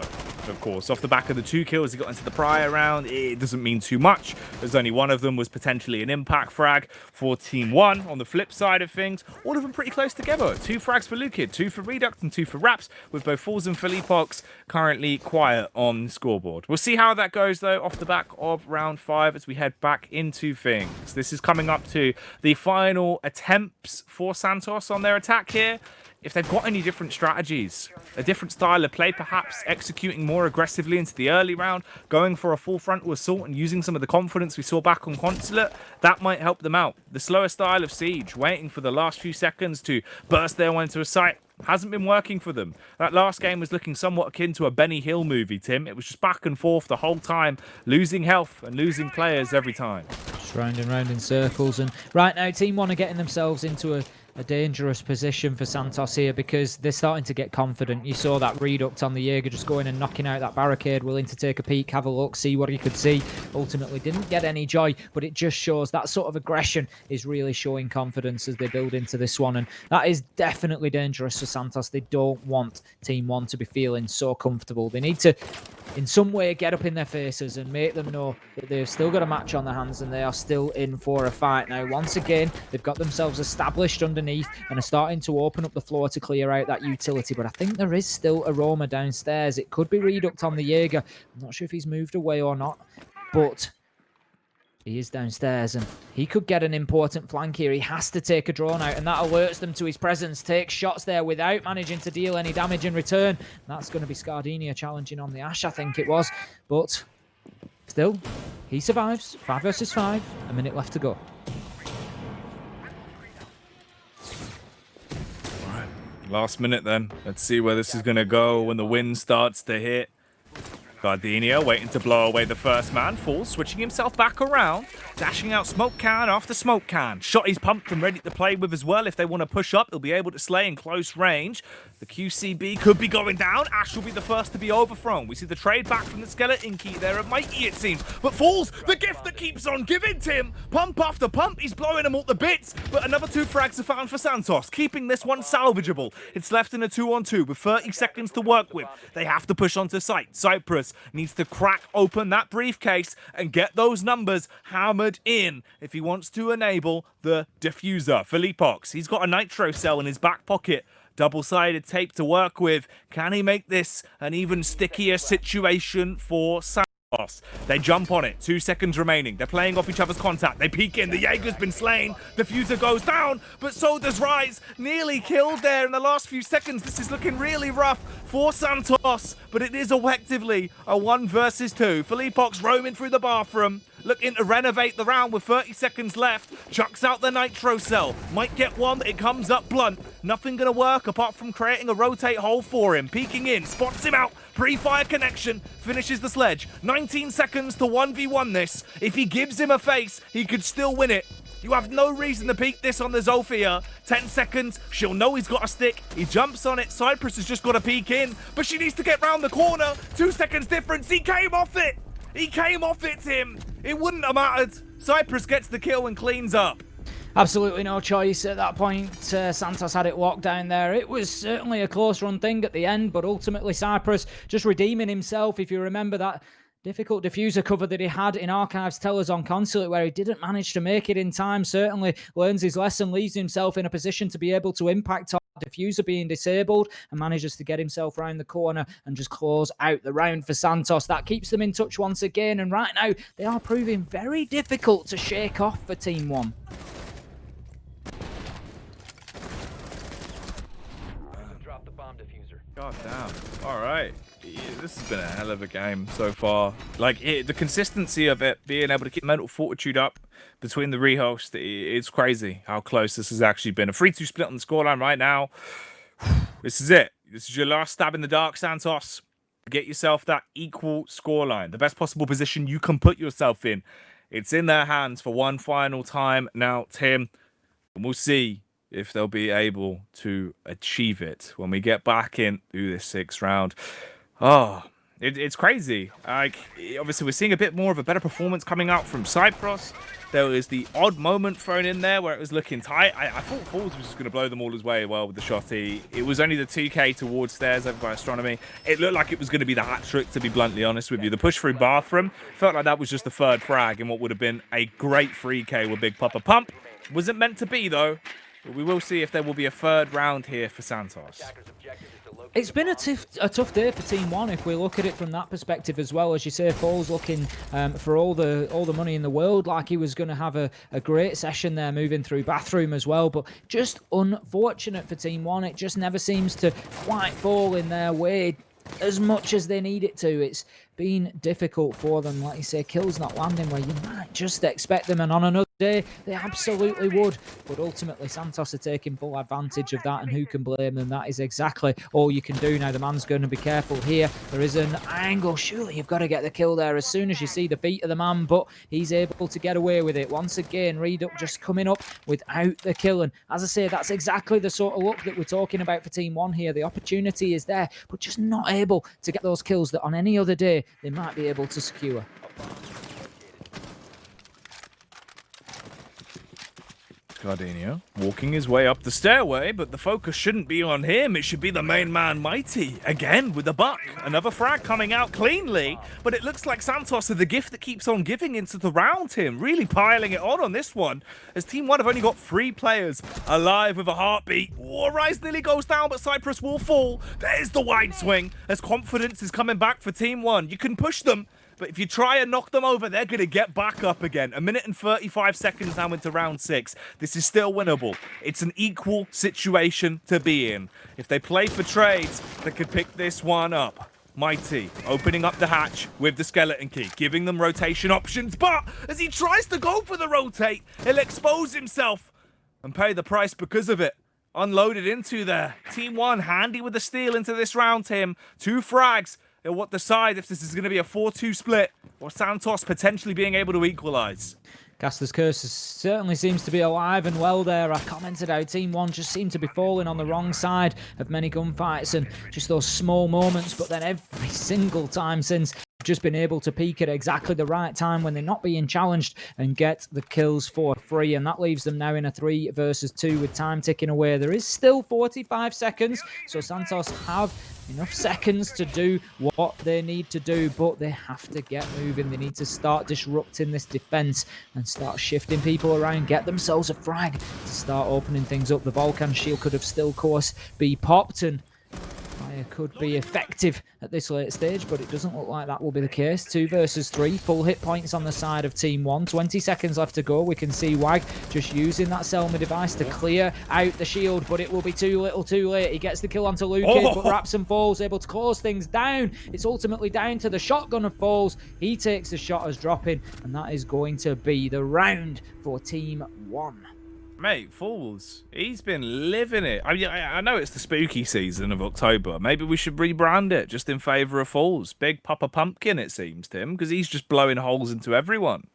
of course. Off the back of the 2 kills he got into the prior round, it doesn't mean too much. There's only one of them was potentially an impact frag for Team 1. On the flip side of things, all of them pretty close together. 2 frags for Lukid, 2 for Reduct, and 2 for Raps, with both Falls and Philippox currently quiet on the scoreboard. We'll see how that goes, though, off the back of round 5 as we head back into things. This is coming up to the final attempts for Santos on their attack here. If they've got any different strategies, a different style of play, perhaps executing more aggressively into the early round, going for a full frontal assault and using some of the confidence we saw back on Consulate, that might help them out. The slower style of Siege, waiting for the last few seconds to burst their way into a site, hasn't been working for them. That last game was looking somewhat akin to a Benny Hill movie, Tim. It was just back and forth the whole time, losing health and losing players every time.
Just round and round in circles, and right now Team 1 are getting themselves into a dangerous position for Santos here because they're starting to get confident. You saw that Reduct on the Jaeger just going and knocking out that barricade, willing to take a peek, have a look, see what he could see. Ultimately didn't get any joy, but it just shows that sort of aggression is really showing confidence as they build into this one, and that is definitely dangerous for Santos. They don't want Team 1 to be feeling so comfortable. They need to in some way get up in their faces and make them know that they've still got a match on their hands and they are still in for a fight. Now, once again, they've got themselves established underneath and are starting to open up the floor to clear out that utility, but I think there is still aroma downstairs. It could be Reduct on the Jaeger. I'm not sure if he's moved away or not, but he is downstairs and he could get an important flank here. He has to take a drone out and that alerts them to his presence. Takes shots there without managing to deal any damage in return. That's going to be Scardina challenging on the Ash, I think it was. But still, he survives. 5 versus 5. A minute left to go.
All right, last minute then. Let's see where this is going to go when the wind starts to hit. Gardenia waiting to blow away the first man. Falls, switching himself back around. Dashing out smoke can after smoke can. Shot is pumped and ready to play with as well. If they want to push up, they'll be able to slay in close range. The QCB could be going down. Ash will be the first to be overthrown. We see the trade back from the Skeleton Key there at Mighty, it seems. But Falls, the gift that keeps on giving, Tim. Pump after pump, he's blowing them all to bits. But another 2 frags are found for Santos, keeping this one salvageable. It's left in a 2-on-2 with 30 seconds to work with. They have to push onto site. Cyprus needs to crack open that briefcase and get those numbers hammered in if he wants to enable the diffuser. Philippox, he's got a nitro cell in his back pocket. Double-sided tape to work with. Can he make this an even stickier situation for Santos? They jump on it. 2 seconds remaining. They're playing off each other's contact. They peek in. The Jaeger's been slain. Diffuser goes down, but so does Rise. Nearly killed there in the last few seconds. This is looking really rough for Santos, but it is effectively a 1 versus 2. Philippox roaming through the bathroom, looking to renovate the round with 30 seconds left. Chucks out the nitro cell. Might get one, but it comes up blunt. Nothing gonna work apart from creating a rotate hole for him. Peeking in, spots him out. Pre-fire connection, finishes the sledge. 19 seconds to 1v1 this. If he gives him a face, he could still win it. You have no reason to peek this on the Zofia. 10 seconds, she'll know he's got a stick. He jumps on it, Cyprus has just got to peek in. But she needs to get round the corner. 2 seconds difference, he came off it. He came off it, Tim. It wouldn't have mattered. Cyprus gets the kill and cleans up.
Absolutely no choice at that point. Santos had it locked down there. It was certainly a close run thing at the end, but ultimately Cyprus just redeeming himself. If you remember that difficult diffuser cover that he had in Archives Tellers on Consulate, where he didn't manage to make it in time, certainly learns his lesson, leaves himself in a position to be able to impact on diffuser being disabled, and manages to get himself round the corner and just close out the round for Santos. That keeps them in touch once again, and right now they are proving very difficult to shake off for Team 1.
God damn. All right. Yeah, this has been a hell of a game so far. Like, the consistency of it, being able to keep mental fortitude up between the rehost, it's crazy how close this has actually been. A 3-2 split on the scoreline right now. This is it. This is your last stab in the dark, Santos. Get yourself that equal scoreline. The best possible position you can put yourself in. It's in their hands for one final time now, Tim. And we'll see if they'll be able to achieve it when we get back into this 6th round. Oh, it's crazy. Like, obviously, we're seeing a bit more of a better performance coming out from Cyprus. There was the odd moment thrown in there where it was looking tight. I thought Falls was just going to blow them all his way well with the shotty. It was only the 2K towards stairs over by Astronomy. It looked like it was going to be the hat trick, to be bluntly honest with you. The push through bathroom felt like that was just the 3rd frag in what would have been a great 3K with Big Papa Pump. Wasn't meant to be, though. But we will see if there will be a 3rd round here for Santos.
It's been a tough day for Team 1 if we look at it from that perspective as well. As you say, Falls looking for all the money in the world, like he was going to have a great session there moving through bathroom as well. But just unfortunate for Team 1. It just never seems to quite fall in their way as much as they need it to. It's been difficult for them. Like you say, kills not landing where you might just expect them, and on another day they absolutely would. But ultimately Santos are taking full advantage of that, and who can blame them? That is exactly all you can do. Now the man's going to be careful here. There is an angle. Surely you've got to get the kill there as soon as you see the feet of the man, but he's able to get away with it. Once again, Reduct just coming up without the kill, and as I say, that's exactly the sort of luck that we're talking about for Team 1 here. The opportunity is there, but just not able to get those kills that on any other day they might be able to secure.
Gardenia walking his way up the stairway, but the focus shouldn't be on him. It should be the main man, Mighty, again with the buck. Another frag coming out cleanly, but it looks like Santos are the gift that keeps on giving into the round, Tim. Really piling it on this one, as Team 1 have only got 3 players alive with a heartbeat. Oh, Rise nearly goes down, but Cyprus will fall. There's the wide swing, as confidence is coming back for Team 1. You can push them, but if you try and knock them over, they're going to get back up again. 1 minute and 35 seconds now into round 6. This is still winnable. It's an equal situation to be in. If they play for trades, they could pick this one up. Mighty opening up the hatch with the skeleton key, giving them rotation options. But as he tries to go for the rotate, he'll expose himself and pay the price because of it. Unloaded into there. Team 1 handy with the steal into this round, Tim. 2 frags. It will decide if this is going to be a 4-2 split or Santos potentially being able to equalise.
Caster's Curse certainly seems to be alive and well there. I commented how Team 1 just seemed to be falling on the wrong side of many gunfights and just those small moments, but then every single time since, just been able to peak at exactly the right time when they're not being challenged and get the kills for free, and that leaves them now in a 3 versus 2 with time ticking away. There is still 45 seconds, so Santos have enough seconds to do what they need to do, but they have to get moving. They need to start disrupting this defense and start shifting people around, get themselves a frag to start opening things up. The Volcan shield could have still, of course, be popped, and fire could be effective at this late stage, but it doesn't look like that will be the case. 2 versus 3, full hit points on the side of Team 1. 20 seconds left to go. We can see Wag just using that Selma device to clear out the shield, but it will be too little too late. He gets the kill onto Luke, but Raps and Falls able to close things down. It's ultimately down to the shotgun of Falls. He takes the shot as dropping, and that is going to be the round for Team 1.
Mate, Falls, he's been living it. I mean, I know it's the spooky season of October. Maybe we should rebrand it just in favour of Falls. Big Papa Pumpkin, it seems, Tim, because he's just blowing holes into everyone.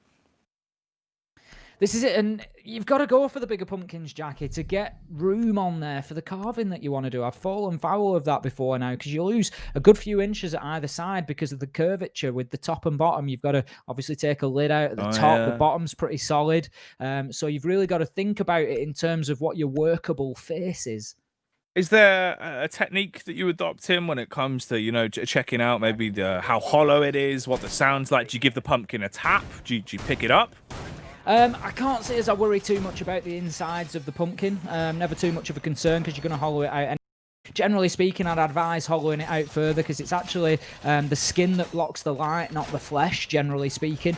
This is it, and you've got to go for the bigger pumpkins, Jackie, to get room on there for the carving that you want to do. I've fallen foul of that before now, because you lose a good few inches at either side because of the curvature with the top and bottom. You've got to obviously take a lid out at the top. Yeah. The bottom's pretty solid. So you've really got to think about it in terms of what your workable face is.
Is there a technique that you adopt, Tim, when it comes to, you know, checking out maybe how hollow it is, what the sound's like? Do you give the pumpkin a tap? Do you pick it up?
I can't say as I worry too much about the insides of the pumpkin. Never too much of a concern because you're going to hollow it out. And generally speaking, I'd advise hollowing it out further because it's actually the skin that blocks the light, not the flesh, generally speaking.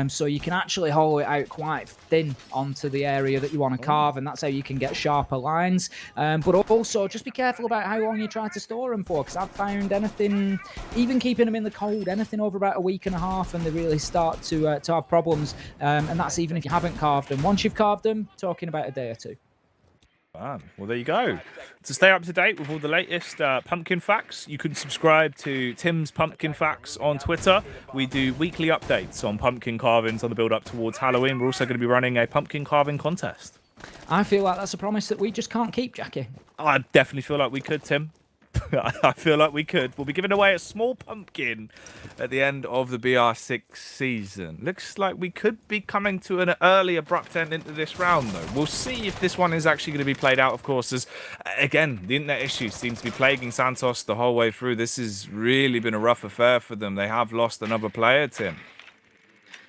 So you can actually hollow it out quite thin onto the area that you want to carve, and that's how you can get sharper lines. But also, just be careful about how long you try to store them for, because I've found anything, even keeping them in the cold, anything over about a week and a half, and they really start to have problems. And that's even if you haven't carved them. Once you've carved them, talking about a day or two.
Well, there you go. To stay up to date with all the latest pumpkin facts, you can subscribe to Tim's Pumpkin Facts on Twitter. We do weekly updates on pumpkin carvings on the build-up towards Halloween. We're also going to be running a pumpkin carving contest.
I feel like that's a promise that we just can't keep, Jackie.
I definitely feel like we could, Tim. I feel like we could. We'll be giving away a small pumpkin at the end of the BR6 season. Looks like we could be coming to an early abrupt end into this round, though. We'll see if this one is actually going to be played out, of course, as, again, the internet issues seem to be plaguing Santos the whole way through. This has really been a rough affair for them. They have lost another player, Tim.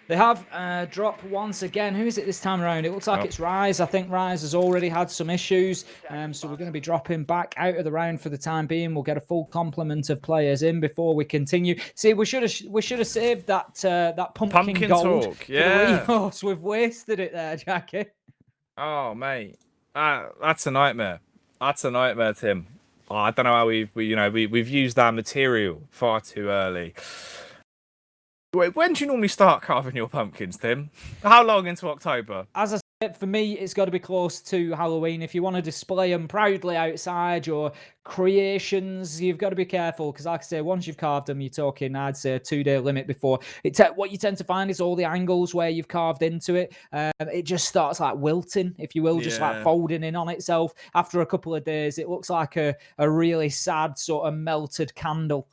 They have dropped once again. Who is it this time around? It looks like it's Rise. I think Rise has already had some issues. So we're going to be dropping back out of the round for the time being. We'll get a full complement of players in before we continue. See, we should have saved that pumpkin gold
talk. Yeah.
For the rehost. We've wasted it there, Jackie.
Oh, mate. That's a nightmare. That's a nightmare, Tim. Oh, I don't know how we've used our material far too early. Wait, when do you normally start carving your pumpkins, Tim? How long into October?
As I said, for me, it's got to be close to Halloween. If you want to display them proudly outside, your creations, you've got to be careful because, like I say, once you've carved them, you're talking, I'd say, a 2-day limit before. What you tend to find is all the angles where you've carved into it. It just starts like wilting, if you will, just like folding in on itself. After a couple of days, it looks like a really sad sort of melted candle.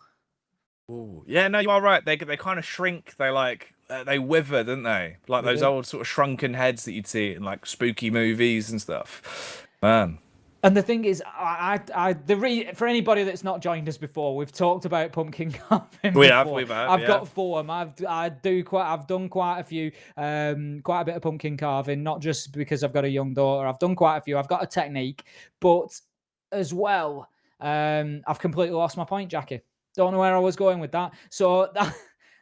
Ooh. Yeah, no, you are right. They kind of shrink. They wither, don't they? Like those old sort of shrunken heads that you'd see in like spooky movies and stuff. Man.
And the thing is, for anybody that's not joined us before, we've talked about pumpkin carving.
We've had.
I've got form. I've done quite a few, quite a bit of pumpkin carving. Not just because I've got a young daughter. I've done quite a few. I've got a technique, but as well, I've completely lost my point, Jackie. Don't know where I was going with that. So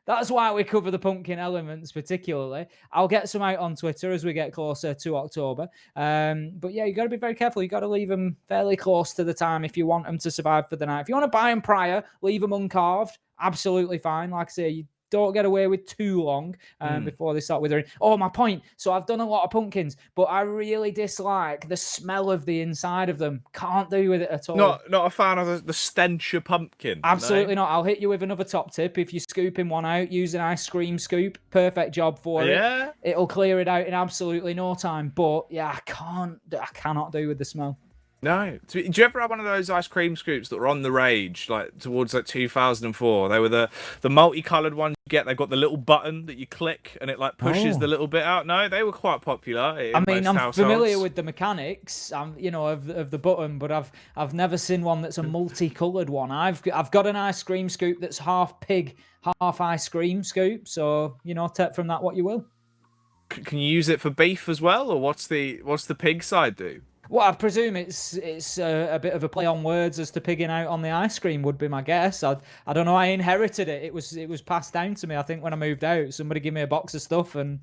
that's why we cover the pumpkin elements particularly. I'll get some out on Twitter as we get closer to October. But yeah, you got to be very careful. You got to leave them fairly close to the time if you want them to survive for the night. If you want to buy them prior, leave them uncarved. Absolutely fine. Like I say, don't get away with too long before they start withering. Oh, my point. So I've done a lot of pumpkins, but I really dislike the smell of the inside of them. Can't do with it at all.
Not a fan of the stench of pumpkin.
Absolutely
no?
not. I'll hit you with another top tip. If you're scooping one out, use an ice cream scoop. Perfect job for it. It'll clear it out in absolutely no time. But yeah, I cannot do with the smell.
No. Do you ever have one of those ice cream scoops that were on the rage, like towards 2004? They were the multicolored ones you get. They've got the little button that you click and it like pushes the little bit out. No, they were quite popular.
I mean, I'm familiar with the mechanics, you know, of the button, but I've never seen one that's a multicolored one. I've got an ice cream scoop that's half pig, half ice cream scoop. So you know, take from that what you will.
Can you use it for beef as well, or what's the pig side do?
Well, I presume it's a bit of a play on words as to pigging out on the ice cream would be my guess. I don't know. I inherited it. It was passed down to me. I think when I moved out, somebody gave me a box of stuff and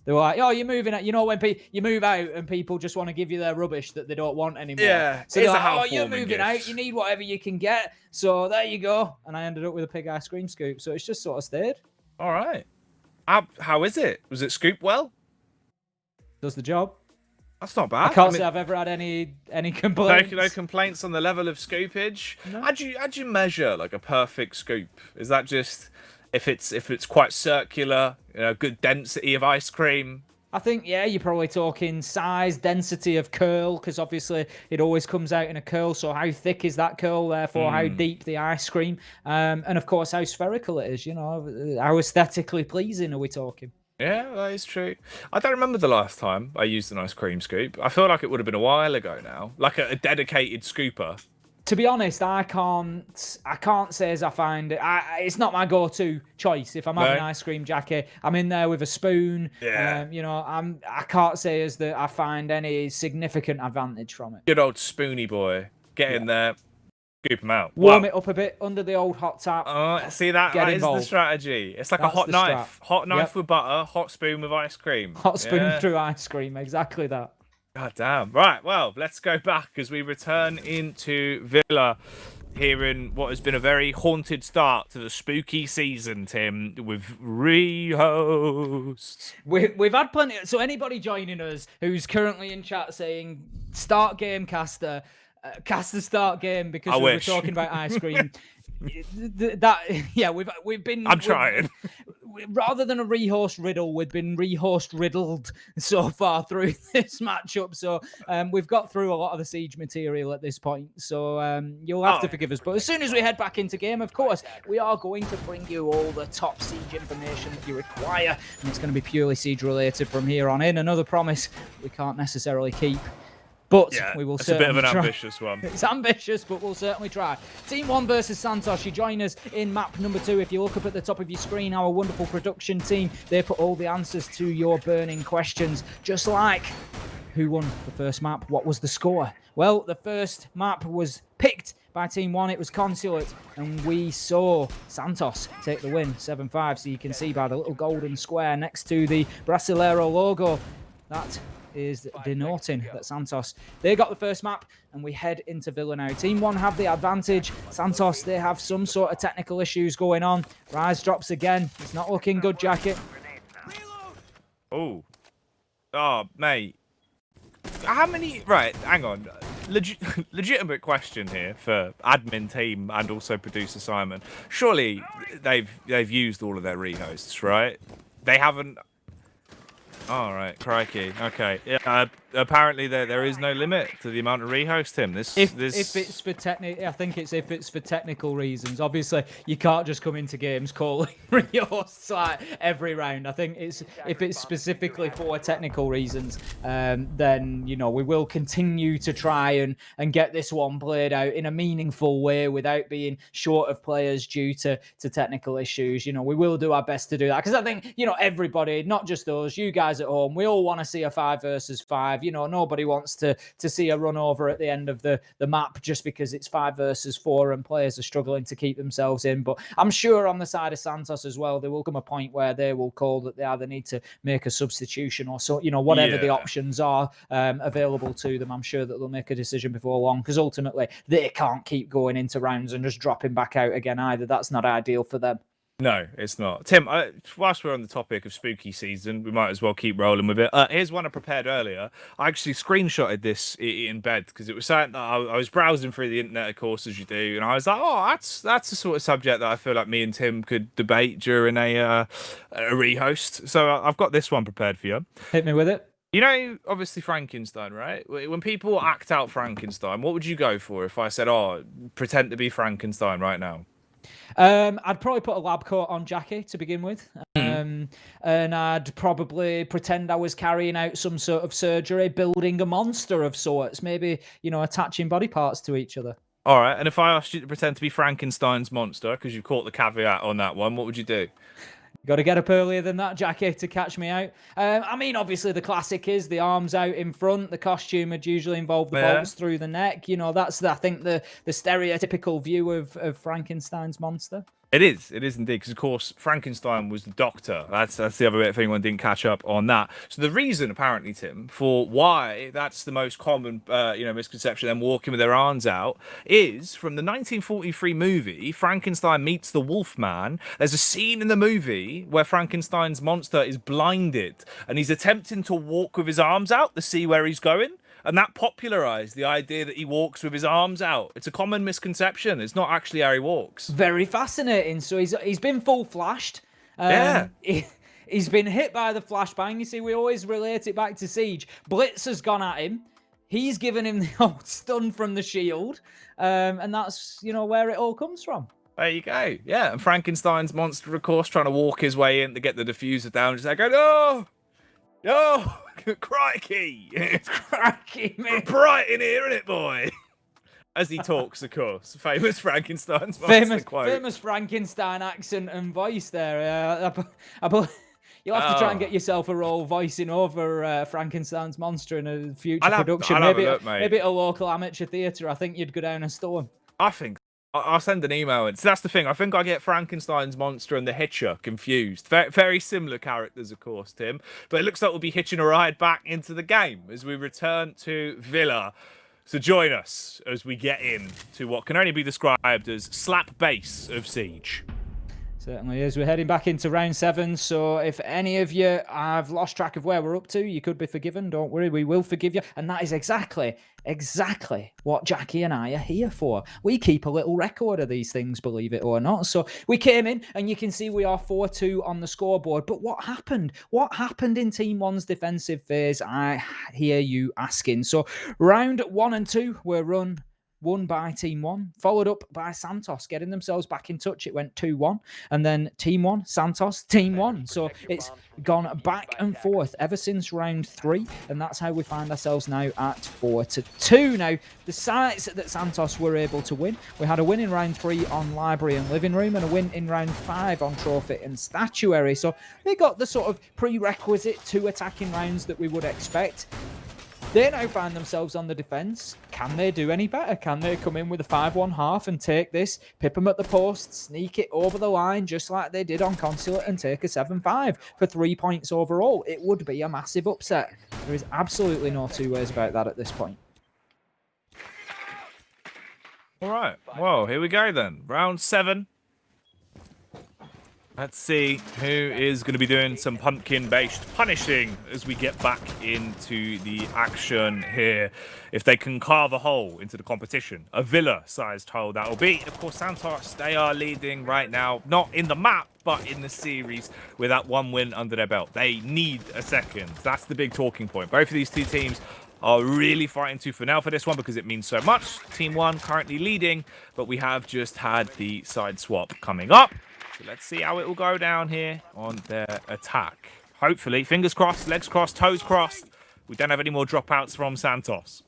they were like, "Oh, you're moving out." You know, when you move out and people just want to give you their rubbish that they don't want anymore.
Yeah.
So they're like, "Oh, you're moving out. You need whatever you can get." So there you go. And I ended up with a pig ice cream scoop. So it's just sort of stayed.
All right. How is it? Was it scooped well?
Does the job.
That's not bad.
I can't say I've ever had any complaints.
No complaints on the level of scoopage.
No.
How'd you measure like a perfect scoop? Is that just if it's quite circular, you know, good density of ice cream?
I think, yeah, you're probably talking size, density of curl, because obviously it always comes out in a curl. So how thick is that curl, therefore how deep the ice cream? And of course how spherical it is, you know, how aesthetically pleasing are we talking?
Yeah, that is true. I don't remember the last time I used an ice cream scoop. I feel like it would have been a while ago now. Like a dedicated scooper.
To be honest, I can't say as I find it. It's not my go-to choice. If I'm having ice cream jacket, I'm in there with a spoon.
Yeah.
You know, I can't say as that I find any significant advantage from it.
Good old spoony boy. Get in there. Scoop them out.
Warm it up a bit under the old hot tap.
Oh, see that is the strategy. It's like a hot knife. Hot knife with butter, hot spoon with ice cream.
Hot spoon through ice cream, exactly that.
God damn. Right, well, let's go back as we return into Villa here in what has been a very haunted start to the spooky season, Tim, with rehosts.
We've had plenty. So anybody joining us who's currently in chat saying start game caster, cast the start game because we were talking about ice cream. We've been.
I'm trying.
Rather than a rehost riddle, we've been rehost riddled so far through this matchup. So we've got through a lot of the siege material at this point. So you'll have to forgive us. But as soon as we head back into game, of course, we are going to bring you all the top siege information that you require, and it's going to be purely siege related from here on in. Another promise we can't necessarily keep. But we will certainly
try. It's a bit of an
try.
ambitious one.
It's ambitious, but we'll certainly try. Team 1 versus Santos. You join us in map number 2. If you look up at the top of your screen, our wonderful production team, they put all the answers to your burning questions. Just like, who won the first map? What was the score? Well, the first map was picked by Team 1. It was Consulate, and we saw Santos take the win, 7-5. So you can see by the little golden square next to the Brasileiro logo, that is denoting that Santos, they got the first map, and we head into Villa now. Team 1 have the advantage. Santos, they have some sort of technical issues going on. Rise drops again. It's not looking good, Jacket.
Oh, mate. How many? Right, hang on. Legitimate question here for admin team and also producer Simon. Surely they've used all of their rehosts, right? They haven't. All right, crikey. Okay, yeah. Apparently there is no limit to the amount of rehost, Tim. If
it's for I think it's if it's for technical reasons. Obviously, you can't just come into games calling rehosts like every round. I think if it's specifically for technical reasons, then you know we will continue to try and get this one played out in a meaningful way without being short of players due to technical issues. You know, we will do our best to do that because I think everybody, not just us, you guys at home, we all want to see a 5 versus 5. You know, nobody wants to see a run over at the end of the map just because it's 5 versus 4 and players are struggling to keep themselves in. But I'm sure on the side of Santos as well, there will come a point where they will call that they either need to make a substitution or so, whatever the options are available to them. I'm sure that they'll make a decision before long because ultimately they can't keep going into rounds and just dropping back out again either. That's not ideal for them.
No, it's not. Tim, whilst we're on the topic of spooky season, we might as well keep rolling with it. Here's one I prepared earlier. I actually screenshotted this in bed because it was something that I was browsing through the internet, of course, as you do, and I was like, oh, that's the sort of subject that I feel like me and Tim could debate during a rehost. So I've got this one prepared for you.
Hit me with it.
You know, obviously Frankenstein, right? When people act out Frankenstein, what would you go for if I said, oh, pretend to be Frankenstein right now?
I'd probably put a lab coat on Jackie to begin with. And I'd probably pretend I was carrying out some sort of surgery, building a monster of sorts, maybe, attaching body parts to each other.
All right. And if I asked you to pretend to be Frankenstein's monster, because you caught the caveat on that one, what would you do?
Got to get up earlier than that, Jackie, to catch me out. I mean, obviously, the classic is the arms out in front. The costume would usually involve the bolts through the neck. That's, I think, the stereotypical view of Frankenstein's monster.
It is indeed, because of course Frankenstein was the doctor. That's the other bit if anyone didn't catch up on that. So the reason, apparently, Tim, for why that's the most common, misconception, them walking with their arms out, is from the 1943 movie Frankenstein Meets the Wolfman. There's a scene in the movie where Frankenstein's monster is blinded and he's attempting to walk with his arms out to see where he's going. And that popularized the idea that he walks with his arms out. It's a common misconception. It's not actually how he walks.
Very fascinating. So he's been full flashed. He's been hit by the flashbang. You see, we always relate it back to Siege. Blitz has gone at him. He's given him the old stun from the shield. And that's, where it all comes from.
There you go. Yeah, and Frankenstein's monster, of course, trying to walk his way in to get the diffuser down. Just like, no! No! Crikey! It's
crikey, man.
Bright in here, isn't it, boy? As he talks, of course. Famous Frankenstein's monster quote.
Famous Frankenstein accent and voice there. You'll have to try and get yourself a role voicing over Frankenstein's monster in a future production. Maybe at a local amateur theatre. I think you'd go down a storm.
I think I'll send an email in. So that's the thing. I think I get Frankenstein's monster and the Hitcher confused. Very similar characters, of course, Tim. But it looks like we'll be hitching a ride back into the game as we return to Villa. So join us as we get in to what can only be described as slap bass of Siege.
Certainly is. We're heading back into round 7. So if any of you have lost track of where we're up to, you could be forgiven. Don't worry, we will forgive you. And that is exactly what Jackie and I are here for. We keep a little record of these things, believe it or not. So we came in and you can see we are 4-2 on the scoreboard. But what happened? What happened in Team 1's defensive phase? I hear you asking. So round 1 and 2 were won by Team 1, followed up by Santos getting themselves back in touch. It went 2-1, and then Team 1, Santos, Team 1. So it's gone back and forth ever since round 3, and that's how we find ourselves now at 4-2. Now, the sites that Santos were able to win, we had a win in round 3 on Library and Living Room, and a win in round 5 on Trophy and Statuary. So they got the sort of prerequisite 2 attacking rounds that we would expect. They now find themselves on the defence. Can they do any better? Can they come in with a 5-1 half and take this, pip them at the post, sneak it over the line just like they did on Consulate and take a 7-5 for 3 points overall? It would be a massive upset. There is absolutely no two ways about that at this point.
All right. Well, here we go then. Round 7. Let's see who is going to be doing some pumpkin-based punishing as we get back into the action here. If they can carve a hole into the competition, a Villa-sized hole that will be. Of course, Santos, they are leading right now, not in the map, but in the series with that 1 win under their belt. They need a second. That's the big talking point. Both of these two teams are really fighting tooth and nail for this one because it means so much. Team 1 currently leading, but we have just had the side swap coming up. So let's see how it will go down here on their attack. Hopefully, fingers crossed, legs crossed, toes crossed. We don't have any more dropouts from Santos.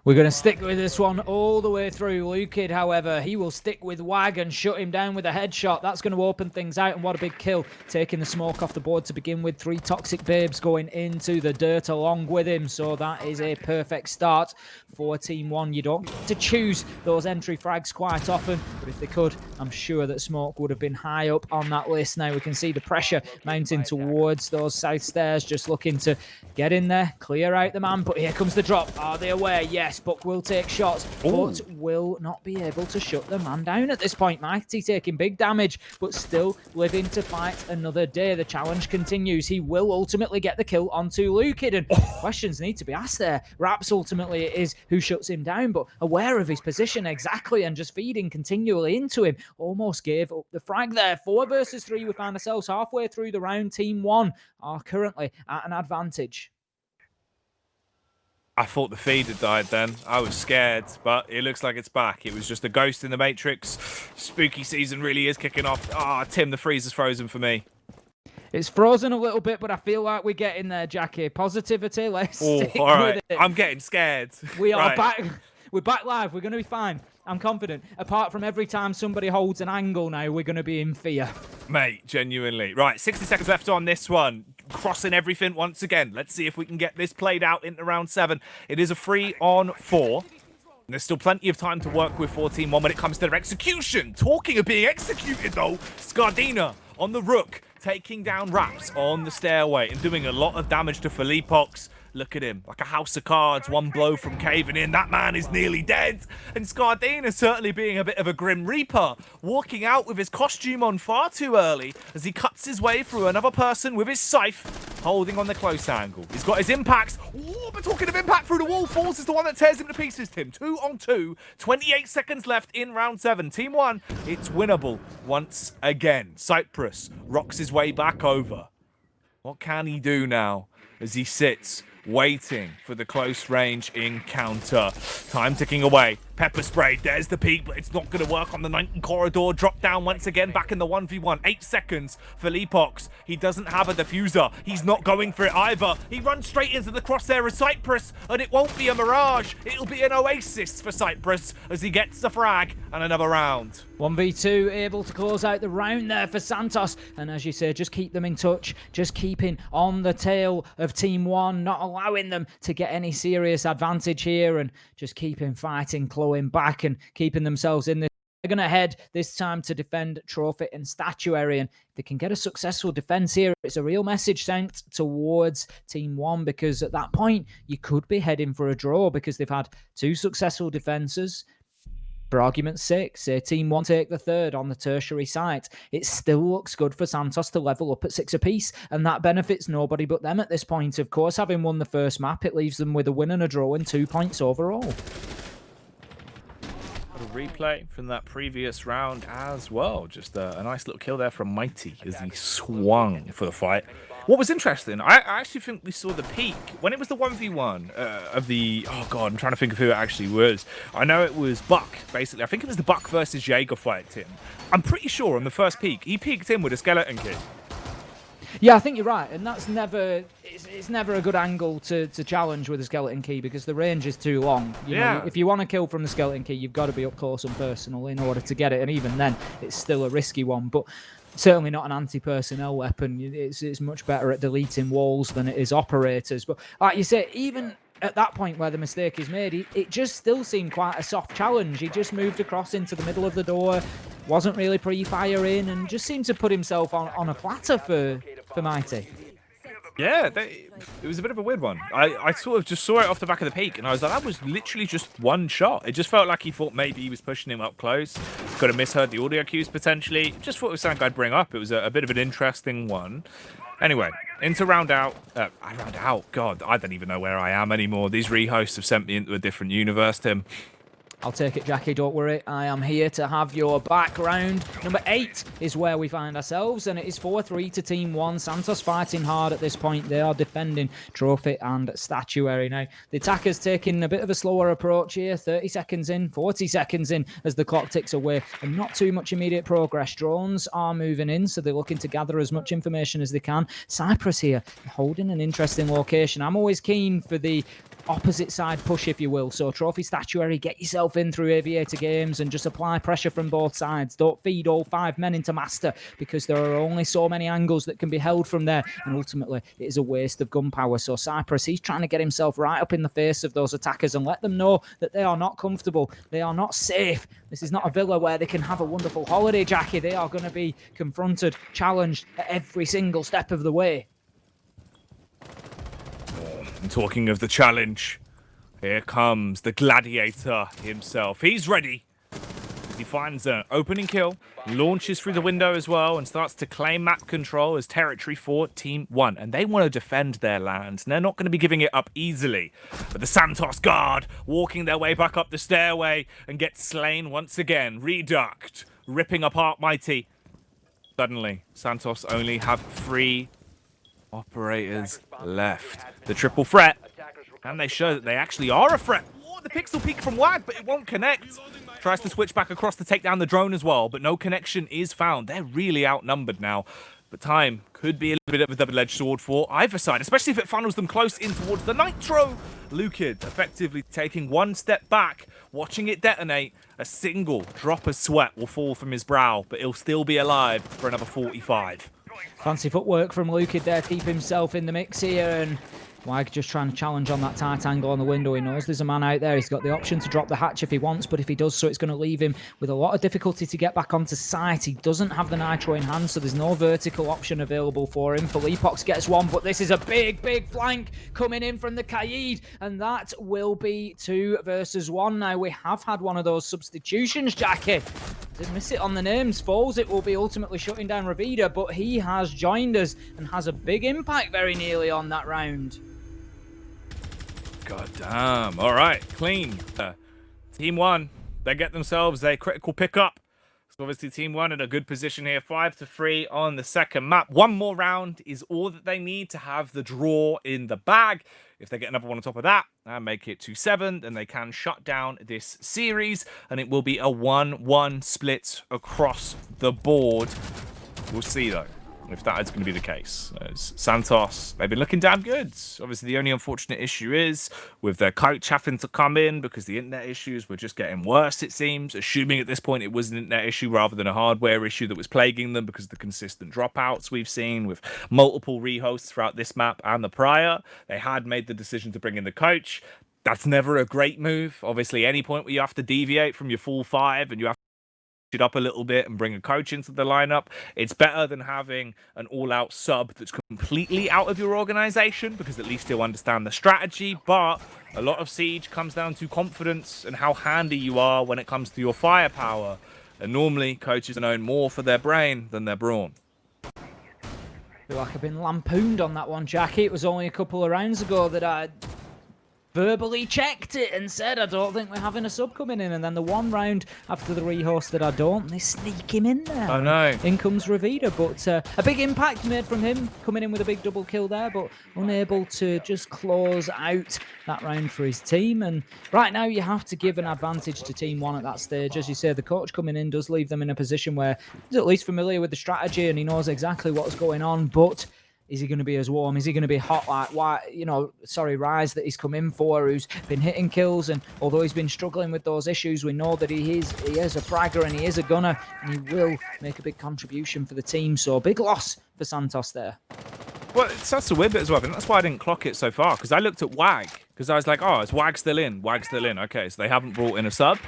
We're going to stick with this one all the way through. Lukid, however, he will stick with Wag and shut him down with a headshot. That's going to open things out, and what a big kill. Taking the smoke off the board to begin with. 3 Toxic Babes going into the dirt along with him. So that is a perfect start for Team 1. You don't get to choose those entry frags quite often, but if they could, I'm sure that smoke would have been high up on that list. Now we can see the pressure mounting towards those south stairs, just looking to get in there, clear out the man. But here comes the drop. Are they aware away. Yes, Buck will take shots, but will not be able to shut the man down at this point. Mighty taking big damage, but still living to fight another day. The challenge continues. He will ultimately get the kill onto Lukid, and questions need to be asked there. Raps ultimately is who shuts him down, but aware of his position exactly and just feeding continually into him. Almost gave up the frag there. 4 versus 3. We find ourselves halfway through the round. Team 1 are currently at an advantage.
I thought the feed had died then. I was scared, but it looks like it's back. It was just a ghost in the Matrix. Spooky season really is kicking off. Tim, the freeze is frozen for me.
It's frozen a little bit, but I feel like we're getting there, Jackie. Positivity, let's stick
all right.
with it.
I'm getting scared.
We are back. We're back live. We're going to be fine. I'm confident. Apart from every time somebody holds an angle now, we're going to be in fear.
Mate, genuinely. Right, 60 seconds left on this one. Crossing everything once again. Let's see if we can get this played out into round 7. It is a 3-on-4. There's still plenty of time to work with 14-1 when it comes to their execution. Talking of being executed, though, Scardina on the Rook, taking down Raps on the stairway and doing a lot of damage to Felipox. Look at him, like a house of cards, one blow from caving in. That man is nearly dead. And Scardina certainly being a bit of a Grim Reaper, walking out with his costume on far too early as he cuts his way through another person with his scythe, holding on the close angle. He's got his impacts. Ooh, but talking of impact through the wall, Falls is the one that tears him to pieces, Tim. 2-on-2, 28 seconds left in round 7. Team 1, it's winnable once again. Cyprus rocks his way back over. What can he do now as he sits waiting for the close range encounter? Time ticking away. Pepper spray. There's the peak, but it's not going to work on the 90 corridor. Drop down once again, back in the 1v1. 8 seconds. Felipox. He doesn't have a diffuser. He's not going for it either. He runs straight into the crosshair of Cyprus, and it won't be a mirage. It'll be an oasis for Cyprus as he gets the frag and another round.
1v2 able to close out the round there for Santos. And as you say, just keep them in touch. Just keeping on the tail of Team 1, not allowing them to get any serious advantage here, and just keeping fighting, clawing back and keeping themselves in this. They're going to head this time to defend Trophy and Statuary, and if they can get a successful defense here, it's a real message sent towards Team 1, because at that point you could be heading for a draw because they've had 2 successful defenses. For argument's sake, say Team 1 take the 3rd on the tertiary site. It still looks good for Santos to level up at 6 apiece, and that benefits nobody but them at this point. Of course, having won the first map, it leaves them with a win and a draw and 2 points overall.
A replay from that previous round as well. Just a nice little kill there from Mighty as he swung for the fight. What was interesting, I actually think we saw the peak when it was the 1v1 of the... Oh, God, I'm trying to think of who it actually was. I know it was Buck, basically. I think it was the Buck versus Jaeger fight, Tim. I'm pretty sure on the first peak, he peeked in with a skeleton key.
Yeah, I think you're right, and that's never... It's never a good angle to challenge with a skeleton key because the range is too long. You know, if you want to kill from the skeleton key, you've got to be up close and personal in order to get it, and even then, it's still a risky one. But certainly not an anti-personnel weapon. It's much better at deleting walls than it is operators. But like you say, even at that point where the mistake is made, it just still seemed quite a soft challenge. He just moved across into the middle of the door, wasn't really pre-fire in, and just seemed to put himself on a platter for Mighty.
Yeah, it was a bit of a weird one. I sort of just saw it off the back of the peak, and I was like, that was literally just one shot. It just felt like he thought maybe he was pushing him up close. Could have misheard the audio cues, potentially. Just thought it was something I'd bring up. It was a bit of an interesting one. Anyway, into round out. Round out? God, I don't even know where I am anymore. These rehosts have sent me into a different universe, Tim.
I'll take it, Jackie, don't worry. I am here to have your background. Number 8 is where we find ourselves, and it is 4-3 to Team 1. Santos fighting hard at this point. They are defending Trophy and Statuary. Now, the attackers taking a bit of a slower approach here. 30 seconds in, 40 seconds in as the clock ticks away, and not too much immediate progress. Drones are moving in, so they're looking to gather as much information as they can. Cyprus here, holding an interesting location. I'm always keen for the opposite side push, if you will. So Trophy Statuary, get yourself in through Aviator Games and just apply pressure from both sides. Don't feed all 5 men into Master because there are only so many angles that can be held from there, and ultimately it is a waste of gunpowder. So Cyprus, he's trying to get himself right up in the face of those attackers and let them know that they are not comfortable, they are not safe. This is not a villa where they can have a wonderful holiday, Jackie. They are going to be confronted, challenged at every single step of the way.
And talking of the challenge, Here comes the gladiator himself. He's ready. He finds an opening kill, launches through the window as well, and starts to claim map control as territory for Team 1. And they want to defend their lands, and they're not going to be giving it up easily. But the Santos guard walking their way back up the stairway and gets slain once again. Reduct, ripping apart Mighty. Suddenly, Santos only have 3 operators left. The triple threat, and they show that they actually are a threat. Oh, the pixel peek from Wag, but it won't connect. Tries to switch back across to take down the drone as well, but no connection is found. They're really outnumbered now. But time could be a little bit of a double-edged sword for either side, especially if it funnels them close in towards the Nitro. Lukid effectively taking 1 step back, watching it detonate. A single drop of sweat will fall from his brow, but he'll still be alive for another 45.
Fancy footwork from Lukid there, keep himself in the mix here, and Wag just trying to challenge on that tight angle on the window. He knows there's a man out there. He's got the option to drop the hatch if he wants, but if he does so, it's going to leave him with a lot of difficulty to get back onto site. He doesn't have the Nitro in hand, so there's no vertical option available for him. Felipox gets one, but this is a big flank coming in from the Kaid, and that will be 2 versus 1. Now, we have had one of those substitutions, Jackie. Did miss it on the names. Falls, it will be ultimately shutting down Ravida, but he has joined us and has a big impact very nearly on that round.
God damn. All right, clean. Team 1, they get themselves a critical pickup. So obviously Team 1 in a good position here, 5-3 on the second map. 1 more round is all that they need to have the draw in the bag. If they get another one on top of that and make it 2-7, then they can shut down this series, and it will be a 1-1 split across the board. We'll see, though, if that is going to be the case. As Santos, they've been looking damn good. Obviously, the only unfortunate issue is with their coach having to come in because the internet issues were just getting worse, it seems. Assuming at this point it was an internet issue rather than a hardware issue that was plaguing them because of the consistent dropouts we've seen with multiple rehosts throughout this map and the prior. They had made the decision to bring in the coach. That's never a great move. Obviously, any point where you have to deviate from your full 5 and you have it up a little bit and bring a coach into the lineup, it's better than having an all-out sub that's completely out of your organization, because at least he'll understand the strategy. But a lot of Siege comes down to confidence and how handy you are when it comes to your firepower, and normally coaches are known more for their brain than their brawn.
I feel like I've been lampooned on that one, Jackie. It was only a couple of rounds ago that I verbally checked it and said, I don't think we're having a sub coming in. And then the one round after the rehost that I don't, they sneak him in there.
I know.
In comes Ravida, but a big impact made from him, coming in with a big double kill there, but unable to just close out that round for his team. And right now, you have to give an advantage to Team 1 at that stage. As you say, the coach coming in does leave them in a position where he's at least familiar with the strategy and he knows exactly what's going on, but is he going to be as warm? Is he going to be hot like Rise that he's come in for, who's been hitting kills? And although he's been struggling with those issues, we know that he is a fragger and he is a gunner, and he will make a big contribution for the team. So big loss for Santos there.
Well, that's a weird bit as well. I think that's why I didn't clock it so far, because I looked at Wag, because I was like, oh, is Wag still in? Wag's still in. Okay, so they haven't brought in a sub.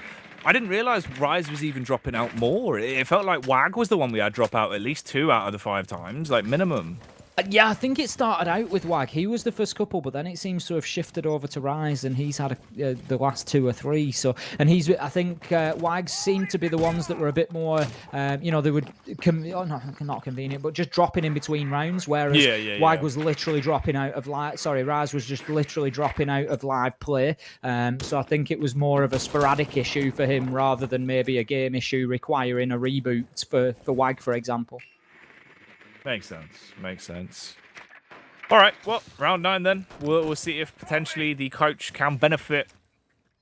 I didn't realise Rise was even dropping out more. It felt like Wag was the one we had drop out at least 2 out of the 5 times, like minimum.
Yeah, I think it started out with Wag. He was the first couple, but then it seems to have shifted over to Rise, and he's had the last 2 or 3. So, and I think Wags seemed to be the ones that were a bit more, they would, not convenient, but just dropping in between rounds. Whereas Wag was literally dropping out of Rise was just literally dropping out of live play. So I think it was more of a sporadic issue for him rather than maybe a game issue requiring a reboot for Wag, for example.
Makes sense. All right, well, round 9 then. We'll see if potentially the coach can benefit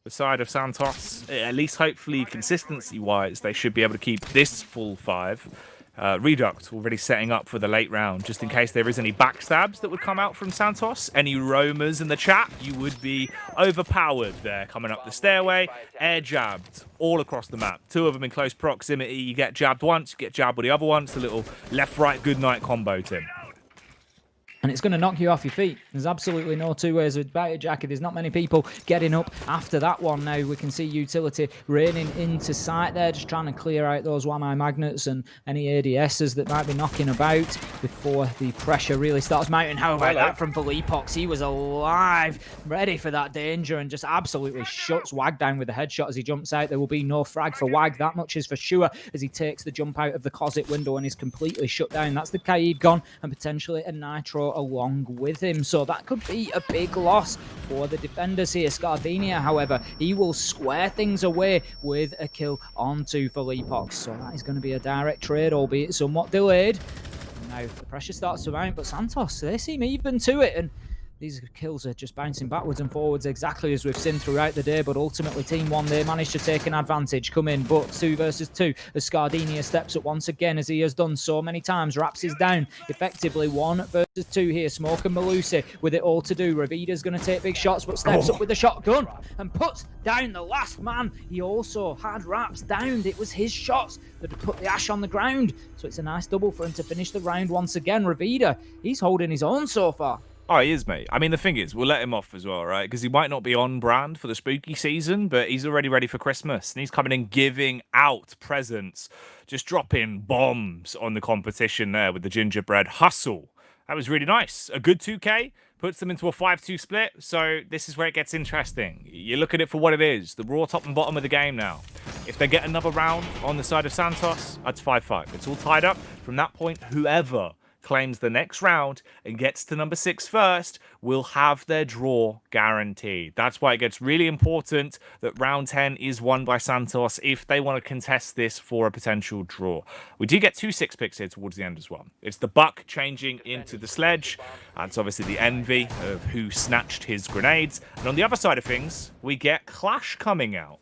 the side of Santos. At least hopefully consistency-wise, they should be able to keep this full 5. Reduct already setting up for the late round, just in case there is any backstabs that would come out from Santos. Any roamers in the chat, you would be overpowered there coming up the stairway. Air jabbed all across the map. 2 of them in close proximity. You get jabbed once, you get jabbed with the other one. It's a little left-right good night combo, Tim.
And it's going to knock you off your feet. There's absolutely no two ways about it, Jackie. There's not many people getting up after that one now. We can see Utility raining into sight there, just trying to clear out those Wamai magnets and any ADSs that might be knocking about before the pressure really starts mounting. How about that from Felipox? He was alive, ready for that danger, and just absolutely shuts Wag down with a headshot as he jumps out. There will be no frag for Wag. That much is for sure as he takes the jump out of the closet window and is completely shut down. That's the Kaid gone, and potentially a Nitro along with him. So that could be a big loss for the defenders here. Scardinia, however, he will square things away with a kill onto Felipox. So that is going to be a direct trade, albeit somewhat delayed. And now the pressure starts to mount, but Santos, they seem even to it. And these kills are just bouncing backwards and forwards exactly as we've seen throughout the day, but ultimately Team 1, they managed to take an advantage, come in, but 2 versus 2 as Scardinia steps up once again, as he has done so many times. Raps is down, effectively 1 versus 2 here. Smoke and Malusi with it all to do. Ravida's going to take big shots, but steps up with the shotgun and puts down the last man. He also had Raps downed. It was his shots that had put the Ash on the ground, so it's a nice double for him to finish the round once again. Ravida, he's holding his own so far.
Oh, he is, mate. I mean, the thing is, we'll let him off as well, right? Because he might not be on brand for the spooky season, but he's already ready for Christmas. And he's coming in giving out presents, just dropping bombs on the competition there with the gingerbread hustle. That was really nice. A good 2K puts them into a 5-2 split. So this is where it gets interesting. You look at it for what it is. The raw top and bottom of the game now. If they get another round on the side of Santos, that's 5-5. It's all tied up. From that point, whoever claims the next round and gets to number 6 first will have their draw guaranteed. That's why it gets really important that round 10 is won by Santos if they want to contest this for a potential draw. We do get 2 6 picks here towards the end as well. It's the Buck changing into the Sledge. That's obviously the envy of who snatched his grenades. And on the other side of things, we get Clash coming out.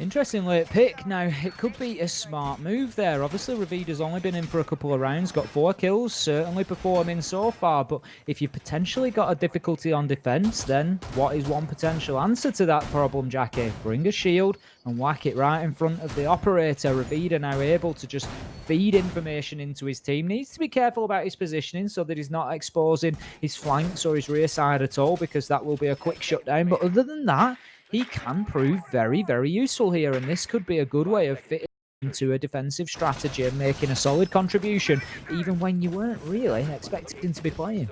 Interesting late pick. Now, it could be a smart move there. Obviously, Ravida's only been in for a couple of rounds, got 4 kills, certainly performing so far. But if you've potentially got a difficulty on defense, then what is one potential answer to that problem, Jackie? Bring a shield and whack it right in front of the operator. Ravida now able to just feed information into his team. Needs to be careful about his positioning so that he's not exposing his flanks or his rear side at all, because that will be a quick shutdown. But other than that, he can prove very, very useful here, and this could be a good way of fitting into a defensive strategy and making a solid contribution, even when you weren't really expecting him to be playing.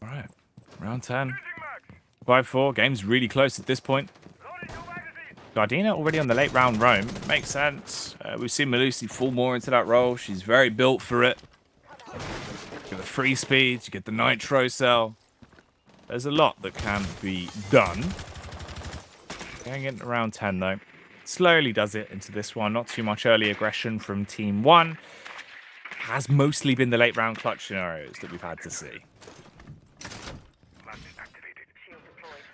All right, round 10. 5-4, game's really close at this point. Gardena already on the late round roam. Makes sense. We've seen Malusi fall more into that role. She's very built for it. You get the free speeds, you get the nitro cell. There's a lot that can be done. Going into round 10 though. Slowly does it into this one. Not too much early aggression from Team 1. Has mostly been the late round clutch scenarios that we've had to see.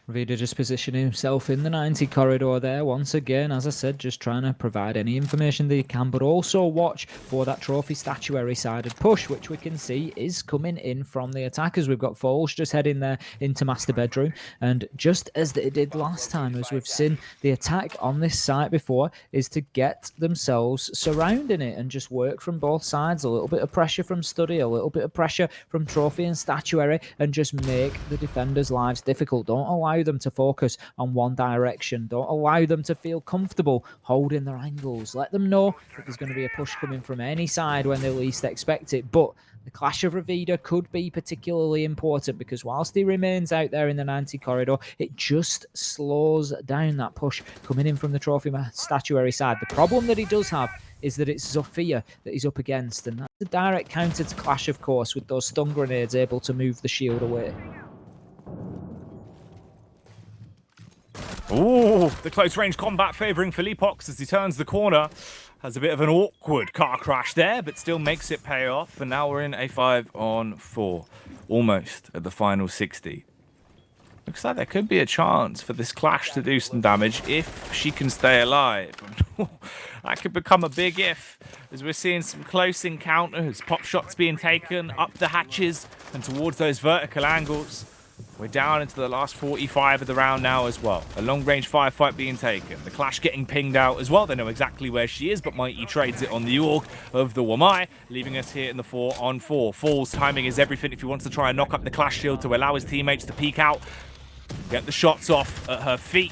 Ravida just positioning himself in the 90 corridor there once again, as I said, just trying to provide any information that he can, but also watch for that trophy statuary sided push, which we can see is coming in from the attackers. We've got Foles just heading there into master bedroom, and just as they did last time, as we've seen the attack on this site before, is to get themselves surrounding it and just work from both sides. A little bit of pressure from Study, a little bit of pressure from trophy and statuary, and just make the defenders' lives difficult. Don't allow them to focus on one direction. Don't allow them to feel comfortable holding their angles. Let them know that there's going to be a push coming from any side when they least expect it. But the clash of Ravida could be particularly important, because whilst he remains out there in the 90 corridor, it just slows down that push coming in from the trophy statuary side. The problem that he does have is that it's Zofia that he's up against, and that's a direct counter to Clash, of course, with those stun grenades able to move the shield away.
Ooh, the close range combat favouring Felipox as he turns the corner. Has a bit of an awkward car crash there, but still makes it pay off. And now we're in a 5-on-4, almost at the final 60. Looks like there could be a chance for this Clash to do some damage if she can stay alive. That could become a big if, as we're seeing some close encounters. Pop shots being taken up the hatches and towards those vertical angles. We're down into the last 45 of the round now as well. A long-range firefight being taken. The Clash getting pinged out as well. They know exactly where she is, but Mighty trades it on the Orc of the Wamai, leaving us here in the 4-on-4. Fall's timing is everything if he wants to try and knock up the Clash shield to allow his teammates to peek out, get the shots off at her feet.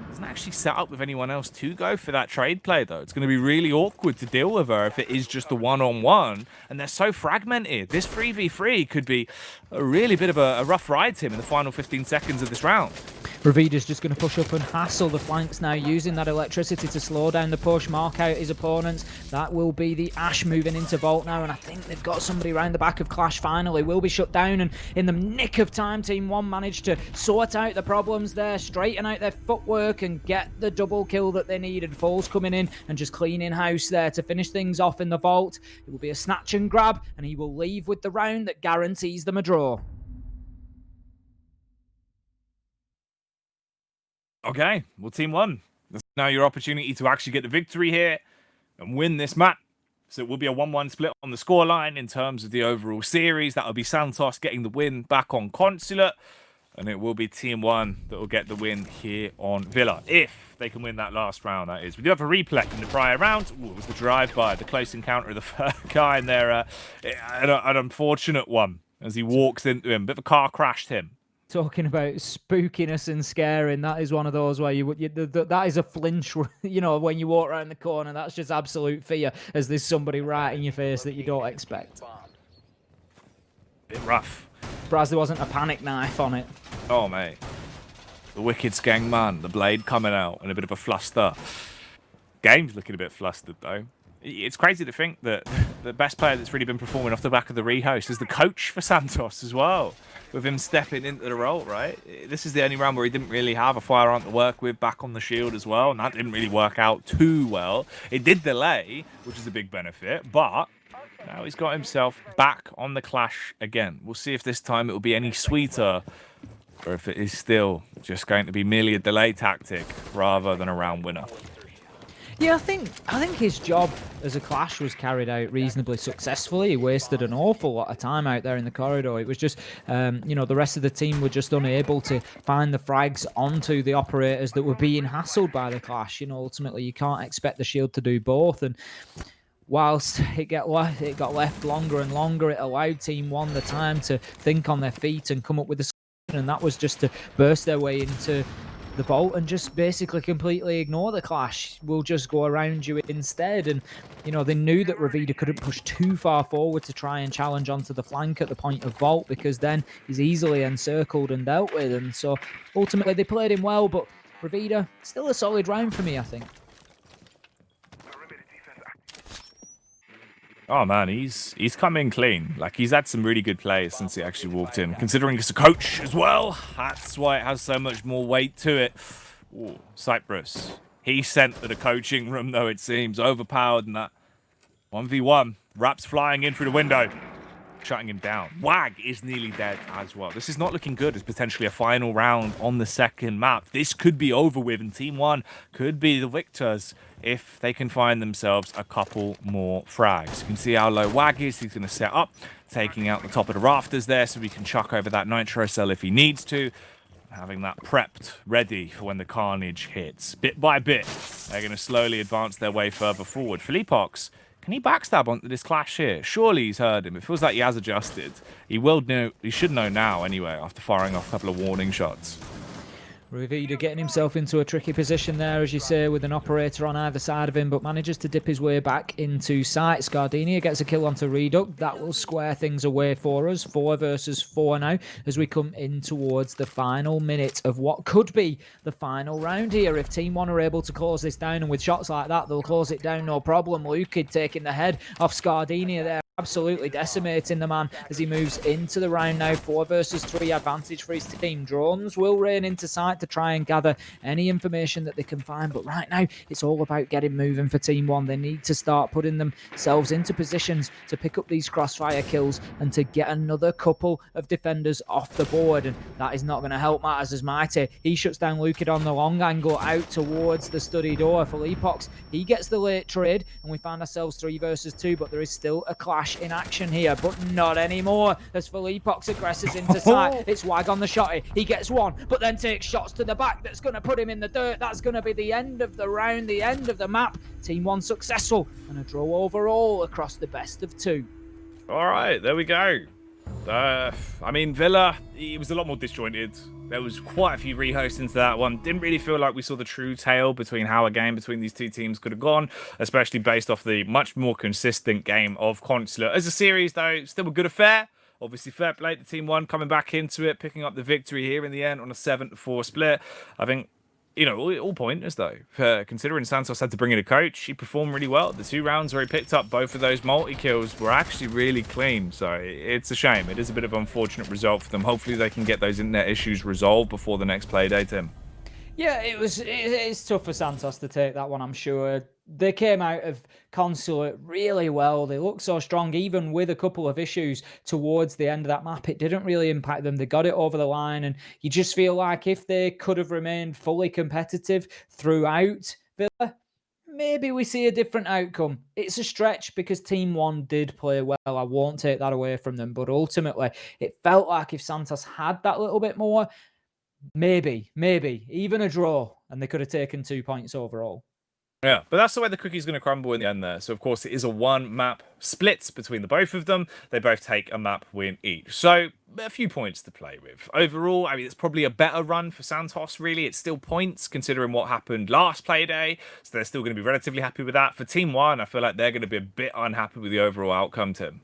Doesn't actually set up with anyone else to go for that trade play, though. It's going to be really awkward to deal with her if it is just a one-on-one, and they're so fragmented. This 3v3 could be a really bit of a rough ride to him in the final 15 seconds of this round.
Ravida's just going to push up and hassle the flanks now, using that electricity to slow down the push, mark out his opponents. That will be the Ashe moving into Vault now, and I think they've got somebody around the back of Clash finally. Will be shut down, and in the nick of time, Team 1 managed to sort out the problems there, straighten out their footwork, and get the double kill that they needed. Fall's coming in and just cleaning house there to finish things off in the Vault. It will be a snatch and grab, and he will leave with the round that guarantees them a draw.
Okay, well, Team 1, that's now your opportunity to actually get the victory here and win this map. So it will be a 1-1 split on the scoreline in terms of the overall series. That will be Santos getting the win back on Consulate, and it will be Team 1 that will get the win here on Villa, if they can win that last round, that is. We do have a replay from the prior round. Ooh, it was the drive-by, the close encounter of the first guy in there. An unfortunate one as he walks into him. Bit of a car crashed him.
Talking about spookiness and scaring, that is one of those where that is a flinch, you know, when you walk around the corner. That's just absolute fear, as there's somebody right in your face that you don't expect.
Bit rough.
Surprised there wasn't a panic knife on it.
Oh, mate. The wicked Skeng man, the blade coming out, and a bit of a fluster. Game's looking a bit flustered, though. It's crazy to think that the best player that's really been performing off the back of the rehost is the coach for Santos as well, with him stepping into the role, right? This is the only round where he didn't really have a firearm to work with back on the shield as well, and that didn't really work out too well. It did delay, which is a big benefit, but now he's got himself back on the Clash again. We'll see if this time it will be any sweeter, or if it is still just going to be merely a delay tactic rather than a round winner.
Yeah, I think his job as a Clash was carried out reasonably successfully. He wasted an awful lot of time out there in the corridor. It was just, you know, the rest of the team were just unable to find the frags onto the operators that were being hassled by the Clash. You know, ultimately, you can't expect the shield to do both. And whilst it got left longer and longer, it allowed Team 1 the time to think on their feet and come up with a solution, and that was just to burst their way into the Vault and just basically completely ignore the Clash. We'll just go around you instead. And, you know, they knew that Ravida couldn't push too far forward to try and challenge onto the flank at the point of Vault, because then he's easily encircled and dealt with. And so ultimately they played him well, but Ravida, still a solid round for me, I think.
Oh man, he's come in clean. Like, he's had some really good plays since he actually walked in. Considering he's a coach as well, that's why it has so much more weight to it. Ooh, Cyprus. He's sent to the coaching room, though, it seems. Overpowered in that 1v1. Raps flying in through the window, shutting him down. Wag is nearly dead as well. This is not looking good as potentially a final round on the second map. This could be over with, and Team 1 could be the victors if they can find themselves a couple more frags. You can see how low Wag is. He's going to set up, taking out the top of the rafters there so we can chuck over that nitro cell if he needs to. Having that prepped, ready for when the carnage hits. Bit by bit, they're going to slowly advance their way further forward. Philippox, can he backstab onto this Clash here? Surely he's heard him. It feels like he has adjusted. He will know. He should know now anyway, after firing off a couple of warning shots.
Ravida getting himself into a tricky position there, as you say, with an operator on either side of him, but manages to dip his way back into sight. Scardinia gets a kill onto Reduct. That will square things away for us. 4 versus 4 now, as we come in towards the final minute of what could be the final round here. If Team 1 are able to close this down, and with shots like that, they'll close it down no problem. Lukid taking the head off Scardinia there. Absolutely decimating the man as he moves into the round now. 4 versus 3 advantage for his team. Drones will rain into sight to try and gather any information that they can find, but right now it's all about getting moving for Team 1. They need to start putting themselves into positions to pick up these crossfire kills and to get another couple of defenders off the board, and that is not going to help matters as Mighty, he shuts down Lukid on the long angle out towards the study door. For Philippox, he gets the late trade, and we find ourselves 3 versus 2, but there is still a Clash crash in action here, but not anymore. As Felipox aggresses into sight, it's Wag on the shotty. He gets one, but then takes shots to the back. That's going to put him in the dirt. That's going to be the end of the round, the end of the map. Team 1 successful, and a draw overall across the best of 2.
All right, there we go. I mean, Villa, it was a lot more disjointed. There was quite a few rehosts into that one. Didn't really feel like we saw the true tale between how a game between these two teams could have gone, especially based off the much more consistent game of Consulate. As a series, though, still a good affair. Obviously, fair play to Team 1 coming back into it, picking up the victory here in the end on a 7-4 split. I think, you know, all pointers, though. Considering Santos had to bring in a coach, he performed really well. The 2 rounds where he picked up both of those multi-kills were actually really clean. So it's a shame. It is a bit of an unfortunate result for them. Hopefully they can get those internet issues resolved before the next play day, Tim.
Yeah, it's tough for Santos to take that one, I'm sure. They came out of Consulate really well. They looked so strong, even with a couple of issues towards the end of that map. It didn't really impact them. They got it over the line, and you just feel like if they could have remained fully competitive throughout Villa, maybe we see a different outcome. It's a stretch because Team 1 did play well. I won't take that away from them, but ultimately, it felt like if Santos had that little bit more, maybe, even a draw, and they could have taken 2 points overall.
Yeah, but that's the way the cookie's going to crumble in the end there. So, of course, it is a 1-map split between the both of them. They both take a map win each. So, a few points to play with. Overall, I mean, it's probably a better run for Santos, really. It's still points, considering what happened last play day. So, they're still going to be relatively happy with that. For Team 1, I feel like they're going to be a bit unhappy with the overall outcome, Tim.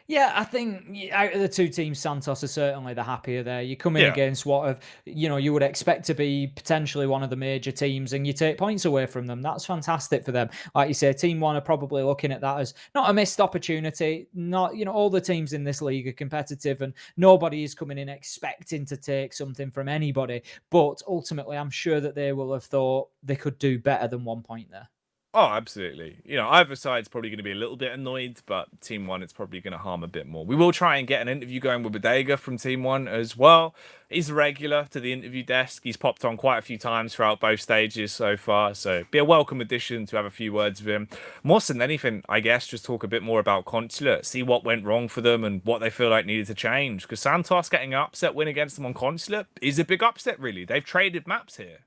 Yeah, I think out of the 2 teams, Santos are certainly the happier there. You come in against what you would expect to be potentially one of the major teams, and you take points away from them. That's fantastic for them. Like you say, Team 1 are probably looking at that as not a missed opportunity. Not, all the teams in this league are competitive, and nobody is coming in expecting to take something from anybody. But ultimately, I'm sure that they will have thought they could do better than 1 point there.
Oh, absolutely. Either side's probably going to be a little bit annoyed, but Team 1, it's probably going to harm a bit more. We will try and get an interview going with Bodega from Team 1 as well. He's a regular to the interview desk. He's popped on quite a few times throughout both stages so far, so be a welcome addition to have a few words with him. More than anything, I guess, just talk a bit more about Consulate, see what went wrong for them and what they feel like needed to change. Because Santos getting an upset win against them on Consulate is a big upset, really. They've traded maps here.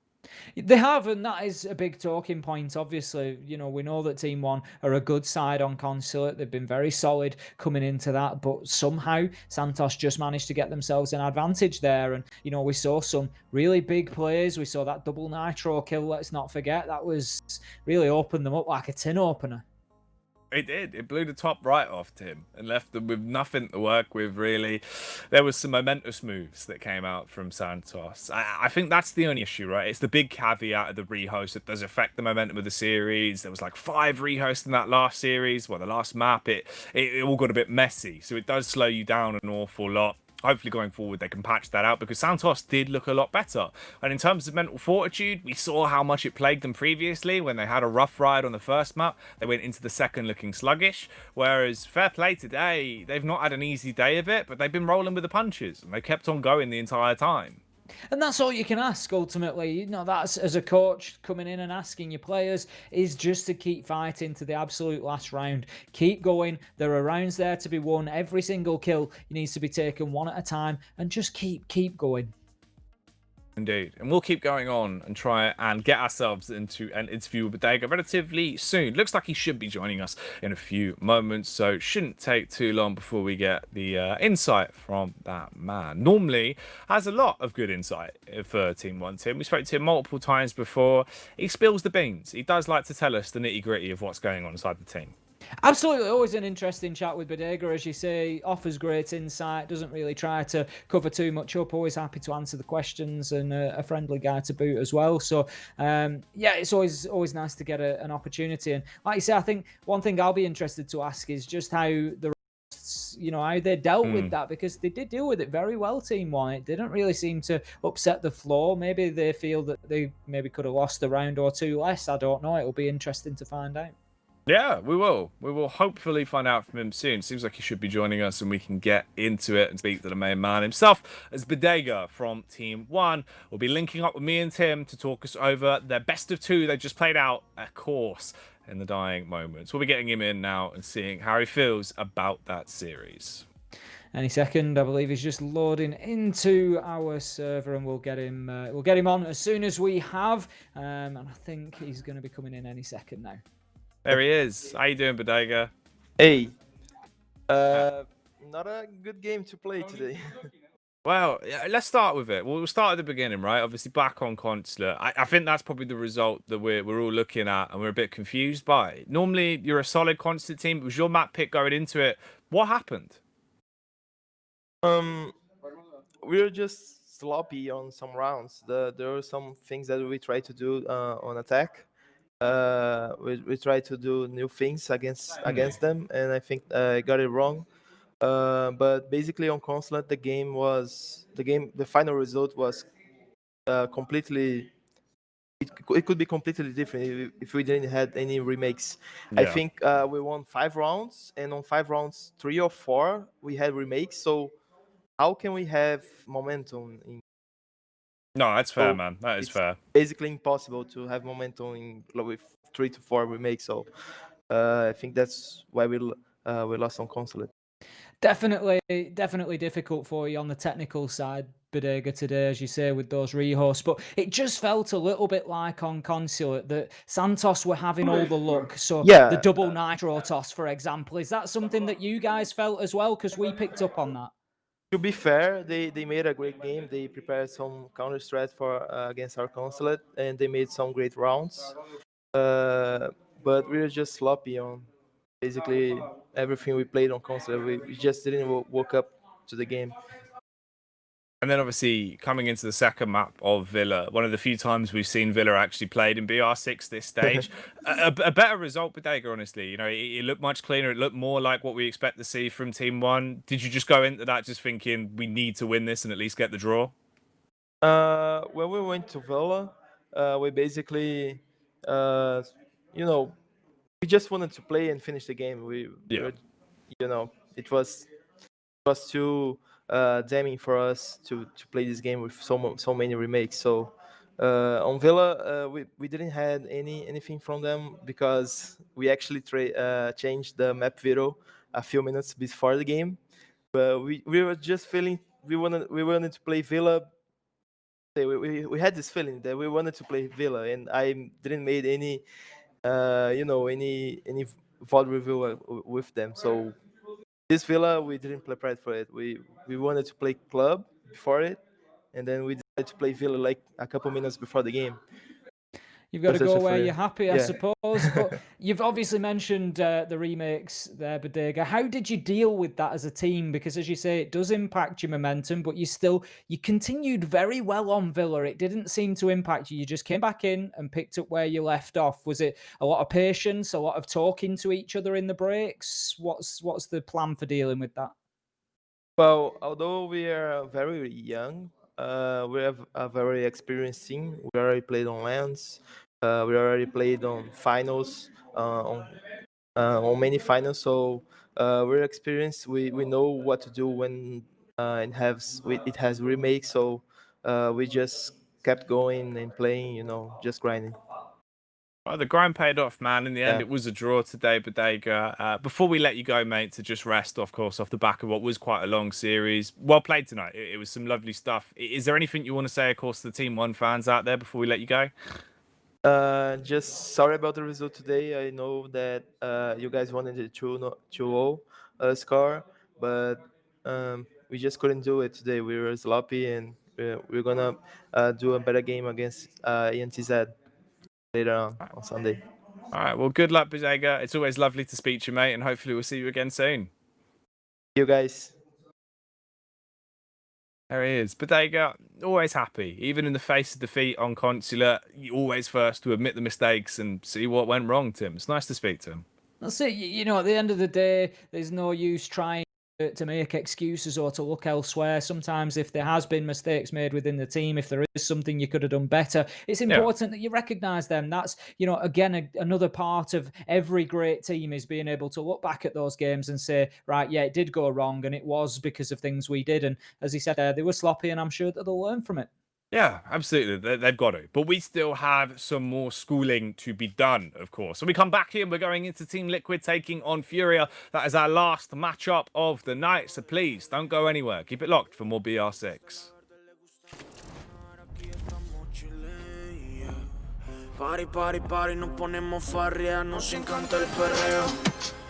They have, and that is a big talking point. Obviously, we know that Team 1 are a good side on Consulate. They've been very solid coming into that, but somehow Santos just managed to get themselves an advantage there. And, we saw some really big plays. We saw that double nitro kill, let's not forget. That was really opened them up like a tin opener.
It did. It blew the top right off Tim and left them with nothing to work with, really. There was some momentous moves that came out from Santos. I think that's the only issue, right? It's the big caveat of the rehost that does affect the momentum of the series. There was like 5 rehosts in that last series. Well, the last map, it all got a bit messy. So it does slow you down an awful lot. Hopefully going forward they can patch that out because Santos did look a lot better. And in terms of mental fortitude, we saw how much it plagued them previously when they had a rough ride on the first map. They went into the second looking sluggish. Whereas fair play today, they've not had an easy day of it, but they've been rolling with the punches and they kept on going the entire time.
And that's all you can ask, ultimately. That's as a coach coming in and asking your players is just to keep fighting to the absolute last round. Keep going. There are rounds there to be won. Every single kill needs to be taken one at a time and just keep going.
Indeed. And we'll keep going on and try and get ourselves into an interview with Bodega relatively soon. Looks like he should be joining us in a few moments, so shouldn't take too long before we get the insight from that man. Normally has a lot of good insight for Team 1 Tim. We spoke to him multiple times before. He spills the beans. He does like to tell us the nitty-gritty of what's going on inside the team.
Absolutely, always an interesting chat with Bodega, as you say. Offers great insight, doesn't really try to cover too much up, always happy to answer the questions, and a friendly guy to boot as well. So it's always nice to get an opportunity. And like you say, I think one thing I'll be interested to ask is just how the how they dealt with that, because they did deal with it very well, Team 1. It didn't really seem to upset the floor. Maybe they feel that they maybe could have lost a round or two less. I don't know. It'll be interesting to find out.
Yeah, we will. We will hopefully find out from him soon. Seems like he should be joining us and we can get into it and speak to the main man himself as Bodega from Team 1. We'll be linking up with me and Tim to talk us over their best of 2 they just played out, of course. in the dying moments. We'll be getting him in now and seeing how he feels about that series.
Any second, I believe he's just loading into our server, and we'll get him on as soon as we have. And I think he's going to be coming in any second now.
There he is. How you doing, Bodega?
Hey, not a good game to play today.
Well, let's start with it. We'll start at the beginning, right? Obviously, back on Consulate. I think that's probably the result that we're all looking at and we're a bit confused by. Normally, you're a solid Consulate team. It was your map pick going into it. What happened?
We were just sloppy on some rounds. There were some things that we tried to do on attack. We tried to do new things against them, and I think I got it wrong. But basically on Consulate, the final result was completely. It could be completely different if we didn't had any remakes. I
Yeah.
think we won 5 rounds, and on 5 rounds, 3 or 4 we had remakes. So how can we have momentum
No, that's fair,
So
man. That is
it's
fair.
basically impossible to have momentum with 3 to 4 remakes. So I think that's why we lost on Consulate.
Definitely difficult for you on the technical side, Bodega, today, as you say, with those rehosts. But it just felt a little bit like on Consulate that Santos were having all the luck. So
Yeah.
the double nitro toss, for example, is that something that you guys felt as well? Because we picked up on that.
To be fair, they made a great game. They prepared some counter strat for against our Consulate, and they made some great rounds. But we were just sloppy on basically everything we played on Consulate. We just didn't woke up to the game.
And then obviously coming into the second map of Villa, one of the few times we've seen Villa actually played in BR6 this stage. a better result, Bodega, honestly. You know, it looked much cleaner. It looked more like what we expect to see from Team 1. Did you just go into that just thinking we need to win this and at least get the draw?
When we went to Villa, we basically, we just wanted to play and finish the game. We were, it was too damning for us to play this game with so many remakes. So on Villa, we didn't had anything from them because we actually changed the map video a few minutes before the game. But we were just feeling we wanted to play Villa. We had this feeling that we wanted to play Villa, and I didn't made any any VOD review with them. So this Villa, we didn't prepare for it. We wanted to play club before it, and then we decided to play Villa like a couple minutes before the game.
You've got to
That's
go
just
where
for-
you're happy, I
yeah.
suppose. But you've obviously mentioned the remakes there, Bodega. How did you deal with that as a team? Because as you say, it does impact your momentum, but you continued very well on Villa. It didn't seem to impact you. You just came back in and picked up where you left off. Was it a lot of patience, a lot of talking to each other in the breaks? What's the plan for dealing with that?
Well, although we are very young, we have a very experienced team. We already played on lands. We already played on finals, on many finals. So we're experienced. We know what to do when it has remakes. So we just kept going and playing. Just grinding.
Well, the grind paid off, man. In the end,
Yeah.
it was a draw today, Bodega. Before we let you go, mate, to just rest, of course, off the back of what was quite a long series. Well played tonight. It was some lovely stuff. Is there anything you want to say, of course, to the Team 1 fans out there before we let you go?
Just sorry about the result today. I know that you guys wanted a 2-0 score, but we just couldn't do it today. We were sloppy, and we're gonna do a better game against ENTZ later on Sunday.
All right. Well, good luck, Bodega. It's always lovely to speak to you, mate, and hopefully we'll see you again soon.
You guys.
There he is. Bodega, always happy. Even in the face of defeat on Consulate, you're always first to admit the mistakes and see what went wrong, Tim. It's nice to speak to him.
That's it. At the end of the day, there's no use trying to make excuses or to look elsewhere. Sometimes if there has been mistakes made within the team, if there is something you could have done better, it's important that you recognize them. That's, again, another part of every great team is being able to look back at those games and say, right, yeah, it did go wrong and it was because of things we did. And as he said, they were sloppy and I'm sure that they'll learn from it.
Yeah, absolutely. They've got to. But we still have some more schooling to be done, of course. So we come back here. We're going into Team Liquid taking on Furia. That is our last matchup of the night. So please don't go anywhere. Keep it locked for more BR6.
Party, party, party, nos ponemos farria, nos encanta el perreo.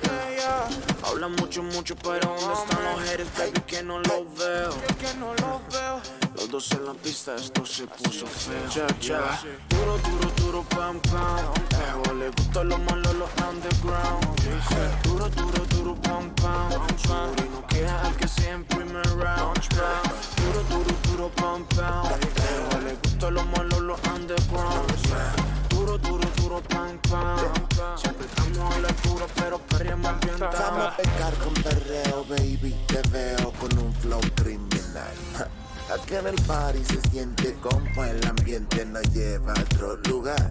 Yeah, yeah. Habla mucho, mucho, pero ¿dónde están los haters, baby? Que no los veo. Los dos en la pista, esto se puso feo. Yeah, yeah. Duro, duro, duro, pam, pam. Ejo, le gusta lo malo, los underground. Duro, duro, duro, pam, pam. Duro y no queda el que sea en primer round. Duro, duro, duro, pam, pam. Ejo, le gusta lo malo, los underground. Duro, duro, duro, pam, pam. Siempre estamos a la altura, pero perreamos bien down.
Vamos a pecar con perreo, baby. Te veo con un flow criminal. Aquí en el party se siente como el ambiente nos lleva a otro lugar.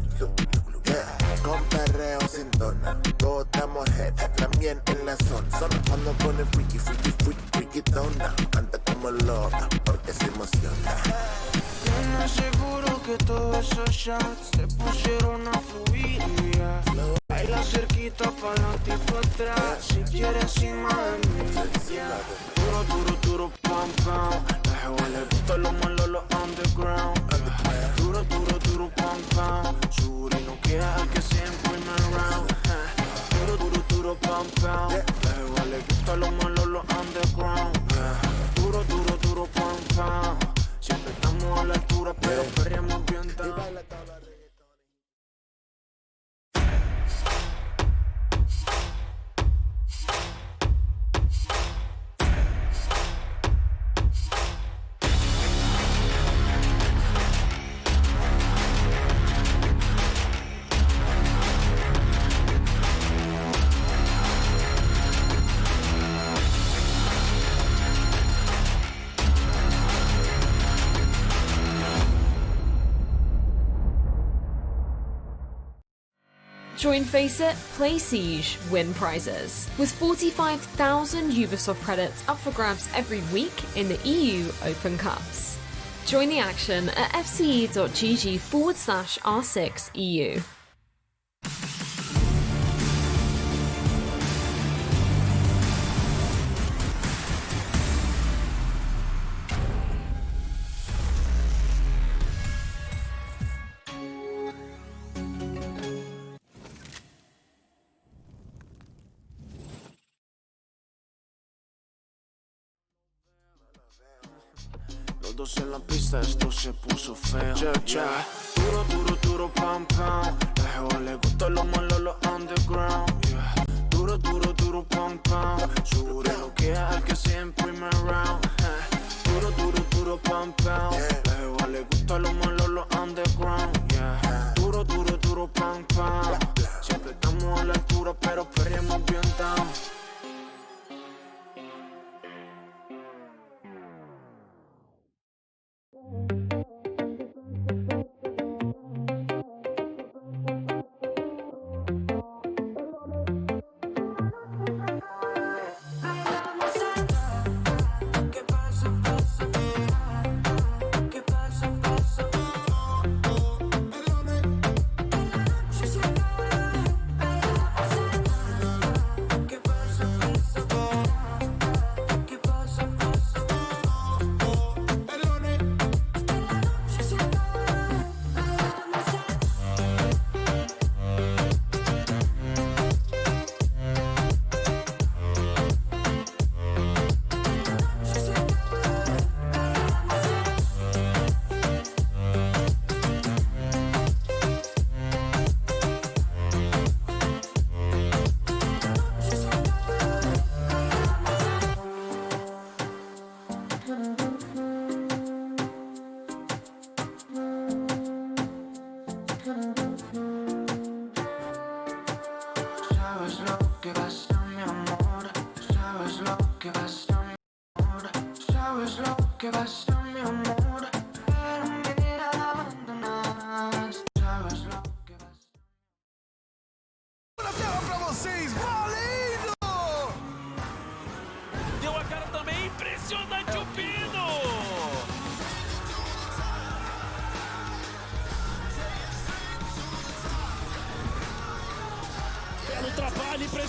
Yeah. Con perreo se entona, todos estamos head, también en la zona. Solo cuando pone freaky, freaky, freaky, freaky dona. Canta como loca porque se emociona.
Nena, seguro que todos esos shots se pusieron a fluir, yeah. Baila cerquita para adelante y para atrás, si quieres encima de mí, yeah. Duro, duro, duro, pam, pam. La jeva le gusta lo malo, los underground, yeah. Duro, duro, duro, pam, pam. Suri no queda el que sea en primer round, yeah. Duro, duro, duro, pam, pam. La jeva le gusta lo malo, los underground, yeah. Duro, duro, duro, pam, pam. Siempre estamos a la altura, pero perreamos bien down.
Join Faceit, play Siege, win prizes. With 45,000 Ubisoft credits up for grabs every week in the EU Open Cups. Join the action at fce.gg/R6EU.
Los dos en la pista, esto se puso feo. Yeah, yeah. Duro, duro, duro, pam, pam. La jeva le gusta lo malo, los underground, yeah. Duro, duro, duro, pam, pam. Suri no queda el que sea en primer round, yeah. Duro, duro, duro, pam, pam. La jeva le gusta lo malo, los underground, yeah. Duro, duro, duro, pam, pam. Siempre estamos a la altura, pero perreamos bien down.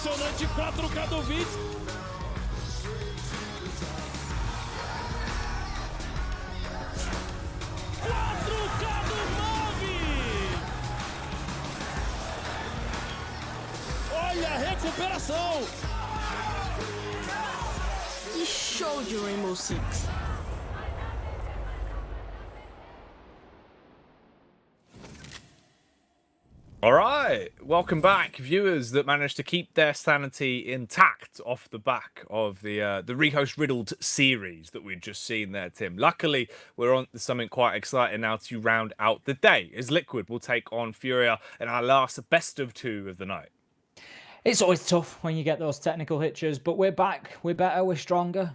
impressionante, 4K do Vitz. Olha a recuperação!
Que show de Rainbow Six!
All right, welcome back, viewers that managed to keep their sanity intact off the back of the rehost riddled series that we've just seen there, Tim. Luckily, we're on to something quite exciting now to round out the day, as Liquid will take on Furia in our last best of 2 of the night.
It's always tough when you get those technical hitches, but we're back, we're better, we're stronger.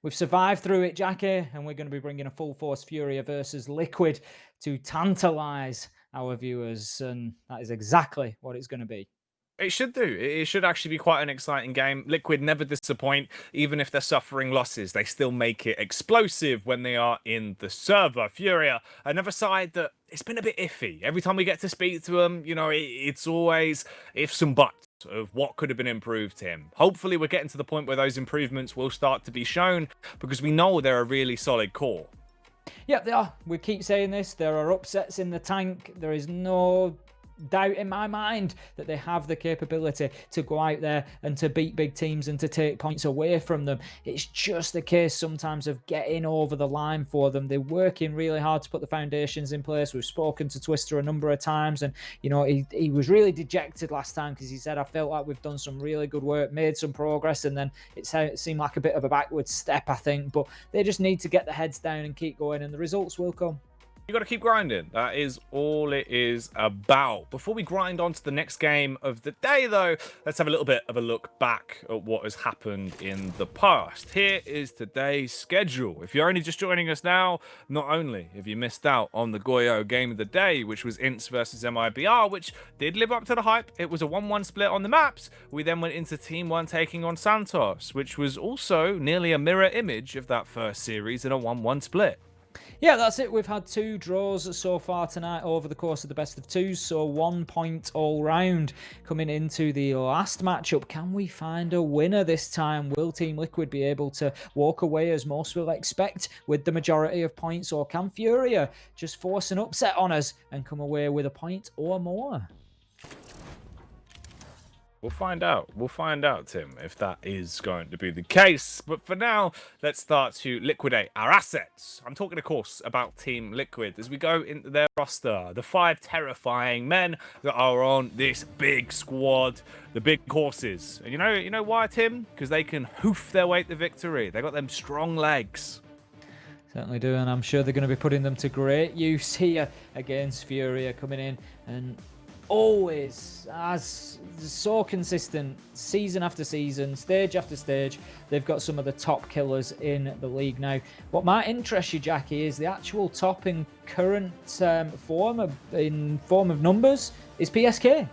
We've survived through it, Jackie, and we're going to be bringing a full force Furia versus Liquid to tantalise our viewers, and that is exactly what it's going to be.
It should do. It should actually be quite an exciting game. Liquid never disappoint. Even if they're suffering losses, they still make it explosive when they are in the server. Furia, another side that it's been a bit iffy. Every time we get to speak to them, you know, it's always ifs and buts of what could have been improved, Tim. Hopefully we're getting to the point where those improvements will start to be shown, because we know they're a really solid core.
Yeah, they are. We keep saying this. There are upsets in the tank. There is no doubt in my mind that they have the capability to go out there and to beat big teams and to take points away from them. It's just the case sometimes of getting over the line for them. They're working really hard to put the foundations in place. We've spoken to Twister a number of times, and you know, he was really dejected last time because he said, I felt like we've done some really good work, made some progress, and then it seemed like a bit of a backward step, I think. But they just need to get the heads down and keep going, and the results will come.
You got to keep grinding. That is all it is about. Before we grind on to the next game of the day, though, let's have a little bit of a look back at what has happened in the past. Here is today's schedule. If you're only just joining us now, not only have you missed out on the Goyo game of the day, which was Ints versus MIBR, which did live up to the hype. It was a 1-1 split on the maps. We then went into Team 1 taking on Santos, which was also nearly a mirror image of that first series in a 1-1 split.
Yeah, that's it. We've had 2 draws so far tonight over the course of the best of 2, so 1 point all round. Coming into the last matchup, can we find a winner this time? Will Team Liquid be able to walk away, as most will expect, with the majority of points, or can Furia just force an upset on us and come away with a point or more?
We'll find out. We'll find out, Tim, if that is going to be the case. But for now, let's start to liquidate our assets. I'm talking, of course, about Team Liquid as we go into their roster. The 5 terrifying men that are on this big squad, the big horses. And you know why, Tim? Because they can hoof their way to victory. They got them strong legs.
Certainly do, and I'm sure they're going to be putting them to great use here against Furia, coming in and always as so consistent season after season, stage after stage. They've got some of the top killers in the league now. What might interest you, Jackie, is the actual top in current form of numbers is PSK.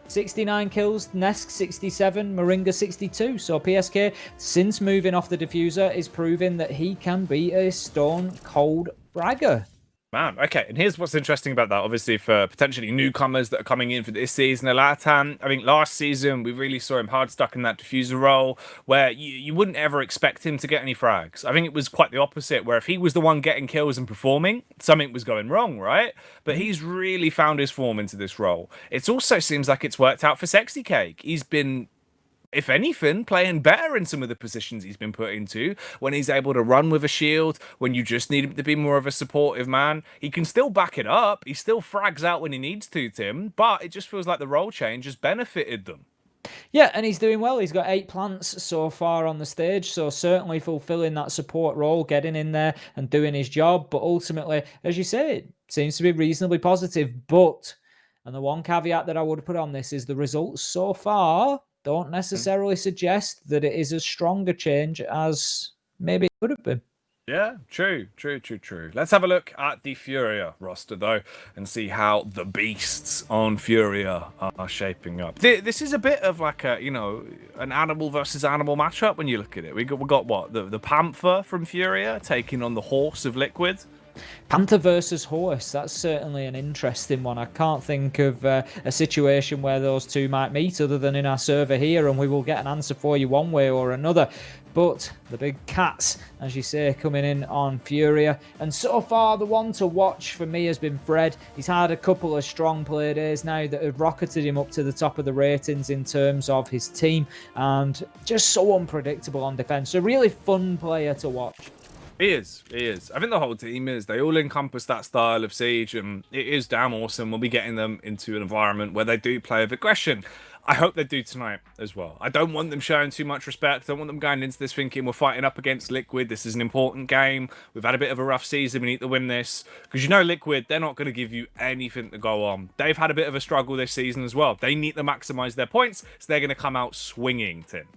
69 kills, Nesk 67, Moringa 62. So PSK, since moving off the diffuser, is proving that he can be a stone cold fragger.
Man, okay, and here's what's interesting about that. Obviously, for potentially newcomers that are coming in for this season of Latam, I think last season we really saw him hard stuck in that diffuser role where you wouldn't ever expect him to get any frags. I think it was quite the opposite, where if he was the one getting kills and performing, something was going wrong, right? But he's really found his form into this role. It also seems like it's worked out for Sexy Cake. He's been, if anything, playing better in some of the positions he's been put into, when he's able to run with a shield, when you just need him to be more of a supportive man. He can still back it up. He still frags out when he needs to, Tim, but it just feels like the role change has benefited them.
Yeah, and he's doing well. He's got 8 plants so far on the stage, so certainly fulfilling that support role, getting in there and doing his job. But ultimately, as you say, it seems to be reasonably positive. But, and the one caveat that I would put on this is the results so far don't necessarily suggest that it is as strong a change as maybe it could have been.
Yeah, true. Let's have a look at the Furia roster, though, and see how the beasts on Furia are shaping up. This is a bit of like a, an animal versus animal matchup when you look at it. We got what? The Panther from Furia taking on the horse of Liquid.
Panther versus horse. That's certainly an interesting one. I can't think of a situation where those two might meet other than in our server here, and we will get an answer for you one way or another. But the big cats, as you say, coming in on Furia. And so far, the one to watch for me has been Fred. He's had a couple of strong play days now that have rocketed him up to the top of the ratings in terms of his team. And just so unpredictable on defense. A really fun player to watch.
He is. I think the whole team is. They all encompass that style of Siege, and it is damn awesome. We'll be getting them into an environment where they do play with aggression. I hope they do tonight as well. I don't want them showing too much respect. I don't want them going into this thinking we're fighting up against Liquid. This is an important game. We've had a bit of a rough season. We need to win this. Because you know Liquid, they're not going to give you anything to go on. They've had a bit of a struggle this season as well. They need to maximise their points, so they're going to come out swinging, Tim.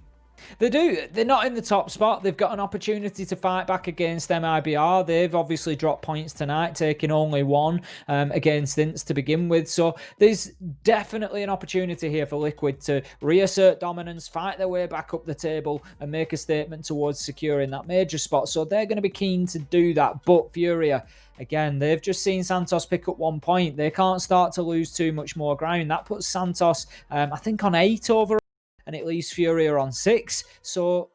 They do. They're not in the top spot. They've got an opportunity to fight back against MIBR. They've obviously dropped points tonight, taking only one against Ints to begin with. So there's definitely an opportunity here for Liquid to reassert dominance, fight their way back up the table, and make a statement towards securing that major spot. So they're going to be keen to do that. But Furia, again, they've just seen Santos pick up 1 point. They can't start to lose too much more ground. That puts Santos, I think, on 8 overall. And it leaves Furia on 6. So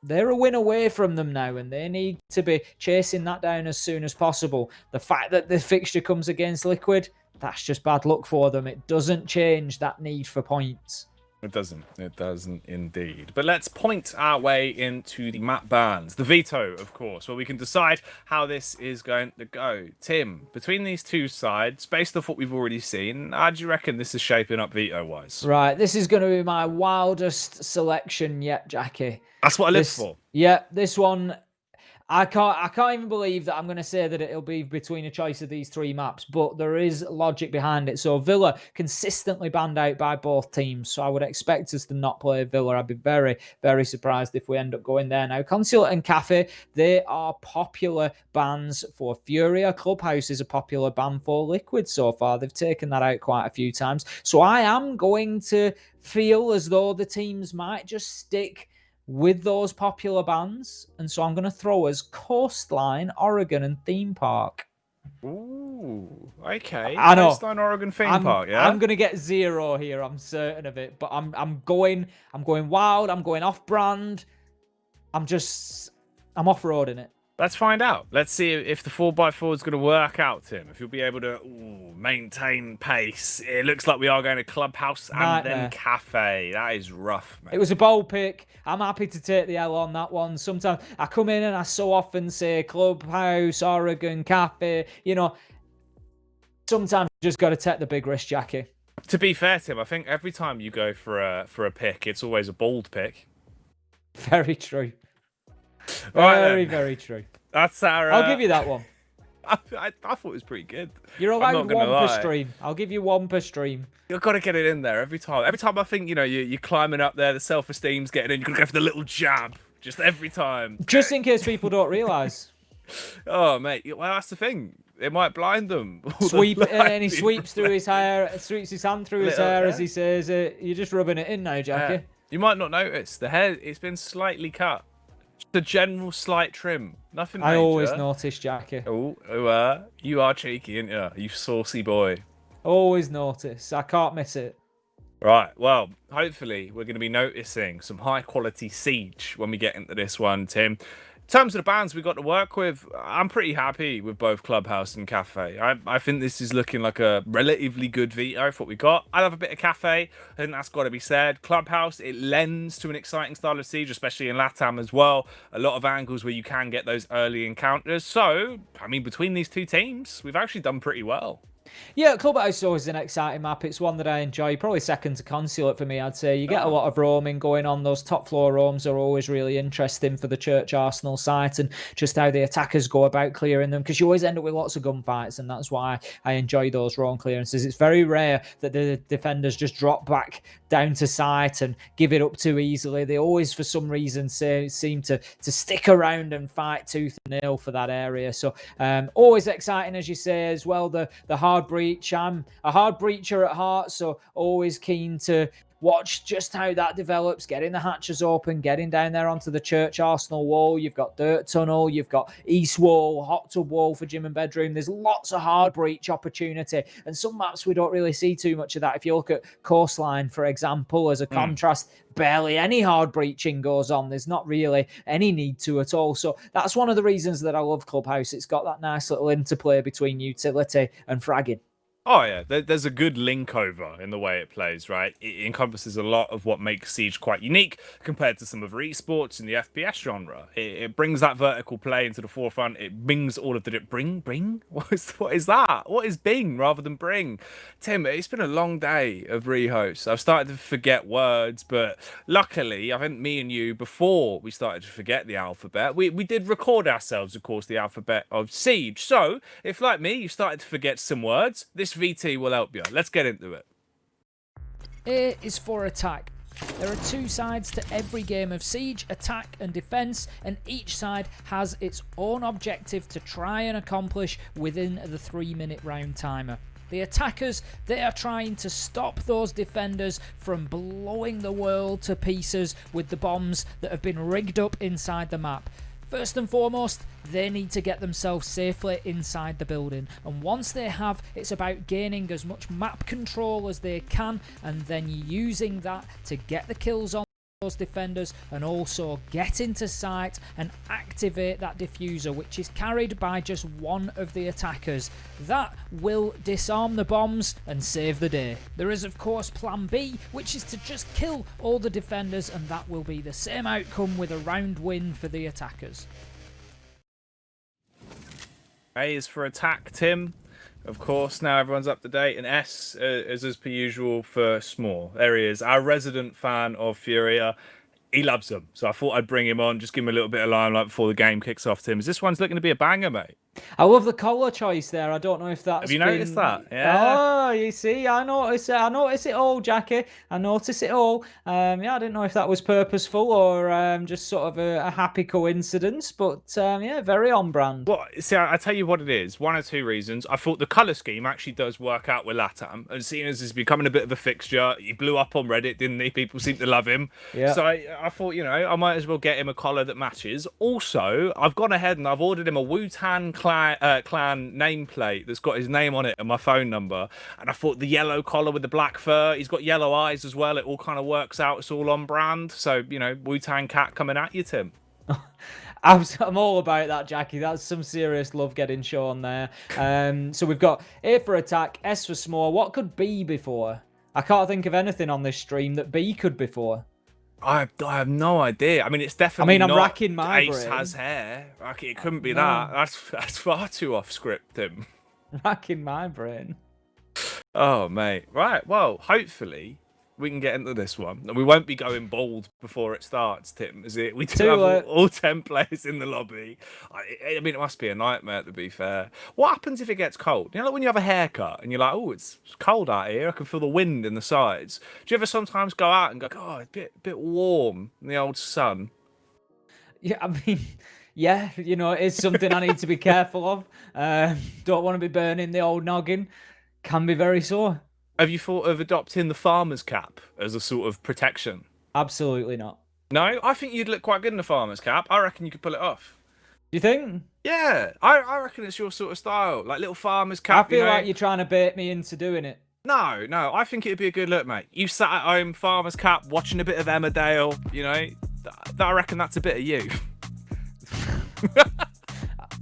they're a win away from them now, and they need to be chasing that down as soon as possible. The fact that the fixture comes against Liquid, that's just bad luck for them. It doesn't change that need for points.
It doesn't indeed. But let's point our way into the map bans. The veto, of course, where we can decide how this is going to go. Tim, between these two sides, based off what we've already seen, how do you reckon this is shaping up veto-wise?
Right, this is going to be my wildest selection yet, Jackie.
That's what I live for.
Yeah, this one, I can't even believe that I'm going to say that it'll be between a choice of these 3 maps, but there is logic behind it. So Villa consistently banned out by both teams, so I would expect us to not play Villa. I'd be very, very surprised if we end up going there. Now, Consulate and Cafe, they are popular bans for Furia. Clubhouse is a popular ban for Liquid so far. They've taken that out quite a few times. So I am going to feel as though the teams might just stick with those popular bands, and so I'm going to throw as Coastline, Oregon, and Theme Park.
Ooh, okay.
I know.
Coastline, Oregon, Theme Park, yeah?
I'm going to get 0 here, I'm certain of it, but I'm going wild, I'm going off-brand, I'm off-roading it.
Let's find out. Let's see if the 4x4 is going to work out, Tim. If you'll be able to maintain pace. It looks like we are going to Clubhouse and then Cafe. That is rough, mate.
It was a bold pick. I'm happy to take the L on that one. Sometimes I come in and I so often say Clubhouse, Oregon, Cafe. You know, sometimes you just got to take the big risk, Jackie.
To be fair, Tim, I think every time you go for a pick, it's always a bold pick.
Very true.
Right,
very true.
That's our.
I'll give you that one.
I thought it was pretty good.
You're allowed 1 per stream. I'll give you 1 per stream.
You've got to get it in there every time. Every time I think, you know, you're climbing up there, the self-esteem's getting in, you've got to go for the little jab. Just every time.
Just in case people don't realise.
Oh, mate. Well, that's the thing. It might blind them.
And he sweeps through his hair, sweeps his hand through his hair as he says, you're just rubbing it in now, Jackie.
You might not notice. The hair, it's been slightly cut. Just a general slight trim. Nothing major.
I always notice, Jackie.
You are cheeky, aren't you? You saucy boy.
Always notice. I can't miss it.
Right, well, hopefully we're going to be noticing some high-quality Siege when we get into this one, Tim. In terms of the bands we got to work with, I'm pretty happy with both Clubhouse and Cafe. I think this is looking like a relatively good veto for what we got. I love a bit of Cafe. I think that's got to be said. Clubhouse, it lends to an exciting style of Siege, especially in Latam as well. A lot of angles where you can get those early encounters. So, I mean, between these two teams, we've actually done pretty well.
Yeah, Clubhouse is always an exciting map. It's one that I enjoy. Probably second to Consulate for me, I'd say. You get a lot of roaming going on. Those top floor roams are always really interesting for the Church Arsenal site and just how the attackers go about clearing them, because you always end up with lots of gunfights, and that's why I enjoy those roam clearances. It's very rare that the defenders just drop back down to site and give it up too easily. They always, for some reason, seem to stick around and fight tooth and nail for that area. So always exciting, as you say, as well. The hard breach. I'm a hard breacher at heart, so always keen to watch just how that develops, getting the hatches open, getting down there onto the Church Arsenal wall. You've got Dirt Tunnel, you've got East Wall, Hot Tub Wall for gym and bedroom. There's lots of hard breach opportunity. And some maps we don't really see too much of that. If you look at Coastline, for example, as a contrast, barely any hard breaching goes on. There's not really any need to at all. So that's one of the reasons that I love Clubhouse. It's got that nice little interplay between utility and fragging.
Oh, yeah, there's a good link over in the way it plays, right? It encompasses a lot of what makes Siege quite unique compared to some of esports in the FPS genre. It brings that vertical play into the forefront. It brings all of the... Bring? What is that? What is bing rather than bring? Tim, it's been a long day of rehosts. I've started to forget words, but luckily, I think me and you, before we started to forget the alphabet, we did record ourselves, of course, the alphabet of Siege. So, if like me, you started to forget some words, this VT will help you. Let's get into it.
A is for attack. There are two sides to every game of Siege, attack and defense, and each side has its own objective to try and accomplish within the 3-minute round timer. The attackers, they are trying to stop those defenders from blowing the world to pieces with the bombs that have been rigged up inside the map. First and foremost, they need to get themselves safely inside the building, and once they have, it's about gaining as much map control as they can and then using that to get the kills on those defenders and also get into sight and activate that diffuser, which is carried by just one of the attackers. That will disarm the bombs and save the day. There is of course plan B, which is to just kill all the defenders, and that will be the same outcome with a round win for the attackers.
A is for attack, Tim. Of course, now everyone's up to date. And S is as per usual for small. There he is, our resident fan of Furia. He loves them. So I thought I'd bring him on, just give him a little bit of limelight before the game kicks off, Tim. This one's looking to be a banger, mate.
I love the colour choice there. I don't know if that's
Have you noticed that? Yeah.
Oh, you see, I notice it. I notice it all, Jackie. I notice it all. Yeah, I didn't know if that was purposeful or just sort of a happy coincidence, but yeah, very on brand.
Well, see, I tell you what it is. One or two reasons. I thought the colour scheme actually does work out with Latam, and seeing as he's becoming a bit of a fixture, he blew up on Reddit, didn't he? People seem to love him.
Yeah.
So I thought, you know, I might as well get him a collar that matches. Also, I've gone ahead and I've ordered him a Wu-Tang clan nameplate that's got his name on it and my phone number. And I thought the yellow collar with the black fur, he's got yellow eyes as well. It all kind of works out. It's all on brand. So, you know, Wu-Tang cat coming at you, Tim.
I'm all about that, Jackie. That's some serious love getting shown there. So we've got A for attack, S for small. What could B before? I can't think of anything on this stream that B could before.
I have no idea. I mean, it's definitely.
I'm
not
racking my
Ace
brain.
has hair. Like, it couldn't be that. That's far too off script, Tim.
Racking my brain.
Oh, mate. Right. Well, hopefully we can get into this one, and we won't be going bold before it starts, Tim. Is it? We do have all 10 players in the lobby. I mean, it must be a nightmare, to be fair. What happens if it gets cold? You know, like when you have a haircut and you're like, oh, it's cold out here. I can feel the wind in the sides. Do you ever sometimes go out and go, oh, it's a bit warm in the old sun?
Yeah, I mean, yeah, you know, it is something I need to be careful of. Don't want to be burning the old noggin. Can be very sore.
Have you thought of adopting the farmer's cap as a sort of protection?
Absolutely not.
No? I think you'd look quite good in a farmer's cap. I reckon you could pull it off.
Do you think?
Yeah, I reckon it's your sort of style. Like little farmer's cap.
I feel like you're trying to bait me into doing it.
No, I think it'd be a good look, mate. You sat at home, farmer's cap, watching a bit of Emmerdale, you know. I reckon that's a bit of you.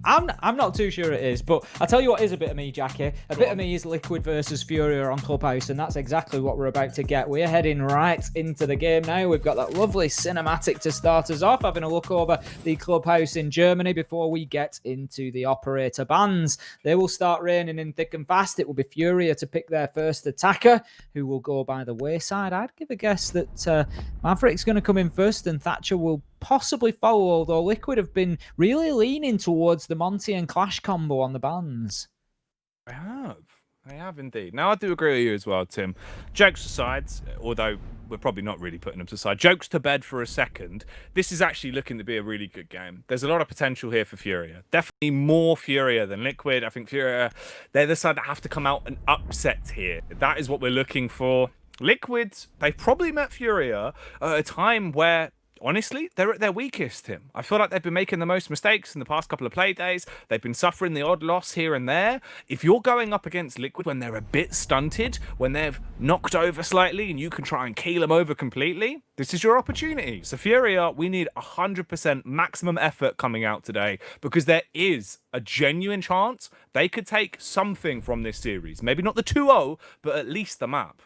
I'm not too sure it is, but I'll tell you what is a bit of me, Jackie. A bit of me is Liquid versus Furia on Clubhouse, and that's exactly what we're about to get. We're heading right into the game now. We've got that lovely cinematic to start us off, having a look over the Clubhouse in Germany before we get into the operator bans. They will start raining in thick and fast. It will be Furia to pick their first attacker, who will go by the wayside. I'd give a guess that Maverick's going to come in first, and Thatcher will possibly follow, although Liquid have been really leaning towards the Monty and Clash combo on the bans.
I have indeed. Now, I do agree with you as well, Tim. Jokes aside, although we're probably not really putting them aside, jokes to bed for a second, this is actually looking to be a really good game. There's a lot of potential here for Furia. Definitely more Furia than Liquid. I think Furia, they're the side that have to come out and upset here. That is what we're looking for. Liquid, they probably met Furia at a time where, honestly, they're at their weakest, Tim. I feel like they've been making the most mistakes in the past couple of play days. They've been suffering the odd loss here and there. If you're going up against Liquid when they're a bit stunted, when they've knocked over slightly and you can try and keel them over completely, this is your opportunity. So Furia, we need 100% maximum effort coming out today because there is a genuine chance they could take something from this series. Maybe not the 2-0, but at least the map.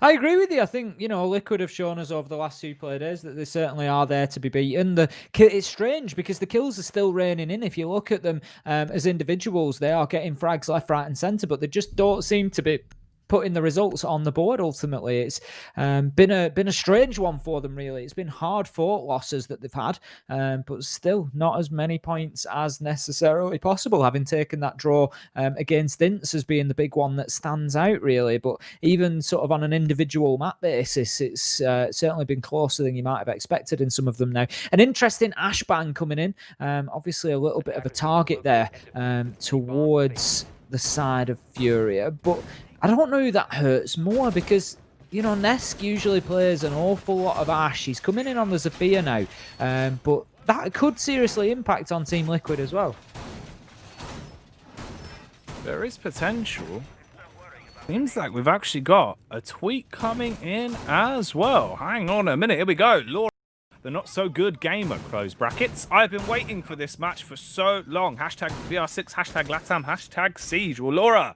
I agree with you. I think, Liquid have shown us over the last 2 play days that they certainly are there to be beaten. It's strange because the kills are still raining in. If you look at them as individuals, they are getting frags left, right, and centre, but they just don't seem to be putting the results on the board. Ultimately, it's been a strange one for them. Really, it's been hard fought losses that they've had, but still not as many points as necessarily possible. Having taken that draw against Ints as being the big one that stands out, really. But even sort of on an individual map basis, it's certainly been closer than you might have expected in some of them. Now, an interesting Ash ban coming in. Obviously, a little bit of a target there towards the side of Furia, but I don't know who that hurts more because, Nesk usually plays an awful lot of Ash. He's coming in on the Zafir now, but that could seriously impact on Team Liquid as well.
There is potential. Seems like we've actually got a tweet coming in as well. Hang on a minute. Here we go. Laura, the not so good gamer, close brackets. I've been waiting for this match for so long. Hashtag VR6, hashtag Latam, hashtag Siege. Well, Laura,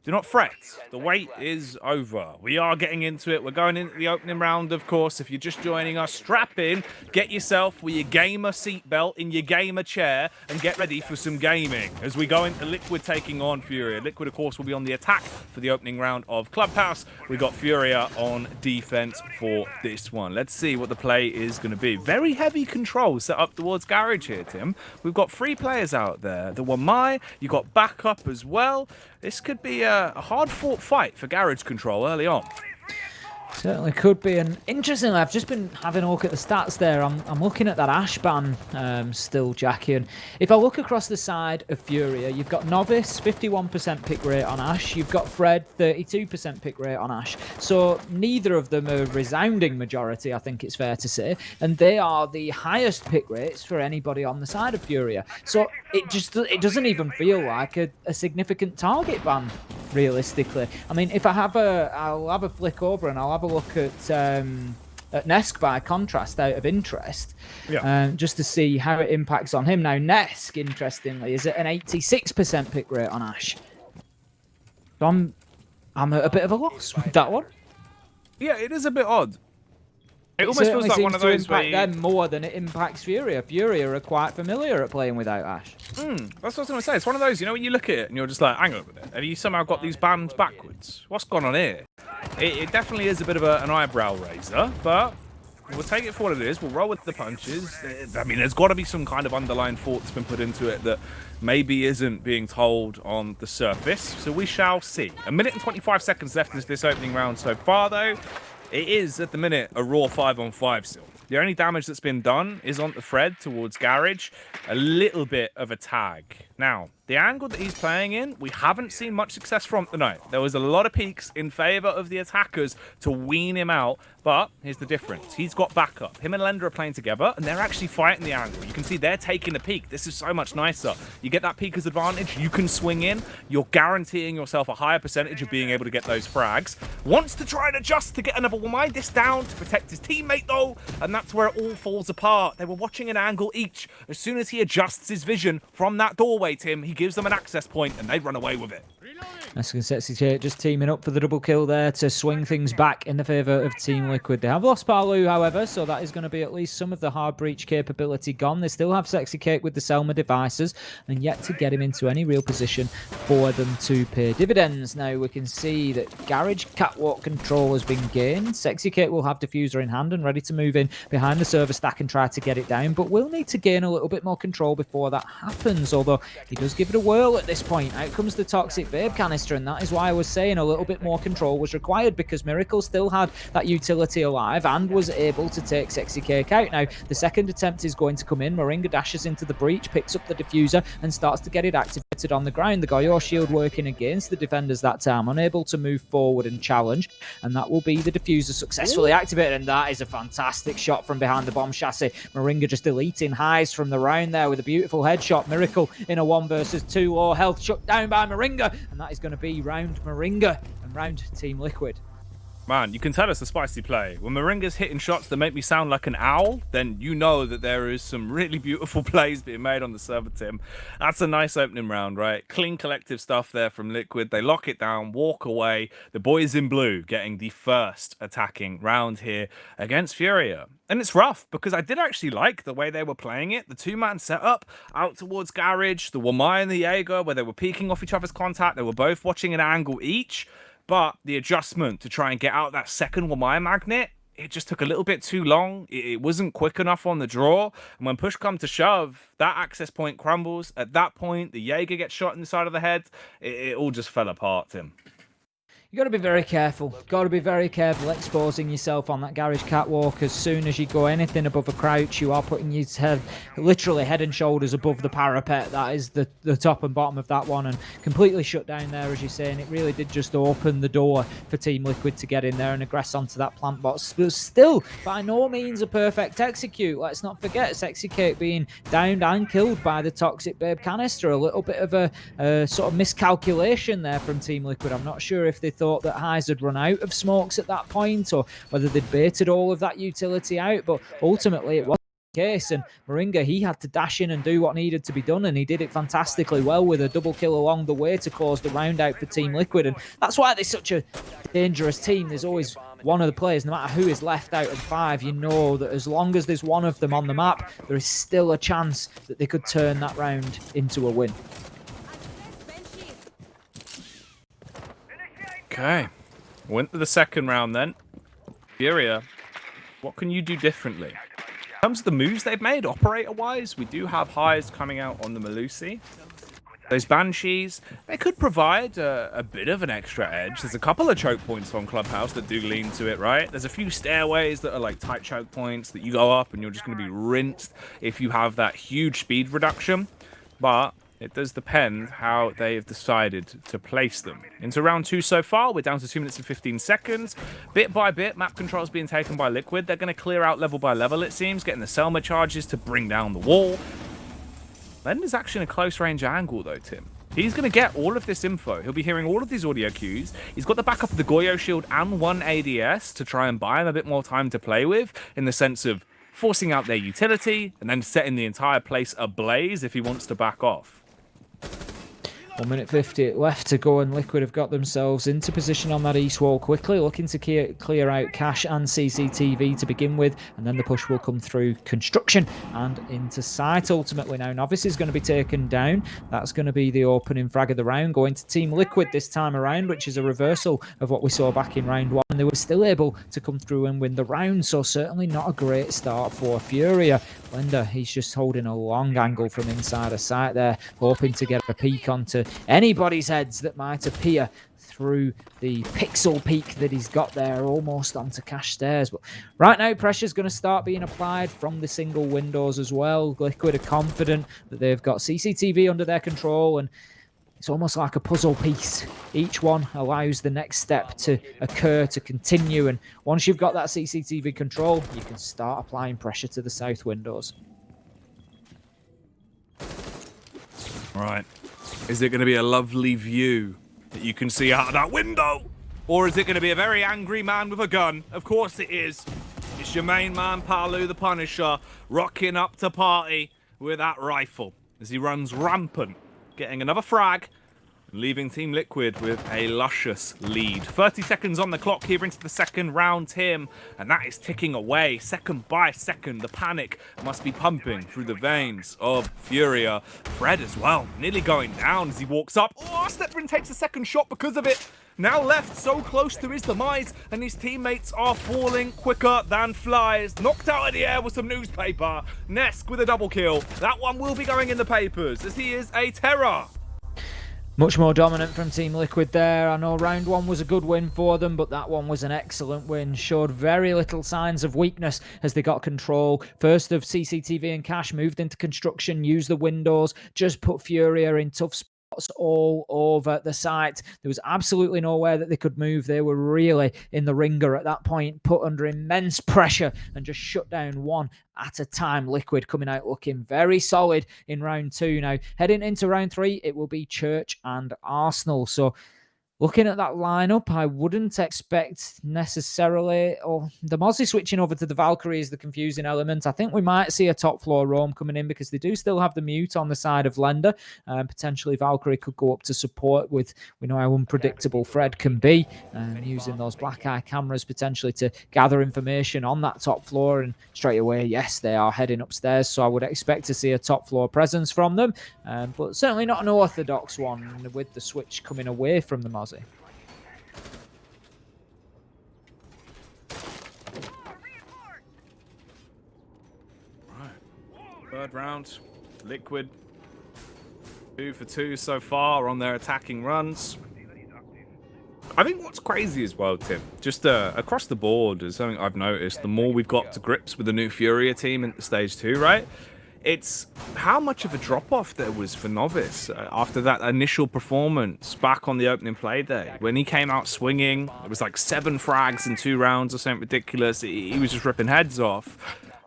do not fret. The wait is over. We are getting into it. We're going into the opening round, of course. If you're just joining us, strap in, get yourself with your gamer seatbelt in your gamer chair, and get ready for some gaming as we go into Liquid taking on Furia. Liquid, of course, will be on the attack for the opening round of Clubhouse. We got Furia on defense for this one. Let's see what the play is going to be. Very heavy control set up towards Garage here, Tim. We've got 3 players out there. The Wamai, you got backup as well. This could be a hard-fought fight for Garage control early on.
Certainly could be. And interestingly, I've just been having a look at the stats there. I'm looking at that Ash ban still, Jackie. And if I look across the side of Furia, you've got Novice, 51% pick rate on Ash. You've got Fred, 32% pick rate on Ash. So neither of them are a resounding majority, I think it's fair to say. And they are the highest pick rates for anybody on the side of Furia. So it doesn't even feel like a significant target ban, realistically. I mean, if I'll have a flick over and I'll have a look at Nesk by contrast out of interest, just to see how it impacts on him. Now, Nesk, interestingly, is at an 86% pick rate on Ash. So I'm at a bit of a loss with that one.
Yeah, it is a bit odd. It almost feels
certainly
like
seems
one of
to
those
impact them more than it impacts Furia. Furia are quite familiar at playing without Ash.
That's what I was going to say. It's one of those, when you look at it and you're just like, hang on a minute, have you somehow got these bans backwards? What's gone on here? It definitely is a bit of an eyebrow raiser, but we'll take it for what it is. We'll roll with the punches. I mean, there's got to be some kind of underlying thought that's been put into it that maybe isn't being told on the surface. So we shall see. 1 minute and 25 seconds left in this opening round so far, though. It is, at the minute, a raw 5-on-5 still. The only damage that's been done is on the Fred towards Garage. A little bit of a tag. Now, the angle that he's playing in, we haven't seen much success from tonight. There was a lot of peaks in favour of the attackers to wean him out, but here's the difference. He's got backup. Him and Lender are playing together, and they're actually fighting the angle. You can see they're taking the peak. This is so much nicer. You get that peak as advantage. You can swing in. You're guaranteeing yourself a higher percentage of being able to get those frags. Wants to try and adjust to get another Wamai this down to protect his teammate, though, and that's where it all falls apart. They were watching an angle each. As soon as he adjusts his vision from that doorway, Tim, he gives them an access point, and they run away with it.
Nesk and Sexy just teaming up for the double kill there to swing things back in the favour of Team Liquid. They have lost Palu, however, so that is going to be at least some of the hard breach capability gone. They still have Sexy Cake with the Selma devices and yet to get him into any real position for them to pay dividends. Now we can see that Garage catwalk control has been gained. Sexy Cake will have Diffuser in hand and ready to move in behind the server stack and try to get it down, but will need to gain a little bit more control before that happens, although he does give it a whirl at this point. Out comes the Toxic Vape canister, and that is why I was saying a little bit more control was required, because Miracle still had that utility alive and was able to take Sexy Cake out. Now, the second attempt is going to come in. Moringa dashes into the breach, picks up the diffuser, and starts to get it activated on the ground. The Goyor shield working against the defenders that time, unable to move forward and challenge, and that will be the diffuser successfully activated, and that is a fantastic shot from behind the bomb chassis. Moringa just deleting highs from the round there with a beautiful headshot. Miracle in a 1 versus 2, low health shut down by Moringa, and that is going to be round Moringa and round Team Liquid.
Man, you can tell it's a spicy play. When Moringa's hitting shots that make me sound like an owl, then you know that there is some really beautiful plays being made on the server, Tim. That's a nice opening round, right? Clean collective stuff there from Liquid. They lock it down, walk away. The boys in blue getting the first attacking round here against Furia. And it's rough because I did actually like the way they were playing it. The two-man setup out towards Garage, the Wamai and the Jaeger, where they were peeking off each other's contact. They were both watching an angle each. But the adjustment to try and get out that second Wamai magnet, it just took a little bit too long. It wasn't quick enough on the draw. And when push come to shove, that access point crumbles. At that point, the Jaeger gets shot in the side of the head. It all just fell apart, Tim.
You got to be very careful. Got to be very careful exposing yourself on that garage catwalk. As soon as you go anything above a crouch, you are putting your head literally head and shoulders above the parapet. That is the top and bottom of that one, and completely shut down there, as you're saying. It really did just open the door for Team Liquid to get in there and aggress onto that plant box. But still, by no means a perfect execute. Let's not forget, Execute being downed and killed by the Toxic Babe canister. A little bit of a sort of miscalculation there from Team Liquid. I'm not sure if they thought that Highs had run out of smokes at that point, or whether they'd baited all of that utility out, but ultimately it wasn't the case, and Moringa, he had to dash in and do what needed to be done, and he did it fantastically well with a double kill along the way to close the round out for Team Liquid. And that's why they're such a dangerous team. There's always one of the players, no matter who is left out of 5, you know that as long as there's one of them on the map, there is still a chance that they could turn that round into a win.
Okay, went to the second round then. Furia, what can you do differently? In terms of the moves they've made, operator-wise, we do have highs coming out on the Melusi. Those Banshees, they could provide a bit of an extra edge. There's a couple of choke points on Clubhouse that do lean to it, right? There's a few stairways that are like tight choke points that you go up and you're just going to be rinsed if you have that huge speed reduction. But it does depend how they have decided to place them. Into round 2 so far, we're down to 2 minutes and 15 seconds. Bit by bit, map control is being taken by Liquid. They're going to clear out level by level, it seems, getting the Selma charges to bring down the wall. Lender's actually in a close range angle, though, Tim. He's going to get all of this info. He'll be hearing all of these audio cues. He's got the backup of the Goyo shield and 1 ADS to try and buy him a bit more time to play with, in the sense of forcing out their utility and then setting the entire place ablaze if he wants to back off.
1 minute 50 left to go, and Liquid have got themselves into position on that east wall quickly, looking to clear out cache and CCTV to begin with, and then the push will come through construction and into site ultimately. Now Novice is going to be taken down. That's going to be the opening frag of the round, going to Team Liquid this time around, which is a reversal of what we saw back in round 1, and they were still able to come through and win the round, so certainly not a great start for Furia. Blender, he's just holding a long angle from inside a site there, hoping to get a peek onto anybody's heads that might appear through the pixel peak that he's got there, almost onto cache stairs. But right now, pressure's going to start being applied from the single windows as well. Liquid are confident that they've got CCTV under their control, and it's almost like a puzzle piece. Each one allows the next step to occur, to continue, and once you've got that CCTV control, you can start applying pressure to the south windows.
Right. Is it going to be a lovely view that you can see out of that window? Or is it going to be a very angry man with a gun? Of course it is. It's your main man, Palu the Punisher, rocking up to party with that rifle as he runs rampant, getting another frag, leaving Team Liquid with a luscious lead. 30 seconds on the clock here into the second round, Tim, and that is ticking away second by second. The panic must be pumping through the veins of Furia. Fred as well, nearly going down as he walks up. Oh, Stepford takes a second shot because of it. Now left so close to his demise, and his teammates are falling quicker than flies. Knocked out of the air with some newspaper. Nesk with a double kill. That one will be going in the papers, as he is a terror.
Much more dominant from Team Liquid there. I know round 1 was a good win for them, but that one was an excellent win. Showed very little signs of weakness as they got control. First of CCTV and cache, moved into construction, used the windows, just put Furia in tough spots. dots all over the site. There was absolutely nowhere that they could move. They were really in the ringer at that point, put under immense pressure and just shut down one at a time. Liquid coming out looking very solid in round 2. Now, heading into round 3, it will be Church and Arsenal. So looking at that lineup, I wouldn't expect necessarily, or the Mozzie switching over to the Valkyrie is the confusing element. I think we might see a top floor roam coming in because they do still have the mute on the side of Lender. Potentially Valkyrie could go up to support with, we know how unpredictable Fred can be, using those black eye cameras potentially to gather information on that top floor. And straight away, yes, they are heading upstairs. So I would expect to see a top floor presence from them, but certainly not an orthodox one with the switch coming away from the Mozzie.
Third round, Liquid 2 for 2 so far on their attacking runs. I think what's crazy as well, Tim, just across the board is something I've noticed. The more we've got to grips with the new Furia team in stage 2, right? It's how much of a drop-off there was for Novice after that initial performance back on the opening play day. When he came out swinging, it was like 7 frags in 2 rounds or something ridiculous. He was just ripping heads off.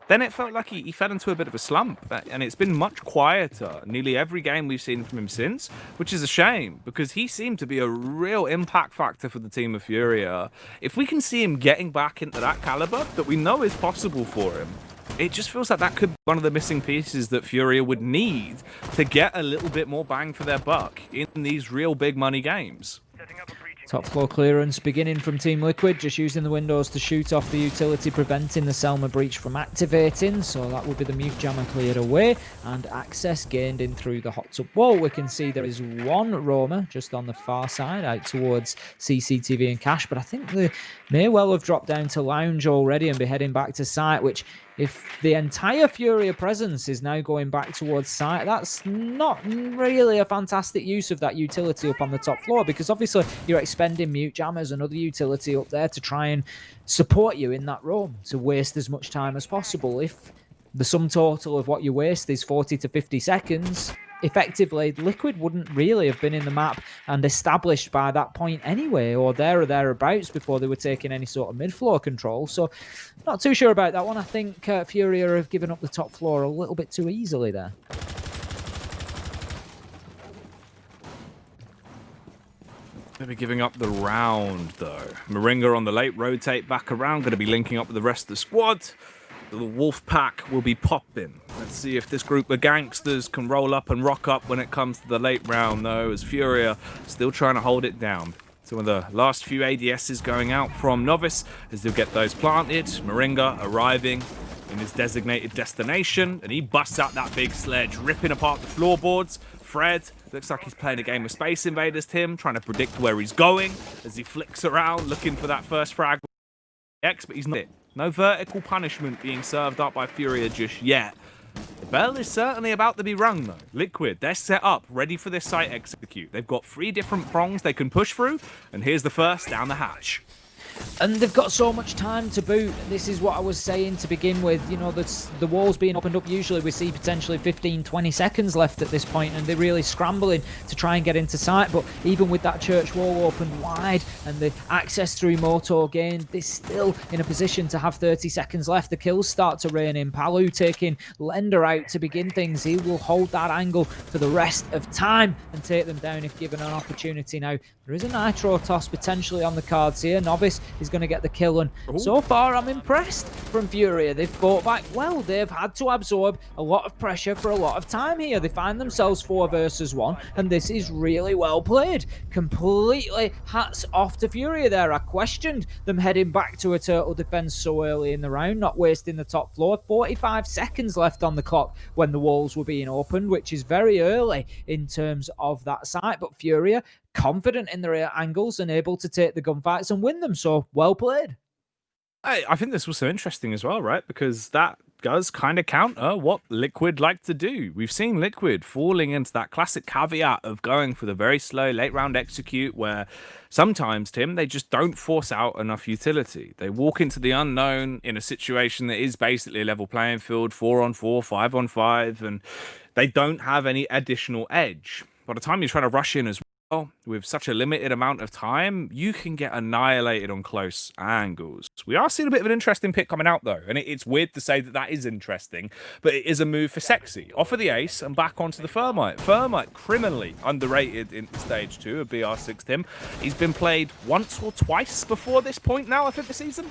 Then it felt like he fell into a bit of a slump, and it's been much quieter nearly every game we've seen from him since, which is a shame, because he seemed to be a real impact factor for the team of Furia. If we can see him getting back into that caliber that we know is possible for him, it just feels like that could be one of the missing pieces that Furia would need to get a little bit more bang for their buck in these real big money games.
Top floor clearance beginning from Team Liquid, just using the windows to shoot off the utility, preventing the Selma breach from activating. So that will be the mute jammer cleared away and access gained in through the hot tub wall. We can see there is one roamer just on the far side out towards CCTV and Cash, but I think they may well have dropped down to lounge already and be heading back to site, which if the entire Furia presence is now going back towards site, that's not really a fantastic use of that utility up on the top floor, because obviously you're expending mute jammers and other utility up there to try and support you in that roam, to waste as much time as possible. If the sum total of what you waste is 40 to 50 seconds, effectively Liquid wouldn't really have been in the map and established by that point anyway, or there or thereabouts, before they were taking any sort of mid-floor control. So not too sure about that one. I think Furia have given up the top floor a little bit too easily there.
Maybe giving up the round though. Moringa on the late rotate back around, going to be linking up with the rest of the squad. The wolf pack will be popping. Let's see if this group of gangsters can roll up and rock up when it comes to the late round, though, as Furia still trying to hold it down. Some of the last few ADSs going out from Novice as they'll get those planted. Moringa arriving in his designated destination, and he busts out that big sledge, ripping apart the floorboards. Fred looks like he's playing a game of Space Invaders, Tim, trying to predict where he's going as he flicks around, looking for that first frag. But he's not. No vertical punishment being served up by Furia just yet. The bell is certainly about to be rung, though. Liquid, they're set up, ready for this site execute. They've got 3 different prongs they can push through, and here's the first down the hatch.
And they've got so much time to boot. This is what I was saying to begin with. You know, the walls being opened up, usually we see potentially 15, 20 seconds left at this point, and they're really scrambling to try and get into sight. But even with that church wall opened wide and the access through Moto gained, they're still in a position to have 30 seconds left. The kills start to rain in. Palu taking Lender out to begin things. He will hold that angle for the rest of time and take them down if given an opportunity. Now, there is a nitro toss potentially on the cards here. Novice is going to get the kill, and so far I'm impressed from Furia. They've fought back well. They've had to absorb a lot of pressure for a lot of time here. They find themselves 4 versus 1, and this is really well played. Completely hats off to Furia there. I questioned them heading back to a turtle defense so early in the round, not wasting the top floor. 45 seconds left on the clock when the walls were being opened, which is very early in terms of that site, but Furia confident in their angles and able to take the gunfights and win them. So well played.
I think this was so interesting as well, right? Because that does kind of counter what Liquid like to do. We've seen Liquid falling into that classic caveat of going for the very slow late round execute, where sometimes, Tim, they just don't force out enough utility. They walk into the unknown in a situation that is basically a level playing field, 4-on-4, 5-on-5, and they don't have any additional edge. by the time you're trying to rush in as well, with such a limited amount of time, you can get annihilated on close angles. We are seeing a bit of an interesting pick coming out, though, and it's weird to say that that is interesting, but it is a move for Sexy. Off of the Ace and back onto the Thermite. Thermite, criminally underrated in Stage 2 of BR6 Tim. He's been played once or twice before this point now, I think, this season.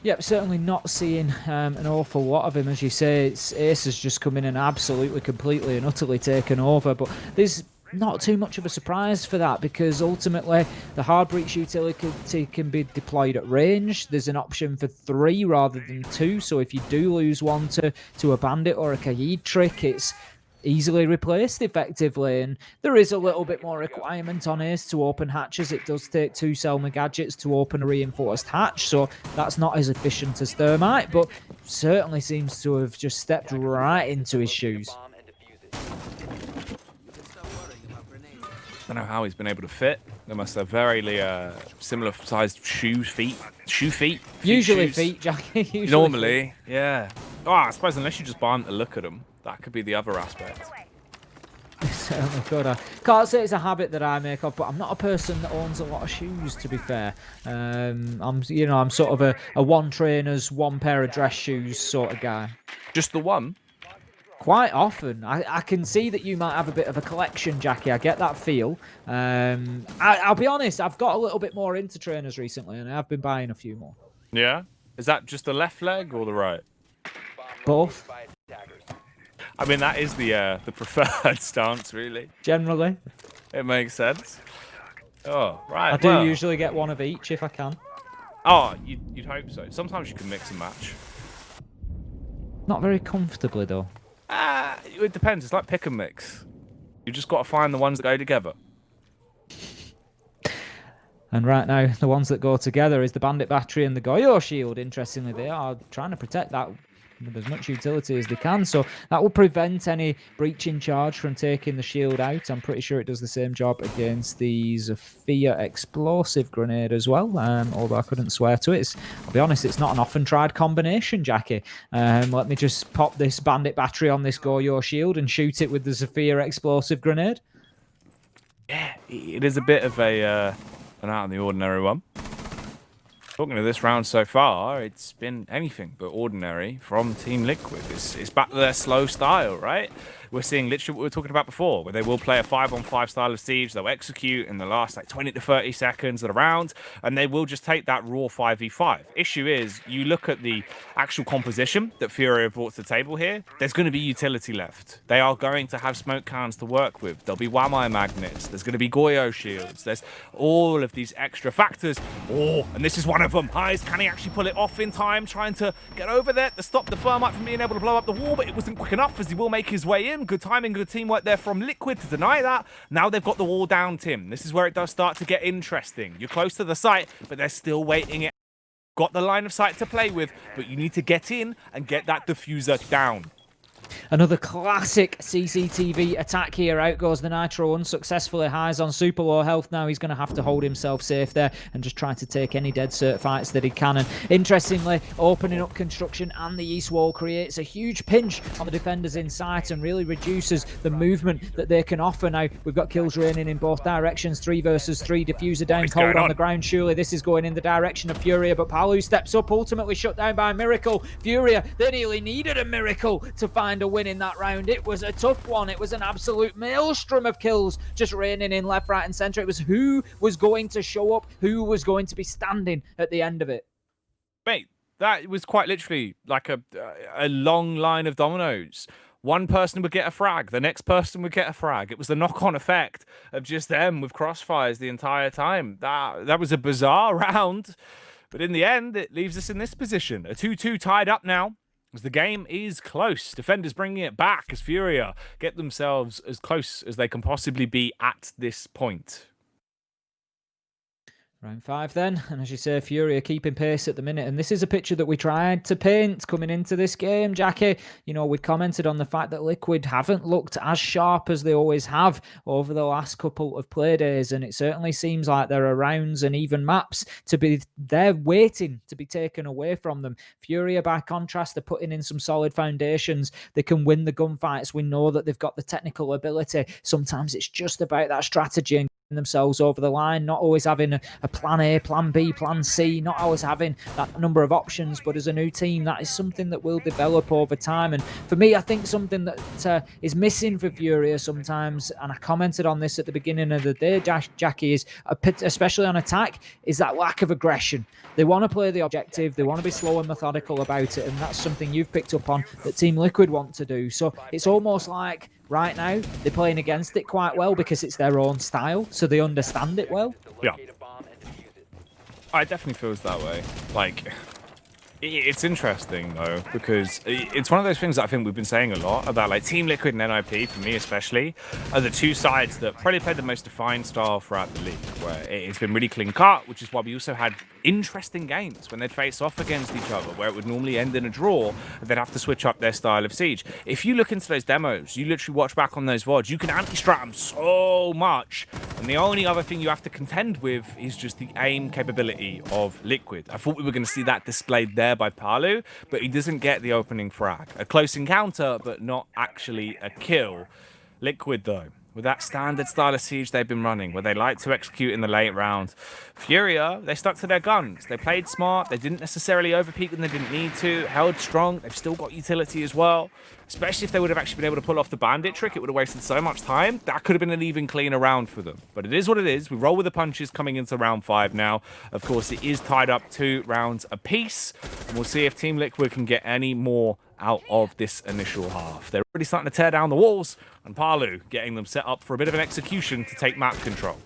Yep, certainly not seeing an awful lot of him. As you say, Ace has just come in and absolutely, completely and utterly taken over. But there's not too much of a surprise for that, because ultimately the hard breach utility can be deployed at range. There's an option for 3 rather than 2. So if you do lose one to a bandit or a Kaid trick, it's easily replaced effectively, and there is a little bit more requirement on Ace to open hatches. It does take 2 Selma gadgets to open a reinforced hatch, so that's not as efficient as Thermite, but certainly seems to have just stepped right into his shoes.
I don't know how he's been able to fit. They must have very similar sized feet.
Usually feet, Jackie. Usually
Normally,
feet.
yeah. Oh, I suppose unless you just buy them to look at them. That could be the other aspect.
Certainly could. I can't say it's a habit that I make up, but I'm not a person that owns a lot of shoes, to be fair. I'm sort of a one trainer's, one pair of dress shoes sort of guy.
Just the one?
Quite often. I can see that you might have a bit of a collection, Jackie. I get that feel. I'll be honest, I've got a little bit more into trainers recently, and I've been buying a few more.
Yeah? Is that just the left leg or the right?
Both.
I mean, that is the preferred stance, really.
Generally.
It makes sense. Oh, right.
I do usually get one of each if I can.
Oh, you'd hope so. Sometimes you can mix and match.
Not very comfortably, though.
It depends. It's like pick and mix. You just got to find the ones that go together.
And right now, the ones that go together is the Bandit Battery and the Goyo Shield. Interestingly, they are trying to protect that with as much utility as they can, so that will prevent any breaching charge from taking the shield out. I'm pretty sure it does the same job against the Zofia explosive grenade as well, although I couldn't swear to it. I'll be honest, it's not an often tried combination, Jackie. Let me just pop this Bandit Battery on this Goyo Shield and shoot it with the Zofia explosive grenade.
Yeah, it is a bit of an out of the ordinary one. Talking to this round so far, it's been anything but ordinary from Team Liquid. It's back to their slow style, right? We're seeing literally what we were talking about before, where they will play a 5-on-5 style of siege. They'll execute in the last 20 to 30 seconds of the round, and they will just take that raw 5v5. Issue is, you look at the actual composition that Fury have brought to the table here, there's going to be utility left. They are going to have smoke cans to work with. There'll be Wamai magnets. There's going to be Goyo shields. There's all of these extra factors. Oh, and this is one of them. Highs, can he actually pull it off in time? Trying to get over there to stop the Thermite from being able to blow up the wall, but it wasn't quick enough as he will make his way in. Good timing, good teamwork there from Liquid to deny that. Now they've got the wall down, Tim. This is where it does start to get interesting. You're close to the site, but they're still waiting it. Got the line of sight to play with, but you need to get in and get that diffuser down.
Another classic CCTV attack here. Out goes the Nitro unsuccessfully. Highs on super low health now. He's going to have to hold himself safe there and just try to take any dead cert fights that he can. And interestingly, opening up construction and the east wall creates a huge pinch on the defenders in sight and really reduces the movement that they can offer. Now, we've got kills raining in both directions. 3 versus 3. Diffuser down cold on the ground. Surely this is going in the direction of Furia, but Palu steps up, ultimately shut down by Miracle. Furia, they nearly needed a miracle to find a win in that round. It was a tough one. It was an absolute maelstrom of kills just raining in left, right and centre. It was who was going to show up, who was going to be standing at the end of it.
Mate, that was quite literally like a long line of dominoes. One person would get a frag, the next person would get a frag. It was the knock-on effect of just them with crossfires the entire time. That was a bizarre round, but in the end, it leaves us in this position. A 2-2 tied up now, as the game is close. Defenders bringing it back as Furia get themselves as close as they can possibly be at this point.
Round 5 then, and as you say, Fury are keeping pace at the minute, and this is a picture that we tried to paint coming into this game, Jackie. You know, we commented on the fact that Liquid haven't looked as sharp as they always have over the last couple of play days, and it certainly seems like there are rounds and even maps to be there waiting to be taken away from them. Fury, by contrast, are putting in some solid foundations. They can win the gunfights. We know that they've got the technical ability. Sometimes it's just about that strategy and themselves over the line, not always having a plan A, plan B, plan C, not always having that number of options, but as a new team, that is something that will develop over time. And for me, I think something that is missing for Furia sometimes, and I commented on this at the beginning of the day, Jackie, is especially on attack, is that lack of aggression. They want to play the objective, they want to be slow and methodical about it, and that's something you've picked up on that Team Liquid want to do. So it's almost like right now they're playing against it quite well because it's their own style, so they understand it well.
Yeah. It definitely feels that way. Like, it's interesting though, because it's one of those things that I think we've been saying a lot about, like Team Liquid and NIP, for me especially, are the two sides that probably played the most defined style throughout the league, where it's been really clean cut, which is why we also had interesting games when they'd face off against each other, where it would normally end in a draw, and they'd have to switch up their style of siege. If you look into those demos, you literally watch back on those VODs, you can anti-strat them so much, and the only other thing you have to contend with is just the aim capability of Liquid. I thought we were going to see that displayed there by Palu, but he doesn't get the opening frag. A close encounter, but not actually a kill. Liquid, though, with that standard style of siege they've been running, where they like to execute in the late round, Furia, they stuck to their guns. They played smart. They didn't necessarily overpeak when they didn't need to. Held strong. They've still got utility as well. Especially if they would have actually been able to pull off the bandit trick, it would have wasted so much time. That could have been an even cleaner round for them. But it is what it is. We roll with the punches coming into round 5 now. Of course, it is tied up 2 rounds apiece. And we'll see if Team Liquid can get any more out of this initial half. They're already starting to tear down the walls, and Palu getting them set up for a bit of an execution to take map control.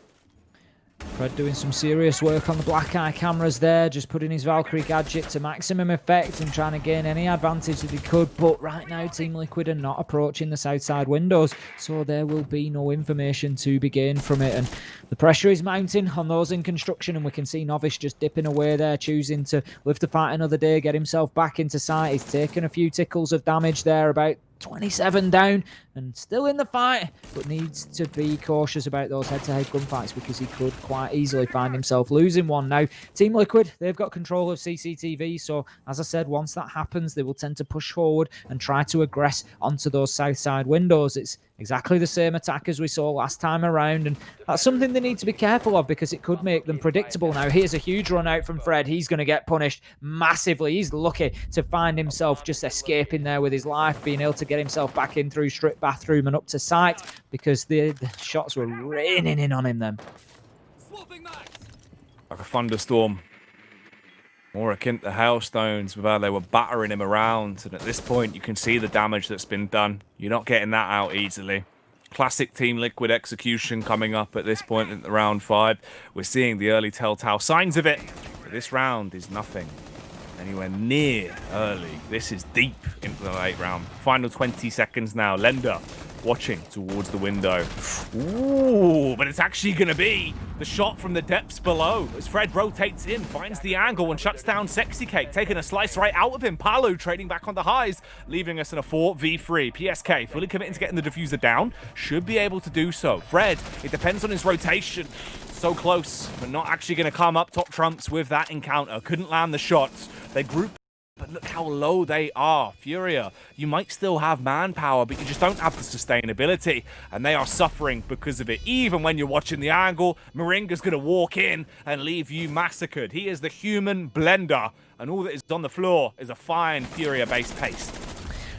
Fred doing some serious work on the black eye cameras there, just putting his Valkyrie gadget to maximum effect and trying to gain any advantage that he could. But right now, Team Liquid are not approaching the south side windows, so there will be no information to be gained from it. And the pressure is mounting on those in construction, and we can see Novice just dipping away there, choosing to live to fight another day, get himself back into sight. He's taken a few tickles of damage there, about 27 down, and still in the fight, but needs to be cautious about those head-to-head gunfights because he could quite easily find himself losing one. Now, Team Liquid, they've got control of CCTV, so as I said, once that happens, they will tend to push forward and try to aggress onto those south side windows. It's exactly the same attack as we saw last time around, and that's something they need to be careful of because it could make them predictable. Now, here's a huge run out from Fred. He's going to get punished massively. He's lucky to find himself just escaping there with his life, being able to get himself back in through strip bathroom and up to sight because the shots were raining in on him then.
Like a thunderstorm. More akin to hailstones, where they were battering him around, and at this point you can see the damage that's been done. You're not getting that out easily. Classic Team Liquid execution coming up at this point in the round 5. We're seeing the early telltale signs of it, but this round is nothing anywhere near early. This is deep into the late round. Final 20 seconds now. Lender watching towards the window. Ooh, but it's actually going to be the shot from the depths below as Fred rotates in, finds the angle and shuts down Sexy Cake, taking a slice right out of him. Palu trading back on the highs, leaving us in a 4v3. PSK fully committing to getting the diffuser down. Should be able to do so. Fred, it depends on his rotation. So close, but not actually going to come up top trumps with that encounter. Couldn't land the shots. They group, but look how low they are. Furia, you might still have manpower, but you just don't have the sustainability, and they are suffering because of it. Even when you're watching the angle, Moringa's going to walk in and leave you massacred. He is the human blender, and all that is on the floor is a fine Furia-based paste.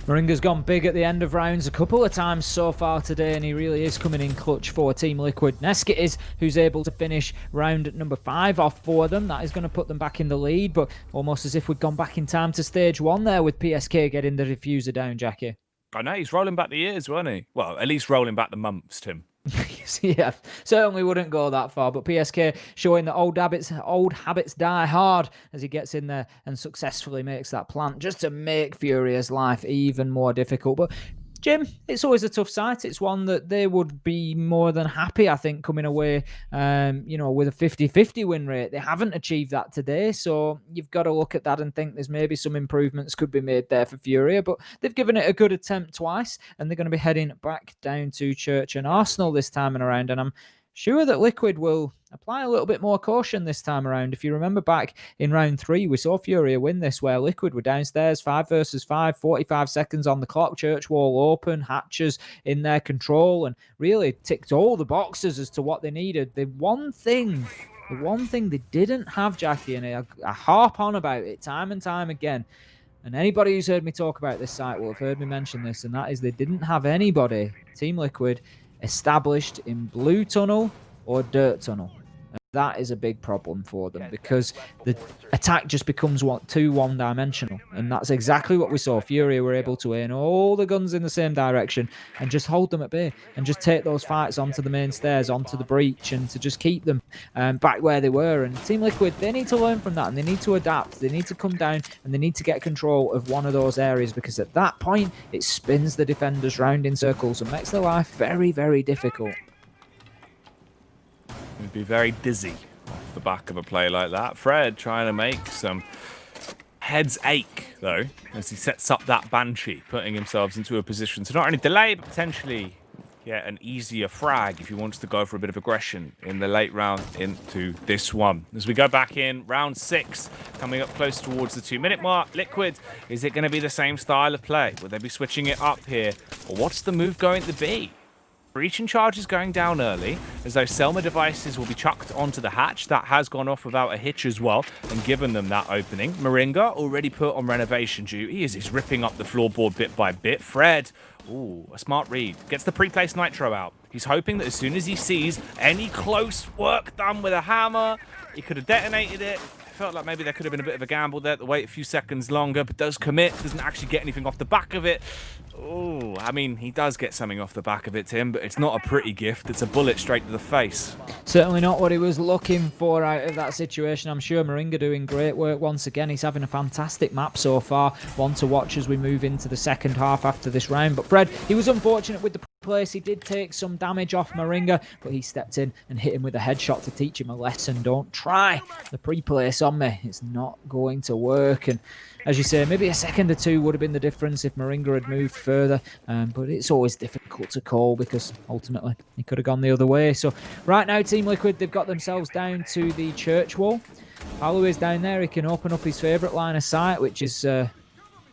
Moringa's gone big at the end of rounds a couple of times so far today, and he really is coming in clutch for Team Liquid. Neskit is who's able to finish round number 5 off for them. That is going to put them back in the lead, but almost as if we'd gone back in time to stage 1 there with PSK getting the diffuser down, Jackie.
I know, he's rolling back the years, wasn't he? Well, at least rolling back the months, Tim.
Yeah, certainly wouldn't go that far, but PSK showing that old habits die hard as he gets in there and successfully makes that plant just to make Furia's life even more difficult. But Jim, it's always a tough sight. It's one that they would be more than happy, I think, coming away, with a 50-50 win rate. They haven't achieved that today, so you've got to look at that and think there's maybe some improvements could be made there for Furia, but they've given it a good attempt twice, and they're going to be heading back down to Church and Arsenal this time around, and I'm sure that Liquid will apply a little bit more caution this time around. If you remember back in round 3, we saw Furia win this where Liquid were downstairs 5 versus 5, 45 seconds on the clock, church wall open, hatches in their control, and really ticked all the boxes as to what they needed. The one thing they didn't have, Jackie, and I harp on about it time and time again, and anybody who's heard me talk about this site will have heard me mention this, and that is they didn't have anybody, Team Liquid, established in blue tunnel or dirt tunnel. And that is a big problem for them because the attack just becomes too one-dimensional, and that's exactly what we saw. Furia were able to aim all the guns in the same direction and just hold them at bay and just take those fights onto the main stairs, onto the breach, and to just keep them back where they were. And Team Liquid, they need to learn from that, and they need to adapt. They need to come down and they need to get control of one of those areas, because at that point it spins the defenders round in circles and makes their life very, very difficult.
You'd be very dizzy off the back of a play like that. Fred trying to make some heads ache, though, as he sets up that Banshee, putting himself into a position to not only delay, but potentially get an easier frag if he wants to go for a bit of aggression in the late round into this one. As we go back in, round 6, coming up close towards the 2-minute mark. Liquid, is it going to be the same style of play? Will they be switching it up here? Or what's the move going to be? Breaching charges going down early, as though Selma devices will be chucked onto the hatch. That has gone off without a hitch as well, and given them that opening. Moringa already put on renovation duty as he's ripping up the floorboard bit by bit. Fred, ooh, a smart read. Gets the pre-placed nitro out. He's hoping that as soon as he sees any close work done with a hammer, he could have detonated it. Felt like maybe there could have been a bit of a gamble there to wait a few seconds longer, but does commit, doesn't actually get anything off the back of it. Oh, I mean, he does get something off the back of it, Tim, but it's not a pretty gift. It's a bullet straight to the face.
Certainly not what he was looking for out of that situation. I'm sure Moringa doing great work once again. He's having a fantastic map so far. One to watch as we move into the second half after this round. But Fred, he was unfortunate with the place. He did take some damage off Moringa, but he stepped in and hit him with a headshot to teach him a lesson. Don't try the pre-place on me. It's not going to work. And as you say, maybe a second or two would have been the difference if Moringa had moved further. But it's always difficult to call because ultimately he could have gone the other way. So right now, Team Liquid, they've got themselves down to the church wall. Paolo is down there. He can open up his favourite line of sight, which is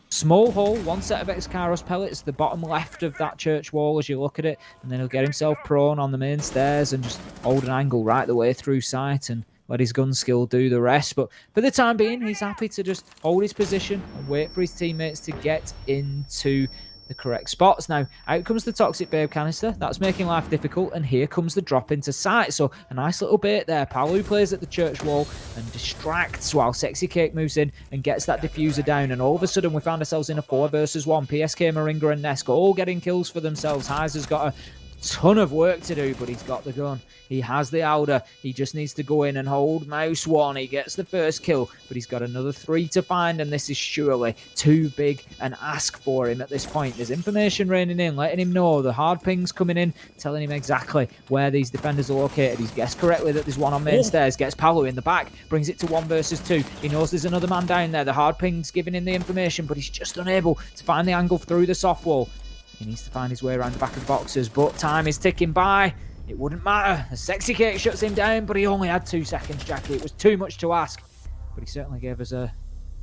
small hole, one set of Excaros pellets, the bottom left of that church wall as you look at it, and then he'll get himself prone on the main stairs and just hold an angle right the way through sight and let his gun skill do the rest. But for the time being, he's happy to just hold his position and wait for his teammates to get into the correct spots. Now, out comes the Toxic Babe canister. That's making life difficult, and here comes the drop into sight. So a nice little bait there. Palu plays at the church wall and distracts while Sexy Cake moves in and gets that diffuser down, and all of a sudden we found ourselves in a 4 versus 1. PSK, Moringa and Nesk all getting kills for themselves. Heiser's got a ton of work to do, but he's got the gun. He has the Alder. He just needs to go in and hold mouse 1. He gets the first kill, but he's got another 3 to find, and this is surely too big an ask for him at this point. There's information raining in, letting him know. The hard ping's coming in, telling him exactly where these defenders are located. He's guessed correctly that there's one on main stairs. Gets Palu in the back, brings it to 1 versus 2. He knows there's another man down there. The hard ping's giving him the information, but he's just unable to find the angle through the soft wall. He needs to find his way around the back of the boxes, but time is ticking by. It wouldn't matter. The Sexy Cake shuts him down, but he only had 2 seconds, Jackie. It was too much to ask, but he certainly gave us a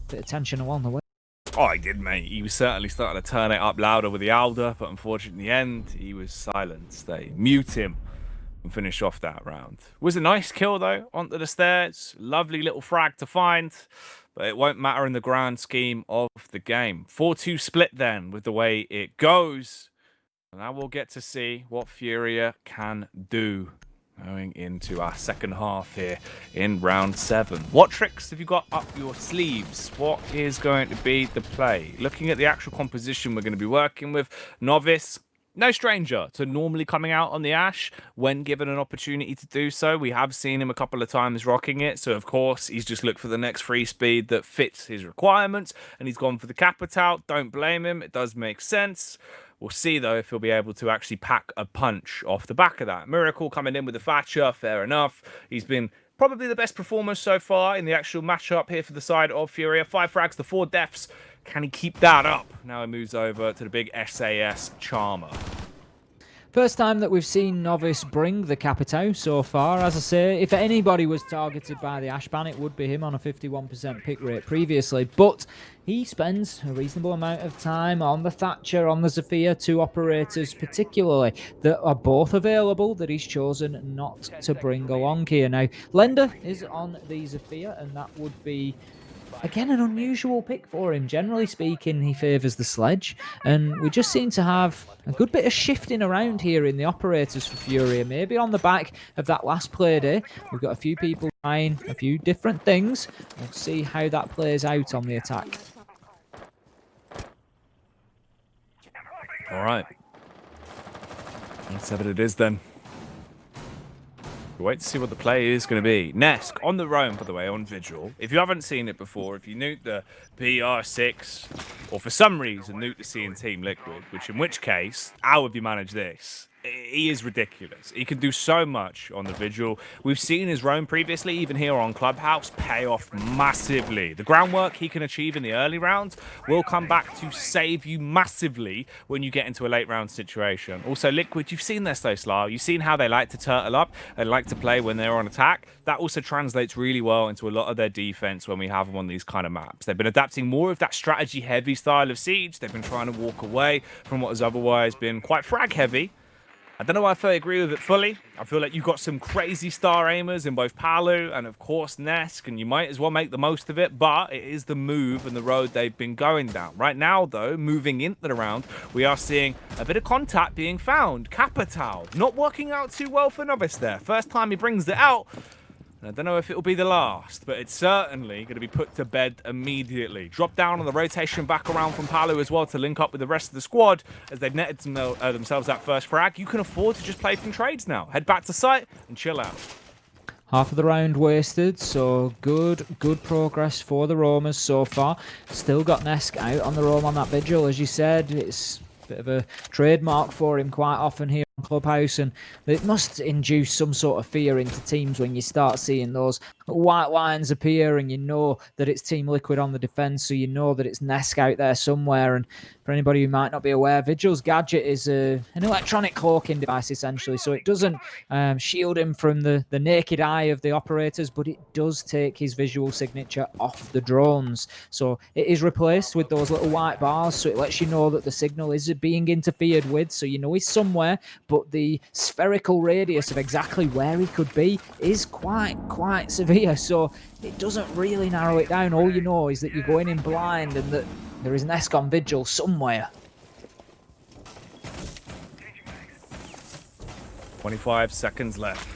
bit of tension along the way.
Oh, he did, mate. He was certainly starting to turn it up louder with the Alder, but unfortunately in the end, he was silenced. They mute him and finish off that round. It was a nice kill, though, onto the stairs. Lovely little frag to find, but it won't matter in the grand scheme of the game. 4-2 split then with the way it goes. And now we'll get to see what Furia can do going into our second half here in round 7. What tricks have you got up your sleeves? What is going to be the play? Looking at the actual composition we're going to be working with, Novice, no stranger to normally coming out on the Ash when given an opportunity to do so. We have seen him a couple of times rocking it, so of course he's just looked for the next free speed that fits his requirements, and he's gone for the Capital. Don't blame him, it does make sense. We'll see, though, if he'll be able to actually pack a punch off the back of that. Miracle coming in with the Thatcher, fair enough. He's been probably the best performer so far in the actual matchup here for the side of Furia. 5 frags to 4 deaths. Can he keep that up? Now he moves over to the big SAS Charmer.
First time that we've seen Novice bring the Capitão so far. As I say, if anybody was targeted by the Ashban, it would be him on a 51% pick rate previously. But he spends a reasonable amount of time on the Thatcher, on the Zofia, 2 operators particularly, that are both available, that he's chosen not to bring along here. Now, Lender is on the Zofia, and that would be, again, an unusual pick for him. Generally speaking, he favours the Sledge, and we just seem to have a good bit of shifting around here in the operators for Furia. Maybe on the back of that last play day, we've got a few people trying a few different things. We'll see how that plays out on the attack.
All right. Let's have it is then. Wait to see what the play is going to be. Nesk on the roam, by the way, on Vigil. If you haven't seen it before, if you nuke the BR6, or for some reason nuke the C in Team Liquid, in which case, how have you managed this? He is ridiculous. He can do so much on the Vigil. We've seen his roam previously, even here on Clubhouse, pay off massively. The groundwork he can achieve in the early rounds will come back to save you massively when you get into a late round situation. Also, Liquid, you've seen this though, Slow. You've seen how they like to turtle up and like to play when they're on attack. That also translates really well into a lot of their defense when we have them on these kind of maps. They've been adapting more of that strategy-heavy style of Siege. They've been trying to walk away from what has otherwise been quite frag-heavy. I don't know if I agree with it fully. I feel like you've got some crazy star aimers in both Palu and, of course, Nesk, and you might as well make the most of it, but it is the move and the road they've been going down. Right now, though, moving into the round, we are seeing a bit of contact being found. Capitão not working out too well for Novice there. First time he brings it out. I don't know if it will be the last, but it's certainly going to be put to bed immediately. Drop down on the rotation back around from Palu as well to link up with the rest of the squad as they've netted themselves that first frag. You can afford to just play from trades now. Head back to site and chill out.
Half of the round wasted, so good progress for the roamers so far. Still got Nesk out on the roam on that Vigil, as you said. It's a bit of a trademark for him quite often here on Clubhouse, and it must induce some sort of fear into teams when you start seeing those white lines appear and you know that it's Team Liquid on the defense, so you know that it's Nesk out there somewhere. And for anybody who might not be aware, Vigil's gadget is an electronic cloaking device essentially, so it doesn't shield him from the naked eye of the operators, but it does take his visual signature off the drones. So it is replaced with those little white bars, so it lets you know that the signal is being interfered with, so you know he's somewhere, but the spherical radius of exactly where he could be is quite severe. So it doesn't really narrow it down. All you know is that you're going in blind and that there is an Nesk on Vigil somewhere.
25 seconds left.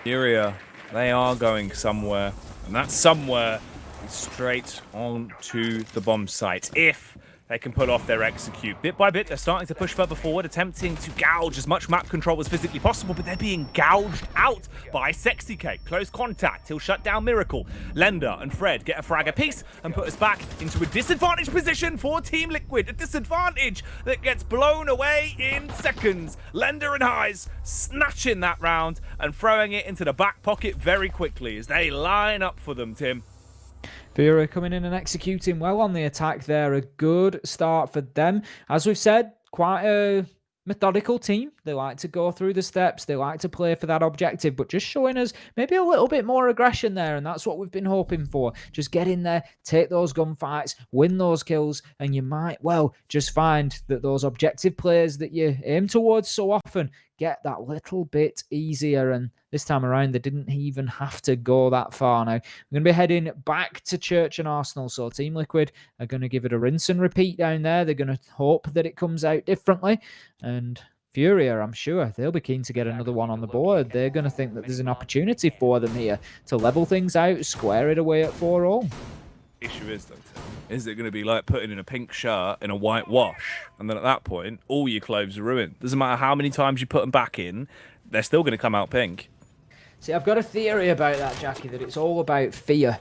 Furia, they are going somewhere, and that somewhere is straight on to the bomb site. If they can pull off their execute. Bit by bit, they're starting to push further forward, attempting to gouge as much map control as physically possible, but they're being gouged out by Sexy Cake. Close contact, he'll shut down Miracle. Lender and Fred get a frag apiece and put us back into a disadvantaged position for Team Liquid. A disadvantage that gets blown away in seconds. Lender and Highs snatching that round and throwing it into the back pocket very quickly as they line up for them, Tim.
Furia coming in and executing well on the attack there. A good start for them. As we've said, quite a methodical team. They like to go through the steps. They like to play for that objective, but just showing us maybe a little bit more aggression there, and that's what we've been hoping for. Just get in there, take those gunfights, win those kills, and you might, well, just find that those objective plays that you aim towards so often get that little bit easier, and this time around they didn't even have to go that far. Now we're going to be heading back to Church and Arsenal, so Team Liquid are going to give it a rinse and repeat down there. They're going to hope that it comes out differently, and Furia, I'm sure they'll be keen to get another one on the board. They're going to think that there's an opportunity for them here to level things out, square it away at 4-all.
Issue is, though, is it going to be like putting in a pink shirt in a white wash, and then at that point all your clothes are ruined? Doesn't matter how many times you put them back in, they're still going to come out pink. See,
I've got a theory about that, Jackie, that it's all about fear.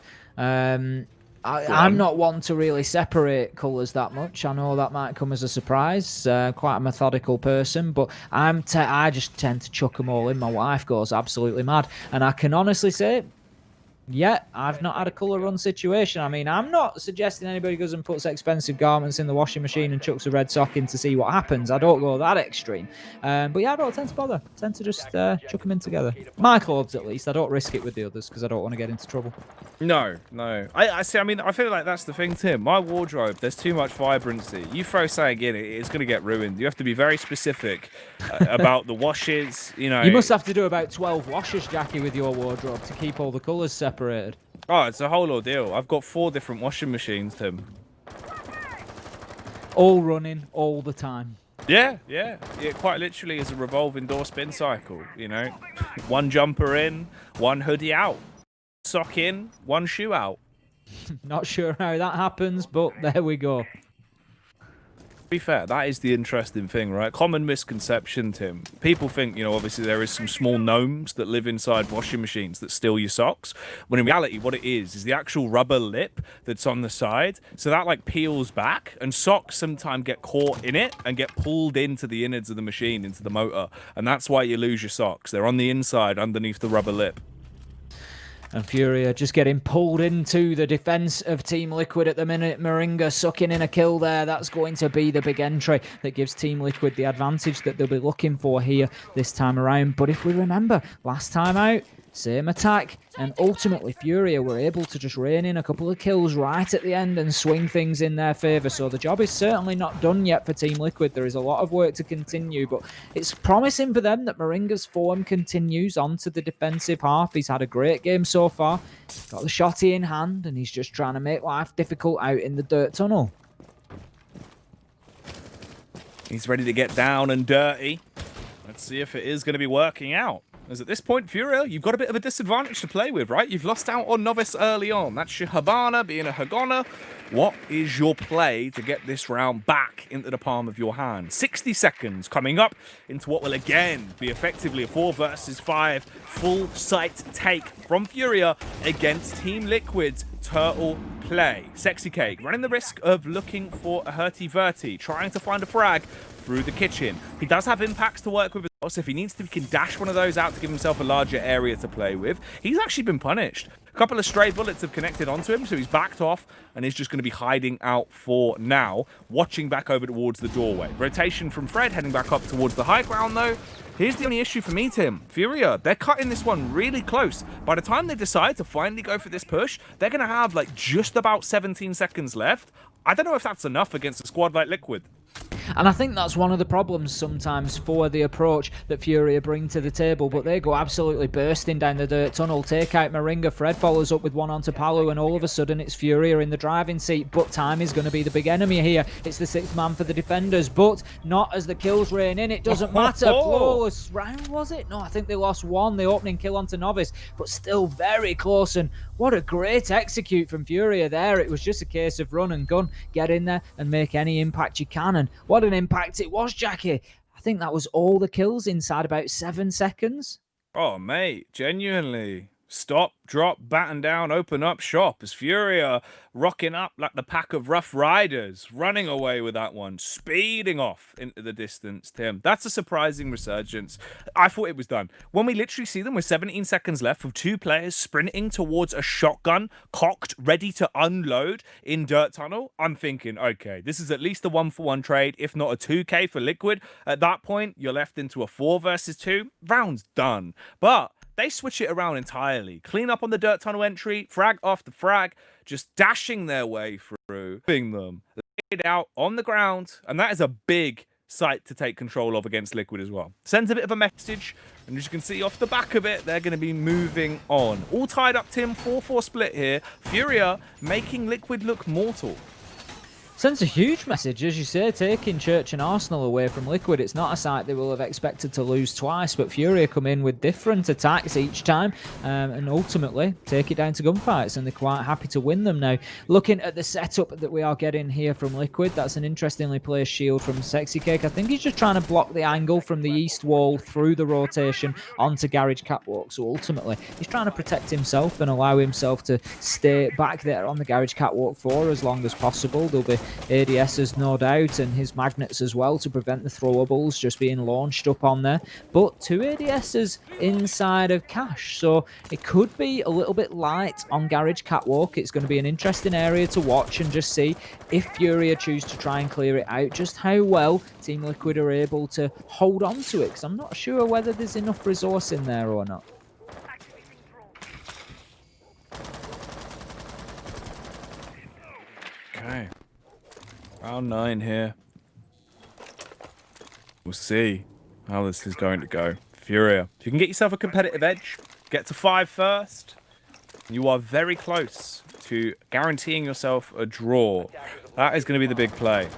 I'm not one to really separate colours that much. I know that might come as a surprise. Quite a methodical person, but I just tend to chuck them all in. My wife goes absolutely mad, and I can honestly say, yeah, I've not had a colour run situation. I mean, I'm not suggesting anybody goes and puts expensive garments in the washing machine and chucks a red sock in to see what happens. I don't go that extreme. But yeah, I don't tend to bother. I tend to just chuck them in together. My clothes, at least. I don't risk it with the others because I don't want to get into trouble.
No. I see. I mean, I feel like that's the thing, Tim. My wardrobe, there's too much vibrancy. You throw something in, it's going to get ruined. You have to be very specific about the washes. You know,
you must have to do about 12 washes, Jackie, with your wardrobe to keep all the colours separated.
Oh, it's a whole ordeal. I've got 4 different washing machines, Tim.
All running all the time.
Yeah. It quite literally is a revolving door spin cycle. You know, one jumper in, one hoodie out. Sock in, one shoe out.
Not sure how that happens, but there we go.
To be fair, that is the interesting thing, right? Common misconception, Tim. People think, you know, obviously there is some small gnomes that live inside washing machines that steal your socks. When in reality, what it is the actual rubber lip that's on the side. So that like peels back, and socks sometimes get caught in it and get pulled into the innards of the machine, into the motor. And that's why you lose your socks. They're on the inside underneath the rubber lip.
And Furia just getting pulled into the defence of Team Liquid at the minute. Moringa sucking in a kill there. That's going to be the big entry that gives Team Liquid the advantage that they'll be looking for here this time around. But if we remember, last time out, same attack, and ultimately Furia were able to just rein in a couple of kills right at the end and swing things in their favour. So the job is certainly not done yet for Team Liquid. There is a lot of work to continue, but it's promising for them that Moringa's form continues onto the defensive half. He's had a great game so far. Got the shotty in hand, and he's just trying to make life difficult out in the dirt tunnel.
He's ready to get down and dirty. Let's see if it is going to be working out. As at this point, Furia, you've got a bit of a disadvantage to play with, right? You've lost out on Novice early on. That's your Habana being a Hagona. What is your play to get this round back into the palm of your hand? 60 seconds coming up into what will again be effectively a 4 versus 5 full sight take from Furia against Team Liquid's Turtle play. Sexy Cake running the risk of looking for a hurty-verty, trying to find a frag through the kitchen. He does have impacts to work with, so if he needs to, he can dash one of those out to give himself a larger area to play with. He's actually been punished. A couple of stray bullets have connected onto him, so he's backed off and is just going to be hiding out for now, watching back over towards the doorway. Rotation from Fred, heading back up towards the high ground, though. Here's the only issue for me, Tim. Furia, they're cutting this one really close. By the time they decide to finally go for this push, they're going to have like just about 17 seconds left. I don't know if that's enough against a squad like Liquid.
And I think that's one of the problems sometimes for the approach that Furia bring to the table, but they go absolutely bursting down the dirt tunnel, take out Moringa, Fred follows up with one onto Palu, and all of a sudden it's Furia in the driving seat, but time is going to be the big enemy here. It's the 6th man for the defenders, but not as the kills rain in. It doesn't matter. Flawless round, was it? No, I think they lost one, the opening kill onto Novice, but still very close, and what a great execute from Furia there. It was just a case of run and gun, get in there and make any impact you can, and what an impact it was, Jackie. I think that was all the kills inside about 7 seconds.
Oh, mate, genuinely. Stop, drop, batten down, open up shop as Furia rocking up like the pack of rough riders, running away with that one, speeding off into the distance, Tim. That's a surprising resurgence. I thought it was done. When we literally see them with 17 seconds left with 2 players sprinting towards a shotgun, cocked, ready to unload in Dirt Tunnel, I'm thinking, okay, this is at least a 1-for-1 trade, if not a 2K for Liquid. At that point, you're left into a 4 versus 2. Round's done. But they switch it around entirely. Clean up on the Dirt Tunnel entry, frag after frag, just dashing their way through, putting them laid out on the ground, and that is a big sight to take control of against Liquid as well. Sends a bit of a message, and as you can see off the back of it, they're going to be moving on. All tied up, Tim, 4-4 split here. Furia making Liquid look mortal.
Sends a huge message, as you say, taking Church and Arsenal away from Liquid. It's not a site they will have expected to lose twice, but Furia come in with different attacks each time and ultimately take it down to gunfights, and they're quite happy to win them now. Looking at the setup that we are getting here from Liquid, that's an interestingly placed shield from Sexy Cake. I think he's just trying to block the angle from the east wall through the rotation onto Garage Catwalk, so ultimately he's trying to protect himself and allow himself to stay back there on the Garage Catwalk for as long as possible. There'll be ADSs no doubt, and his magnets as well to prevent the throwables just being launched up on there, but 2 ADSs inside of Cash, so it could be a little bit light on Garage Catwalk. It's going to be an interesting area to watch and just see if Furia choose to try and clear it out, just how well Team Liquid are able to hold on to it, because I'm not sure whether there's enough resource in there or not.
Okay. Round 9 here. We'll see how this is going to go. Furia, if you can get yourself a competitive edge, get to 5 first, you are very close to guaranteeing yourself a draw. That is going to be the big play.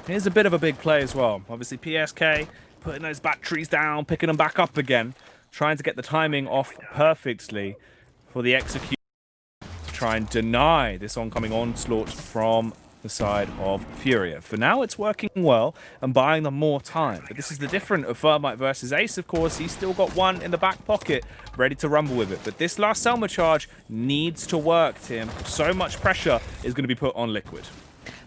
Here's a bit of a big play as well. Obviously, PSK putting those batteries down, picking them back up again, trying to get the timing off perfectly for the execution to try and deny this oncoming onslaught from the side of Furia. For now, it's working well and buying them more time. But this is the difference of Thermite versus Ace, of course. He's still got one in the back pocket, ready to rumble with it. But this last Selma charge needs to work, Tim. So much pressure is going to be put on Liquid.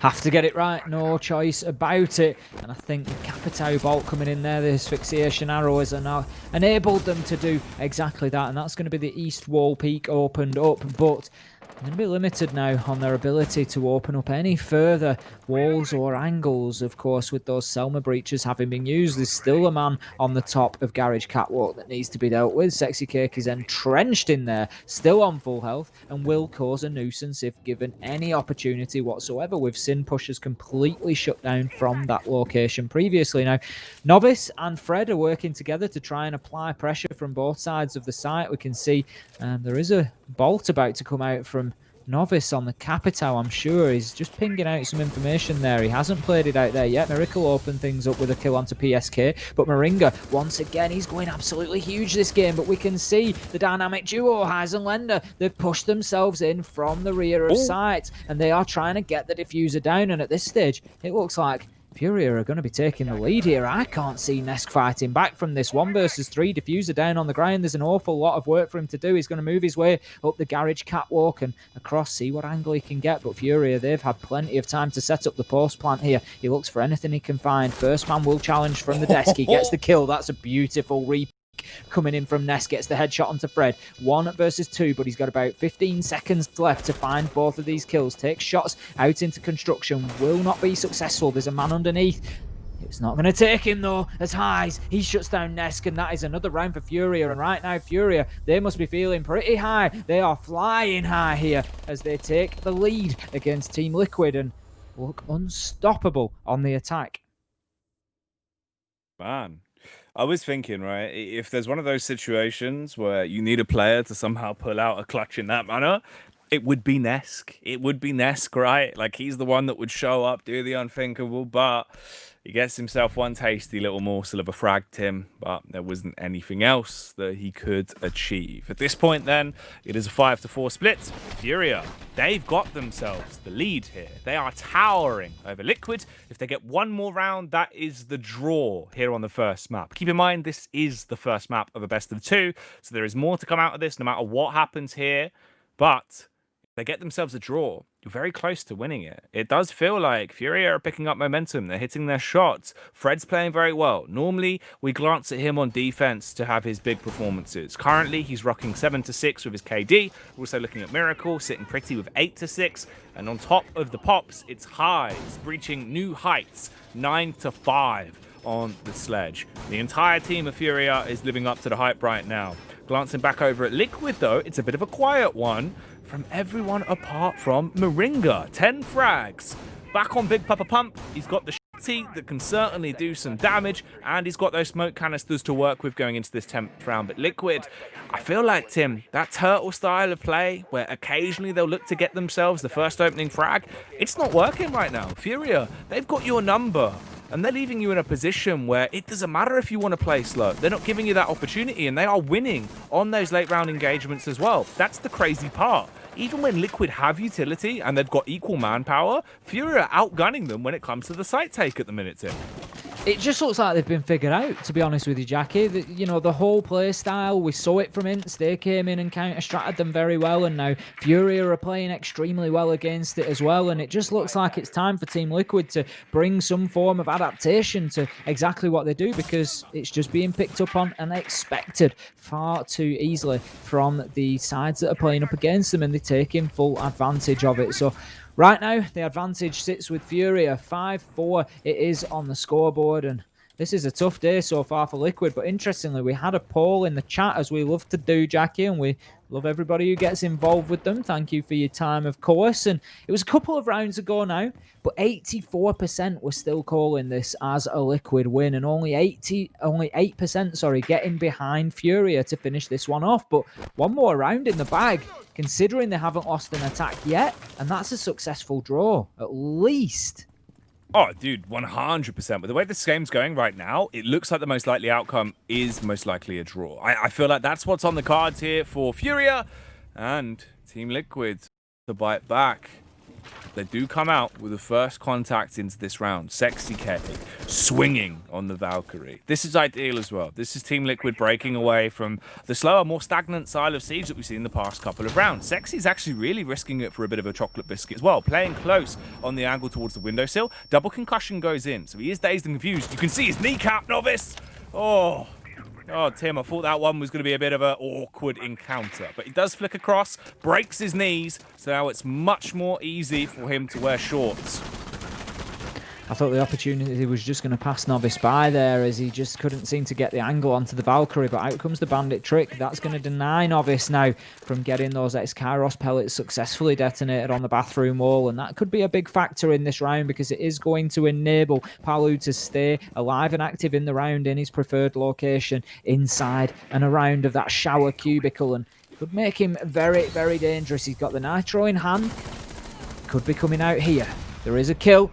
Have to get it right, no choice about it. And I think the Capitao bolt coming in there, the asphyxiation arrows are now enabled them to do exactly that. And that's going to be the east wall peak opened up, but they're going to be limited now on their ability to open up any further walls or angles. Of course, with those Selma breaches having been used, there's still a man on the top of Garage Catwalk that needs to be dealt with. Sexy Cake is entrenched in there, still on full health, and will cause a nuisance if given any opportunity whatsoever, with Sin Pushers completely shut down from that location previously. Now, Novice and Fred are working together to try and apply pressure from both sides of the site. We can see there is a bolt about to come out from Novice on the Capitao. I'm sure he's just pinging out some information there. He hasn't played it out there yet. Miracle opened things up with a kill onto PSK, but Moringa, once again, he's going absolutely huge this game. But we can see the dynamic duo, Highs and Lender, they've pushed themselves in from the rear of sight, and they are trying to get the diffuser down. And at this stage, it looks like Furia are going to be taking the lead here. I can't see Nesk fighting back from this 1 versus 3. Diffuser down on the ground. There's an awful lot of work for him to do. He's going to move his way up the Garage Catwalk and across, see what angle he can get. But Furia, they've had plenty of time to set up the post plant here. He looks for anything he can find. First man will challenge from the desk. He gets the kill. That's a beautiful replay. Coming in from Ness, gets the headshot onto Fred. 1 versus 2, but he's got about 15 seconds left to find both of these kills. Takes shots out into construction, will not be successful. There's a man underneath. It's not going to take him though, as Highs, he shuts down Nesk, and that is another round for Furia. And right now, Furia, they must be feeling pretty high. They are flying high here as they take the lead against Team Liquid and look unstoppable on the attack.
Man, I was thinking, right, if there's one of those situations where you need a player to somehow pull out a clutch in that manner, it would be Nesk. It would be Nesk, right? Like, he's the one that would show up, do the unthinkable, but he gets himself one tasty little morsel of a frag, Tim, but there wasn't anything else that he could achieve. At this point, then, it is a 5-4 split. Furia, they've got themselves the lead here. They are towering over Liquid. If they get one more round, that is the draw here on the first map. Keep in mind, this is the first map of a best of 2, so there is more to come out of this no matter what happens here, but they get themselves a draw, you're very close to winning it. It does feel like Furia are picking up momentum. They're hitting their shots. Fred's playing very well. Normally, we glance at him on defense to have his big performances. Currently, he's rocking 7-6 with his KD. We're also looking at Miracle, sitting pretty with 8-6. And on top of the pops, it's Highs, breaching new heights, 9-5 on the sledge. The entire team of Furia is living up to the hype right now. Glancing back over at Liquid, though, it's a bit of a quiet one from everyone apart from Moringa. 10 frags. Back on Big Papa Pump. He's got the shits. ulti that can certainly do some damage, and he's got those smoke canisters to work with going into this 10th round. But Liquid, I feel like, Tim, that turtle style of play, where occasionally they'll look to get themselves the first opening frag, it's not working right now. Furia, they've got your number. And they're leaving you in a position where it doesn't matter if you want to play slow. They're not giving you that opportunity, and they are winning on those late round engagements as well. That's the crazy part. Even when Liquid have utility and they've got equal manpower, Fury are outgunning them when it comes to the site take at the minute, Tim.
It just looks like they've been figured out, to be honest with you, Jackie. You know, the whole play style, we saw it from Ints. They came in and counter-stratted them very well, and now Furia are playing extremely well against it as well, and it just looks like it's time for Team Liquid to bring some form of adaptation to exactly what they do, because it's just being picked up on and expected far too easily from the sides that are playing up against them, and they're taking full advantage of it. So right now, the advantage sits with Furia. 5-4 it is on the scoreboard, and this is a tough day so far for Liquid. But interestingly, we had a poll in the chat, as we love to do, Jackie, and we love everybody who gets involved with them. Thank you for your time, of course. And it was a couple of rounds ago now, but 84% were still calling this as a Liquid win, and only 8%, getting behind Furia to finish this one off. But one more round in the bag, considering they haven't lost an attack yet, and that's a successful draw, at least.
Oh, dude, 100%. But the way this game's going right now, it looks like the most likely outcome is most likely a draw. I feel like that's what's on the cards here for Furia and Team Liquid to bite back. They do come out with the first contact into this round. Sexy K swinging on the Valkyrie. This is ideal as well. This is Team Liquid breaking away from the slower, more stagnant style of Siege that we've seen in the past couple of rounds. Sexy's actually really risking it for a bit of a chocolate biscuit as well. Playing close on the angle towards the windowsill. Double concussion goes in, so he is dazed and confused. You can see his kneecap, Novice. Oh, Tim, I thought that one was going to be a bit of an awkward encounter. But he does flick across, breaks his knees, so now it's much more easy for him to wear shorts.
I thought the opportunity was just going to pass Novice by there, as he just couldn't seem to get the angle onto the Valkyrie, but out comes the Bandit trick. That's going to deny Novice now from getting those X-Kairos pellets successfully detonated on the bathroom wall, and that could be a big factor in this round, because it is going to enable Palu to stay alive and active in the round in his preferred location, inside and around of that shower cubicle, and could make him very, very dangerous. He's got the Nitro in hand, could be coming out here. There is a kill,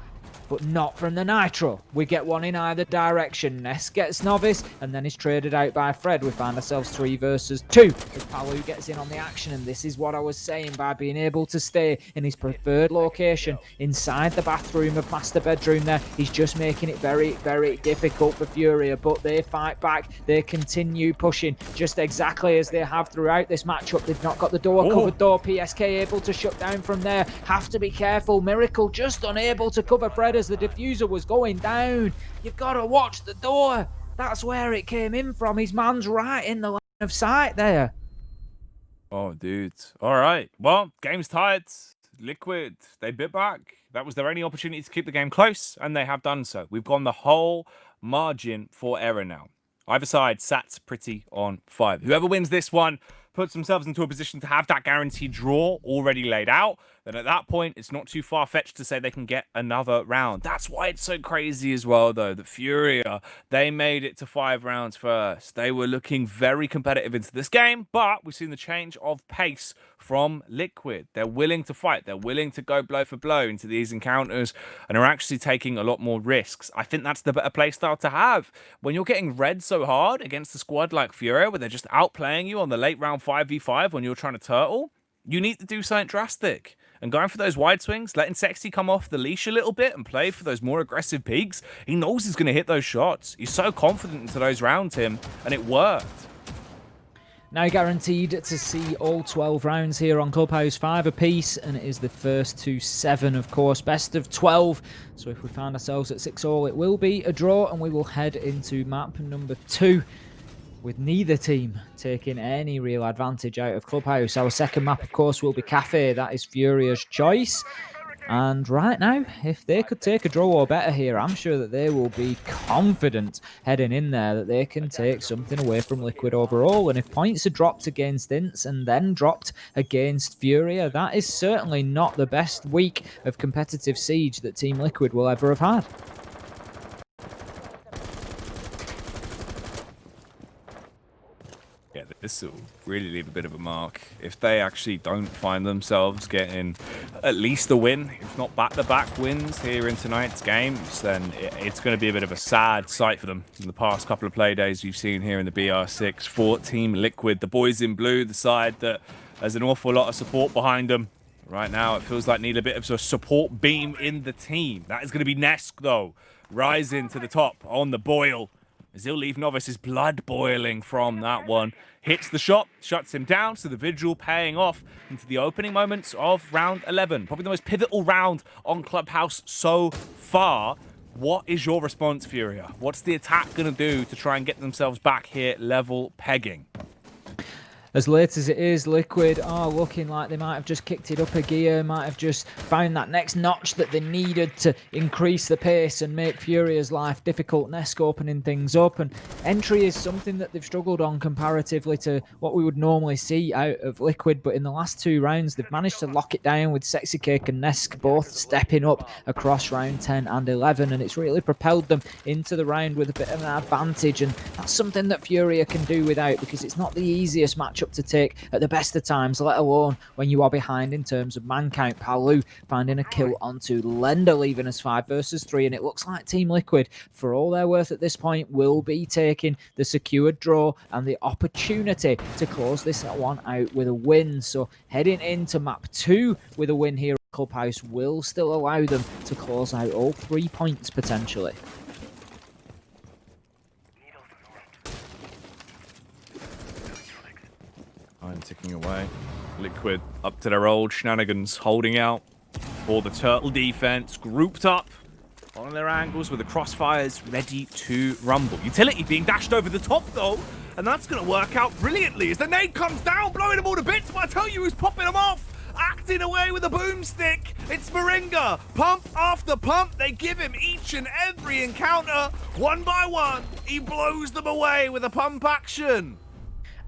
but not from the Nitro. We get one in either direction. Ness gets Novice, and then he's traded out by Fred. We find ourselves 3 versus 2 as Palu gets in on the action, and this is what I was saying, by being able to stay in his preferred location inside the bathroom of Master Bedroom there, he's just making it very, very difficult for Furia, but they fight back. They continue pushing just exactly as they have throughout this matchup. They've not got the door covered though. PSK able to shut down from there. Have to be careful. Miracle just unable to cover Fred as the diffuser was going down. You've got to watch the door. That's where it came in from. His man's right in the line of sight there.
Oh, dude. All right. Well, game's tied. Liquid, they bit back. That was their only opportunity to keep the game close, and they have done so. We've gone the whole margin for error now. Either side sat pretty on 5. Whoever wins this one puts themselves into a position to have that guaranteed draw already laid out. Then at that point, it's not too far-fetched to say they can get another round. That's why it's so crazy as well, though, that Furia, they made it to 5 rounds first. They were looking very competitive into this game, but we've seen the change of pace from Liquid. They're willing to fight. They're willing to go blow for blow into these encounters and are actually taking a lot more risks. I think that's the better playstyle to have. When you're getting red so hard against a squad like Furia, where they're just outplaying you on the late round 5v5 when you're trying to turtle, you need to do something drastic. And going for those wide swings, letting Sexy come off the leash a little bit and play for those more aggressive peaks, he knows he's going to hit those shots. He's so confident into those rounds, Tim, and it worked.
Now guaranteed to see all 12 rounds here on Clubhouse, 5 apiece, and it is the first to 7, of course, best of 12. So if we find ourselves at 6-all, it will be a draw, and we will head into map number 2. With neither team taking any real advantage out of Clubhouse. Our second map, of course, will be Cafe. That is Furia's choice. And right now, if they could take a draw or better here, I'm sure that they will be confident heading in there that they can take something away from Liquid overall. And if points are dropped against Ints and then dropped against Furia, that is certainly not the best week of competitive Siege that Team Liquid will ever have had.
This will really leave a bit of a mark. If they actually don't find themselves getting at least a win, if not back-to-back wins here in tonight's games, then it's going to be a bit of a sad sight for them. In the past couple of play days we've seen here in the BR6 for Team Liquid, the boys in blue, the side that has an awful lot of support behind them. Right now it feels like need a bit of a support beam in the team. That is going to be Nesk, though, rising to the top on the boil. As he'll leave Novice's blood boiling from that one. Hits the shot, shuts him down, so the vigil paying off into the opening moments of round 11. Probably the most pivotal round on Clubhouse so far. What is your response, Furia? What's the attack going to do to try and get themselves back here level pegging?
As late as it is, Liquid are looking like they might have just kicked it up a gear, might have just found that next notch that they needed to increase the pace and make Furia's life difficult. Nesk opening things up, and entry is something that they've struggled on comparatively to what we would normally see out of Liquid, but in the last 2 rounds they've managed to lock it down with Sexy Cake and Nesk both stepping up across round 10 and 11, and it's really propelled them into the round with a bit of an advantage, and that's something that Furia can do without, because it's not the easiest match up to take at the best of times, let alone when you are behind in terms of man count. Palu finding a kill onto Lender, leaving us 5 versus 3, and it looks like Team Liquid, for all their worth at this point, will be taking the secured draw and the opportunity to close this one out with a win. So heading into map 2 with a win here at Clubhouse will still allow them to close out all 3 points potentially.
Time ticking away. Liquid up to their old shenanigans, holding out for the turtle defense, grouped up on their angles with the crossfires ready to rumble. Utility being dashed over the top though, and that's going to work out brilliantly as the nade comes down, blowing them all to bits, but I tell you who's popping them off. Acting away with a boomstick, it's Moringa. Pump after pump, they give him each and every encounter. One by one, he blows them away with a pump action.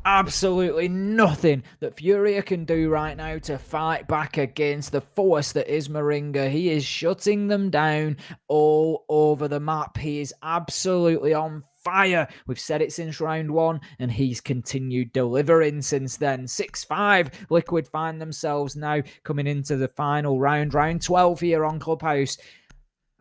Absolutely nothing that Furia can do right now to fight back against the force that is Moringa. He is shutting them down all over the map. He is absolutely on fire. We've said it since round 1, and he's continued delivering since then. 6-5. Liquid find themselves now coming into the final round, round 12 here on Clubhouse.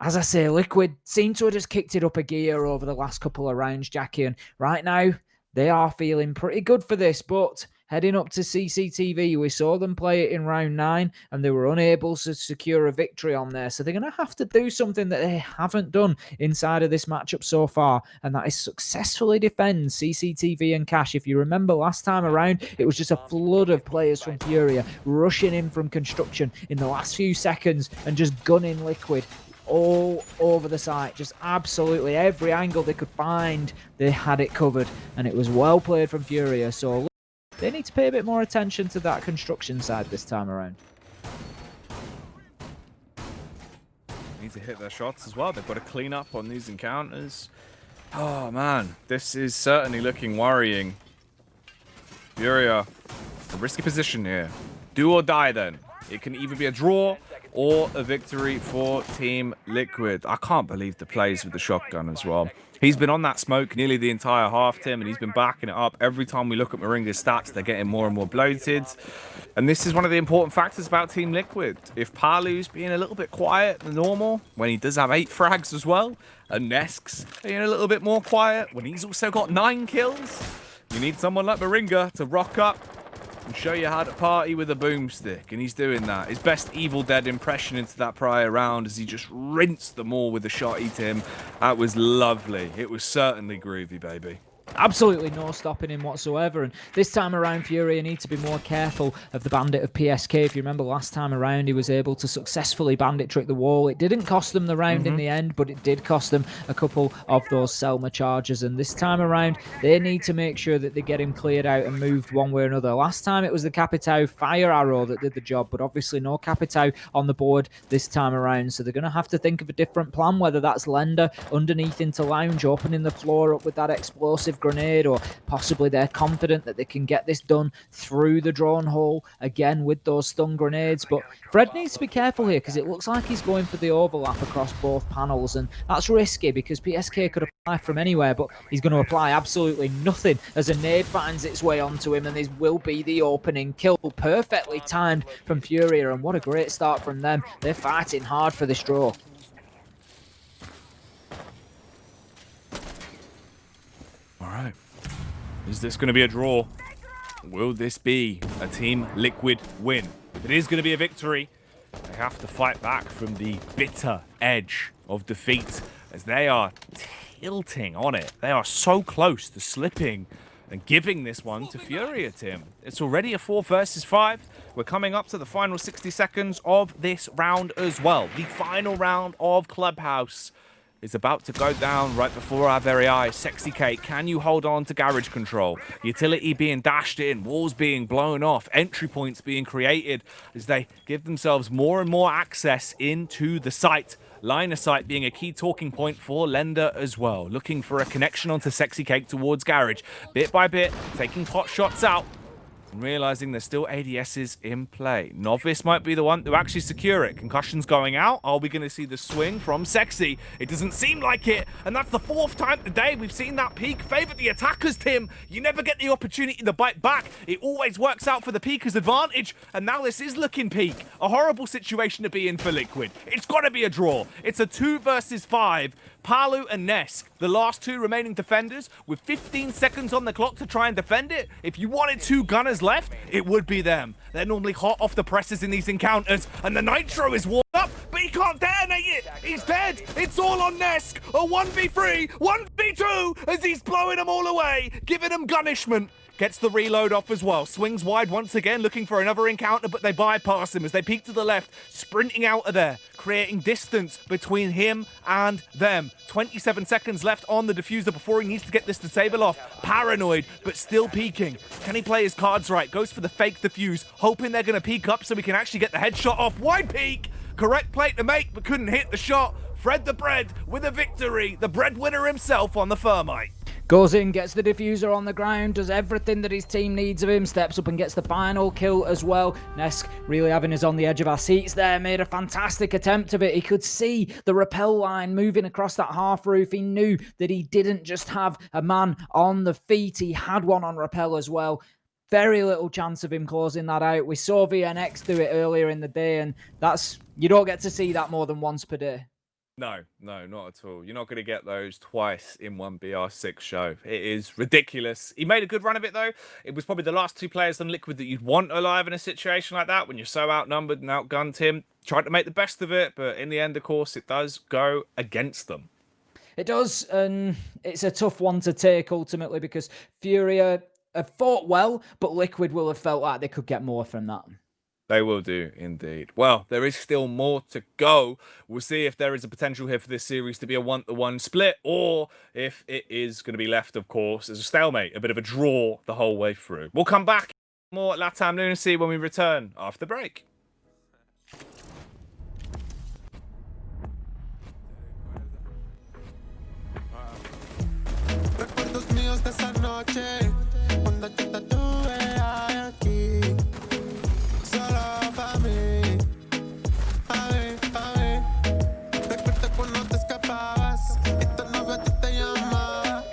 As I say, Liquid seem to have just kicked it up a gear over the last couple of rounds, Jackie, and right now they are feeling pretty good for this, but heading up to CCTV, we saw them play it in round 9, and they were unable to secure a victory on there. So they're going to have to do something that they haven't done inside of this matchup so far, and that is successfully defend CCTV and Cash. If you remember last time around, it was just a flood of players from Furia rushing in from construction in the last few seconds and just gunning Liquid all over the site. Just absolutely every angle they could find, they had it covered, and it was well played from Furia. So they need to pay a bit more attention to that construction side this time around.
Need to hit their shots as well. They've got to clean up on these encounters. Oh man, this is certainly looking worrying. Furia, a risky position here. Do or die then. It can either be a draw or a victory for Team Liquid. I can't believe the plays with the shotgun as well. He's been on that smoke nearly the entire half, Tim, and he's been backing it up. Every time we look at Moringa's stats, they're getting more and more bloated. And this is one of the important factors about Team Liquid. If Palu's being a little bit quiet than normal, when he does have 8 frags as well, and Nesk's being a little bit more quiet, when he's also got 9 kills, you need someone like Moringa to rock up and show you how to party with a boomstick, and he's doing that. His best Evil Dead impression into that prior round as he just rinsed them all with a shotty, Tim. That was lovely. It was certainly groovy, baby.
Absolutely no stopping him whatsoever, and this time around Furia need to be more careful of the Bandit of PSK. If you remember last time around, he was able to successfully bandit trick the wall. It didn't cost them the round in the end, but it did cost them a couple of those Selma charges, and this time around they need to make sure that they get him cleared out and moved one way or another. Last time it was the Capitao fire arrow that did the job, but obviously no Capitao on the board this time around, so they're going to have to think of a different plan, whether that's Lender underneath into Lounge, opening the floor up with that explosive grenade, or possibly they're confident that they can get this done through the drone hole again with those stun grenades. But Fred needs to be careful here because it looks like he's going for the overlap across both panels, and that's risky because PSK could apply from anywhere, but he's going to apply absolutely nothing as a nade finds its way onto him, and this will be the opening kill. Perfectly timed from Furia, and what a great start from them. They're fighting hard for this draw.
All right. Is this going to be a draw? Will this be a Team Liquid win? If it is going to be a victory, they have to fight back from the bitter edge of defeat as they are tilting on it. They are so close to slipping and giving this one to Furia, Tim. It's already a 4 versus 5. We're coming up to the final 60 seconds of this round as well. The final round of Clubhouse is about to go down right before our very eyes. Sexy Kate, can you hold on to garage control? Utility being dashed in, walls being blown off, entry points being created as they give themselves more and more access into the site. Line of sight being a key talking point for Lender as well. Looking for a connection onto Sexy Cake towards garage. Bit by bit, taking pot shots out. And realizing there's still ADSs in play. Novice might be the one to actually secure it. Concussion's going out. Are we going to see the swing from Sexy? It doesn't seem like it. And that's the 4th time today we've seen that peak favor the attackers, Tim. You never get the opportunity to bite back. It always works out for the peakers' advantage. And now this is looking peak. A horrible situation to be in for Liquid. It's got to be a draw. It's a 2 versus 5. Palu and Nesk, the last 2 remaining defenders, with 15 seconds on the clock to try and defend it. If you wanted 2 gunners left, it would be them. They're normally hot off the presses in these encounters, and the Nitro is warmed up, but he can't detonate it. He's dead. It's all on Nesk. A 1v3, 1v2, as he's blowing them all away, giving them gunishment. Gets the reload off as well. Swings wide once again, looking for another encounter, but they bypass him as they peek to the left, sprinting out of there, creating distance between him and them. 27 seconds left on the diffuser before he needs to get this disable off. Paranoid, but still peeking. Can he play his cards right? Goes for the fake diffuse, hoping they're going to peek up so he can actually get the headshot off. Wide peek! Correct play to make, but couldn't hit the shot. Fred the Bread with a victory. The breadwinner himself on the Thermite.
Goes in, gets the diffuser on the ground, does everything that his team needs of him, steps up and gets the final kill as well. Nesk really having us on the edge of our seats there, made a fantastic attempt of it. He could see the rappel line moving across that half roof. He knew that he didn't just have a man on the feet, he had one on rappel as well. Very little chance of him closing that out. We saw VNX do it earlier in the day, and you don't get to see that more than once per day.
No, not at all. You're not going to get those twice in one BR6 show. It is ridiculous. He made a good run of it, though. It was probably the last 2 players on Liquid that you'd want alive in a situation like that when you're so outnumbered and outgunned him. Tried to make the best of it, but in the end, of course, it does go against them.
It does, and it's a tough one to take ultimately because Furia have fought well, but Liquid will have felt like they could get more from that.
They will do, indeed. Well, there is still more to go. We'll see if there is a potential here for this series to be a 1-to-1 split, or if it is going to be left, of course, as a stalemate, a bit of a draw the whole way through. We'll come back more Latam Lunacy when we return after the break.
Recuerdos míos de esa noche, cuando yo te tuve aquí. Recuerda cuando te escapabas y tu novio te llamaba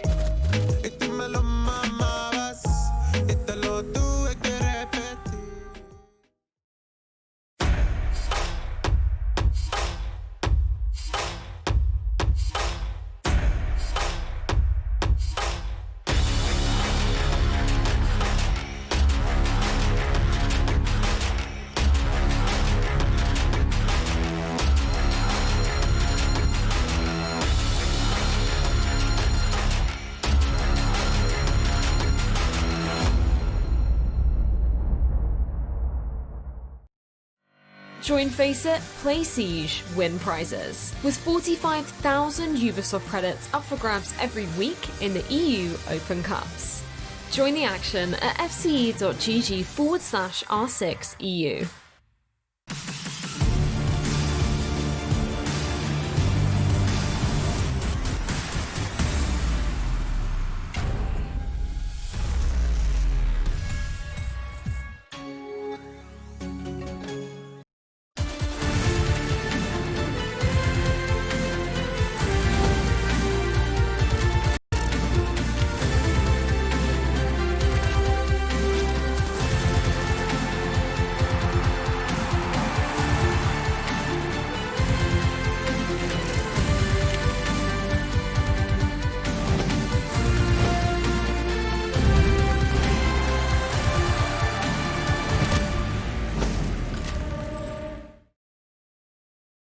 y tú me lo mamabas y te lo tuve que repetir.
Join Face It, Play Siege, win prizes. With 45,000 Ubisoft credits up for grabs every week in the EU Open Cups. Join the action at fce.gg/R6EU.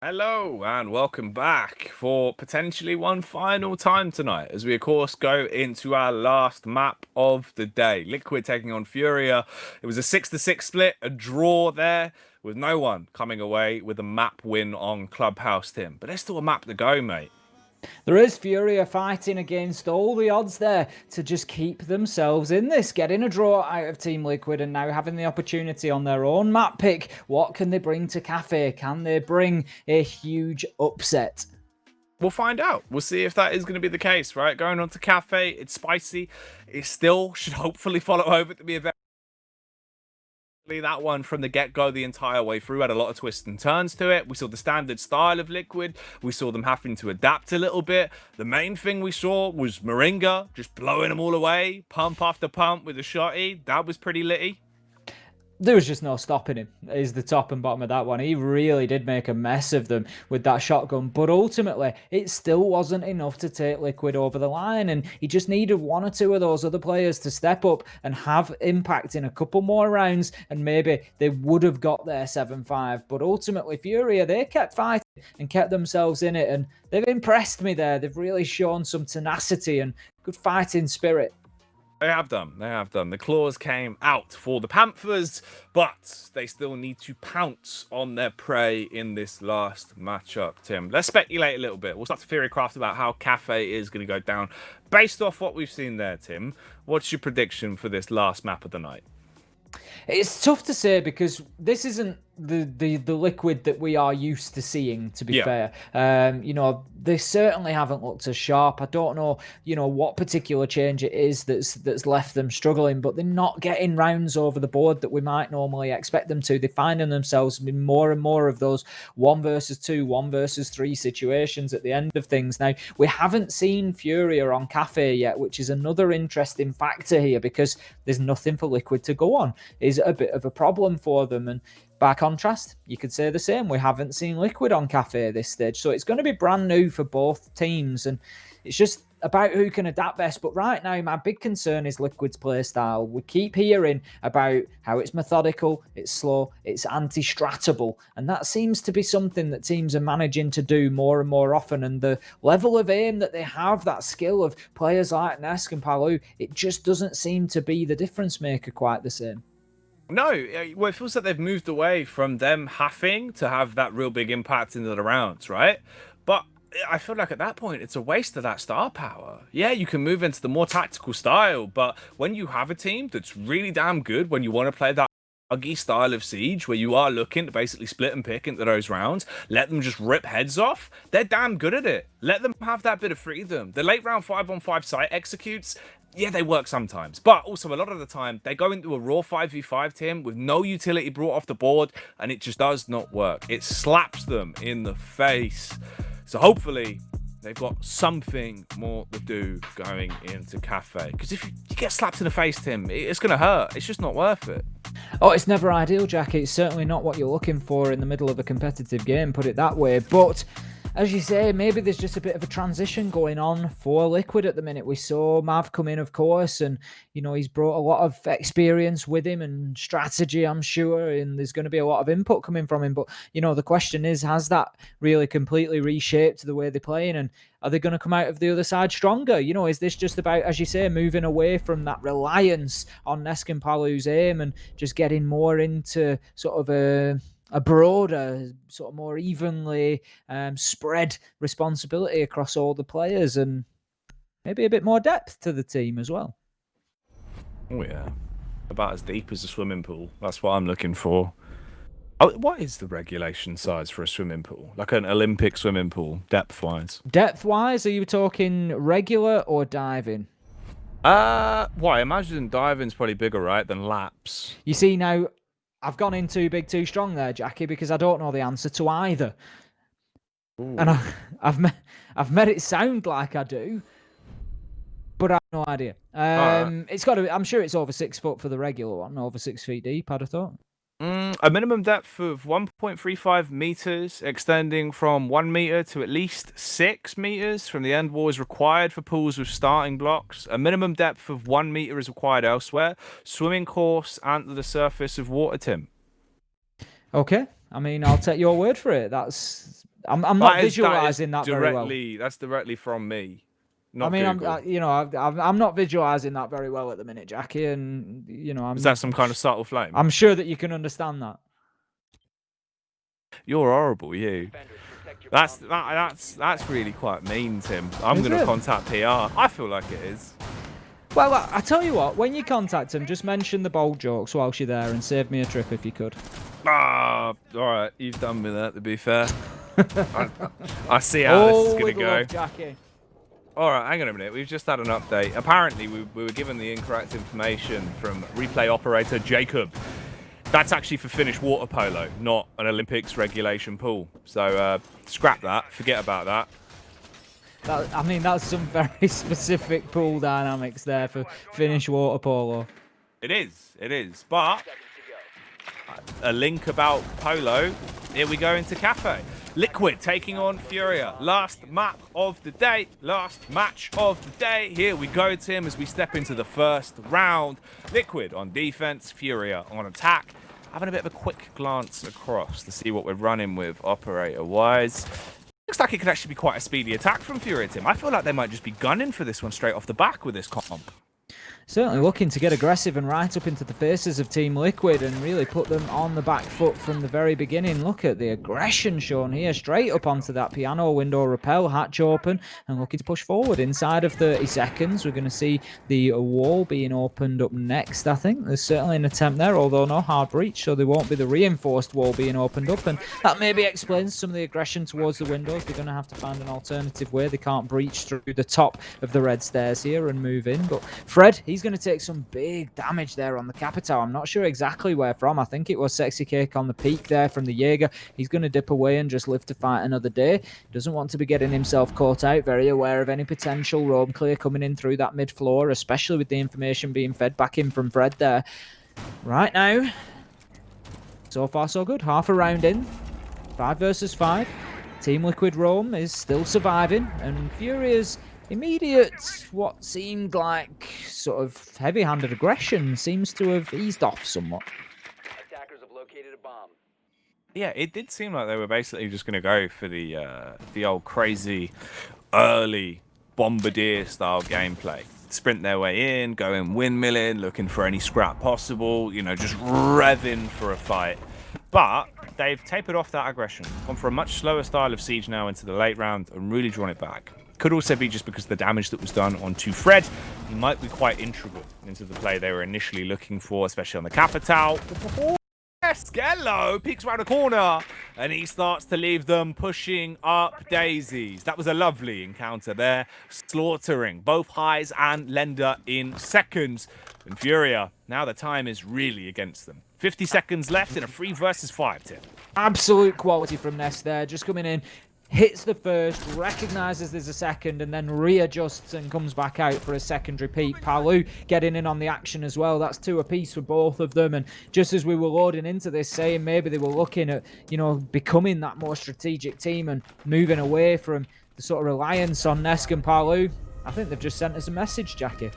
Hello and welcome back for potentially one final time tonight as we of course go into our last map of the day. Liquid taking on Furia. It was a 6-6 split, a draw there with no one coming away with a map win on Clubhouse, Tim. But there's still a map to go, mate.
There is Furia fighting against all the odds there to just keep themselves in this, getting a draw out of Team Liquid and now having the opportunity on their own map pick. What can they bring to Cafe? Can they bring a huge upset?
We'll find out. We'll see if that is going to be the case, right? Going on to Cafe, it's spicy. It still should hopefully follow over to be a very... That one from the get-go the entire way through had a lot of twists and turns to it. We saw the standard style of Liquid. We saw them having to adapt a little bit. The main thing we saw was Moringa just blowing them all away, pump after pump with a shotty. That was pretty litty.
There was just no stopping him, is the top and bottom of that one. He really did make a mess of them with that shotgun, but ultimately, it still wasn't enough to take Liquid over the line, and he just needed one or two of those other players to step up and have impact in a couple more rounds, and maybe they would have got their 7-5, but ultimately, Furia, they kept fighting and kept themselves in it, and they've impressed me there. They've really shown some tenacity and good fighting spirit.
They have done. They have done. The claws came out for the Panthers, but they still need to pounce on their prey in this last matchup, Tim. Let's speculate a little bit. We'll start to theorycraft about how Cafe is going to go down. Based off what we've seen there, Tim, what's your prediction for this last map of the night?
It's tough to say because this isn't the Liquid that we are used to seeing, to be fair. They certainly haven't looked as sharp. I don't know, what particular change it is that's left them struggling, but they're not getting rounds over the board that we might normally expect them to. They're finding themselves in more and more of those 1 versus 2, 1 versus 3 situations at the end of things. Now, we haven't seen Furia on Cafe yet, which is another interesting factor here because there's nothing for Liquid to go on. Is a bit of a problem for them, and by contrast, you could say the same. We haven't seen Liquid on Cafe at this stage, so it's going to be brand new for both teams, and it's just about who can adapt best. But right now, my big concern is Liquid's playstyle. We keep hearing about how it's methodical, it's slow, it's anti-stratable, and that seems to be something that teams are managing to do more and more often, and the level of aim that they have, that skill of players like Nesk and Palu, it just doesn't seem to be the difference maker quite the same.
No, well, it feels like they've moved away from them having to have that real big impact into the rounds, right? But I feel like at that point, it's a waste of that star power. Yeah, you can move into the more tactical style, but when you have a team that's really damn good, when you want to play that buggy style of Siege, where you are looking to basically split and pick into those rounds, let them just rip heads off, they're damn good at it. Let them have that bit of freedom. The late round 5-on-5 site executes, yeah, they work sometimes, but also a lot of the time they go into a raw 5v5 team with no utility brought off the board, and it just does not work. It slaps them in the face. So hopefully they've got something more to do going into Cafe, because if you get slapped in the face, Tim, it's going to hurt. It's just not worth it.
Oh, it's never ideal, Jack. It's certainly not what you're looking for in the middle of a competitive game, put it that way. But as you say, maybe there's just a bit of a transition going on for Liquid at the minute. We saw Mav come in, of course, and, he's brought a lot of experience with him and strategy, I'm sure, and there's going to be a lot of input coming from him. But, the question is, has that really completely reshaped the way they're playing, and are they going to come out of the other side stronger? Is this just about, as you say, moving away from that reliance on Nesk and Palu's aim and just getting more into sort of a broader, sort of more evenly spread responsibility across all the players, and maybe a bit more depth to the team as well?
Oh yeah, about as deep as a swimming pool. That's what I'm looking for. Oh, what is the regulation size for a swimming pool? Like an Olympic swimming pool, depth-wise?
Depth-wise, are you talking regular or diving?
I imagine diving's probably bigger, right, than laps.
You see, now, I've gone in too big, too strong there, Jackie, because I don't know the answer to either. Ooh. And I've made it sound like I do, but I have no idea. It's got to. I'm sure it's over 6 foot for the regular one, over 6 feet deep, I'd have thought.
A minimum depth of 1.35 meters, extending from 1 meter to at least 6 meters from the end wall is required for pools with starting blocks. A minimum depth of 1 meter is required elsewhere. Swimming course and the surface of water, Tim.
Okay. I mean, I'll take your word for it. I'm not visualizing that very well.
That's directly from me.
I mean, I'm not visualizing that very well at the minute, Jackie, and
is that some kind of subtle flame?
I'm sure that you can understand that.
You're horrible, you. That's really quite mean, Tim. I'm going to contact PR. I feel like it is.
Well, I tell you what, when you contact him, just mention the bold jokes whilst you're there and save me a trip if you could.
All right, you've done with that, to be fair. I see how this is going to go.
Jackie.
All right, hang on a minute. We've just had an update. Apparently, we were given the incorrect information from replay operator Jacob. That's actually for Finnish water polo, not an Olympics regulation pool. So scrap that. Forget about that.
I mean, that's some very specific pool dynamics there for Finnish water polo.
It is. But a link about polo. Here we go into Cafe. Liquid taking on Furia. Last map of the day. Last match of the day. Here we go, Tim, as we step into the first round. Liquid on defense. Furia on attack. Having a bit of a quick glance across to see what we're running with operator-wise. Looks like it could actually be quite a speedy attack from Furia, Tim. I feel like they might just be gunning for this one straight off the back with this comp.
Certainly looking to get aggressive and right up into the faces of Team Liquid and really put them on the back foot from the very beginning. Look at the aggression shown here, straight up onto that piano window rappel, hatch open, and looking to push forward inside of 30 seconds. We're going to see the wall being opened up next, I think. There's certainly an attempt there, although no hard breach, so there won't be the reinforced wall being opened up, and that maybe explains some of the aggression towards the windows. They're going to have to find an alternative way. They can't breach through the top of the red stairs here and move in, but Fred, he's going to take some big damage there on the Capitao. I'm not sure exactly where from. I think it was Sexy Cake on the peak there from the Jaeger. He's going to dip away and just live to fight another day. Doesn't want to be getting himself caught out. Very aware of any potential roam clear coming in through that mid floor, especially with the information being fed back in from Fred there. Right now, so far so good. Half a round in. 5 versus 5. Team Liquid Roam is still surviving, and Furia's immediate, what seemed like sort of heavy-handed aggression seems to have eased off somewhat.
Attackers have located a bomb.
Yeah, it did seem like they were basically just going to go for the old crazy early bombardier style gameplay. Sprint their way in, going windmilling, looking for any scrap possible, just revving for a fight. But they've tapered off that aggression, gone for a much slower style of siege now into the late round and really drawn it back. Could also be just because of the damage that was done onto Fred. He might be quite integral into the play they were initially looking for, especially on the Capitao. Skello peeks around the corner and he starts to leave them pushing up daisies. That was a lovely encounter there, slaughtering both Highs and Lender in seconds. And Furia, now the time is really against them. 50 seconds left in a 3 versus 5 tip.
Absolute quality from Ness there, just coming in. Hits the first, recognises there's a second, and then readjusts and comes back out for a secondary peek. Palu getting in on the action as well. That's 2 apiece for both of them. And just as we were loading into this, saying maybe they were looking at, becoming that more strategic team and moving away from the sort of reliance on Nesk and Palu, I think they've just sent us a message, Jackie.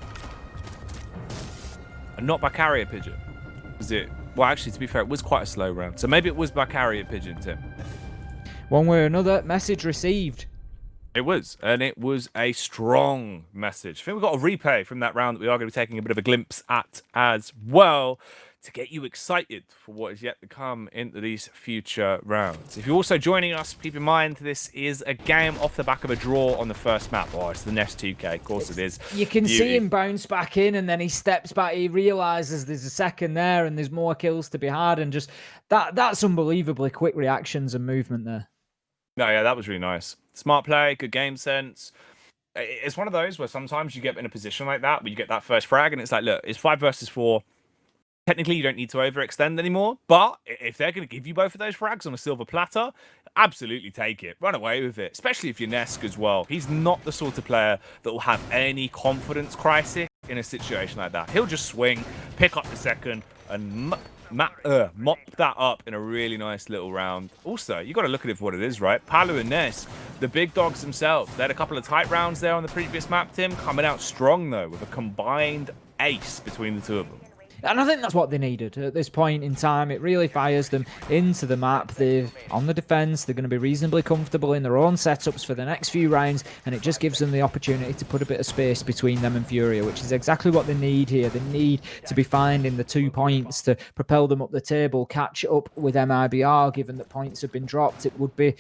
And not by carrier pigeon. Was it? Well, actually, to be fair, it was quite a slow round. So maybe it was by carrier pigeon, Tim.
One way or another, message received.
It was, and it was a strong message. I think we've got a replay from that round that we are going to be taking a bit of a glimpse at as well to get you excited for what is yet to come into these future rounds. If you're also joining us, keep in mind this is a game off the back of a draw on the first map. Oh, it's the Nest 2K, of course it is.
You can see him bounce back in and then he steps back, he realises there's a second there and there's more kills to be had, and just that's unbelievably quick reactions and movement there.
No, yeah, that was really nice. Smart play, good game sense. It's one of those where sometimes you get in a position like that where you get that first frag and it's like, look, it's 5 versus 4. Technically, you don't need to overextend anymore, but if they're going to give you both of those frags on a silver platter, absolutely take it. Run away with it, especially if you're Nesk as well. He's not the sort of player that will have any confidence crisis in a situation like that. He'll just swing, pick up the second, and mop that up in a really nice little round. Also, you got to look at it for what it is, right? Palu and Ness, the big dogs themselves. They had a couple of tight rounds there on the previous map, Tim, coming out strong, though, with a combined ace between the two of them.
And I think that's what they needed at this point in time. It really fires them into the map. They're on the defense. They're going to be reasonably comfortable in their own setups for the next few rounds, and it just gives them the opportunity to put a bit of space between them and Furia, which is exactly what they need here. They need to be finding the 2 points to propel them up the table, catch up with MIBR, given that points have been dropped. It would be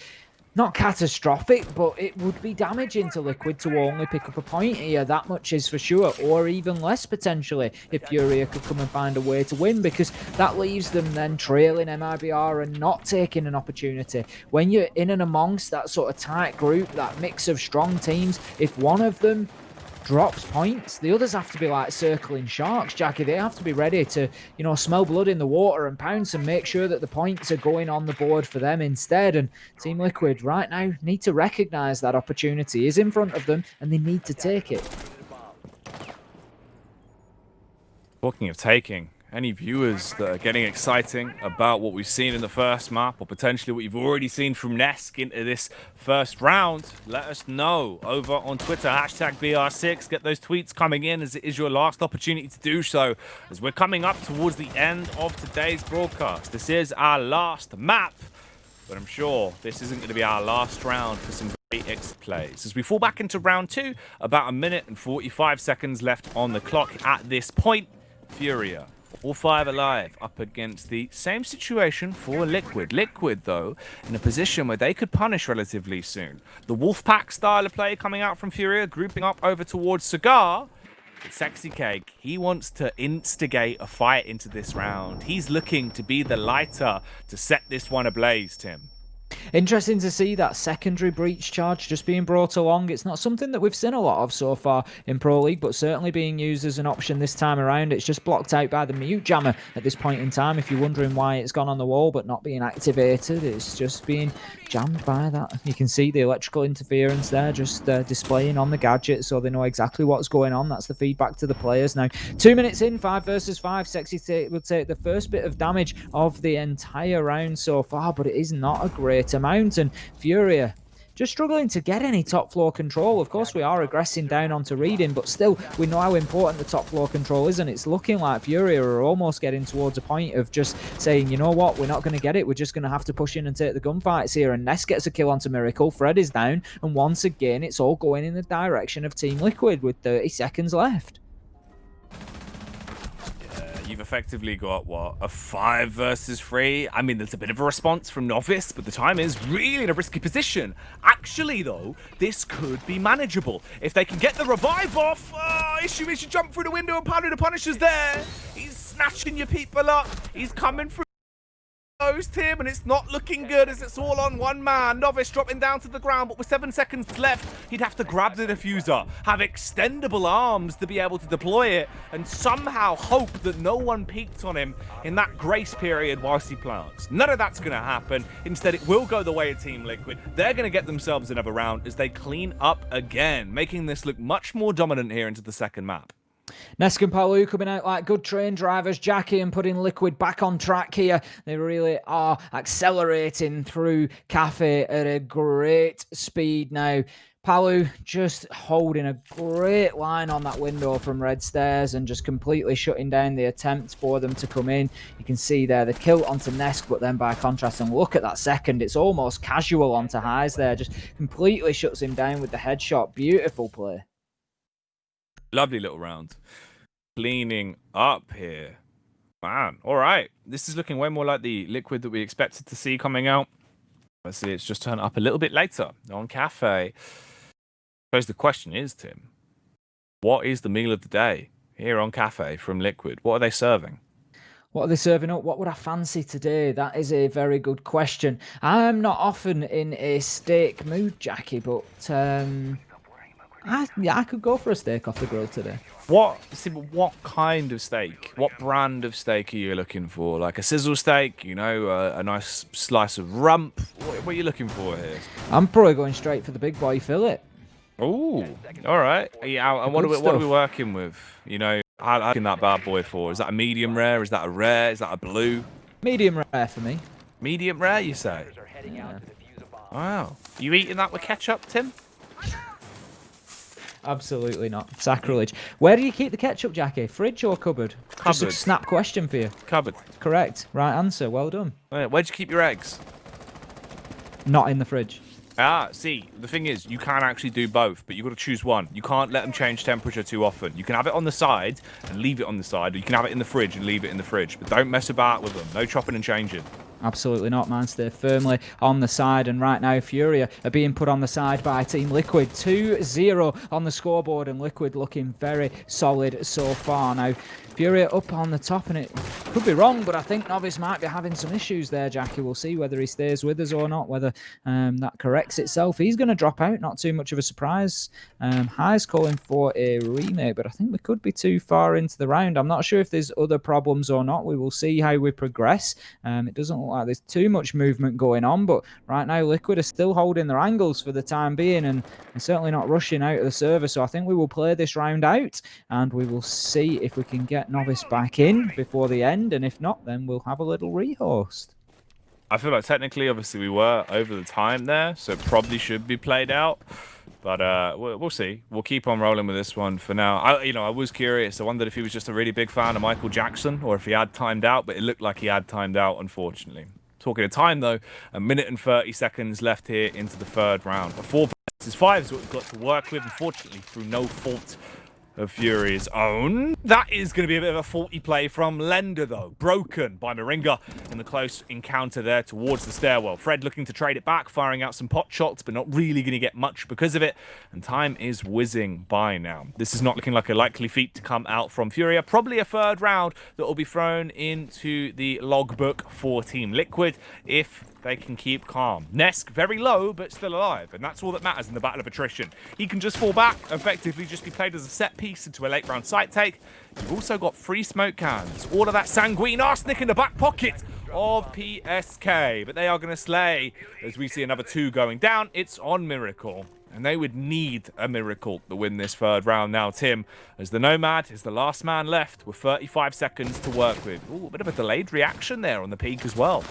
not catastrophic, but it would be damaging to Liquid to only pick up a point here. That much is for sure, or even less potentially if Furia could come and find a way to win, because that leaves them then trailing MIBR and not taking an opportunity. When you're in and amongst that sort of tight group, that mix of strong teams, if one of them drops points, the others have to be like circling sharks, Jackie. They have to be ready to, you know, smell blood in the water and pounce and make sure that the points are going on the board for them instead. And Team Liquid right now need to recognize that opportunity is in front of them and they need to take it.
Talking of taking, any viewers that are getting exciting about what we've seen in the first map, or potentially what you've already seen from Nesk into this first round, let us know over on Twitter, #BR6. Get those tweets coming in, as it is your last opportunity to do so, as we're coming up towards the end of today's broadcast. This is our last map, but I'm sure this isn't going to be our last round for some great X plays. As we fall back into round 2, about 1 minute and 45 seconds left on the clock at this point. Furia, all 5 alive, up against the same situation for Liquid. Liquid, though, in a position where they could punish relatively soon. The Wolfpack style of play coming out from Furia, grouping up over towards Cigar. But Sexy Cake, he wants to instigate a fight into this round. He's looking to be the lighter to set this one ablaze, Tim.
Interesting to see that secondary breach charge just being brought along. It's not something that we've seen a lot of so far in Pro League, but certainly being used as an option this time around. It's just blocked out by the mute jammer at this point in time. If you're wondering why it's gone on the wall but not being activated, it's just being jammed by that. You can see the electrical interference there just displaying on the gadget, so they know exactly what's going on. That's the feedback to the players. Now, 2 minutes in, 5 versus 5. Sexy will take the first bit of damage of the entire round so far, but it is not a great amount. And Furia just struggling to get any top floor control. Of course, we are aggressing down onto Reading, but still, we know how important the top floor control is, and it's looking like Furia are almost getting towards a point of just saying, you know what, we're not going to get it. We're just going to have to push in and take the gunfights here. And Ness gets a kill onto Miracle. Fred is down, and once again, it's all going in the direction of Team Liquid with 30 seconds left.
You've effectively got, what, a 5 versus 3? I mean, there's a bit of a response from Novice, but the time is really in a risky position. Actually, though, this could be manageable. If they can get the revive off, issue is you jump through the window and Powder the Punisher's there. He's snatching your people up. He's coming through him, and it's not looking good as it's all on one man. Novice dropping down to the ground, but with 7 seconds left, he'd have to grab the diffuser, have extendable arms to be able to deploy it, and somehow hope that no one peeked on him in that grace period whilst he plants. None of that's going to happen. Instead, it will go the way of Team Liquid. They're going to get themselves another round as they clean up again, making this look much more dominant here into the second map.
Nesk and Palu coming out like good train drivers, Jackie, and putting Liquid back on track here. They really are accelerating through Cafe at a great speed now. Palu just holding a great line on that window from Red Stairs and just completely shutting down the attempt for them to come in. You can see there the kill onto Nesk, but then by contrast, and look at that second, it's almost casual onto Highs there. Just completely shuts him down with the headshot. Beautiful play.
Lovely little round. Cleaning up here. Man, all right. This is looking way more like the Liquid that we expected to see coming out. Let's see, it's just turned up a little bit later on Cafe. I suppose the question is, Tim, what is the meal of the day here on Cafe from Liquid? What are they serving?
What are they serving up? What would I fancy today? That is a very good question. I'm not often in a steak mood, Jackie, but I could go for a steak off the grill today.
What kind of steak? What brand of steak are you looking for? Like a sizzle steak, you know, a nice slice of rump? What are you looking for here?
I'm probably going straight for the big boy fillet.
Ooh, all right. Yeah, and what are we working with? You know, how looking that bad boy for? Is that a medium rare? Is that a rare? Is that a blue?
Medium rare for me.
Medium rare, you say?
Yeah.
Wow. You eating that with ketchup, Tim?
Absolutely not. Sacrilege. Where do you keep the ketchup, Jackie? Fridge or cupboard?
Cupboard.
Just a snap question for you.
Cupboard.
Correct. Right answer. Well done.
Where'd you keep your eggs?
Not in the fridge.
See, the thing is, you can actually do both, but you've got to choose one. You can't let them change temperature too often. You can have it on the side and leave it on the side, or you can have it in the fridge and leave it in the fridge. But don't mess about with them. No chopping and changing.
Absolutely not, man. Stay firmly on the side. And right now, Furia are being put on the side by Team Liquid. 2-0 on the scoreboard, and Liquid looking very solid so far. Now, Furia up on the top, and it could be wrong, but I think Novice might be having some issues there, Jackie. We'll see whether he stays with us or not, whether that corrects itself. He's going to drop out. Not too much of a surprise. High's calling for a remake, but I think we could be too far into the round. I'm not sure if there's other problems or not. We will see how we progress. It doesn't look like there's too much movement going on, but right now Liquid are still holding their angles for the time being and certainly not rushing out of the server. So I think we will play this round out and we will see if we can get Novice back in before the end, and if not, then we'll have a little rehost.
I feel like technically, obviously, we were over the time there, so it probably should be played out. But we'll see. We'll keep on rolling with this one for now. I was curious. I wondered if he was just a really big fan of Michael Jackson or if he had timed out, but it looked like he had timed out, unfortunately. Talking of time, though, 1 minute and 30 seconds left here into the third round. A 4 versus 5 is what we've got to work with, unfortunately, through no fault of Fury's own. That is going to be a bit of a faulty play from Lender, though. Broken by Moringa in the close encounter there towards the stairwell. Fred looking to trade it back, firing out some pot shots, but not really going to get much because of it. And time is whizzing by now. This is not looking like a likely feat to come out from Furia. Probably a third round that will be thrown into the logbook for Team Liquid if they can keep calm. Nesk, very low, but still alive. And that's all that matters in the battle of attrition. He can just fall back, effectively just be played as a set piece into a late round site take. You've also got 3 smoke cans. All of that sanguine arsenic in the back pocket of PSK. But they are going to slay as we see another 2 going down. It's on Miracle. And they would need a miracle to win this third round now, Tim, as the Nomad is the last man left with 35 seconds to work with. Ooh, a bit of a delayed reaction there on the peak as well.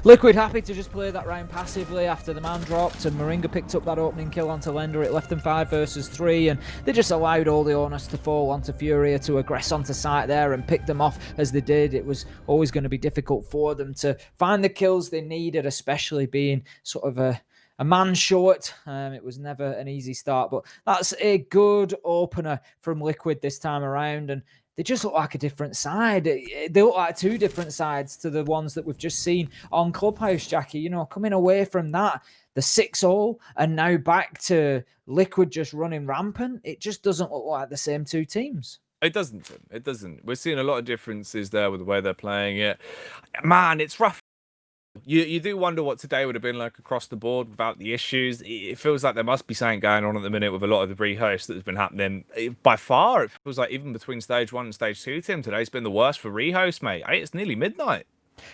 Liquid happy to just play that round passively after the man dropped and Moringa picked up that opening kill onto Lender. It left them 5 versus 3 and they just allowed all the onus to fall onto Furia to aggress onto site there and pick them off as they did. It was always going to be difficult for them to find the kills they needed, especially being sort of a man short. It was never an easy start, but that's a good opener from Liquid this time around, and they just look like a different side. They look like 2 different sides to the ones that we've just seen on Clubhouse, Jackie. You know, coming away from that, the 6-all, and now back to Liquid just running rampant. It just doesn't look like the same 2 teams.
It doesn't, Tim. It doesn't. We're seeing a lot of differences there with the way they're playing it. Man, it's rough. You do wonder what today would have been like across the board without the issues. It feels like there must be something going on at the minute with a lot of the rehosts that has been happening. By far, it feels like even between stage 1 and stage 2, Tim, today's been the worst for rehosts, mate. It's nearly midnight.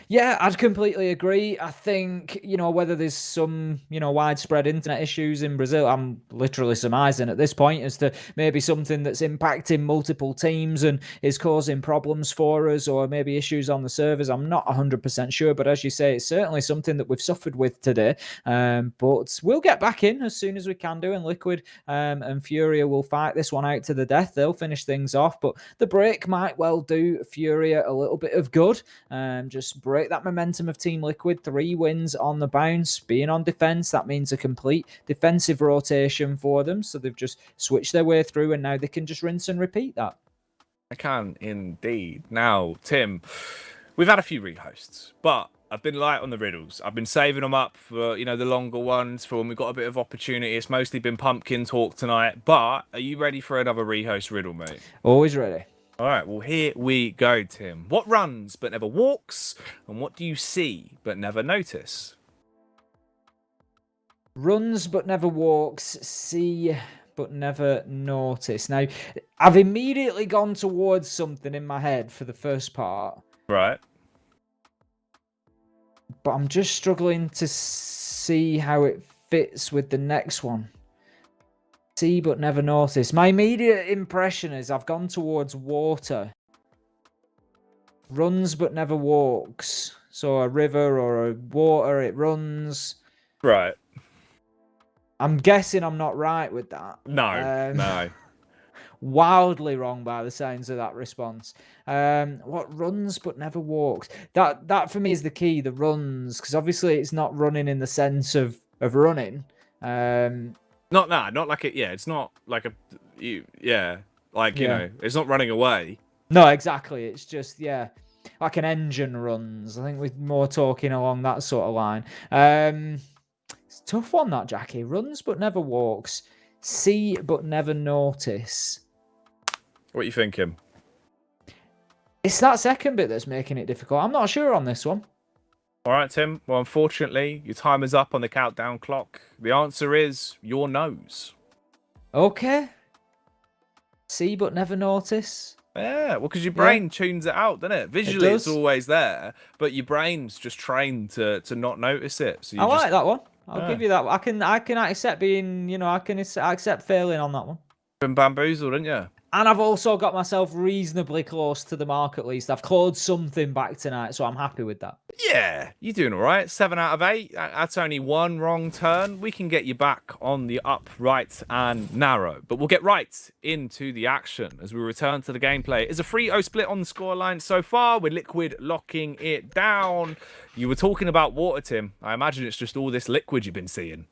Yeah, I'd completely agree. I think, you know, whether there's some, you know, widespread internet issues in Brazil, I'm literally surmising at this point as to maybe something that's impacting multiple teams and is causing problems for us, or maybe issues on the servers. I'm not 100% sure, but as you say, it's certainly something that we've suffered with today. But we'll get back in as soon as we can do, and Liquid and Furia will fight this one out to the death. They'll finish things off, but the break might well do Furia a little bit of good. Just break that momentum of Team Liquid. 3 wins on the bounce, being on defense. That means a complete defensive rotation for them. So they've just switched their way through and now they can just rinse and repeat that.
I can indeed. Now, Tim, we've had a few rehosts, but I've been light on the riddles. I've been saving them up for, you know, the longer ones for when we've got a bit of opportunity. It's mostly been pumpkin talk tonight, but are you ready for another rehost riddle, mate?
Always ready.
All right, well, here we go, Tim. What runs but never walks? And what do you see but never notice?
Runs but never walks, see but never notice. Now, I've immediately gone towards something in my head for the first part.
Right.
But I'm just struggling to see how it fits with the next one. See but never notice. My immediate impression is I've gone towards water. Runs but never walks. So a river or a water, it runs.
Right.
I'm guessing I'm not right with that.
No.
Wildly wrong by the sounds of that response. What runs but never walks? That for me is the key. The runs, because obviously it's not running in the sense of running.
Not like it. Yeah, it's not like you know, it's not running away.
No, exactly. It's just like an engine runs. I think we're more talking along that sort of line. It's a tough one, that, Jackie. Runs but never walks. See but never notice.
What are you thinking?
It's that second bit that's making it difficult. I'm not sure on this one.
All right, Tim. Well, unfortunately, your time is up on the countdown clock. The answer is your nose.
Okay. See but never notice.
Yeah, well, because your brain tunes it out, doesn't it? Visually, it's always there, but your brain's just trained to not notice it. So
I like that one. I'll give you that. I can accept being, I can accept failing on that one.
Been bamboozled, didn't you?
And I've also got myself reasonably close to the mark, at least. I've clawed something back tonight, so I'm happy with that.
Yeah, you're doing all right. 7 out of 8. That's only one wrong turn. We can get you back on the upright and narrow. But we'll get right into the action as we return to the gameplay. It's a 3-0 split on the scoreline so far, with Liquid locking it down. You were talking about water, Tim. I imagine it's just all this liquid you've been seeing.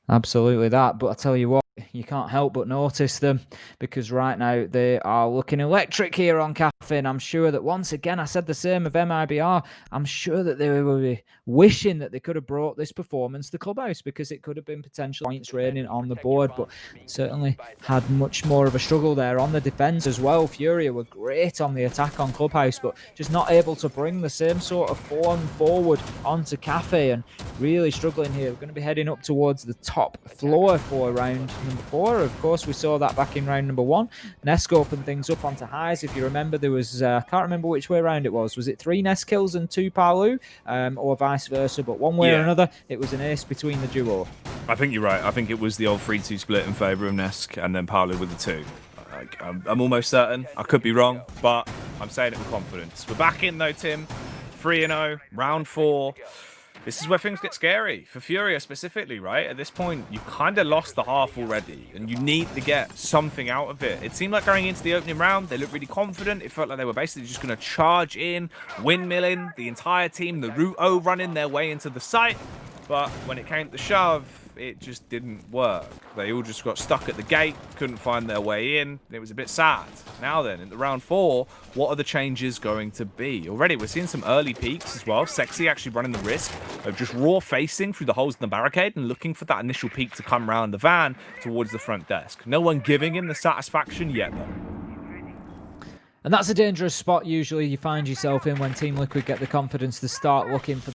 Absolutely that. But I tell you what, you can't help but notice them, because right now they are looking electric here on Cafe. And I'm sure that once again, I said the same of MIBR. I'm sure that they will be wishing that they could have brought this performance to Clubhouse, because it could have been potential points raining on the board, but certainly had much more of a struggle there on the defense as well. Furia were great on the attack on Clubhouse, but just not able to bring the same sort of form forward onto Cafe, and really struggling here. We're going to be heading up towards the top floor for round number 4. Of course, we saw that back in round number 1. Nesk opened things up onto highs. If you remember, there was, I can't remember which way around it was. Was it 3 Nesk kills and 2 Palu, or vice versa? But one way or another, it was an ace between the duo.
I think you're right. I think it was the old 3-2 split in favour of Nesk, and then Palu with the 2. I'm almost certain. I could be wrong, but I'm saying it with confidence. We're back in though, Tim. 3-0, round 4. This is where things get scary, for Furia specifically, right? At this point, you've kind of lost the half already, and you need to get something out of it. It seemed like going into the opening round, they looked really confident. It felt like they were basically just going to charge in, windmilling the entire team, the Ruto running their way into the site. But when it came to shove, it just didn't work. They all just got stuck at the gate, couldn't find their way in. It was a bit sad. Now then, in the round 4, what are the changes going to be? Already, we're seeing some early peaks as well. Sexy actually running the risk of just raw facing through the holes in the barricade and looking for that initial peak to come round the van towards the front desk. No one giving him the satisfaction yet, though.
And that's a dangerous spot usually you find yourself in when Team Liquid get the confidence to start looking for,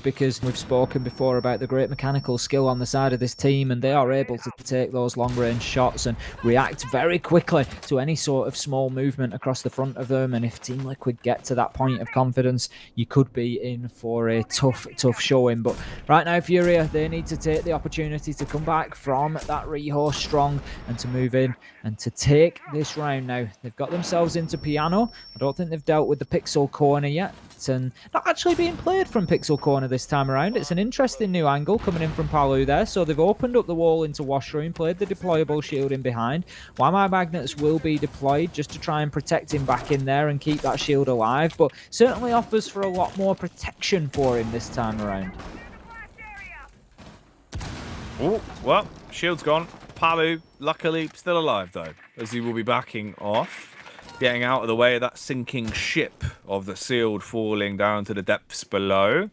because we've spoken before about the great mechanical skill on the side of this team, and they are able to take those long-range shots and react very quickly to any sort of small movement across the front of them. And if Team Liquid get to that point of confidence, you could be in for a tough showing. But right now, Furia, they need to take the opportunity to come back from that rehost strong and to move in and to take this round now. They've got themselves into Piano. I don't think they've dealt with the Pixel Corner yet, and not actually being played from Pixel Corner this time around. It's an interesting new angle coming in from Palu there. So they've opened up the wall into Washroom, played the deployable shield in behind. Why Magnets will be deployed just to try and protect him back in there and keep that shield alive, but certainly offers for a lot more protection for him this time around.
Oh, well, shield's gone. Palu, luckily, still alive though, as he will be backing off, getting out of the way of that sinking ship of the sealed falling down to the depths below.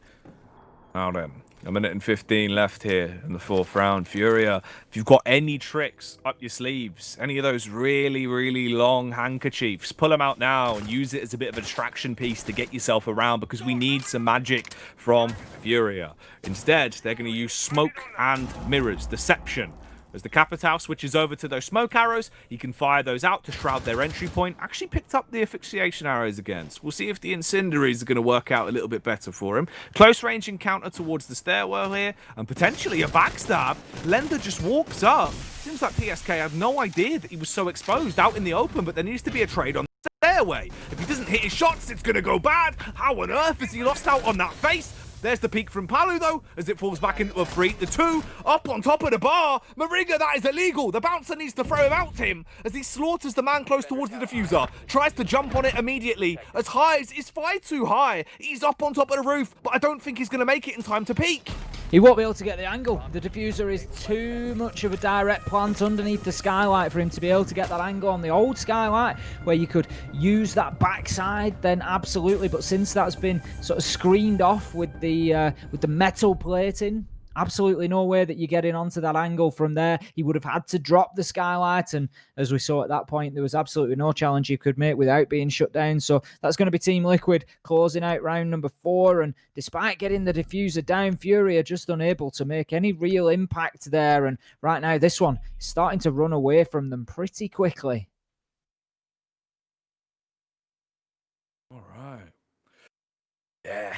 Now then, 1 minute and 15 left here in the 4th round. Furia, if you've got any tricks up your sleeves, any of those really, really long handkerchiefs, pull them out now and use it as a bit of a distraction piece to get yourself around, because we need some magic from Furia. Instead, they're going to use smoke and mirrors, deception. As the Capitao switches over to those smoke arrows, he can fire those out to shroud their entry point. Actually picked up the asphyxiation arrows again. So we'll see if the incendiaries are going to work out a little bit better for him. Close range encounter towards the stairwell here, and potentially a backstab. Lender just walks up. Seems like PSK had no idea that he was so exposed out in the open, but there needs to be a trade on the stairway. If he doesn't hit his shots, it's going to go bad. How on earth has he lost out on that face? There's the peak from Palu, though, as it falls back into a 3. The 2 up on top of the bar. Moringa, that is illegal. The bouncer needs to throw him out, Tim, as he slaughters the man close towards the diffuser. Tries to jump on it immediately. As Hives is far too high. He's up on top of the roof, but I don't think he's going to make it in time to peak.
He won't be able to get the angle. The diffuser is too much of a direct plant underneath the skylight for him to be able to get that angle on the old skylight, where you could use that backside, then absolutely. But since that's been sort of screened off with the metal plating, absolutely no way that you're getting onto that angle from there. He would have had to drop the skylight, and as we saw at that point, there was absolutely no challenge you could make without being shut down. So that's going to be Team Liquid closing out round number 4, and despite getting the diffuser down, Fury are just unable to make any real impact there, and right now this one is starting to run away from them pretty quickly.
All right. Yeah,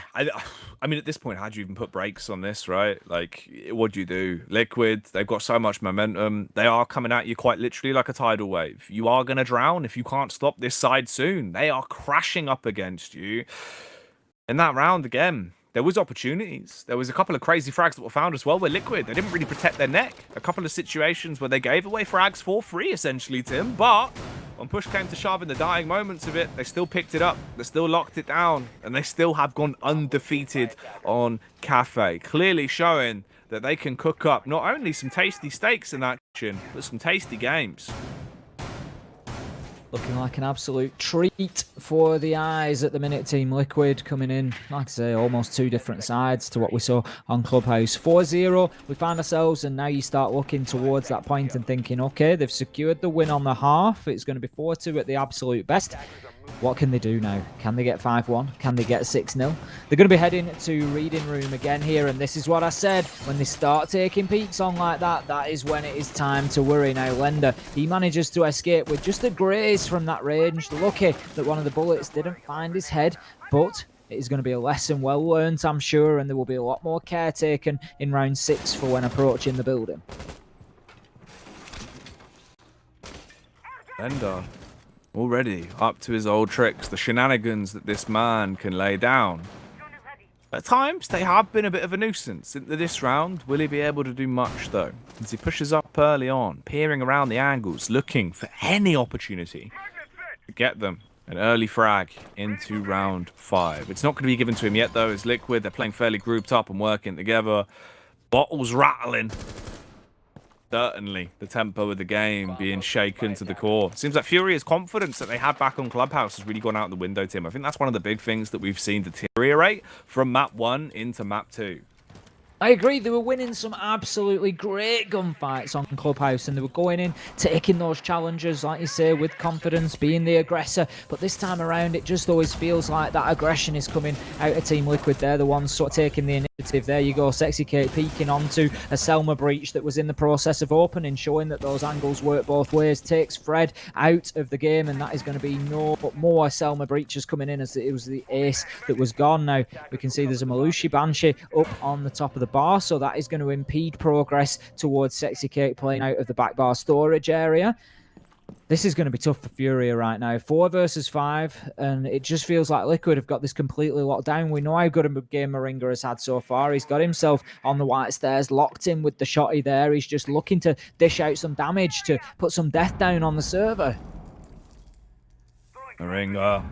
I mean, at this point, how do you even put brakes on this, right? Like, what do you do? Liquid, they've got so much momentum. They are coming at you quite literally like a tidal wave. You are going to drown if you can't stop this side soon. They are crashing up against you. In that round, again, there was opportunities. There was a couple of crazy frags that were found as well where Liquid, they didn't really protect their neck. A couple of situations where they gave away frags for free, essentially, Tim. But when push came to shove in the dying moments of it, they still picked it up. They still locked it down. And they still have gone undefeated on Cafe. Clearly showing that they can cook up not only some tasty steaks in action, but some tasty games.
Looking like an absolute treat for the eyes at the minute. Team Liquid coming in, like I say, almost 2 different sides to what we saw on Clubhouse. 4-0, we find ourselves, and now you start looking towards that point and thinking, okay, they've secured the win on the half. It's going to be 4-2 at the absolute best. What can they do now? Can they get 5-1? Can they get 6-0? They're going to be heading to reading room again here, and this is what I said. When they start taking peaks on like that, that is when it is time to worry. Now, Lender, he manages to escape with just a graze from that range. Lucky that one of the bullets didn't find his head, but it is going to be a lesson well learned, I'm sure, and there will be a lot more care taken in round 6 for when approaching the building.
Lender, already up to his old tricks, the shenanigans that this man can lay down. At times, they have been a bit of a nuisance. In this round, will he be able to do much, though? As he pushes up early on, peering around the angles, looking for any opportunity to get them an early frag into round 5. It's not going to be given to him yet, though, as Liquid, they're playing fairly grouped up and working together. Bottles rattling. Certainly, the tempo of the game being shaken to the core. It seems like Furious confidence that they had back on Clubhouse has really gone out the window, Tim. I think that's one of the big things that we've seen deteriorate from map 1 into map 2.
I agree, they were winning some absolutely great gunfights on Clubhouse, and they were going in, taking those challenges, like you say, with confidence, being the aggressor. But this time around, it just always feels like that aggression is coming out of Team Liquid. They're the ones sort of taking the initiative. There you go, Sexy Kate peeking onto a Selma breach that was in the process of opening, showing that those angles work both ways. Takes Fred out of the game, and that is going to be no but more Selma breaches coming in, as it was the ace that was gone. Now, we can see there's a Malushi Banshee up on the top of the bar, so that is going to impede progress towards Sexy Cake playing out of the back bar storage area. This is going to be tough for Furia right now. 4 versus 5, and it just feels like Liquid have got this completely locked down. We know how good a game Moringa has had so far. He's got himself on the white stairs, locked in with the shotty there. He's just looking to dish out some damage to put some death down on the server.
Moringa,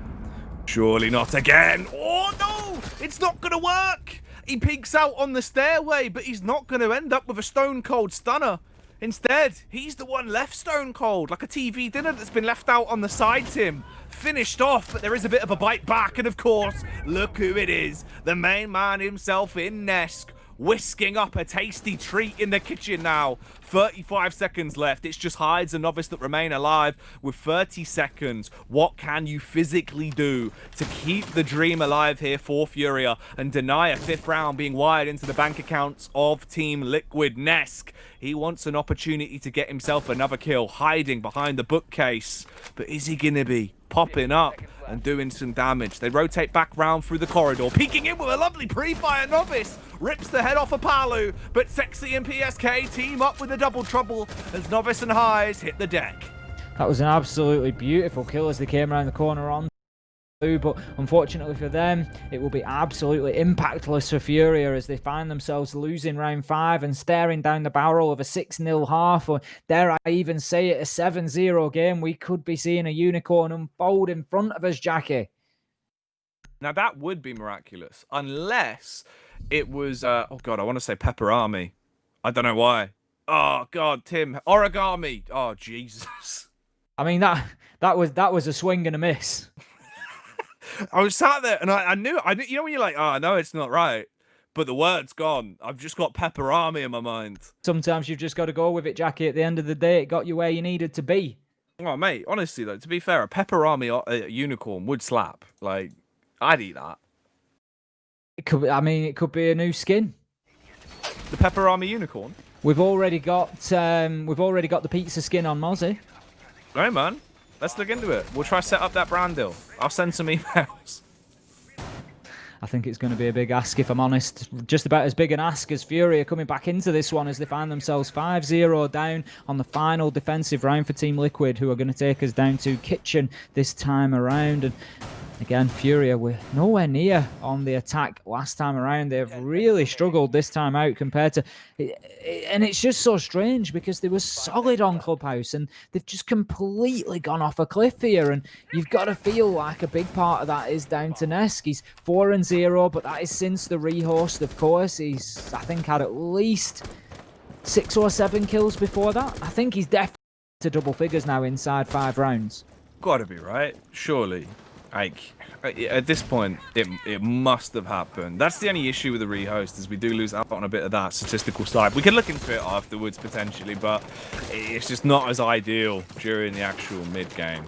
surely not again. Oh no, it's not going to work. He peeks out on the stairway, but he's not going to end up with a stone cold stunner. Instead, he's the one left stone cold, like a TV dinner that's been left out on the side, Tim. Finished off, but there is a bit of a bite back, and of course, look who it is. The main man himself in Nesk, whisking up a tasty treat in the kitchen now. 35 seconds left. It's just Hides and Novice that remain alive with 30 seconds. What can you physically do to keep the dream alive here for Furia and deny a 5th round being wired into the bank accounts of Team Liquid? Nesk, he wants an opportunity to get himself another kill, hiding behind the bookcase. But is he going to be popping up and doing some damage? They rotate back round through the corridor, peeking in with a lovely pre-fire. Novice rips the head off of Palu, but Sexy and PSK team up with a double trouble as Novice and Highs hit the deck.
That was an absolutely beautiful kill as they came around the corner on But unfortunately for them, it will be absolutely impactless for Furia as they find themselves losing round 5 and staring down the barrel of a 6-0 half, or dare I even say it, a 7-0 game. We could be seeing a unicorn unfold in front of us, Jackie.
Now that would be miraculous, unless it was, oh God, I want to say Pepperami. I don't know why. Oh God, Tim, origami. Oh Jesus.
I mean, that was a swing and a miss.
I was sat there and I knew, you know, when you're like, oh, I know it's not right, but the word's gone. I've just got Pepperami in my mind.
Sometimes you've just got to go with it, Jackie. At the end of the day, it got you where you needed to be.
Oh, mate, honestly, though, to be fair, a Pepperami unicorn would slap. Like, I'd eat that.
It could be a new skin.
The Pepperami unicorn?
We've already got the pizza skin on Mozzie.
Right, man. Let's look into it. We'll try to set up that brand deal. I'll send some emails.
I think it's going to be a big ask, if I'm honest. Just about as big an ask as Fury are coming back into this one as they find themselves 5-0 down on the final defensive round for Team Liquid, who are going to take us down to Kitchen this time around. And again, Furia were nowhere near on the attack last time around. They've really struggled this time out compared to... And it's just so strange because they were solid on Clubhouse and they've just completely gone off a cliff here. And you've got to feel like a big part of that is down to Nesk. He's 4-0, but that is since the rehost, of course. He's, I think, had at least 6 or 7 kills before that. I think he's definitely to double figures now inside 5 rounds.
Gotta be, right? Surely. Like, at this point, it must have happened. That's the only issue with the rehost, is we do lose out on a bit of that statistical side. We can look into it afterwards, potentially, but it's just not as ideal during the actual mid-game.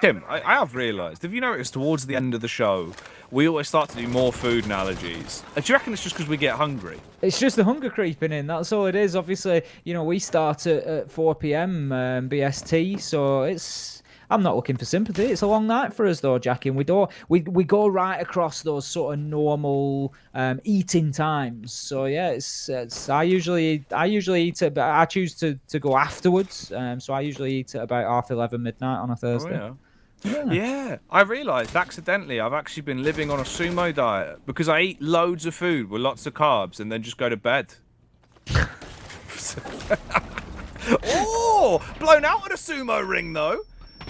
Tim, I have realised, have you noticed towards the end of the show, we always start to do more food analogies? Do you reckon it's just because we get hungry?
It's just the hunger creeping in, that's all it is. Obviously, you know, we start at 4 p.m. BST, so it's... I'm not looking for sympathy. It's a long night for us, though, Jackie. And we go right across those sort of normal eating times. So yeah, it's I usually eat it, but I choose to go afterwards. So I usually eat at about 11:30 midnight on a Thursday.
Oh, yeah, I realised accidentally I've actually been living on a sumo diet because I eat loads of food with lots of carbs and then just go to bed. Oh, blown out at a sumo ring though.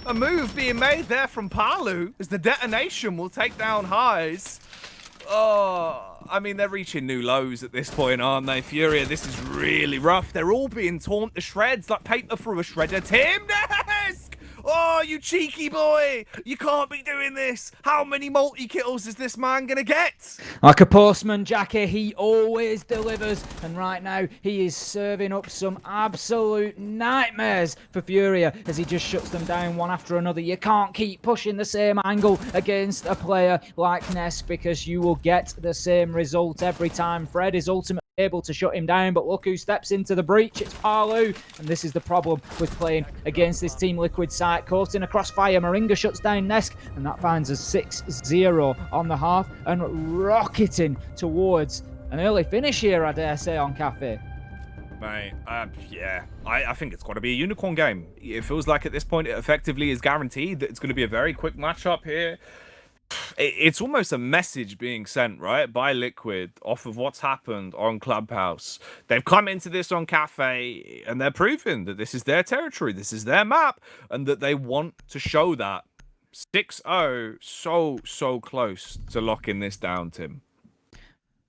A move being made there from Palu as the detonation will take down highs. Oh, I mean, they're reaching new lows at this point, aren't they? Furia, this is really rough. They're all being torn to shreds like paper through a shredder. Tim Nesk! Oh, you cheeky boy! You can't be doing this! How many multi-kills is this man gonna get?
Like a postman, Jackie, he always delivers. And right now, he is serving up some absolute nightmares for Furia as he just shuts them down one after another. You can't keep pushing the same angle against a player like Nesk because you will get the same result every time. Fred is ultimately able to shut him down, but look who steps into the breach. It's Palu, and this is the problem with playing against this Team Liquid side. Caught in a crossfire, Moringa shuts down Nesk, and that finds us 6-0 on the half and rocketing towards an early finish here, I dare say, on Cafe.
Mate, yeah, I think it's got to be a unicorn game. It feels like at this point it effectively is guaranteed that it's going to be a very quick matchup here. It's almost a message being sent, right, by Liquid off of what's happened on Clubhouse. They've come into this on Cafe, and they're proving that this is their territory, this is their map, and that they want to show that. 6-0, so close to locking this down, Tim.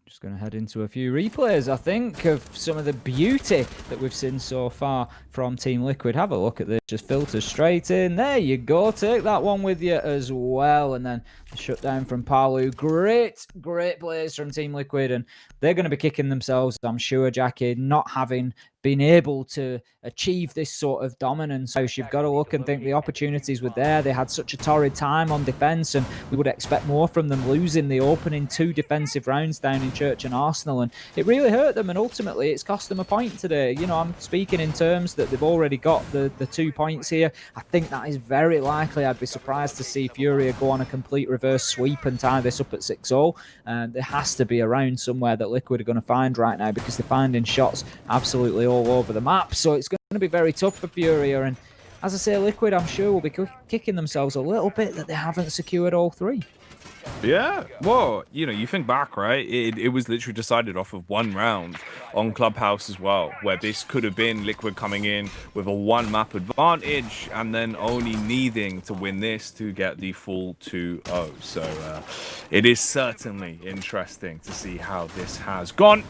Just going to head into a few replays, I think, of some of the beauty that we've seen so far from Team Liquid. Have a look at this. Just filters straight in. There you go. Take that one with you as well. And then the shutdown from Palu. Great plays from Team Liquid. And they're going to be kicking themselves, I'm sure, Jackie, not having been able to achieve this sort of dominance. So you've got to look and think the opportunities were there. They had such a torrid time on defense, and we would expect more from them, losing the opening 2 defensive rounds down in Church and Arsenal, and it really hurt them, and ultimately it's cost them a point today. You know, I'm speaking in terms that they've already got the 2 points here. I think that is very likely. I'd be surprised to see Furia go on a complete reverse sweep and tie this up at 6-0. There has to be a round somewhere that Liquid are going to find right now, because they're finding shots absolutely all over the map. So it's going to be very tough for Furia, and as I say, Liquid, I'm sure, will be kicking themselves a little bit that they haven't secured all 3.
Yeah, well, you think back, right? It was literally decided off of 1 round on Clubhouse as well, where this could have been Liquid coming in with a 1-map advantage and then only needing to win this to get the full 2-0. So it is certainly interesting to see how this has gone.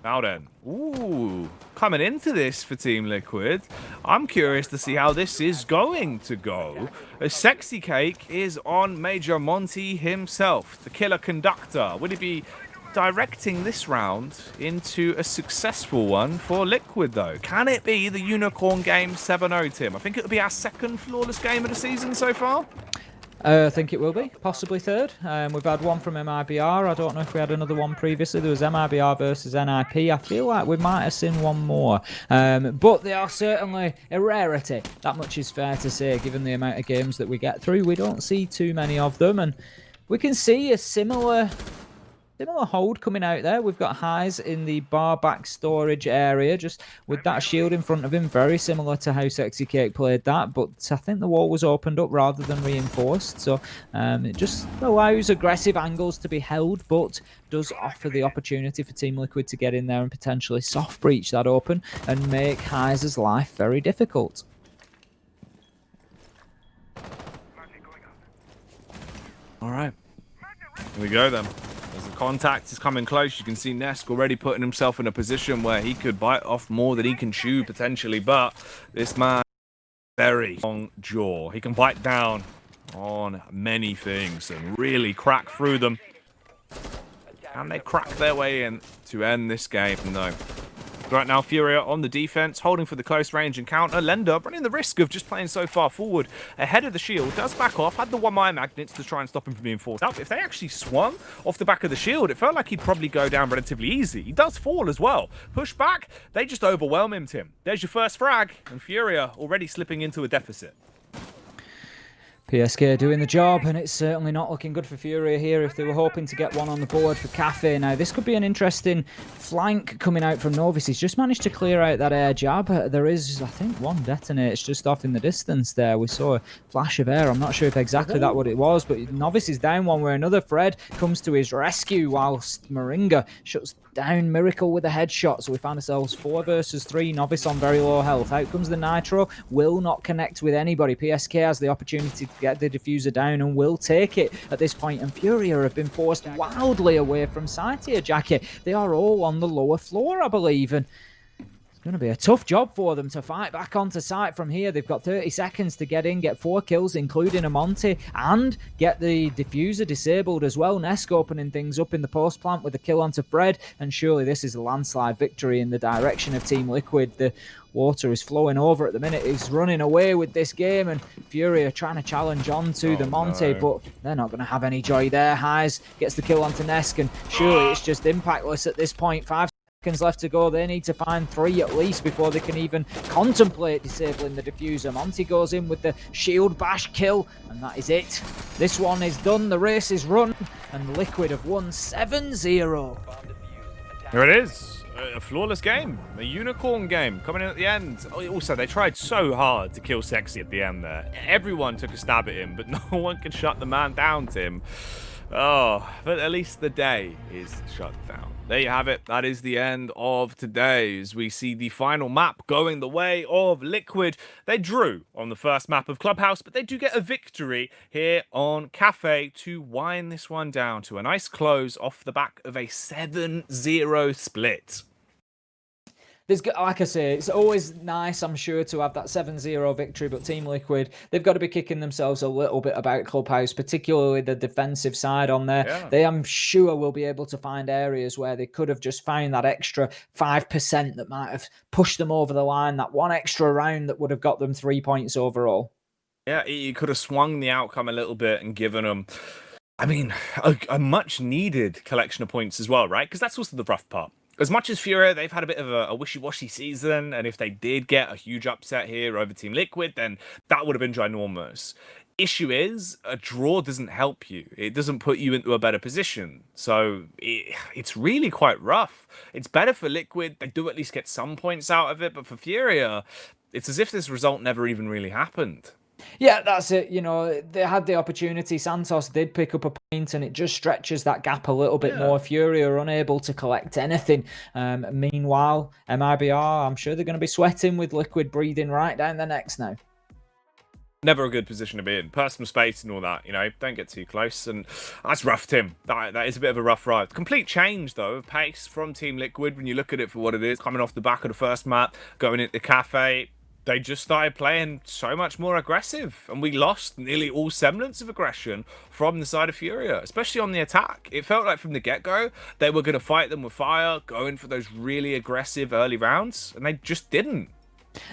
Now then, ooh, coming into this for Team Liquid, I'm curious to see how this is going to go. A Sexy Cake is on Major Monty himself, the killer conductor. Would he be directing this round into a successful one for Liquid, though? Can it be the Unicorn game 7-0, Tim? I think it'll be our 2nd flawless game of the season so far.
I think it will be, possibly 3rd. We've had one from MIBR. I don't know if we had another one previously. There was MIBR versus NIP. I feel like we might have seen one more. But they are certainly a rarity. That much is fair to say, given the amount of games that we get through. We don't see too many of them. And we can see a similar hold coming out there. We've got Highs in the bar back storage area, just with that shield in front of him, very similar to how Sexy Cake played that, but I think the wall was opened up rather than reinforced, so it just allows aggressive angles to be held, but does offer the opportunity for Team Liquid to get in there and potentially soft breach that open and make Highs' life very difficult.
All right, here we go then. As the contact is coming close, you can see Nesk already putting himself in a position where he could bite off more than he can chew potentially, but this man, very long jaw. He can bite down on many things and really crack through them. And they crack their way in to end this game, though. Right now, Furia on the defense, holding for the close range encounter. Lender running the risk of just playing so far forward ahead of the shield. Does back off, had the 1-mire magnets to try and stop him from being forced out. If they actually swung off the back of the shield, it felt like he'd probably go down relatively easy. He does fall as well. Push back, they just overwhelm him, Tim. There's your first frag, and Furia already slipping into a deficit.
PSK doing the job, and it's certainly not looking good for Furia here if they were hoping to get one on the board for Cafe. Now, this could be an interesting flank coming out from Novice. He's just managed to clear out that air jab. There is, I think, one detonates just off in the distance there. We saw a flash of air. I'm not sure if exactly that what it was, but Novice is down one way or another. Fred comes to his rescue whilst Moringa shuts down Miracle with a headshot. So we find ourselves 4 versus 3. Novice on very low health. Out comes the Nitro. Will not connect with anybody. PSK has the opportunity to get the diffuser down and will take it at this point. And Furia have been forced wildly away from site here, Jackie. They are all on the lower floor, I believe. And it's going to be a tough job for them to fight back onto site from here. They've got 30 seconds to get in, get 4 kills, including a Monty, and get the diffuser disabled as well. Nesk opening things up in the post plant with a kill onto Fred, and surely this is a landslide victory in the direction of Team Liquid. The water is flowing over at the minute. He's running away with this game, and Fury are trying to challenge on to the Monty, but they're not going to have any joy there. Highs gets the kill onto Nesk, and surely it's just impactless at this point. 5 seconds left to go. They need to find 3 at least before they can even contemplate disabling the diffuser. Monty goes in with the shield bash kill, and that is it. This one is done. The race is run, and Liquid have won 7-0.
Here it is. A flawless game, a unicorn game coming in at the end. Also, they tried so hard to kill Sexy at the end there. Everyone took a stab at him, but no one could shut the man down, Tim. Oh, but at least the day is shut down. There you have it. That is the end of today as we see the final map going the way of Liquid. They drew on the first map of Clubhouse, but they do get a victory here on Cafe to wind this one down to a nice close off the back of a 7-0 split.
Like I say, it's always nice, I'm sure, to have that 7-0 victory, but Team Liquid, they've got to be kicking themselves a little bit about Clubhouse, particularly the defensive side on there. Yeah. They, I'm sure, will be able to find areas where they could have just found that extra 5% that might have pushed them over the line, that one extra round that would have got them 3 points overall.
Yeah, he could have swung the outcome a little bit and given them, I mean, a much-needed collection of points as well, right? Because that's also the rough part. As much as Furia, they've had a bit of a wishy-washy season, and if they did get a huge upset here over Team Liquid, then that would have been ginormous. Issue is, a draw doesn't help you. It doesn't put you into a better position. So it's really quite rough. It's better for Liquid. They do at least get some points out of it, but for Furia, it's as if this result never even really happened.
Yeah, that's it. You know, they had the opportunity. Santos did pick up a point, and it just stretches that gap a little bit more. Fury are unable to collect anything. Meanwhile, MIBR, I'm sure they're going to be sweating with liquid breathing right down their necks now.
Never a good position to be in. Personal space and all that, you know, don't get too close. And that's rough, Tim. That is a bit of a rough ride. Complete change, though, of pace from Team Liquid when you look at it for what it is. Coming off the back of the first map, going into the cafe, they just started playing so much more aggressive. And we lost nearly all semblance of aggression from the side of Furia, especially on the attack. It felt like from the get-go, they were going to fight them with fire, going for those really aggressive early rounds, and they just didn't.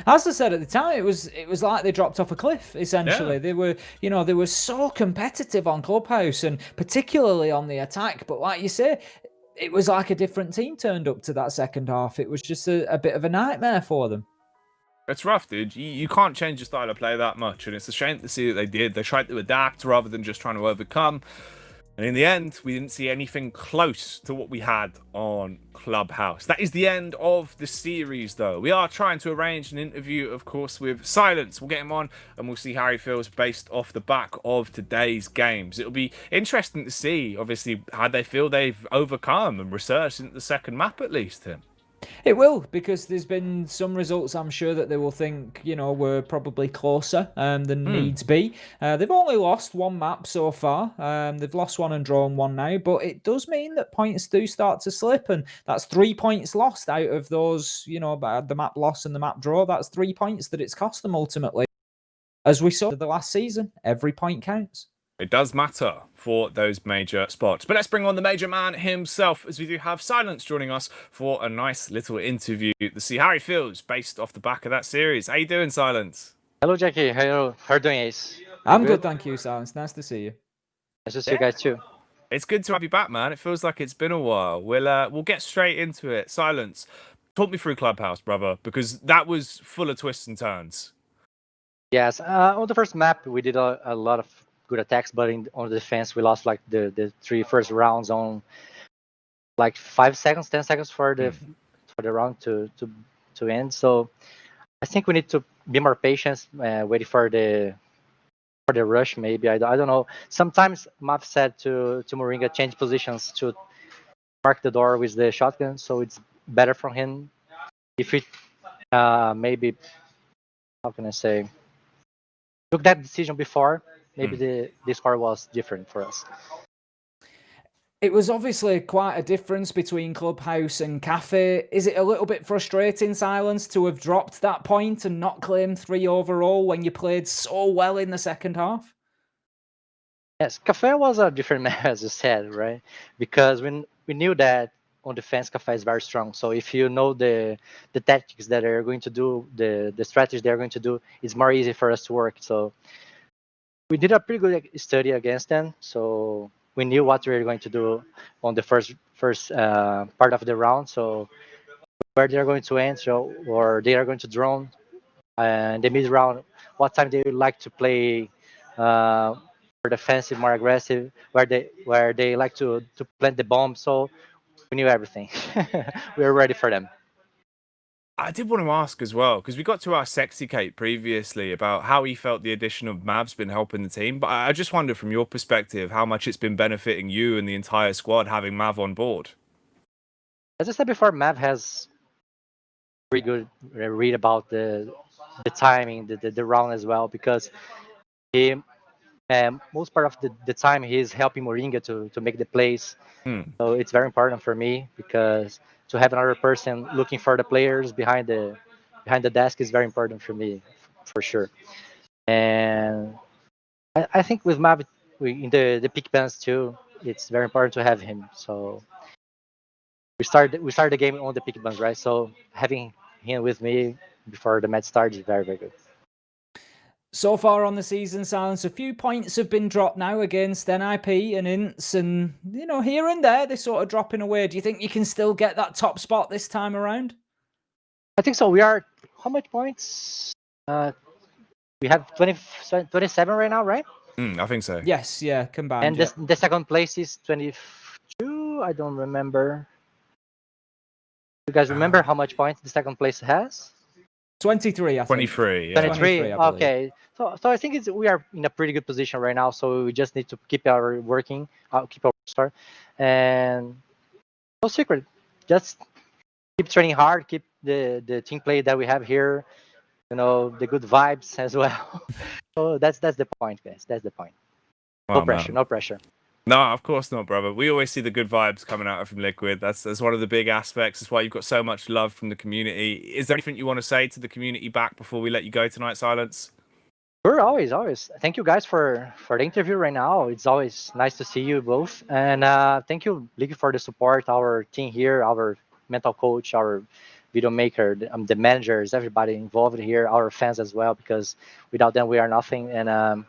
As I said at the time, it was like they dropped off a cliff. Essentially, they were so competitive on Clubhouse and particularly on the attack. But like you say, it was like a different team turned up to that second half. It was just a bit of a nightmare for them.
It's rough, dude. You can't change your style of play that much, and it's a shame to see that they did. They tried to adapt rather than just trying to overcome. And in the end, we didn't see anything close to what we had on Clubhouse. That is the end of the series, though. We are trying to arrange an interview, of course, with Silence. We'll get him on, and we'll see how he feels based off the back of today's games. It'll be interesting to see, obviously, how they feel they've overcome and researched into the second map, at least, Tim.
It will, because there's been some results I'm sure that they will think, were probably closer than needs be. They've only lost one map so far. They've lost one and drawn one now, but it does mean that points do start to slip, and that's 3 points lost out of those, the map loss and the map draw. That's 3 points that it's cost them ultimately. As we saw the last season, every point counts.
It does matter for those major spots. But let's bring on the major man himself, as we do have Silence joining us for a nice little interview to see how he feels based off the back of that series. How you doing, Silence?
Hello, Jackie. How are you doing, Ace?
I'm good, thank you, Silence. Nice to see you.
Nice to see you guys too.
It's good to have you back, man. It feels like it's been a while. We'll get straight into it. Silence, talk me through Clubhouse, brother, because that was full of twists and turns.
Yes, on the first map, we did a lot of good attacks, but on the defense, we lost like the 3 first rounds on like 5 seconds, 10 seconds for the round to end. So I think we need to be more patient, waiting for the rush. Maybe I don't know. Sometimes Map said to Moringa change positions to mark the door with the shotgun, so it's better for him if it maybe, how can I say, took that decision before. Maybe the score was different for us.
It was obviously quite a difference between Clubhouse and Cafe. Is it a little bit frustrating, Silence, to have dropped that point and not claimed 3 overall when you played so well in the second half?
Yes, Cafe was a different map, as you said, right? Because we knew that on defense, Cafe is very strong. So if you know the tactics that they're going to do, the strategy they're going to do, it's more easy for us to work. So we did a pretty good study against them. So we knew what we were going to do on the first part of the round. So where they're going to enter, or they are going to drone, and the mid round, what time they would like to play more defensive, more aggressive, where they like to plant the bomb. So we knew everything. We were ready for them.
I did want to ask as well, because we got to our Sexy Kate previously about how he felt the addition of Mav's been helping the team. But I just wonder from your perspective how much it's been benefiting you and the entire squad having Mav on board.
As I said before, Mav has pretty good read about the timing, the round as well, because he most part of the time he's helping Moringa to make the plays. So it's very important for me, because to have another person looking for the players behind the desk is very important for me, for sure. And I think with Mav, in the pick bands too, it's very important to have him. So we start the game on the pick bands, right? So having him with me before the match starts is very, very good.
So far on the season, Silence, a few points have been dropped now against NIP and Ints, and here and there they're sort of dropping away. Do you think you can still get that top spot this time around?
I think so. We are, how much points? We have 27 right now, right?
I think so.
Yes, yeah, combined.
And the second place is 22. I don't remember. You guys remember how much points the second place has?
23, I think.
23, yeah.
23. Okay. So I think we are in a pretty good position right now. So we just need to keep our start, and no secret. Just keep training hard. Keep the team play that we have here. The good vibes as well. So that's the point, guys. That's the point. No pressure. No pressure.
No, of course not, brother. We always see the good vibes coming out from Liquid. That's one of the big aspects. That's why you've got so much love from the community. Is there anything you want to say to the community back before we let you go tonight, Silence?
Sure, always. Thank you guys for the interview right now. It's always nice to see you both, and thank you, Liquid, for the support. Our team here, our mental coach, our video maker, the managers, everybody involved here, our fans as well, because without them we are nothing. And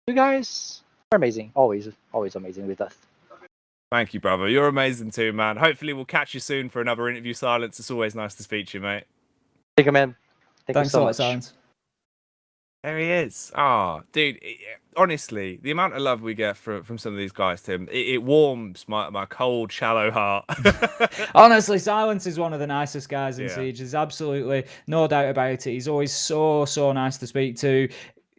you guys are amazing, always amazing with us.
Thank you, brother. You're amazing too, man. Hopefully we'll catch you soon for another interview, Silence. It's always nice to speak to you, mate.
Thank you, man.
Thanks
you so
a lot,
much.
Silence.
There he is. Dude, honestly, the amount of love we get from some of these guys, Tim, it warms my cold, shallow heart.
Honestly, Silence is one of the nicest guys in Siege. There's absolutely no doubt about it. He's always so nice to speak to.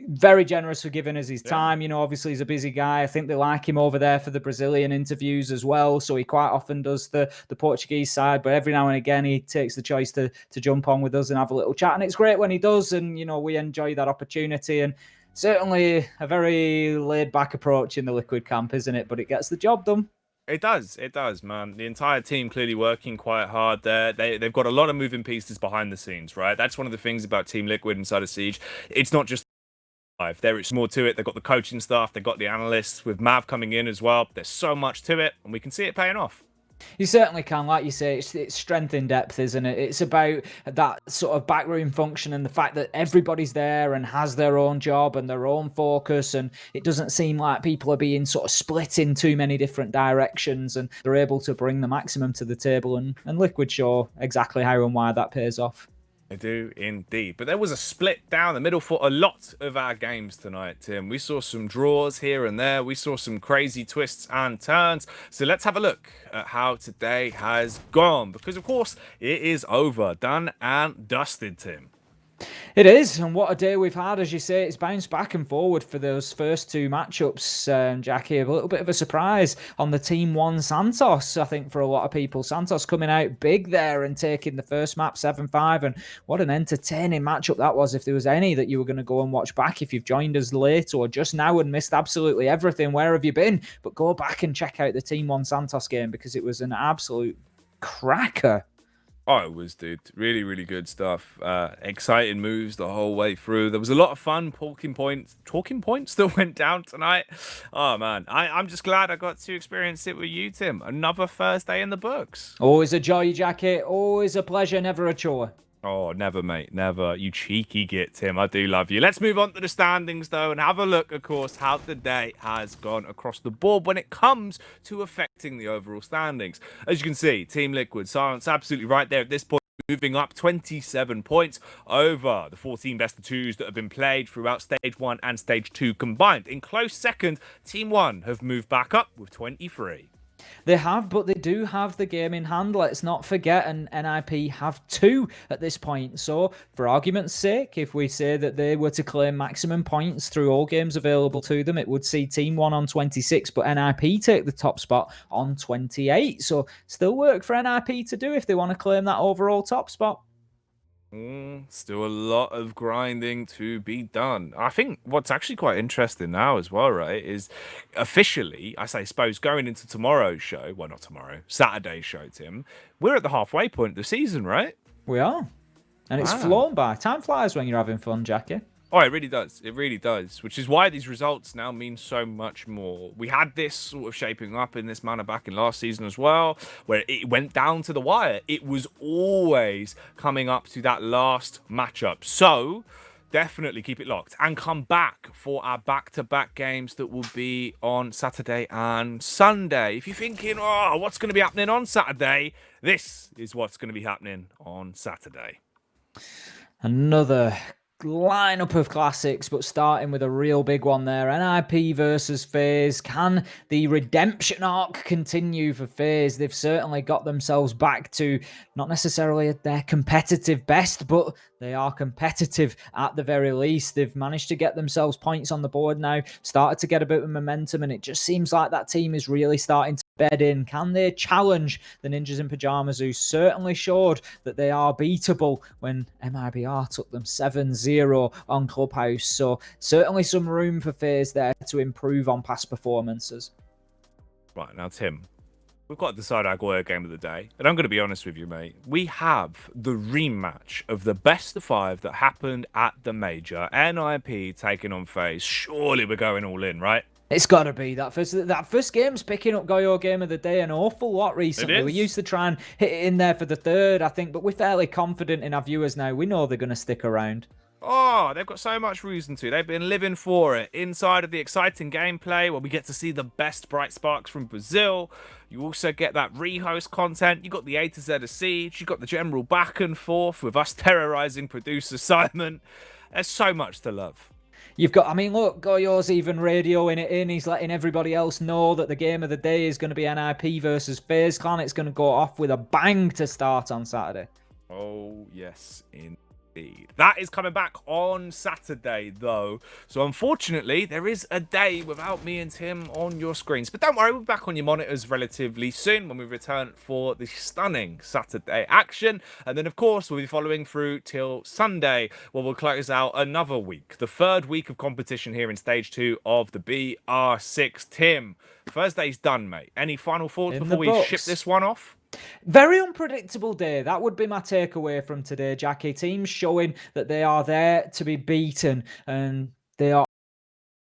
Very generous for giving us his time. Obviously he's a busy guy. I think they like him over there for the Brazilian interviews as well. So he quite often does the Portuguese side, but every now and again he takes the choice to jump on with us and have a little chat. And it's great when he does. And, we enjoy that opportunity. And certainly a very laid back approach in the Liquid camp, isn't it? But it gets the job done.
It does, man. The entire team clearly working quite hard there. They've got a lot of moving pieces behind the scenes, right? That's one of the things about Team Liquid inside of Siege. It's not just there is more to it. They've got the coaching staff, they've got the analysts with Mav coming in as well. There's so much to it, and we can see it paying off.
You certainly can. Like you say, it's strength in depth, isn't it? It's about that sort of backroom function and the fact that everybody's there and has their own job and their own focus, and it doesn't seem like people are being sort of split in too many different directions, and they're able to bring the maximum to the table, and Liquid show exactly how and why that pays off.
I do indeed. But there was a split down the middle for a lot of our games tonight, Tim. We saw some draws here and there. We saw some crazy twists and turns. So let's have a look at how today has gone. Because, of course, it is over. Done and dusted, Tim.
It is, and what a day we've had. As you say, it's bounced back and forward for those first two matchups, Jackie. A little bit of a surprise on the Team 1 Santos, I think, for a lot of people. Santos coming out big there and taking the first map 7-5, and what an entertaining matchup that was. If there was any that you were going to go and watch back, if you've joined us late or just now and missed absolutely everything, where have you been? But go back and check out the Team 1 Santos game, because it was an absolute cracker.
Oh, it was, dude. Really, really good stuff. Exciting moves the whole way through. There was a lot of fun talking points that went down tonight. Oh, man. I'm just glad I got to experience it with you, Tim. Another Thursday in the books.
Always a joy, Jackie. Always a pleasure, never a chore.
Oh, never, mate. Never. You cheeky git, Tim. I do love you. Let's move on to the standings, though, and have a look, of course, how the day has gone across the board when it comes to affecting the overall standings. As you can see, Team Liquid, Silence absolutely right there at this point, moving up 27 points over the 14 best of twos that have been played throughout Stage 1 and Stage 2 combined. In close second, Team 1 have moved back up with 23.
They have, but they do have the game in hand. Let's not forget, and NIP have 2 at this point. So, for argument's sake, if we say that they were to claim maximum points through all games available to them, it would see Team 1 on 26, but NIP take the top spot on 28. So, still work for NIP to do if they want to claim that overall top spot.
Still a lot of grinding to be done. I think what's actually quite interesting now as well, right, is officially, I suppose, going into tomorrow's show, well, not tomorrow, Saturday's show, Tim, we're at the halfway point of the season, right?
We are. And it's flown by. Time flies when you're having fun, Jackie.
Oh, it really does. It really does, which is why these results now mean so much more. We had this sort of shaping up in this manner back in last season as well, where it went down to the wire. It was always coming up to that last matchup. So definitely keep it locked and come back for our back-to-back games that will be on Saturday and Sunday. If you're thinking, oh, what's going to be happening on Saturday? This is what's going to be happening on Saturday.
Another lineup of classics, but starting with a real big one there. NIP versus FaZe. Can the redemption arc continue for FaZe? They've certainly got themselves back to not necessarily at their competitive best, but they are competitive at the very least. They've managed to get themselves points on the board now, started to get a bit of momentum, and it just seems like that team is really starting to bed in. Can they challenge the Ninjas in Pajamas, who certainly showed that they are beatable when MIBR took them 7-0 on Clubhouse? So certainly some room for FaZe there to improve on past performances.
Right, now Tim, we've got to decide our Goya game of the day. And I'm going to be honest with you, mate. We have the rematch of the best of 5 that happened at the Major. NIP taking on FaZe. Surely we're going all in, right?
It's got to be. That first game's picking up Goyo game of the day an awful lot recently. We used to try and hit it in there for the third, I think, but we're fairly confident in our viewers now. We know they're going to stick around.
Oh, they've got so much reason to. They've been living for it. Inside of the exciting gameplay, where we get to see the best Bright Sparks from Brazil. You also get that rehost content. You got the A to Z of Siege. You got the general back and forth with us terrorizing producer Simon. There's so much to love.
You've got, I mean, look, Goyo's even radioing it in. He's letting everybody else know that the game of the day is going to be NIP versus FaZe Clan. It's going to go off with a bang to start on Saturday.
Oh, yes, indeed. That is coming back on Saturday, though. So, unfortunately, there is a day without me and Tim on your screens. But don't worry, we'll be back on your monitors relatively soon when we return for the stunning Saturday action. And then, of course, we'll be following through till Sunday, where we'll close out another week. The third week of competition here in Stage 2 of the BR6. Tim, Thursday's done, mate. Any final thoughts before we ship this one off?
Very unpredictable day. That would be my takeaway from today, Jackie. Teams showing that they are there to be beaten and they are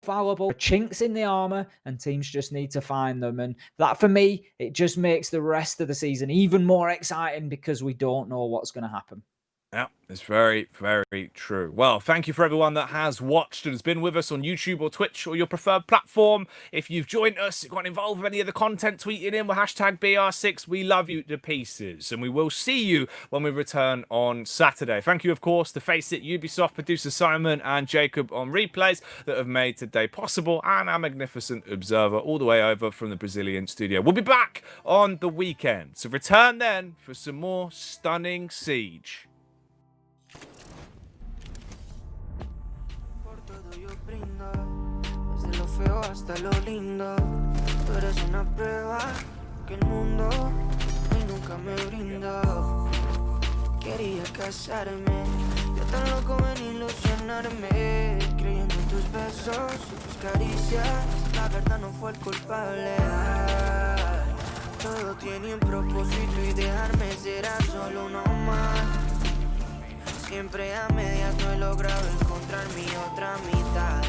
fallible, chinks in the armor, and teams just need to find them. And that, for me, it just makes the rest of the season even more exciting because we don't know what's going to happen.
Yeah, it's very, very true. Well, thank you for everyone that has watched and has been with us on YouTube or Twitch or your preferred platform. If you've joined us, got involved with any of the content, tweeting in with hashtag BR6. We love you to pieces. And we will see you when we return on Saturday. Thank you, of course, to Face It, Ubisoft, producer Simon and Jacob on replays that have made today possible, and our magnificent observer all the way over from the Brazilian studio. We'll be back on the weekend. So return then for some more stunning Siege.
Desde lo feo hasta lo lindo, tú eres una prueba que el mundo hoy nunca me brindó. Quería casarme, yo tan loco en ilusionarme, creyendo en tus besos y tus caricias. La verdad no fue el culpable. Ay, todo tiene un propósito y dejarme será solo uno más. Siempre a medias no he logrado encontrar mi otra mitad.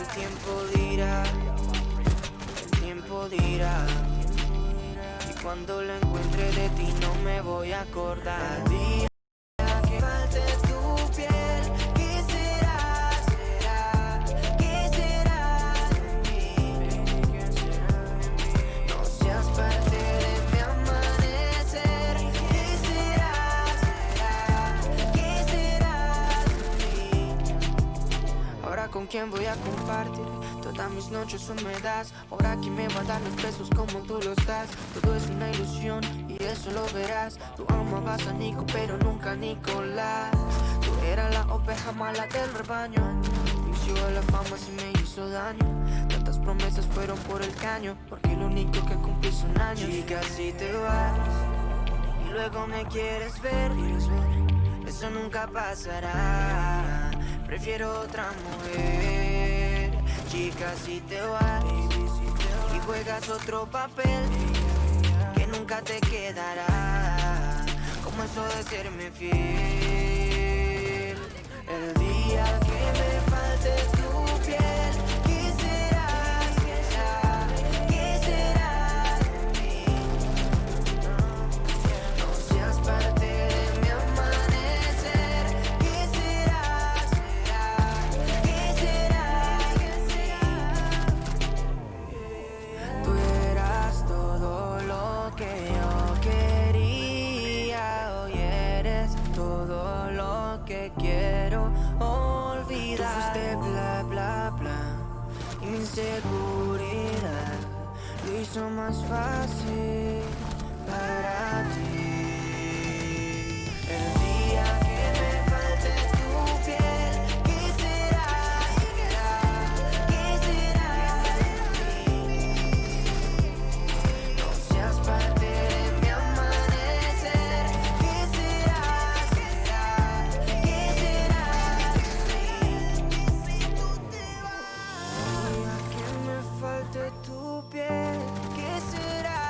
El tiempo dirá, el tiempo dirá. Y cuando lo encuentre de ti no me voy a acordar. El día que falte tu piel, ¿qué será? ¿Qué será de mí? No seas parte de mi amanecer. ¿Qué será? ¿Qué será de mí? Ahora con quién voy a compartir todas mis noches húmedas. Ahora quién me va a dar los besos como tú los das. Todo es una ilusión y eso lo verás. Tú amabas a Nico pero nunca a Nicolás. Tú eras la oveja mala del rebaño. Vicio de la fama sí me hizo daño. Tantas promesas fueron por el caño, porque lo único que cumplí son años. Chica, si te vas y luego me quieres ver, eso nunca pasará. Prefiero otra mujer. Chica, si te vas y juegas otro papel que nunca te quedará, como eso de serme fiel. El día que me falte tu piel, ¿qué será? ¿Qué será de mí? No seas parte de mi amanecer. ¿Qué será? ¿Qué será? Tú eras todo lo que yo quería, hoy eres todo lo inseguridad lo hizo más fácil para ti. El día que me falte tu piel, ¿qué será? ¿Qué será de mí? No seas parte de mi amanecer. ¿Qué será? ¿Qué será de mí? Si tú te vas. El día que me falte tu piel, ¿qué será?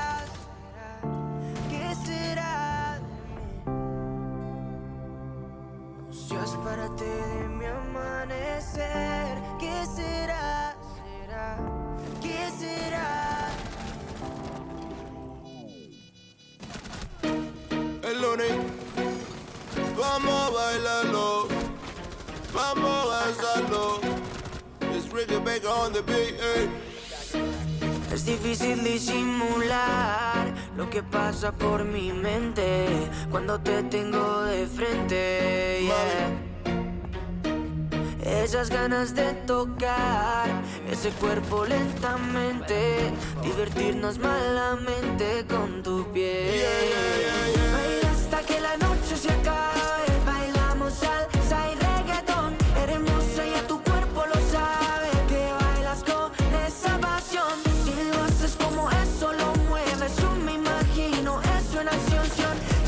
¿Qué será de mí? No seas parte de mi amanecer. ¿Qué será? ¿Qué será?
El lunes, vamos a bailarlo, vamos a danzarlo. It's Ricky Baker on the beat, ey.
Es difícil disimular lo que pasa por mi mente cuando te tengo de frente, yeah. Esas ganas de tocar ese cuerpo lentamente, divertirnos malamente con tu piel. Baila hasta que la noche se acabe, bailamos salsa y reggaetón. Eres hermosa y a tu cuerpo lo sabe, que bailas con esa pasión. Si lo haces como eso lo mueves, yo me imagino eso en acción.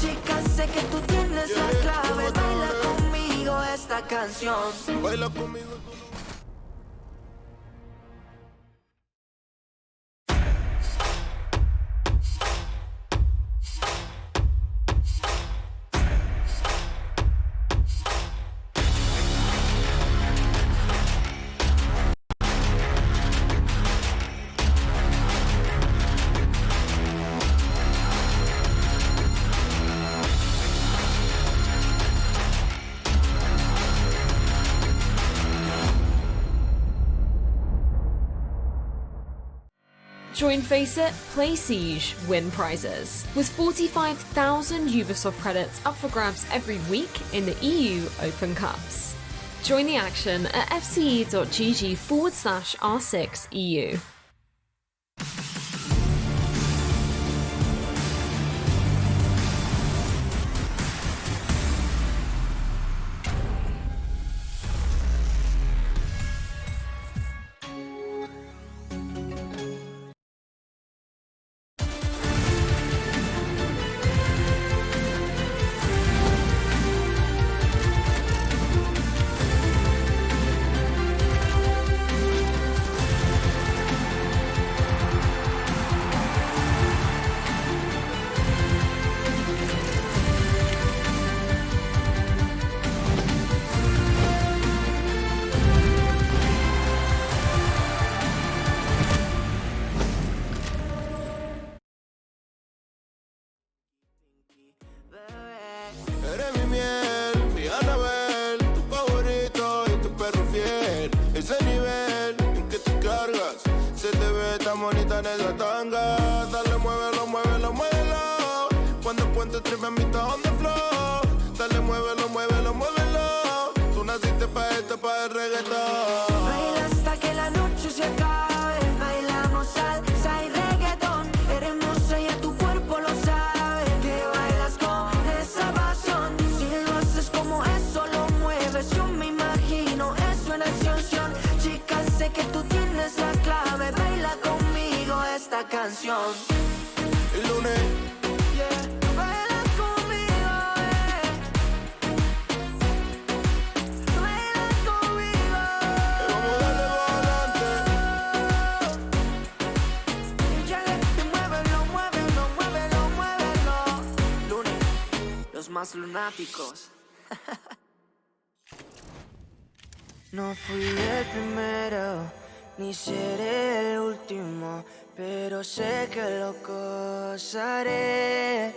Chica, sé que tú tienes la clave, baila conmigo esta canción.
Baila conmigo.
Join Face It, play Siege, win prizes. With 45,000 Ubisoft credits up for grabs every week in the EU Open Cups. Join the action at fce.gg/R6EU.
Eres mi miel, mi Anabel, tu favorito y tu perro fiel. Ese nivel en que te cargas, se te ve tan bonita en esa tanga. Dale, muévelo, muévelo, muévelo. Cuando cuento tripe a mitad on the floor. Dale, muévelo, muévelo, muévelo. Tú naciste pa' esto, pa' el reggaetón.
Baila hasta que la noche se acabe, bailamos salsa y reggaetón. Eres hermosa y a tu cuerpo lo sabe, que bailas con esa pasión. Si lo haces como eso lo mueves, yo me imagino eso en acción. Chica, sé que tú tienes la clave, baila conmigo esta canción.
El lunes,
yeah, baila conmigo, baila conmigo.
vamos a darle volante.
Muévelo, muévelo, muévelo, muévelo. Lunes, los más lunáticos. No fui el primero, ni seré el último, pero sé que lo gozaré.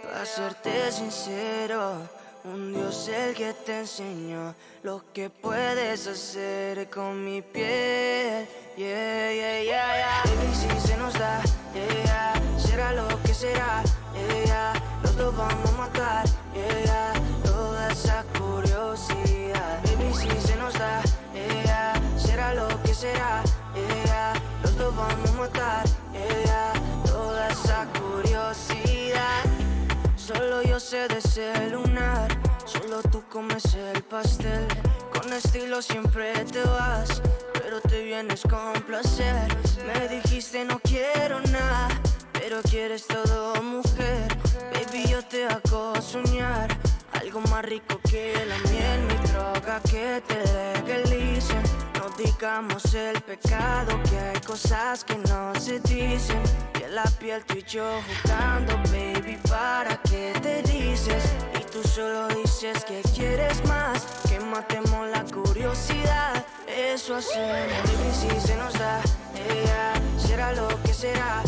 Para serte sincero, un Dios el que te enseñó lo que puedes hacer con mi piel. Yeah, yeah, yeah, yeah. Baby, si se nos da, yeah, será lo que será, yeah, los dos vamos a matar, yeah, toda esa curiosidad. Baby, si se nos da, yeah, será lo que será, ese lunar. Solo tú comes el pastel. Con estilo siempre te vas, pero te vienes con placer. Me dijiste no quiero nada, pero quieres todo, mujer. Baby, yo te hago soñar algo más rico que la miel, mi droga que te legalicen. No digamos el pecado, que hay cosas que no se dicen. Piel a piel tú y yo jugando, baby, ¿para qué te dices? Y tú solo dices que quieres más, que matemos la curiosidad. Eso hacemos, difícil se nos da, será lo que será.